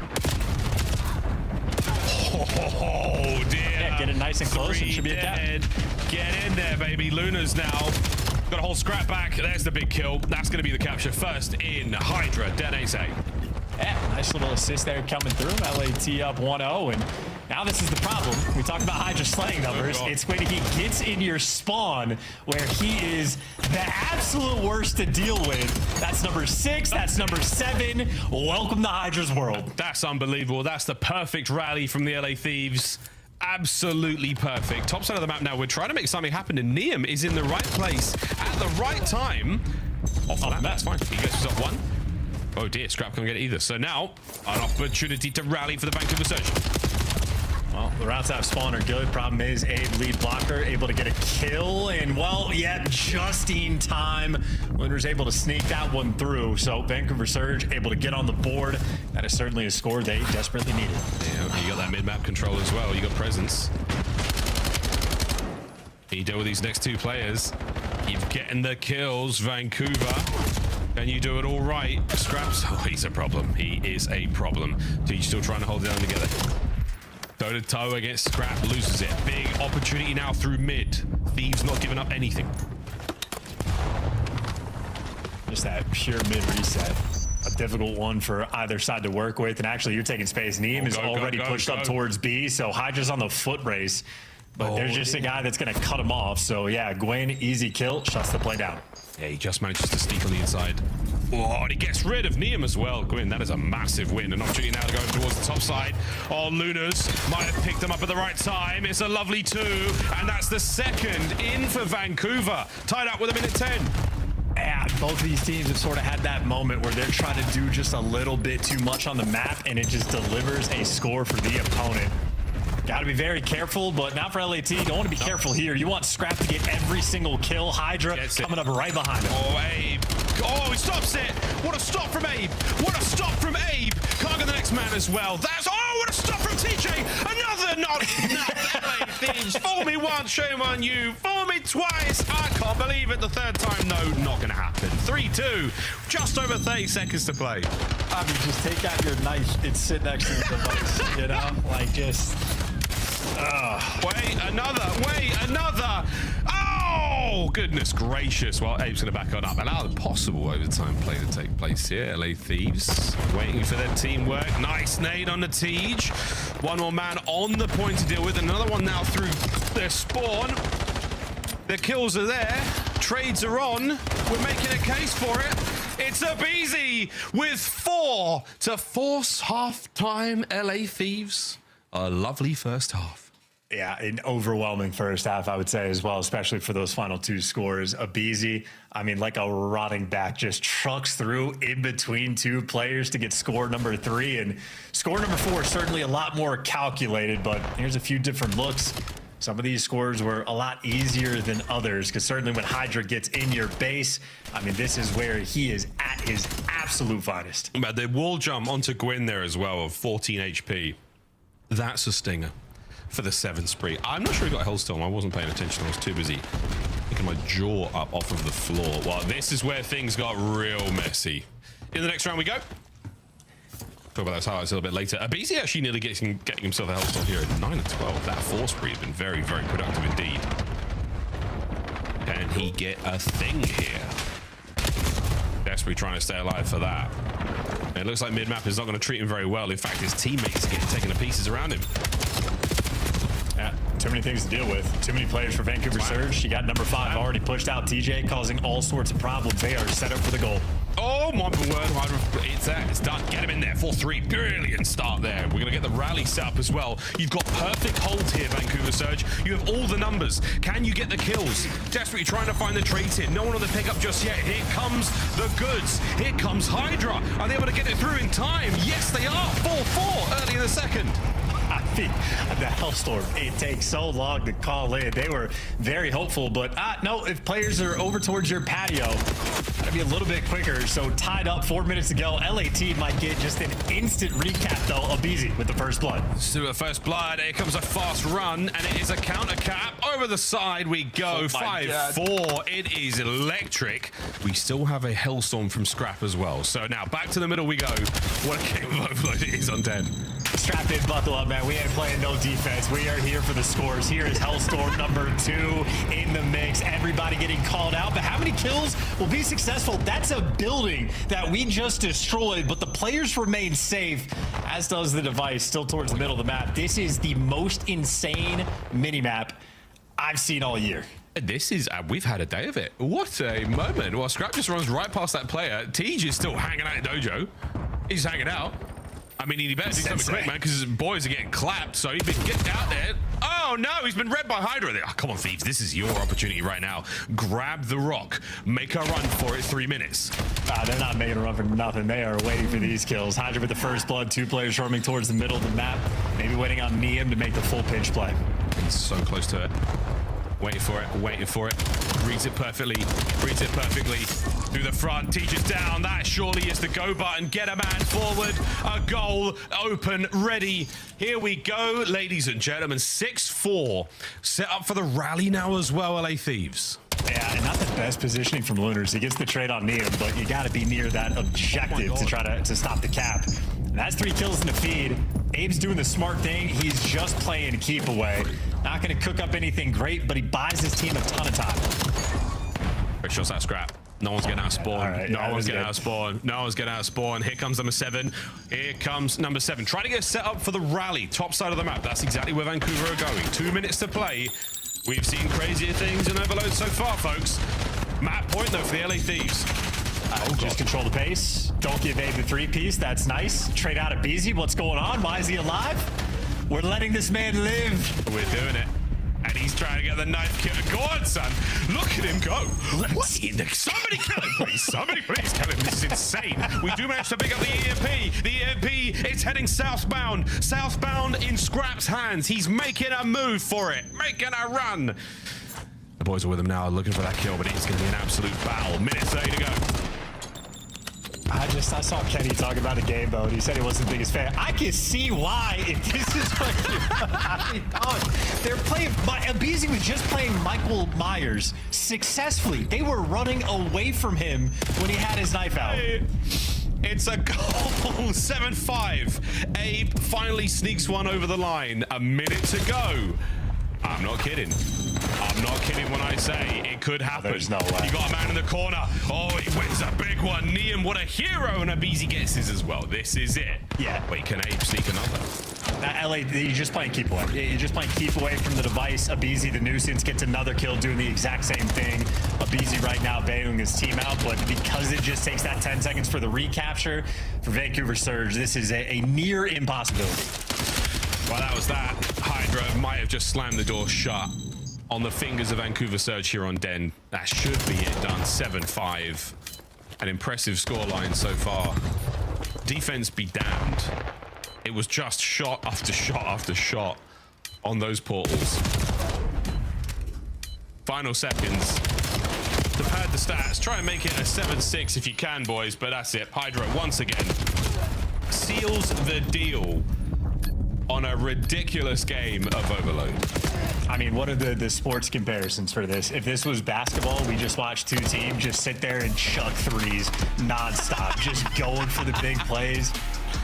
Oh, dear. Yeah, get it nice and close. It should be a dead. Get in there, baby. Luna's now got a whole scrap back. There's the big kill. That's going to be the capture first in Hydra. Dead ace A. Yeah, nice little assist there coming through. LAT up 1-0, and now this is the problem. We talked about Hydra slaying numbers. It's when he gets in your spawn where he is the absolute worst to deal with. That's number 6. That's number 7. Welcome to Hydra's world. That's unbelievable. That's the perfect rally from the LA Thieves. Absolutely perfect. Top side of the map now. We're trying to make something happen, and Neum is in the right place at the right time. Off the map. That's fine. He gets up 1. Oh dear, Scrap can't get it either. So now, an opportunity to rally for the Vancouver Surge. Well, the routes out of spawn are good. Problem is, Abe, lead blocker, able to get a kill. And, well, yeah, just in time. Winner's able to sneak that one through. So Vancouver Surge able to get on the board. That is certainly a score they desperately needed. Yeah, you got that mid-map control as well. You got presence. You deal with these next 2 players. Keep getting the kills, Vancouver. Can you do it all right? Scraps, oh, he's a problem. He is a problem. Teach still trying to hold it down together. Toe to toe against Scrap, loses it. Big opportunity now through mid. Thieves not giving up anything. Just that pure mid reset. A difficult one for either side to work with. And actually, you're taking space. Neem is already pushed up towards B, so Hydra's on the foot race. But there's just a guy that's going to cut him off. So, yeah, Gwen, easy kill, shuts the play down. Yeah, he just manages to sneak on the inside. Oh, and he gets rid of Neum as well. Gwyn, that is a massive win. An opportunity now to go towards the top side. Oh, Lunas might have picked them up at the right time. It's a lovely 2, and that's the second in for Vancouver. Tied up with 1:10. Yeah, both of these teams have sort of had that moment where they're trying to do just a little bit too much on the map, and it just delivers a score for the opponent. Got to be very careful, but not for LAT. You don't want to be careful here. You want Scrap to get every single kill. Hydra coming up right behind him. Oh, Abe. Oh, he stops it. What a stop from Abe. What a stop from Abe. Can't Look at the next man as well. That's, oh, what a stop from TJ. Another not LA Thieves. Fool me once, shame on you. Fool me twice. I can't believe it. The third time, no, not going to happen. 3-2. Just over 30 seconds to play. I mean, just take out your knife and sit next to the device, you know? Like, just... Wait, another. Oh, goodness gracious. Well, Abe's going to back on up. Allow the possible overtime play to take place here. LA Thieves waiting for their teamwork. Nice nade on the Tej. One more man on the point to deal with. Another one now through their spawn. Their kills are there. Trades are on. We're making a case for it. It's a Beezy with 4 to force half-time LA Thieves. A lovely first half. Yeah, an overwhelming first half, I would say, as well, especially for those final 2 scores. Abizi, I mean, like a rotting back, just trucks through in between 2 players to get score number 3. And score number 4 is certainly a lot more calculated, but here's a few different looks. Some of these scores were a lot easier than others, because certainly when Hydra gets in your base, I mean, this is where he is at his absolute finest. But the wall jump onto Gwyn there as well of 14 HP. That's a stinger for the 7 spree. I'm not sure he got Hellstorm. I wasn't paying attention. I was too busy picking my jaw up off of the floor. Well, this is where things got real messy. In the next round we go. Talk about those highlights a little bit later. Abizi actually nearly getting himself a Hellstorm here at 9 and 12. That 4 spree has been very, very productive indeed. Can he get a thing here? Desperately trying to stay alive for that. It looks like mid-map is not going to treat him very well. In fact, his teammates are getting taken to pieces around him. Yeah, too many things to deal with. Too many players for Vancouver Surge. You got number 5 already pushed out. TJ causing all sorts of problems. They are set up for the goal. Oh, my word. It's done. Get him in there. 4-3. Brilliant start there. We're going to get the rally set up as well. You've got perfect hold here, Vancouver Surge. You have all the numbers. Can you get the kills? Desperately trying to find the trades here. No one on the pickup just yet. Here comes the goods. Here comes Hydra. Are they able to get it through in time? Yes, they are. 4-4 early in the second. I think the Hellstorm, it takes so long to call in. They were very hopeful, but no, if players are over towards your patio, gotta be a little bit quicker. So tied up, 4 minutes to go. LAT might get just an instant recap, though. Abizi with the first blood. So first blood, here comes a fast run, and it is a counter cap. Over the side we go. 5-4. It is electric. We still have a Hellstorm from Scrap as well. So now back to the middle we go. What a game of overload it is on 10. Strap in, buckle up, man. We ain't playing no defense. We are here for the scores. Here is Hellstorm number 2 in the mix. Everybody getting called out, but how many kills will be successful? That's a building that we just destroyed, but the players remain safe, as does the device, still towards the middle of the map. This is the most insane mini-map I've seen all year. This is, we've had a day of it. What a moment. Well, Scrap just runs right past that player. Tej is still hanging out in Dojo. He's hanging out. I mean, he better do something quick, man, because his boys are getting clapped, so he's been getting out there. Oh, no, he's been read by Hydra there. Oh, come on, Thieves, this is your opportunity right now. Grab the rock. Make a run for it. 3 minutes. They're not making a run for nothing. They are waiting for these kills. Hydra with the first blood, 2 players roaming towards the middle of the map. Maybe waiting on Neum to make the full pinch play. He's so close to it. Waiting for it. Reads it perfectly. Through the front. Teacher's down. That surely is the go button. Get a man forward. A goal. Open. Ready. Here we go, ladies and gentlemen. 6-4. Set up for the rally now as well, LA Thieves. Yeah, and not the best positioning from Lunars. He gets the trade on Neum, but you got to be near that objective to try to stop the cap. And that's 3 kills in the feed. Abe's doing the smart thing. He's just playing keep away. Not going to cook up anything great, but he buys his team a ton of time. Great shots out, Scrap. No one's getting out of spawn. No one's getting out of spawn. Here comes number 7. Here comes number 7. Trying to get set up for the rally. Top side of the map. That's exactly where Vancouver are going. 2 minutes to play. We've seen crazier things in Overload so far, folks. Map point, though, for the LA Thieves. Just control the pace. Don't give Abe the 3-piece. That's nice. Trade out of Beezy. What's going on? Why is he alive? We're letting this man live. We're doing it. And he's trying to get the knife kill. Go on, son. Look at him go. What in the... Somebody kill him, please. Somebody please kill him. This is insane. We do manage to pick up the EMP. The EMP is heading southbound. Southbound in Scrap's hands. He's making a move for it. Making a run. The boys are with him now, looking for that kill, but it's going to be an absolute battle. Minute 30 to go. I saw Kenny talk about a game mode. He said he wasn't the biggest fan. I can see why if this is what I mean, dog, they're playing. Abizi was just playing Michael Myers successfully. They were running away from him when he had his knife out. It's a goal, 7-5. Abe finally sneaks one over the line. A minute to go. I'm not kidding. I'm not kidding when I say it could happen. There's no way. You got a man in the corner. Oh, he wins a big one. Niam, what a hero, and Abizi gets his as well. This is it. Yeah. Wait, can Abe sneak another? LA, you're just playing keep away. You're just playing keep away from the device. Abizi, the nuisance, gets another kill doing the exact same thing. Abizi right now bailing his team out, but because it just takes that 10 seconds for the recapture, for Vancouver Surge, this is a near impossibility. Well, that was that. Hydra might have just slammed the door shut on the fingers of Vancouver Surge here on Den. That should be it done. 7-5. An impressive scoreline so far. Defense be damned. It was just shot after shot after shot on those portals. Final seconds to pad the stats. Try and make it a 7-6 if you can, boys, but that's it. Hydra once again seals the deal on a ridiculous game of Overload. I mean, what are the sports comparisons for this? If this was basketball, we just watched two teams just sit there and chuck threes nonstop, just going for the big plays.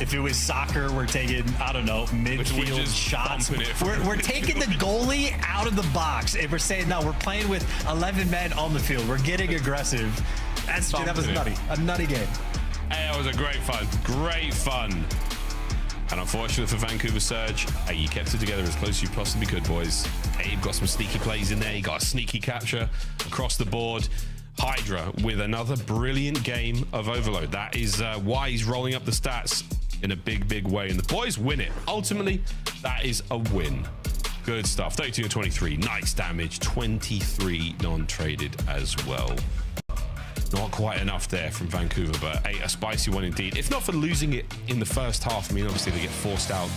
If it was soccer, we're taking, I don't know, midfield shots. We're taking the goalie out of the box, and we're saying, no, we're playing with 11 men on the field. We're getting aggressive. That was nutty. A nutty game. Hey, that was a great fun. Great fun. And unfortunately for Vancouver Surge, hey, you kept it together as close as you possibly could, boys. Abe got some sneaky plays in there. He got a sneaky capture across the board. Hydra with another brilliant game of Overload. That is why he's rolling up the stats in a big, big way. And the boys win it. Ultimately, that is a win. Good stuff. 32-23. Nice damage. 23 non-traded as well. Not quite enough there from Vancouver, but a spicy one indeed. If not for losing it in the first half, I mean, obviously they get forced out.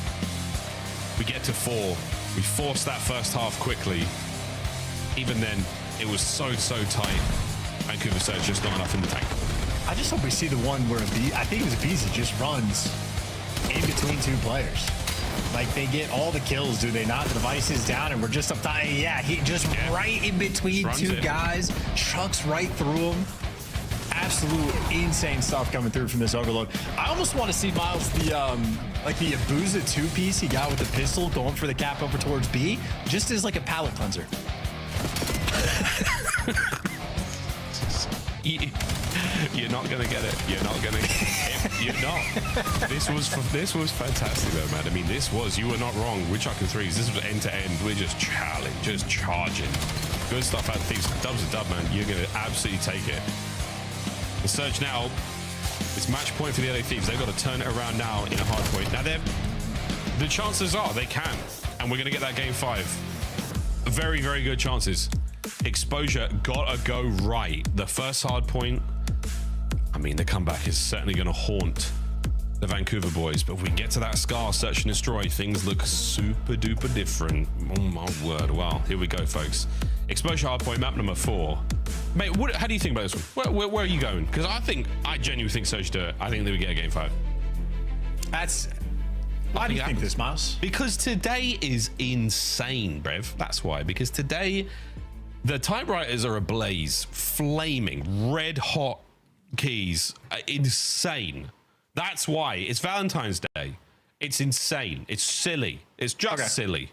We get to 4. We forced that first half quickly. Even then, it was so tight. Vancouver Surge just not enough in the tank. I just hope we see the one where I think it was Abizi just runs in between two players. Like, they get all the kills, do they not? The device is down, and we're just up time. Yeah, he just right in between two guys, trucks right through them. Absolute insane stuff coming through from this Overload. I almost want to see Miles the Abuza 2-piece he got with the pistol going for the cap over towards B, just as like a palate cleanser. You're not gonna get it. You're not gonna. You're not. This was fantastic though, man. I mean, you were not wrong. We're chucking threes. This was end to end. We're just charging. Good stuff out of Thieves. Dub's a dub, man. You're gonna absolutely take it. The Surge now, it's match point for the LA Thieves. They've got to turn it around now in a hard point. Now, the chances are they can, and we're going to get that game 5. Very, very good chances. Exposure gotta go right. The first hard point, I mean, the comeback is certainly going to haunt the Vancouver boys, but if we get to that Scar, Search and Destroy, things look super duper different. Oh my word. Well, here we go, folks. Exposure hard point, map number 4. Mate, how do you think about this one? Where are you going? Because I genuinely think Surge do it. I think they would get a game 5. Why do you think this, Miles? Because today is insane, Brev. That's why. Because today, the typewriters are ablaze, flaming, red hot keys, insane. That's why. It's Valentine's Day. It's insane. It's silly. It's just silly.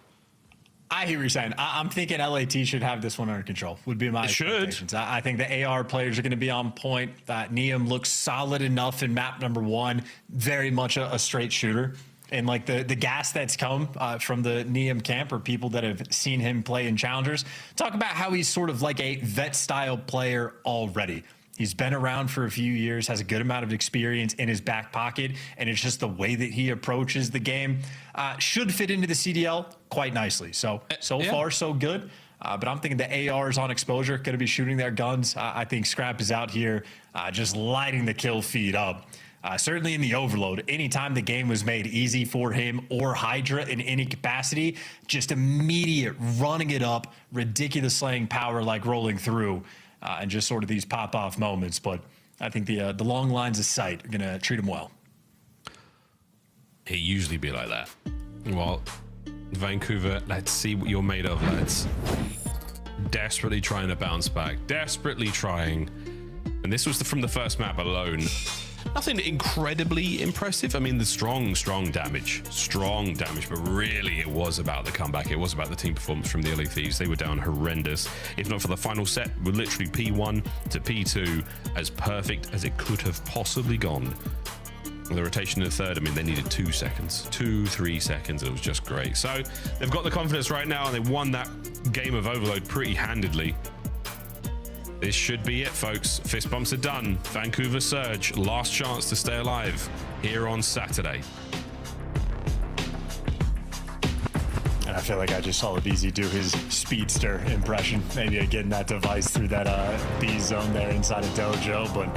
I hear what you're saying. I'm thinking LAT should have this one under control, would be my expectations. I think the AR players are going to be on point. That Niam looks solid enough in map number 1. Very much a straight shooter. And like the gas that's come from the Niam camp or people that have seen him play in challengers, talk about how he's sort of like a vet style player already. He's been around for a few years, has a good amount of experience in his back pocket, and it's just the way that he approaches the game should fit into the CDL quite nicely. So far, so good. But I'm thinking the ARs on Exposure going to be shooting their guns. I think Scrap is out here just lighting the kill feed up. Certainly in the Overload, anytime the game was made easy for him or Hydra in any capacity, just immediate running it up, ridiculous slaying power like rolling through. And just sort of these pop-off moments. But I think the long lines of sight are going to treat him well. It usually be like that. Well, Vancouver, let's see what you're made of, lads. Desperately trying to bounce back. Desperately trying. And this was from the first map alone. Nothing incredibly impressive. I mean, the strong damage, but really it was about the comeback. It was about the team performance from the LA Thieves. They were down horrendous. If not for the final set, with literally P1 to P2, as perfect as it could have possibly gone. The rotation in the third, I mean, they needed 2 seconds, 2-3 seconds. It was just great. So they've got the confidence right now, and they won that game of Overload pretty handedly. This should be it, folks. Fist bumps are done. Vancouver Surge, last chance to stay alive here on Saturday. And I feel like I just saw BZ do his speedster impression, maybe getting that device through that B zone there inside of Dojo, but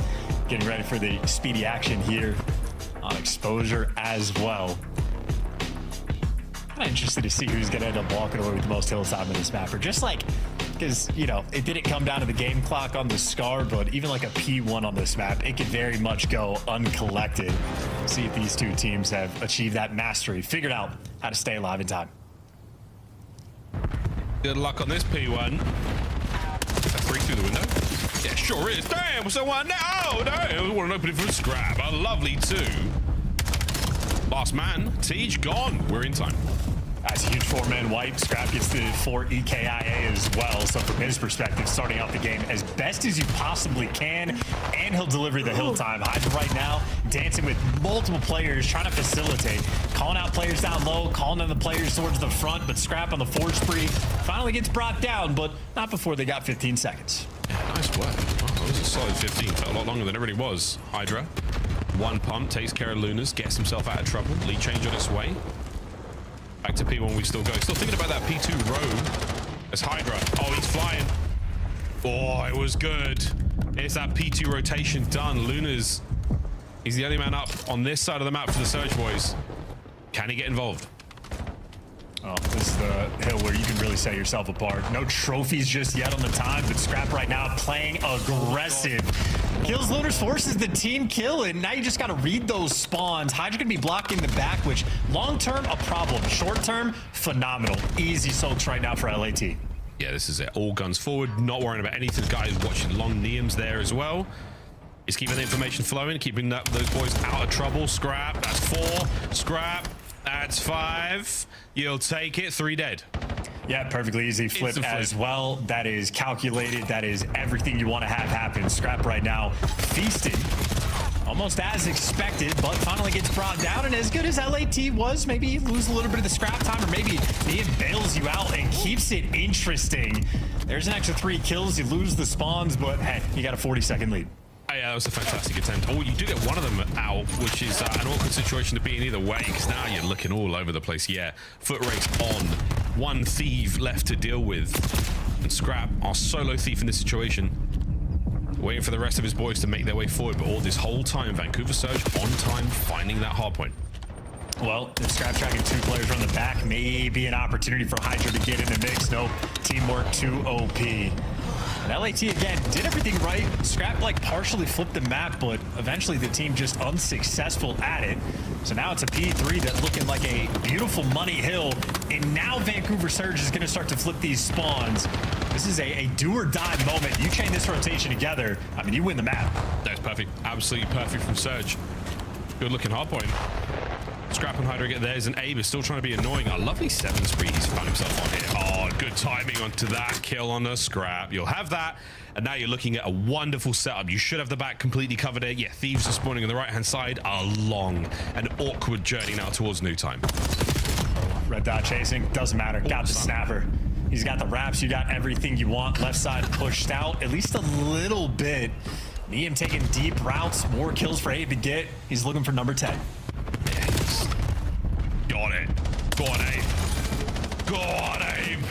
getting ready for the speedy action here on exposure as well. Kind of interested to see who's going to end up walking away with the most hill time in this map, or just like, because, you know, it didn't come down to the game clock on the Scar, but even like a P1 on this map, it could very much go uncollected. See if these two teams have achieved that mastery, figured out how to stay alive in time. Good luck on this P1. Is that free through the window? Yeah, sure is. Damn, what's that one? Oh, no. What an opening for a Scrap. A lovely 2. Last man, Tej gone. We're in time. That's a huge 4-man wipe. Scrap gets the 4 EKIA as well. So from his perspective, starting out the game as best as you possibly can, and he'll deliver the hill time. Hydra right now dancing with multiple players, trying to facilitate, calling out players down low, calling in the players towards the front, but Scrap on the force spree finally gets brought down, but not before they got 15 seconds. Yeah, nice work. Oh, that was a solid 15. Felt a lot longer than it really was. Hydra, 1 pump, takes care of Lunas, gets himself out of trouble. Lead change on its way. Back to P1 we still go. Still thinking about that P2 row as Hydra. Oh, he's flying. Oh, it was good. It's that P2 rotation done. Lunas, he's the only man up on this side of the map for the Surge boys. Can he get involved? Oh, this is the hill where you can really set yourself apart. No trophies just yet on the time, but Scrap right now playing aggressive. Kills Lunas, forces the team kill, and now you just got to read those spawns. Hydra going to be blocking the back, which long-term, a problem. Short-term, phenomenal. Easy soaks right now for LAT. Yeah, this is it. All guns forward, not worrying about anything. The guy is watching long Neums there as well. He's keeping the information flowing, keeping those boys out of trouble. Scrap, that's 4. Scrap, that's 5. You'll take it. 3 dead. Yeah, perfectly easy flip as well. That is calculated. That is everything you want to have happen. Scrap right now feasted, almost as expected, but finally gets brought down. And as good as LAT was, maybe you lose a little bit of the scrap time, or maybe Neum bails you out and keeps it interesting. There's an extra 3 kills. You lose the spawns, but hey, you got a 40-second lead. Oh, yeah, that was a fantastic attempt. Oh, you do get one of them out, which is an awkward situation to be in either way, because now you're looking all over the place. Yeah, foot race on. 1 thief left to deal with. And Scrap, our solo thief in this situation, waiting for the rest of his boys to make their way forward. But all this whole time, Vancouver Surge on time, finding that hard point. Well, if Scrap tracking 2 players from the back, maybe an opportunity for Hydra to get in the mix. No, teamwork too OP. And LAT, again, did everything right. Scrap, like, partially flipped the map, but eventually the team just unsuccessful at it. So now it's a P3 that's looking like a beautiful money hill. And now Vancouver Surge is going to start to flip these spawns. This is a do-or-die moment. You chain this rotation together, I mean, you win the map. That's perfect. Absolutely perfect from Surge. Good-looking hardpoint. Scrap and Hydra get theirs, and Abe is still trying to be annoying. A lovely 7 spree he's found himself on here. Oh, good timing onto that kill on the Scrap. You'll have that, and now you're looking at a wonderful setup. You should have the back completely covered here. Yeah, Thieves are spawning on the right-hand side. A long and awkward journey now towards new time. Red dot chasing, doesn't matter. Got the snapper. He's got the wraps. You got everything you want. Left side pushed out at least a little bit. Neum taking deep routes. More kills for Abe to get. He's looking for number 10. Got it. Go on, Abe. Go on, Abe.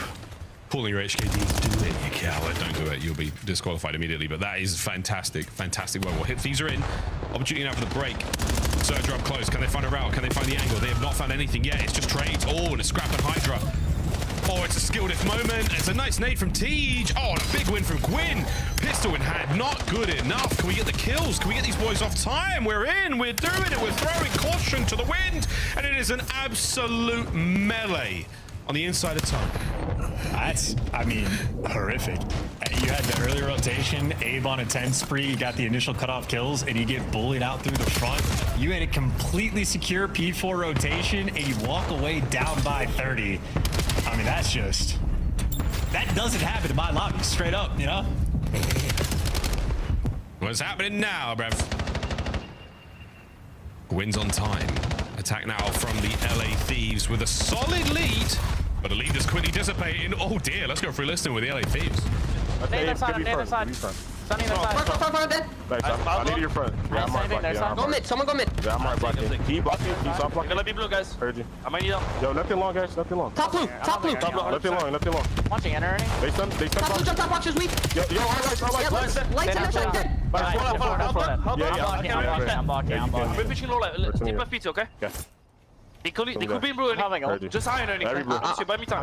Pulling your HKD. Do it, you coward. Don't do it. You'll be disqualified immediately. But that is fantastic. Fantastic work. Well, hit thieves are in. Opportunity now for the break. Surge are up close. Can they find a route? Can they find the angle? They have not found anything yet. It's just trades. Oh, and a Scrap and Hydra. Oh, it's a skill diff moment. It's a nice nade from Tej. Oh, and a big win from Gwyn. Pistol in hand, not good enough. Can we get the kills? Can we get these boys off time? We're in, we're doing it. We're throwing caution to the wind. And it is an absolute melee on the inside of Tongue. That's, I mean, horrific. You had the early rotation, Abe on a 10 spree, you got the initial cutoff kills, and you get bullied out through the front. You had a completely secure P4 rotation, and you walk away down by 30. I mean, that's just... That doesn't happen in my lobby, straight up, you know? What's happening now, bruv? Wins on time. Attack now from the LA Thieves with a solid lead, but the lead is quickly dissipating. Oh dear, let's go free listing with the LA Thieves. Stay inside, stay inside. Sunny inside. I need your front. Yeah, I'm right back. Go mid, someone go mid. Yeah, I'm right back. Keep blocking, keep stop blocking. Gonna be blue, guys. Heard you. I might need help. Yo, left and long, guys, left and long. Top blue, top blue. Left and long, left and long. Watching enter. They stun Top blue, jump top box is weak. Yo, I like. Lights in their dead. I'm blocking. We're pushing low left. Team left pizza, okay? Okay. They could be blue. Just iron only. Buy me time.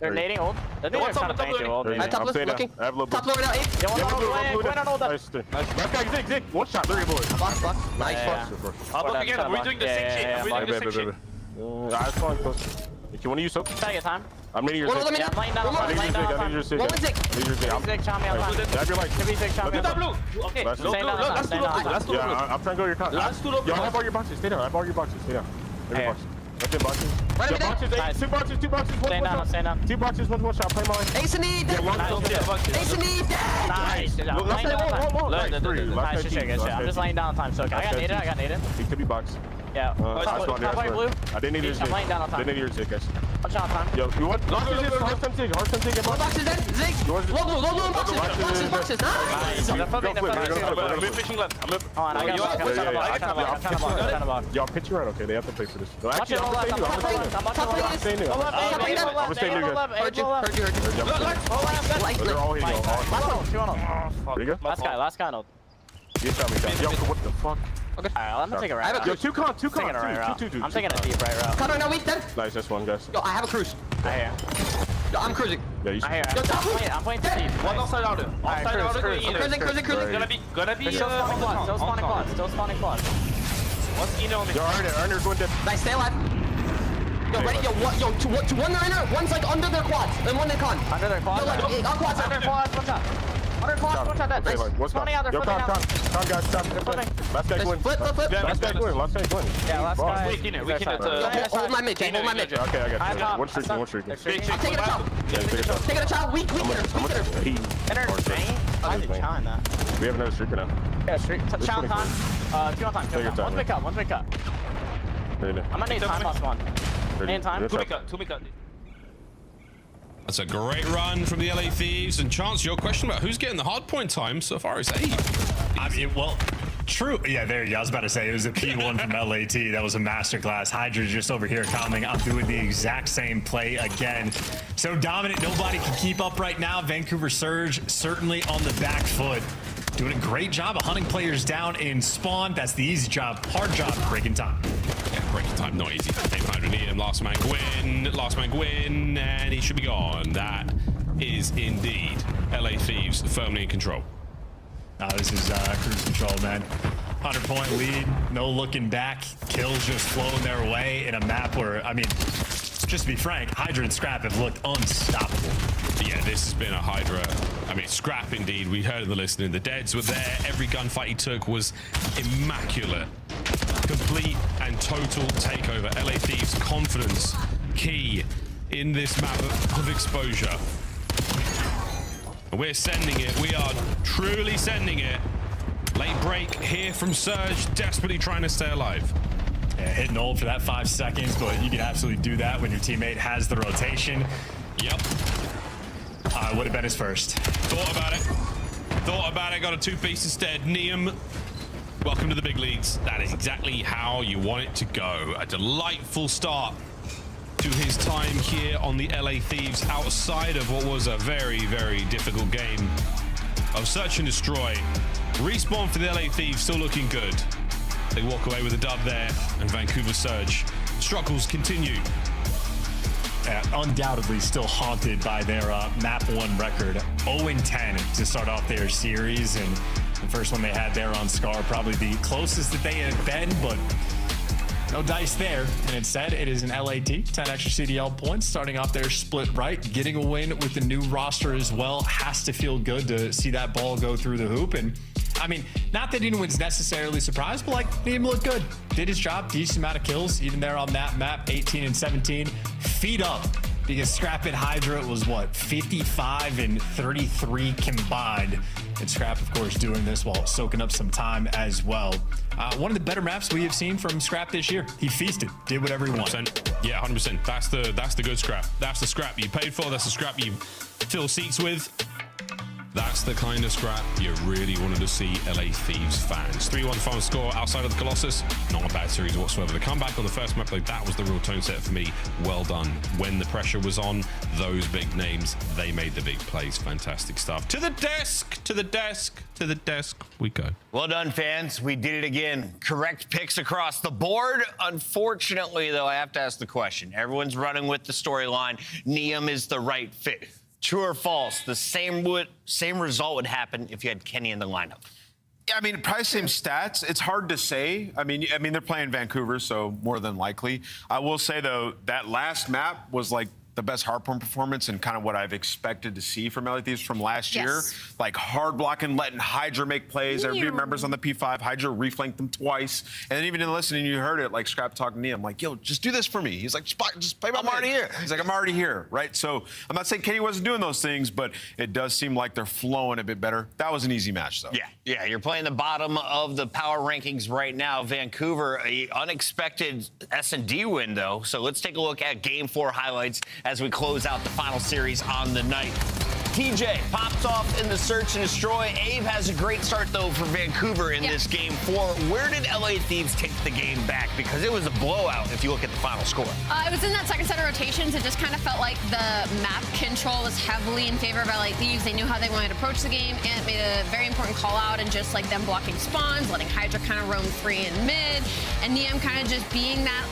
They're nading old. They're nading old. Top blue, looking. I have a little Top blue right now, Nice. Left guy, zig. One shot, 3 boys. Block. Nice. I'll block again. We're doing the same shit. We're doing the same shit. That's fine, close. You want to use soap? Take your time. I'm needing your zig. I need your zig. One zig. Grab your lights. Look at that blue. Okay. Last two. Yeah, I'm trying to go your con. Last two. Yo, I have all your boxes. Stay down. I have all your boxes. Stay down. Every box. Left in boxes. Yo, boxes. 2 boxes. 2 boxes. One shot. 2 boxes. One shot. Play mine. Ace and need. Ace and need. Nice. I'm just laying down time. So I got naded. He could be boxed. Yeah. Blue. I didn't need your zig. Laying down on time. Didn't need your zig, guys. Watch out time. Yo, you want? Hard zig. One box is dead. Zig. Low blue, boxes. Nice. We're fishing left. I'm I got block. Y'all pitch you right, okay? They have to pay for this. No, Watch it all left. I'm staying new. I'm staying new, guys. Heard you. They're all hitting y'all. Last guy. No. You shot me down. Yo, what the fuck? Okay. Alright, I'm gonna take a right route. Yo, two con. I'm taking a deep right route. Cutter, no weak, dead. Nice, that's one, guys. Yo, I have a cruise. I hear. Yo, I'm cruising. Yeah, you should. I hear. I'm playing too deep. One offside out. Offside out. Cruising. Gonna be. Still spawning quads. What's Eno on me? Yo, Arner's going dead. Nice, stay alive. Yo, ready? Yo, to one they're inner, one's like under their quads, and one they con. Under their quads? Yo, like, on quads. Under quads, one shot. Under quads, one shot dead. What's spawning out, they're Yo, con, guys, stop. Last guy win. Flip. Last guy win. Yeah, last guy. We can hold my mid, hold my mid. Okay, I got you. One streak. I'm taking a chop. Taking a chop, weak hitter. Enter. I did chime that. We have another streaker now. Yeah, streak. Challenge time. 2 on time. One pick up. I'm gonna need time last one. In time. 2 pick up. That's a great run from the LA Thieves. And Chance, your question about who's getting the hard point time so far is Abe. I mean, well, true. Yeah, there you go. I was about to say it was a P1 from LAT. That was a masterclass. Hydra just over here commenting. I'm doing the exact same play again. So dominant, nobody can keep up right now. Vancouver Surge certainly on the back foot. Doing a great job of hunting players down in spawn. That's the easy job. Hard job, breaking time. Yeah, breaking time, not easy. Hydra need him. Last man Gwyn, and he should be gone. That is indeed LA Thieves firmly in control. This is cruise control, man. 100-point lead, no looking back. Kills just flowing their way in a map where, I mean, just to be frank, Hydra and Scrap have looked unstoppable. Yeah, this has been a Hydra. I mean, Scrap indeed. We heard the listening. The Deads were there. Every gunfight he took was immaculate. Complete and total takeover. LA Thieves' confidence key in this map of exposure. We're sending it. We are truly sending it. Late break here from Surge, desperately trying to stay alive. Yeah, hitting ult for that 5 seconds, but you can absolutely do that when your teammate has the rotation. Yep. Would have been his first. Thought about it. Got a 2-piece instead. Neum, welcome to the big leagues. That is exactly how you want it to go. A delightful start to his time here on the LA Thieves outside of what was a very, very difficult game of search and destroy. Respawn for the LA Thieves still looking good. They walk away with a dub there, and Vancouver Surge struggles continue. undoubtedly still haunted by their map 1 record, 0-10 to start off their series, and the first one they had there on Scar, probably the closest that they had been, but no dice there. And instead, it is an LAT, 10 extra CDL points, starting off their split right, getting a win with the new roster as well. Has to feel good to see that ball go through the hoop. And I mean, not that anyone's necessarily surprised, but like, Neem looked good. Did his job, decent amount of kills, even there on that map, 18 and 17. Feet up, because Scrap and Hydra was what, 55 and 33 combined. And Scrap, of course, doing this while soaking up some time as well. One of the better maps we have seen from Scrap this year. He feasted, did whatever he wanted. Yeah, 100%. That's the good Scrap. That's the Scrap you paid for. That's the Scrap you fill seats with. That's the kind of Scrap you really wanted to see LA Thieves fans. 3-1 final score outside of the Colossus. Not a bad series whatsoever. The comeback on the first map, like, that was the real tone set for me. Well done. When the pressure was on, those big names, they made the big plays. Fantastic stuff. To the desk, to the desk, to the desk we go. Well done, fans. We did it again. Correct picks across the board. Unfortunately, though, I have to ask the question. Everyone's running with the storyline. Neem is the right fit. True or false? The same result would happen if you had Kenny in the lineup. Yeah, I mean, probably same stats. It's hard to say. I mean, they're playing Vancouver, so more than likely. I will say though, that last map was like the best hardpoint performance and kind of what I've expected to see from LA Thieves from last year. Like hard blocking, letting Hydra make plays. Everybody remembers on the P5, Hydra reflanked them twice. And then even in listening, you heard it, like Scrap talking to me. I'm like, yo, just do this for me. He's like, just play my I'm already here. He's like, I'm already here, right? So I'm not saying Kenny wasn't doing those things, but it does seem like they're flowing a bit better. That was an easy match, though. Yeah, you're playing the bottom of the power rankings right now. Vancouver, a unexpected S&D win, though. So let's take a look at Game 4 highlights as we close out the final series on the night. TJ pops off in the search and destroy. Abe has a great start, though, for Vancouver in this Game 4. Where did LA Thieves take the game back? Because it was a blowout if you look at the final score. It was in that second set of rotations. It just kind of felt like the map control was heavily in favor of LA Thieves. They knew how they wanted to approach the game, and it made a very important call out, and just like them blocking spawns, letting Hydra kind of roam free in mid, and Neem kind of just being that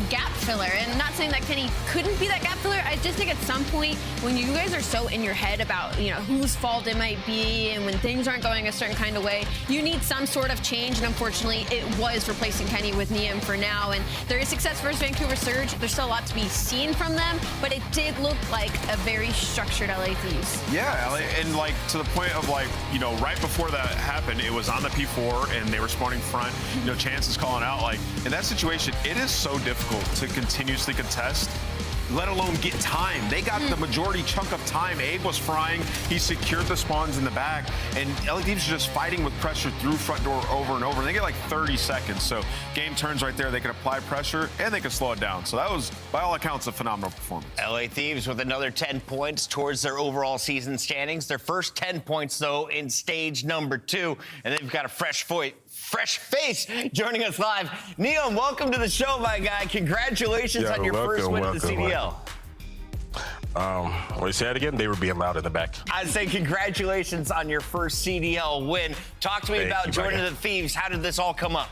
gap filler. And I'm not saying that Kenny couldn't be that gap filler. I just think at some point when you guys are so in your head about, you know, whose fault it might be, and when things aren't going a certain kind of way, you need some sort of change. And unfortunately, it was replacing Kenny with Neem for now. And there is success versus Vancouver Surge. There's still a lot to be seen from them, but it did look like a very structured LA Thieves. Yeah, and like to the point of like, you know, right before that happened, it was on the P4 and they were spawning front. You know, Chance is calling out, like, in that situation, it is so difficult to continuously contest, let alone get time. They got the majority chunk of time. Abe was frying. He secured the spawns in the back, and LA Thieves are just fighting with pressure through front door over and over. And they get like 30 seconds. So game turns right there. They can apply pressure and they can slow it down. So that was, by all accounts, a phenomenal performance. LA Thieves with another 10 points towards their overall season standings. Their first 10 points, though, in stage number 2. And they've got a fresh face joining us live. Neem, welcome to the show, my guy. Congratulations on your first win at the CDL. What you say that again? They were being loud in the back. I say congratulations on your first CDL win. Talk to me about joining the Thieves. How did this all come up?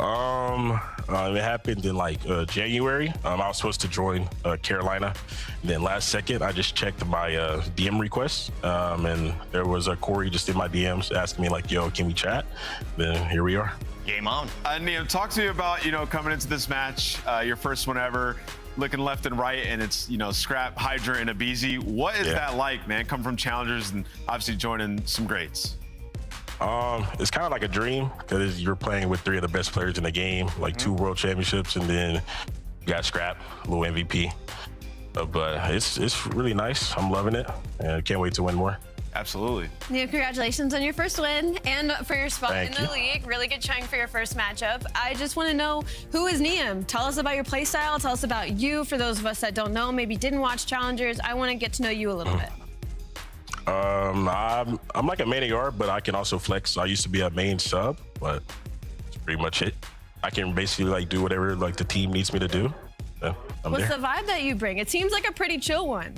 It happened in like January. I was supposed to join Carolina. And then last second, I just checked my DM requests, and there was a Corey just in my DMs asking me like, "Yo, can we chat?" Then here we are. Game on. Neem, talk to me about, you know, coming into this match, your first one ever, looking left and right, and it's, you know, Scrap, Hydra, and Abizi. What is that like, man? Come from challengers and obviously joining some greats. It's kind of like a dream because you're playing with 3 of the best players in the game, like 2 world championships, and then you got Scrap, little MVP. But it's really nice. I'm loving it, and I can't wait to win more. Absolutely. Yeah, congratulations on your first win and for your spot in the league. Really good showing for your first matchup. I just want to know, who is Neem? Tell us about your play style. Tell us about you. For those of us that don't know, maybe didn't watch Challengers, I want to get to know you a little bit. I'm like a main AR, but I can also flex. I used to be a main sub, but that's pretty much it. I can basically like do whatever like the team needs me to do. What's the vibe that you bring? It seems like a pretty chill one.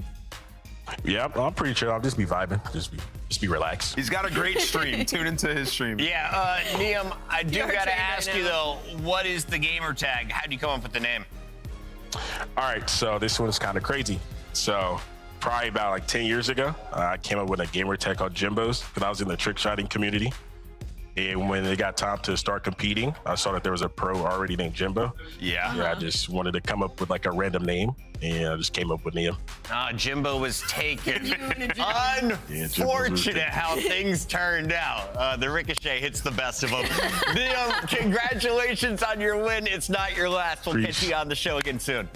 Yeah, I'm pretty chill. I'll just be vibing, just be relaxed. He's got a great stream. Tune into his stream. Yeah, Neem, I do gotta ask you though, what is the gamer tag? How do you come up with the name? All right, so this one is kind of crazy. So probably about like 10 years ago, I came up with a gamer tag called Jimbos because I was in the trick shotting community. And when it got time to start competing, I saw that there was a pro already named Jimbo. Yeah. I just wanted to come up with like a random name, and I just came up with him. Jimbo was taken. Unfortunate how things turned out. The ricochet hits the best of them. Congratulations on your win. It's not your last. We'll catch you on the show again soon.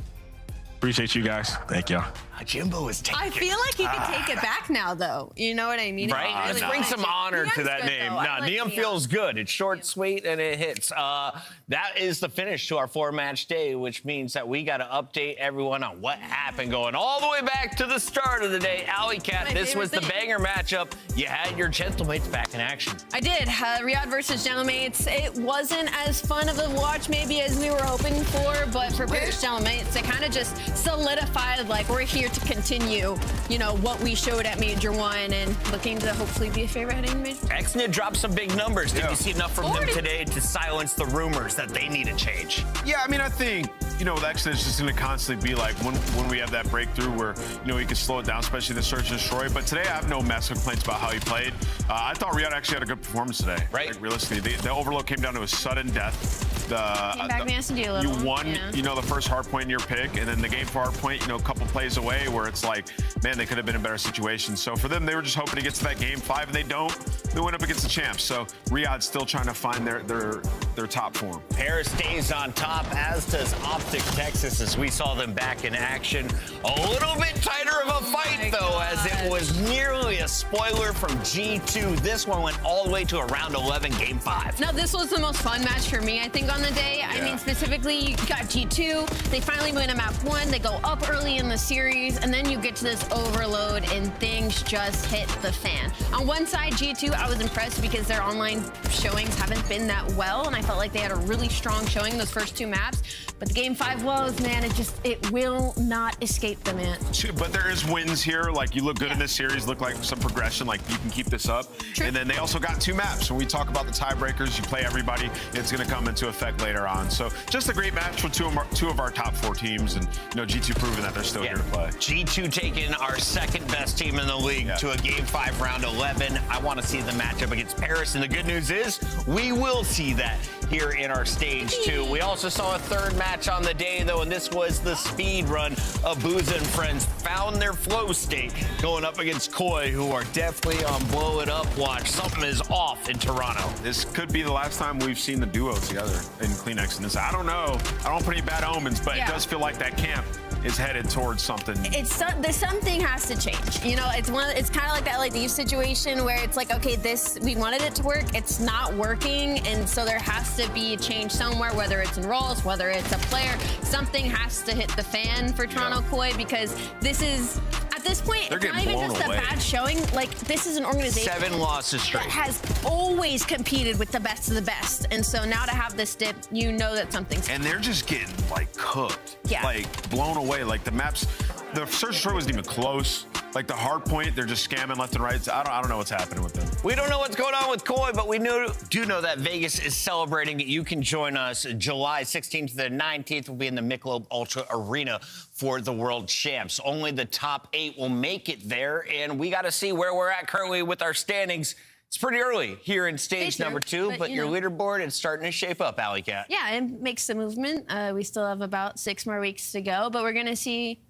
Appreciate you guys. Thank y'all. Jimbo is taken. I feel like he can take it back now, though. You know what I mean? Right? Let's bring some honor to that name. Neum feels good. It's short, sweet, and it hits. That is the finish to our 4-match day, which means that we got to update everyone on what happened going all the way back to the start of the day. Alley Cat, this was the banger matchup. You had your Gentlemates back in action. I did. Riyadh versus Gentlemates. It wasn't as fun of a watch maybe as we were hoping for, but for Paris Gentlemates, it kind of just solidified like we're here to continue, you know, what we showed at Major 1 and looking to hopefully be a favorite heading to Major 2. Exnid dropped some big numbers. Did you see enough from them today to silence the rumors that they need a change? Yeah, I mean, I think, you know, Exnid is just going to constantly be like when we have that breakthrough where, you know, he can slow it down, especially the search and destroy. But today I have no massive complaints about how he played. I thought Riyadh actually had a good performance today. Right. Like, realistically, the overload came down to a sudden death. Came back nasty a little. You won, you know, the first hard point in your pick, and then the game for hard point, you know, a couple plays away where it's like, man, they could have been in a better situation. So for them, they were just hoping to get to that game 5, and they don't. They went up against the champs. So Riyadh's still trying to find their top form. Paris stays on top, as does Optic Texas, as we saw them back in action. A little bit tighter of a fight, though, as it was nearly a spoiler from G2. This one went all the way to a round 11, game 5. Now, this was the most fun match for me, I think, on the day. I mean, specifically, you got G2. They finally win a map 1. They go up early in the series, and then you get to this overload, and things just hit the fan. On one side, G2, I was impressed because their online showings haven't been that well, and I felt like they had a really strong showing those first 2 maps. But the game 5 woes, man, it will not escape them, man. But there is wins here. Like, you look good in this series, look like some progression, like you can keep this up. True. And then they also got 2 maps. When we talk about the tiebreakers, you play everybody, it's going to come into effect later on. So just a great match for two of our top 4 teams, and, you know, G2 proving that they're still here to play. G2 taking our second best team in the league to a game 5, round 11. I want to see the matchup against Paris, and the good news is we will see that here in our stage 2. We also saw a third match on the day, though, and this was the speed run of Booza and friends. Found their flow state going up against Koi, who are definitely on blow it up watch. Something is off in Toronto. This could be the last time we've seen the duo together in Kleenex. And I don't know. I don't put any bad omens, but it does feel like that camp is headed towards something. Something has to change. You know, it's kind of like that LAD situation where it's like, okay, we wanted it to work, it's not working, and so there has to be a change somewhere, whether it's in roles, whether it's a player. Something has to hit the fan for Toronto Koi, because this is, at this point, it's not even just a bad showing. Like, this is an organization 7 losses straight that has always competed with the best of the best, and so now to have this dip, you know that something's. And they're just getting like cooked, Yeah. like blown away. Like the maps, the search and destroy wasn't even close. Like the hard point, they're just scamming left and right. I don't know what's happening with them. We don't know what's going on with Koi, but we do know that Vegas is celebrating. You can join us July 16th to the 19th. We'll be in the Michelob Ultra Arena for the World Champs. Only the top 8 will make it there, and we got to see where we're at currently with our standings. It's pretty early here in stage number 2, but your leaderboard is starting to shape up, Alley Cat. Yeah, it makes the movement. We still have about 6 more weeks to go, but we're going to see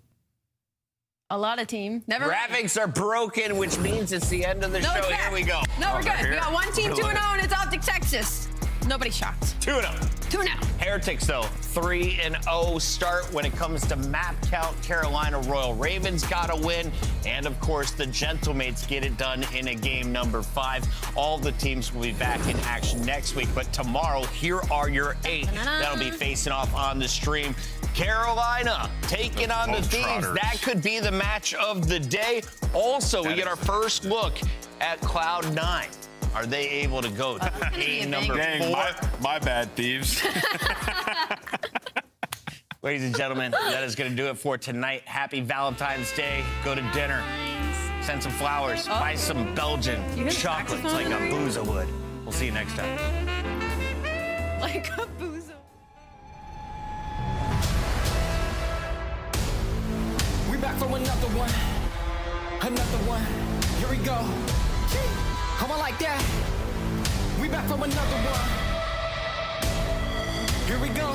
a lot of team. Graphics are broken, which means it's the end of the show. Here we go. No, we're good. We got one team 2-0, and it's Optic Texas. Nobody's shocked. 2-0. 2-0. Heretics, though, 3-0 start when it comes to map count. Carolina Royal Ravens got a win. And, of course, the Gentlemates get it done in a game number 5. All the teams will be back in action next week. But tomorrow, here are your 8 that'll be facing off on the stream. Carolina taking on the Thieves. That could be the match of the day. Also, we get our first look at Cloud9. Are they able to go to game number 4? My bad, Thieves. Ladies and gentlemen, that is going to do it for tonight. Happy Valentine's Day. Go to dinner. Send some flowers. Buy some Belgian chocolates like a Booza would. We'll see you next time. Like a Booza. back for another one. Another one. Here we go. How I like that. We back for another one. Here we go.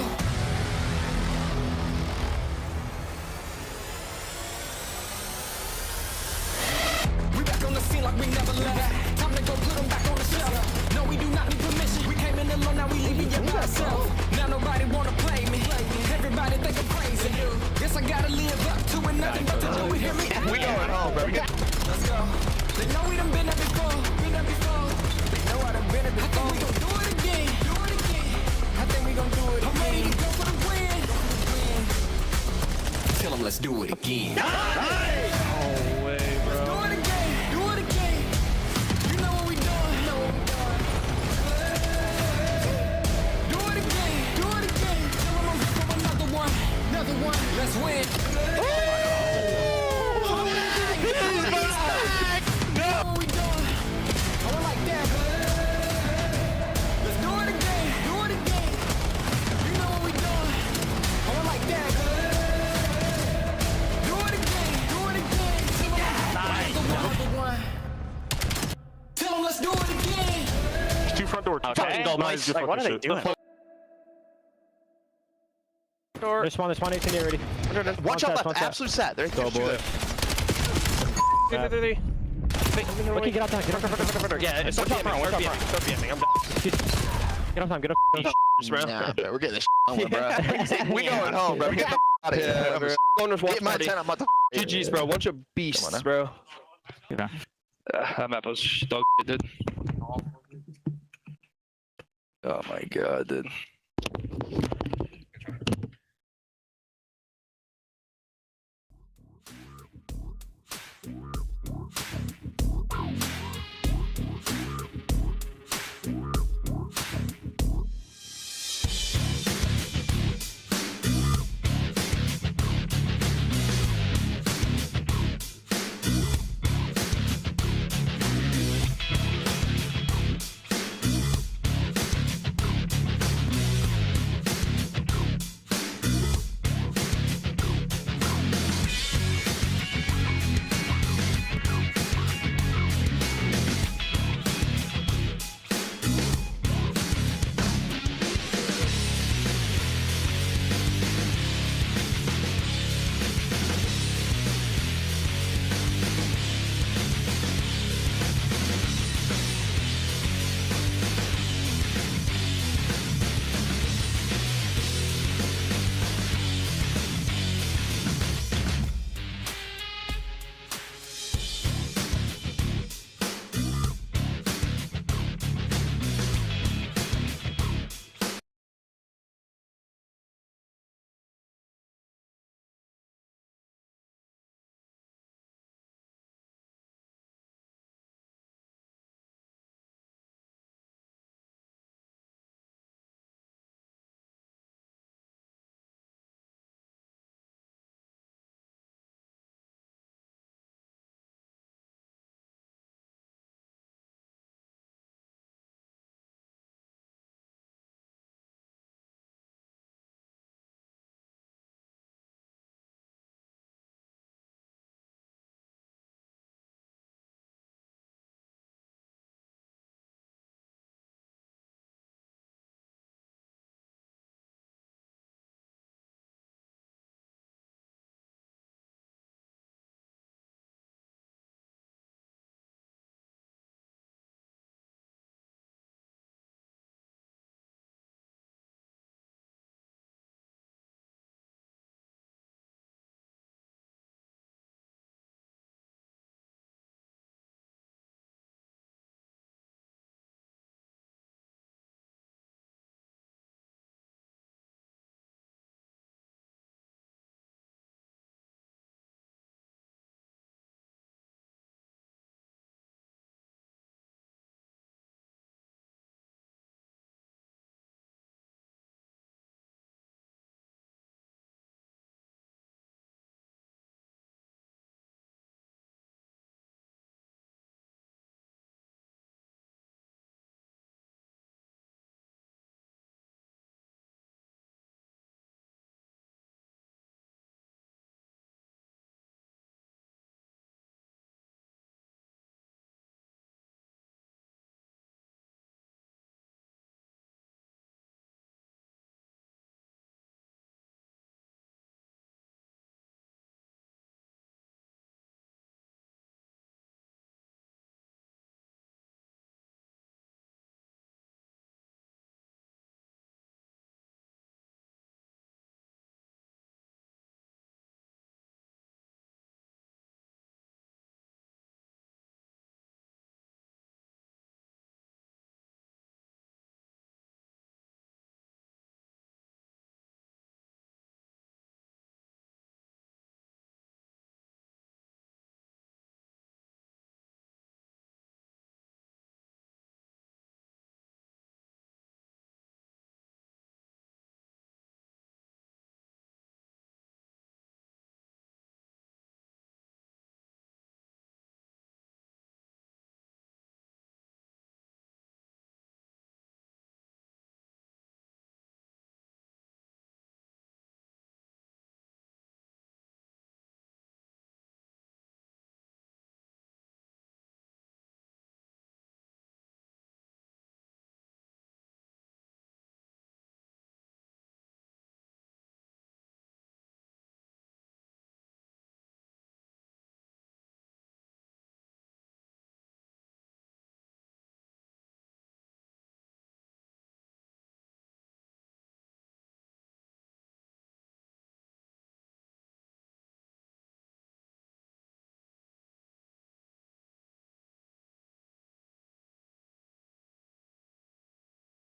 We back on the scene like we never left. Time to go put them back on the shelf. No, we do not need permission. We came in alone, now we leaving you by ourselves. Now nobody wanna play me. Everybody think I'm crazy. Guess I gotta live up to it. Nothing but to do it. Hear me? We going home, bro. Let's go. They know we done been there before. Been there before. They know I done been there before. I think we gon' do it again. Do it again. I think we gon' do it again. I'm ready to go for the win. Tell them let's do it again. No way, bro. Let's do it again. Do it again. You know what we doing. You know what we doing. Do it again. Do it again. Tell them I'm here for another one. Another one. Let's win. Let's do it again. There's two front doors. Okay. Like, what are they doing? Door. There's one 18 already. One shot left. Absolute set. They're go, boy. Okay, get out there. Get out there. Yeah, it's start BMing. I'm done. Get off time. Get off. Nah, bro, we're getting this on, bro. We going home, bro. Get the out of here, bro. Going with Get my 10. I'm about to. GG's, bro. Bunch of beasts, bro. Yeah. That map was dog shit, dude. Oh my god, dude.